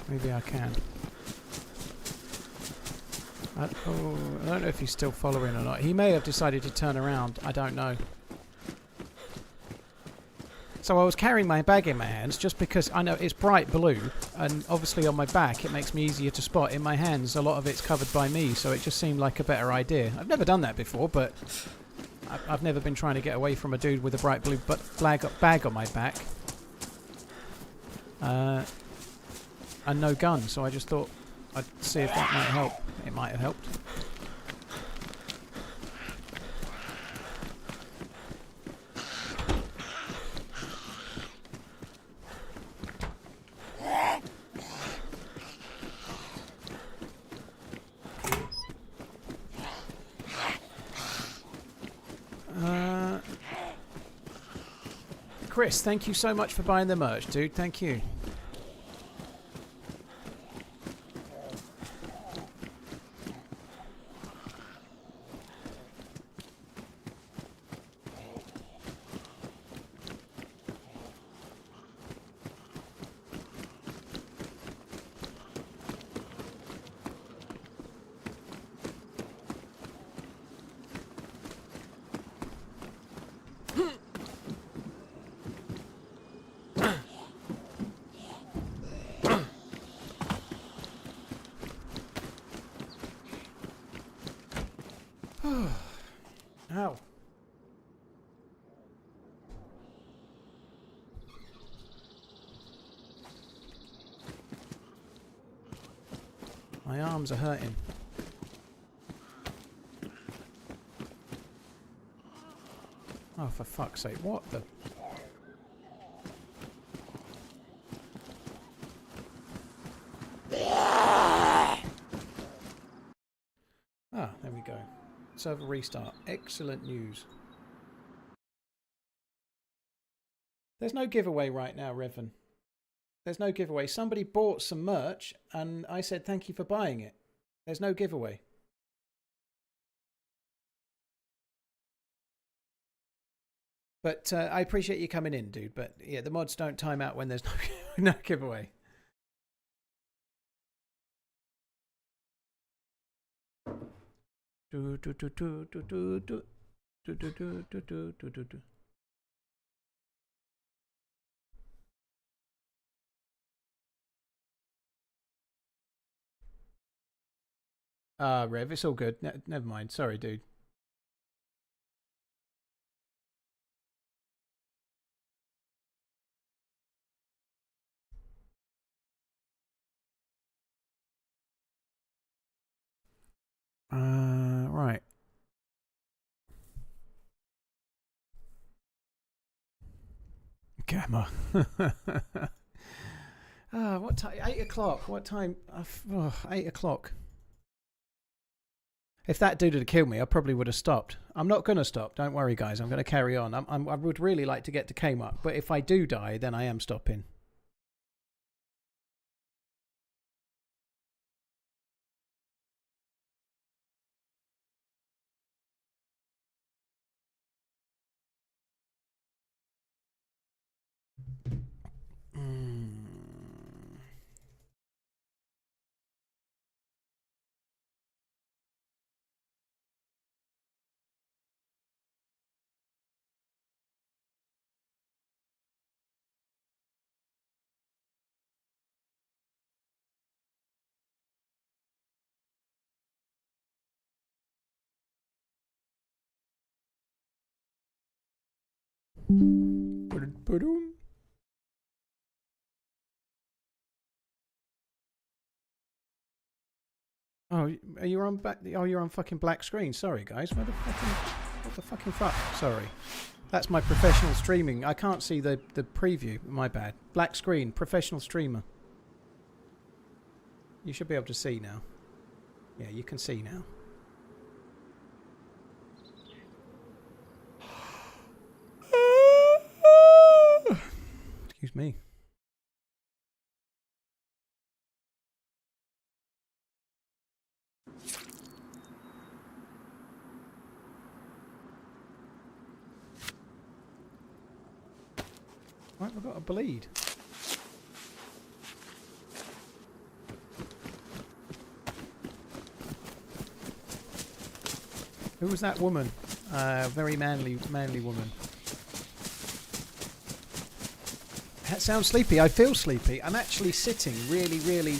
[SPEAKER 1] Maybe I can. I don't know if he's still following or not. He may have decided to turn around. I don't know. So I was carrying my bag in my hands just because I know it's bright blue, and obviously on my back it makes me easier to spot. In my hands, a lot of it's covered by me, so it just seemed like a better idea. I've never done that before, but I've never been trying to get away from a dude with a bright blue bag on my back. And no gun, so I just thought I'd see if that might help. It might have helped. Chris, thank you so much for buying the merch, dude. Thank you. Ow. My arms are hurting. Oh, for fuck's sake, what the... Ah, there we go. Server restart. Excellent news. There's no giveaway right now, Revan. There's no giveaway. Somebody bought some merch and I said thank you for buying it. There's no giveaway. But I appreciate you coming in, dude. But yeah, the mods don't time out when there's no giveaway. Do, do, do, do, do, do, do. Do, do, do, do, do, do, do, do. Rev, it's all good. Never mind. Sorry, dude. Right. Gamma. What time? 8 o'clock. What time? 8 o'clock. If that dude had killed me, I probably would have stopped. I'm not going to stop. Don't worry, guys. I'm going to carry on. I would really like to get to Kmart, but if I do die, then I am stopping. Oh, are you on back? Oh, you're on fucking black screen. Sorry, guys. What the fucking fuck? Sorry. That's my professional streaming. I can't see the preview. My bad. Black screen. Professional streamer. You should be able to see now. Yeah, you can see now. Excuse me. Right, we've got a bleed. Who was that woman? Very manly woman. That sounds sleepy. I feel sleepy. I'm actually sitting really, really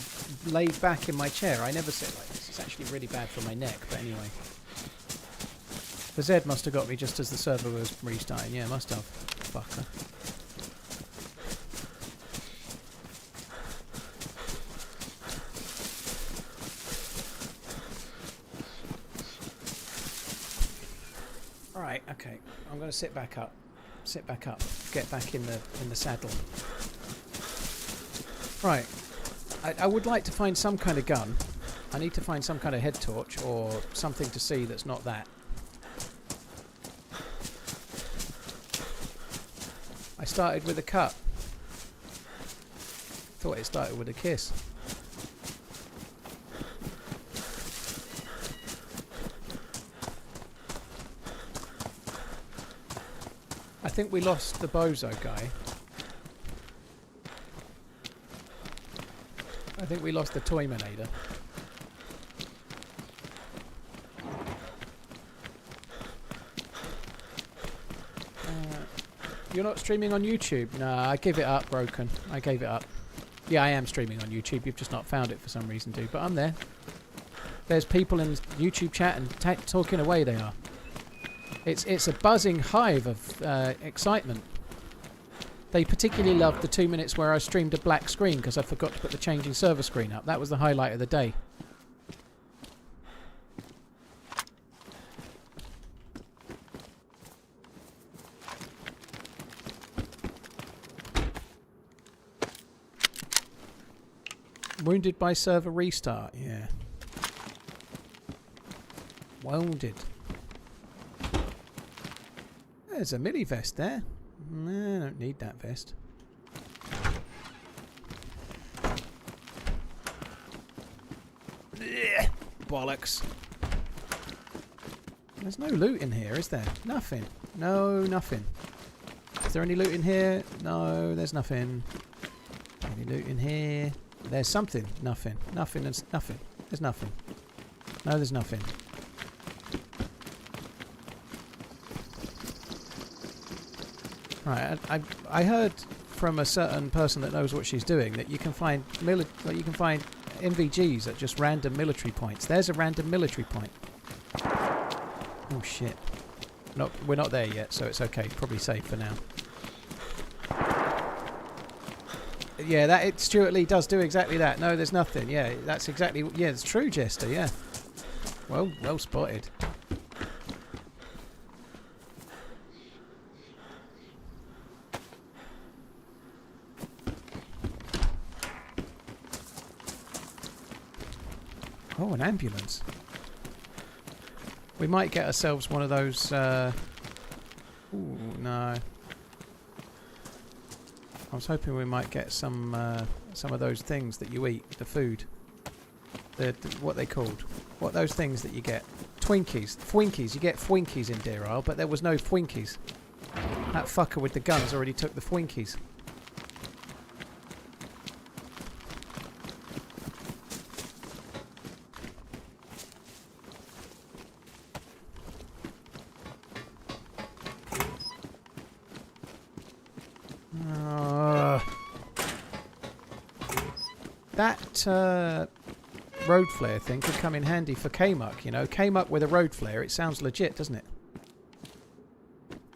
[SPEAKER 1] laid back in my chair. I never sit like this. It's actually really bad for my neck, but anyway. The Z must have got me just as the server was restarting. Yeah, must have. Fucker. Right, okay. I'm going to sit back up. Sit back up. Get back in the saddle. Right. I would like to find some kind of gun. I need to find some kind of head torch or something to see that's not that. I started with a cut. Thought it started with a kiss. I think we lost the bozo guy. I think we lost the Toymanator. You're not streaming on YouTube? Nah, I gave it up, Broken. I gave it up. Yeah, I am streaming on YouTube. You've just not found it for some reason, dude. But I'm there. There's people in YouTube chat and talking away they are. It's a buzzing hive of excitement. They particularly loved the 2 minutes where I streamed a black screen because I forgot to put the changing server screen up. That was the highlight of the day. Wounded by server restart, yeah. Wounded. There's a mini vest there. No, I don't need that vest. Ugh, bollocks. There's no loot in here, is there? Nothing. No, nothing. there any loot in here? No, there's nothing. Any loot in here? There's something. Nothing. Nothing. There's nothing. There's nothing. No, there's nothing. Right, I heard from a certain person that knows what she's doing that you can find NVGs at just random military points. There's a random military point. Oh shit. We're not there yet, so it's okay. Probably safe for now. Yeah, Stuart Lee does do exactly that. No, there's nothing. Yeah, that's exactly... Yeah, it's true, Jester, yeah. Well spotted. Oh, an ambulance. We might get ourselves one of those... Ooh, no. I was hoping we might get some of those things that you eat, the food. What they called? What those things that you get? Twinkies. Fwinkies. You get Fwinkies in Deerisle, but there was no Fwinkies. That fucker with the guns already took the Fwinkies. That road flare thing could come in handy for K-Muck, you know. K-Muck with a road flare, it sounds legit, doesn't it?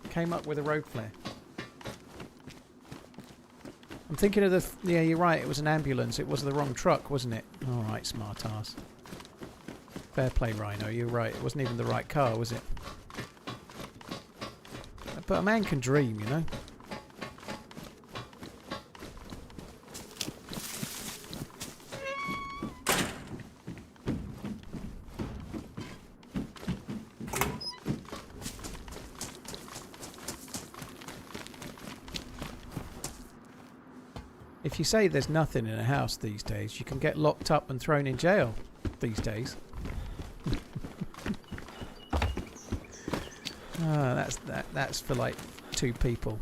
[SPEAKER 1] K-Muck with a road flare. I'm thinking of the... yeah, you're right, it was an ambulance. It was the wrong truck, wasn't it? Alright, smart ass. Fair play, Rhino, you're right. It wasn't even the right car, was it? But a man can dream, you know. If you say there's nothing in a house these days, you can get locked up and thrown in jail these days. That's for like 2 people.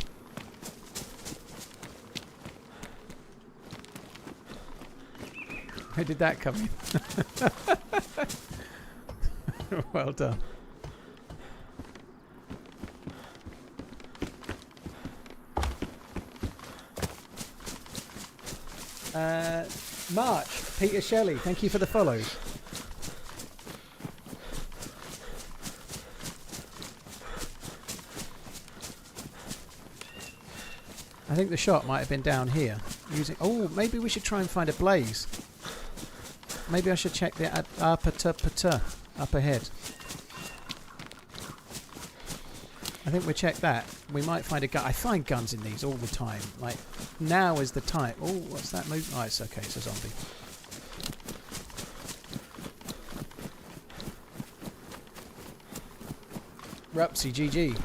[SPEAKER 1] How did that come in? Well done. March, Peter Shelley, thank you for the follows. I think the shot might have been down here. Oh, maybe we should try and find a blaze. Maybe I should check the up ahead. I think we'll check that. We might find a gun. I find guns in these all the time. Like, now is the time. Oh, what's that move? Oh, it's okay. It's a zombie. Rupsy, GG.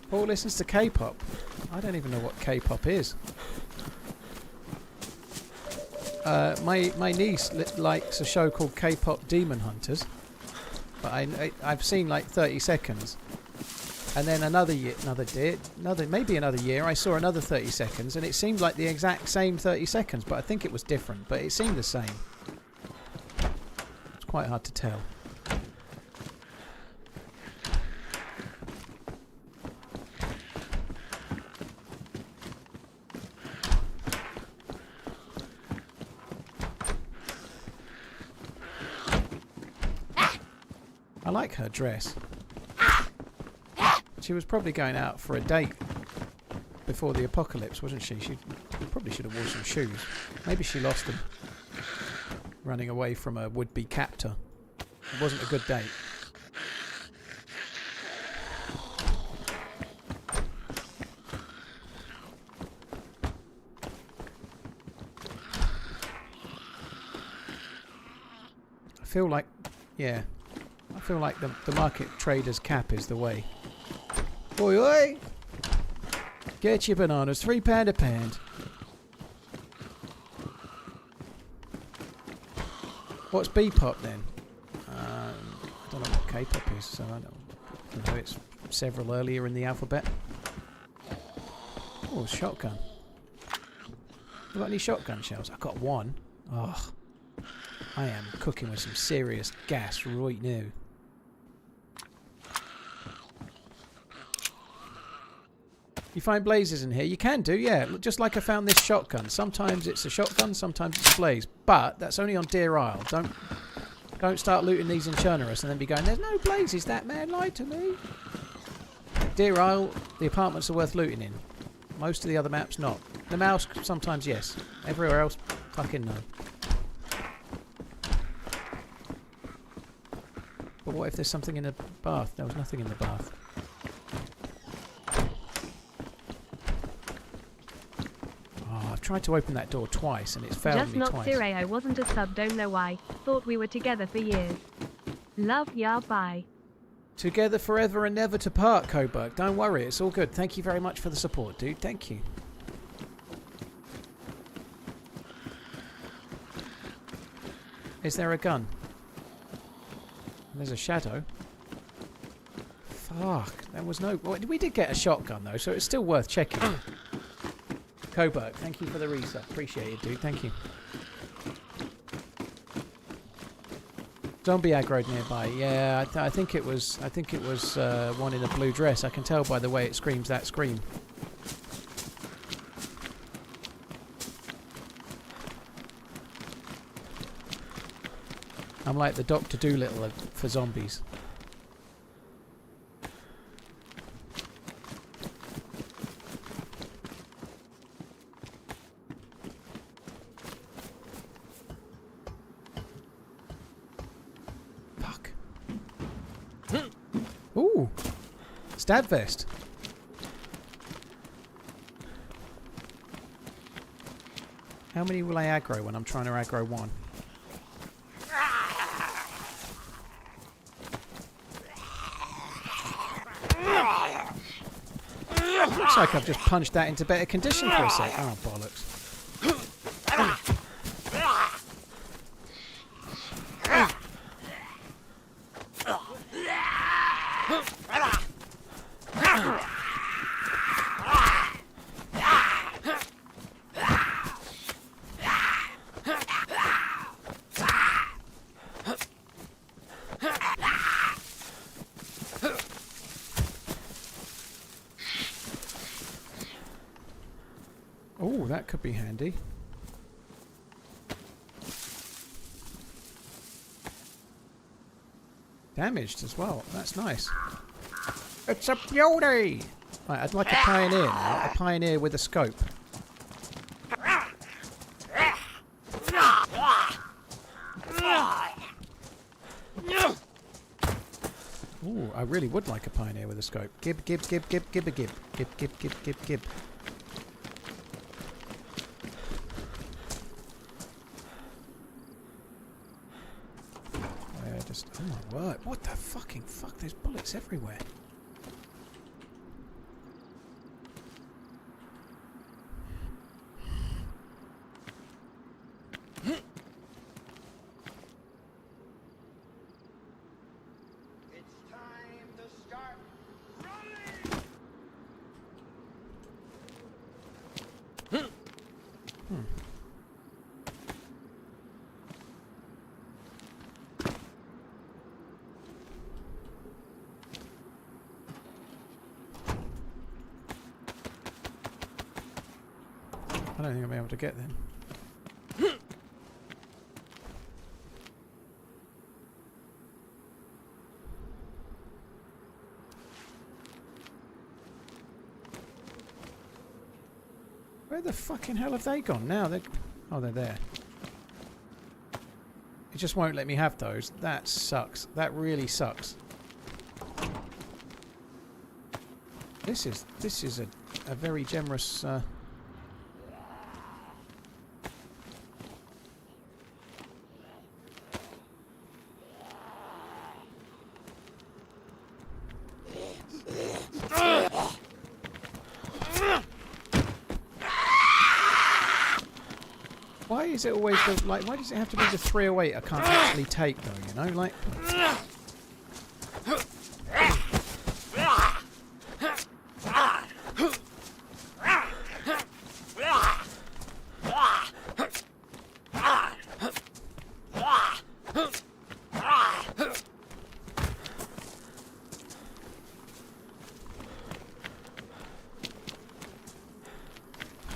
[SPEAKER 1] Paul listens to K-pop. I don't even know what K-pop is. My niece likes a show called K-pop Demon Hunters, but I've seen like 30 seconds, and then maybe another year I saw another 30 seconds, and it seemed like the exact same 30 seconds, but I think it was different, but it seemed the same. It's quite hard to tell. I like her dress. She was probably going out for a date before the apocalypse, wasn't she? She probably should have worn some shoes. Maybe she lost them running away from a would-be captor. It wasn't a good date. I feel like, yeah. I feel like the market trader's cap is the way. Oi, oi! Get your bananas, £3 a pound. What's B-pop then? I don't know what K-pop is, so I don't know it's several earlier in the alphabet. Oh, shotgun. You got any shotgun shells? I've got one. Oh, I am cooking with some serious gas right now. You find blazes in here? You can do, yeah. Just like I found this shotgun. Sometimes it's a shotgun, sometimes it's a blaze. But that's only on Deerisle. Don't start looting these in Chernarus and then be going, there's no blazes, that man lied to me. Deerisle, the apartments are worth looting in. Most of the other maps, not. The mouse, sometimes yes. Everywhere else, fucking no. But what if there's something in the bath? There was nothing in the bath. I've tried to open that door twice and it's failed
[SPEAKER 2] Just
[SPEAKER 1] me
[SPEAKER 2] not
[SPEAKER 1] twice.
[SPEAKER 2] Sire, I wasn't a sub, don't know why. Thought we were together for years. Love ya, bye.
[SPEAKER 1] Together forever and never to part, Coburg. Don't worry, it's all good. Thank you very much for the support, dude. Thank you. Is there a gun? There's a shadow. Fuck, there was no... Well, we did get a shotgun though, so it's still worth checking. Coburg, thank you for the reset. Appreciate it, dude. Thank you. Zombie aggro nearby. Yeah, I think it was. I think it was one in a blue dress. I can tell by the way it screams that scream. I'm like the Dr. Dolittle for zombies. Ooh, stab vest. How many will I aggro when I'm trying to aggro one? Looks like I've just punched that into better condition for a sec. Oh, bollocks. Oh, that could be handy. Damaged as well. That's nice. It's a beauty! Right, I'd like a pioneer now. A pioneer with a scope. Ooh, I really would like a pioneer with a scope. Gib, gib, gib, gib, gib, a gib. Gib, gib, gib, gib, gib. Oh my word, what the fucking fuck? There's bullets everywhere.
[SPEAKER 7] It's time to start running!
[SPEAKER 1] I don't think I'll be able to get them. Where the fucking hell have they gone now? Oh, they're there. It just won't let me have those. That sucks. That really sucks. This is a very generous. Why is it always the, like? Why does it have to be the 308 I can't actually take though? You know, like.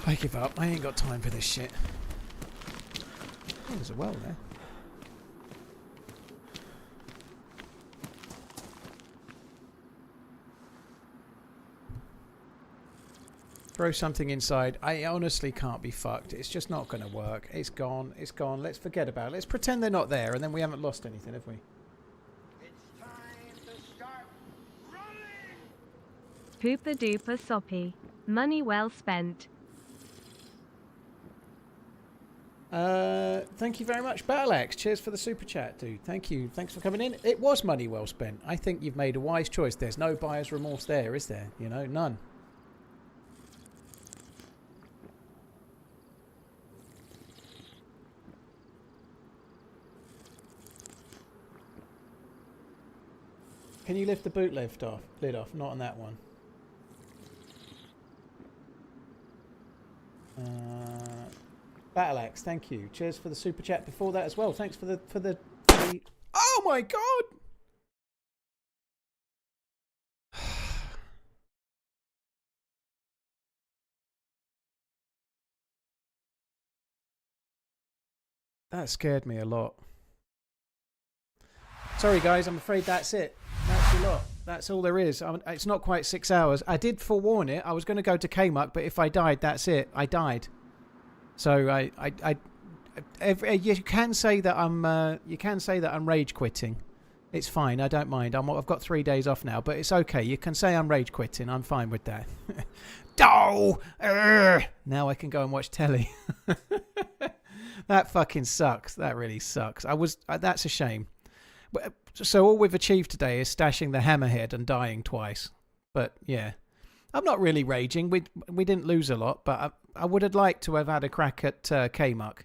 [SPEAKER 1] I give up. I ain't got time for this shit. Oh, there's a well there. Throw something inside. I honestly can't be fucked. It's just not going to work. It's gone. It's gone. Let's forget about it. Let's pretend they're not there, and then we haven't lost anything, have we?
[SPEAKER 7] It's time to start running!
[SPEAKER 2] Pooper duper soppy. Money well spent.
[SPEAKER 1] Thank you very much, BattleX. Cheers for the super chat, dude. Thank you. Thanks for coming in. It was money well spent. I think you've made a wise choice. There's no buyer's remorse there, is there? You know, none. Can you lift the boot lid off? Not on that one. BattleX, thank you. Cheers for the super chat before that as well. Thanks for the. Oh my god! That scared me a lot. Sorry guys, I'm afraid that's it. That's the lot. That's all there is. It's not quite 6 hours. I did forewarn it. I was going to go to Kmuck, but if I died, that's it. I died. So you can say that I'm rage quitting. It's fine. I don't mind. I've got 3 days off now, but it's okay. You can say I'm rage quitting. I'm fine with that. Now I can go and watch telly. That fucking sucks. That really sucks. That's a shame. So all we've achieved today is stashing the hammerhead and dying twice. But yeah, I'm not really raging. We didn't lose a lot, but I would have liked to have had a crack at Kmuck.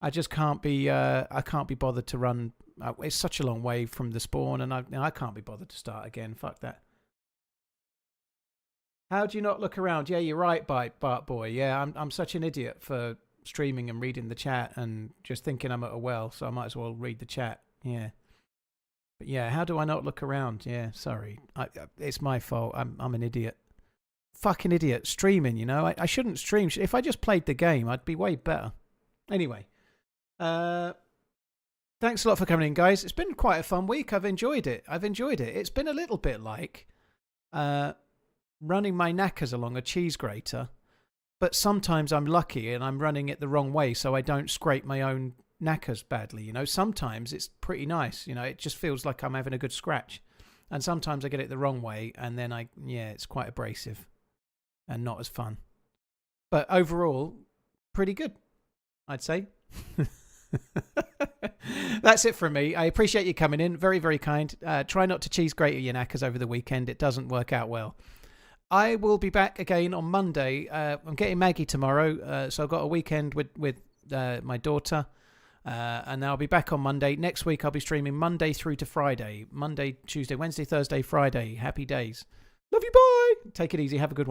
[SPEAKER 1] I just can't be. I can't be bothered to run. It's such a long way from the spawn, and I can't be bothered to start again. Fuck that. How do you not look around? Yeah, you're right, Bart boy. Yeah, I'm such an idiot for streaming and reading the chat and just thinking I'm at a well, so I might as well read the chat. Yeah. But yeah, how do I not look around? Yeah, sorry. It's my fault. I'm an idiot. Fucking idiot. Streaming, you know. I shouldn't stream. If I just played the game, I'd be way better. Anyway. Thanks a lot for coming in, guys. It's been quite a fun week. I've enjoyed it. It's been a little bit like running my knackers along a cheese grater. But sometimes I'm lucky and I'm running it the wrong way so I don't scrape my own knackers badly, you know. Sometimes it's pretty nice, you know, it just feels like I'm having a good scratch. And sometimes I get it the wrong way and then it's quite abrasive and not as fun. But overall, pretty good, I'd say. That's it from me. I appreciate you coming in. Very, very kind. Try not to cheese grate your knackers over the weekend. It doesn't work out well. I will be back again on Monday. I'm getting Maggie tomorrow, so I've got a weekend with my daughter. And I'll be back on Monday. Next week I'll be streaming Monday through to Friday. Monday, Tuesday, Wednesday, Thursday, Friday. Happy days. Love you, bye. Take it easy. Have a good one.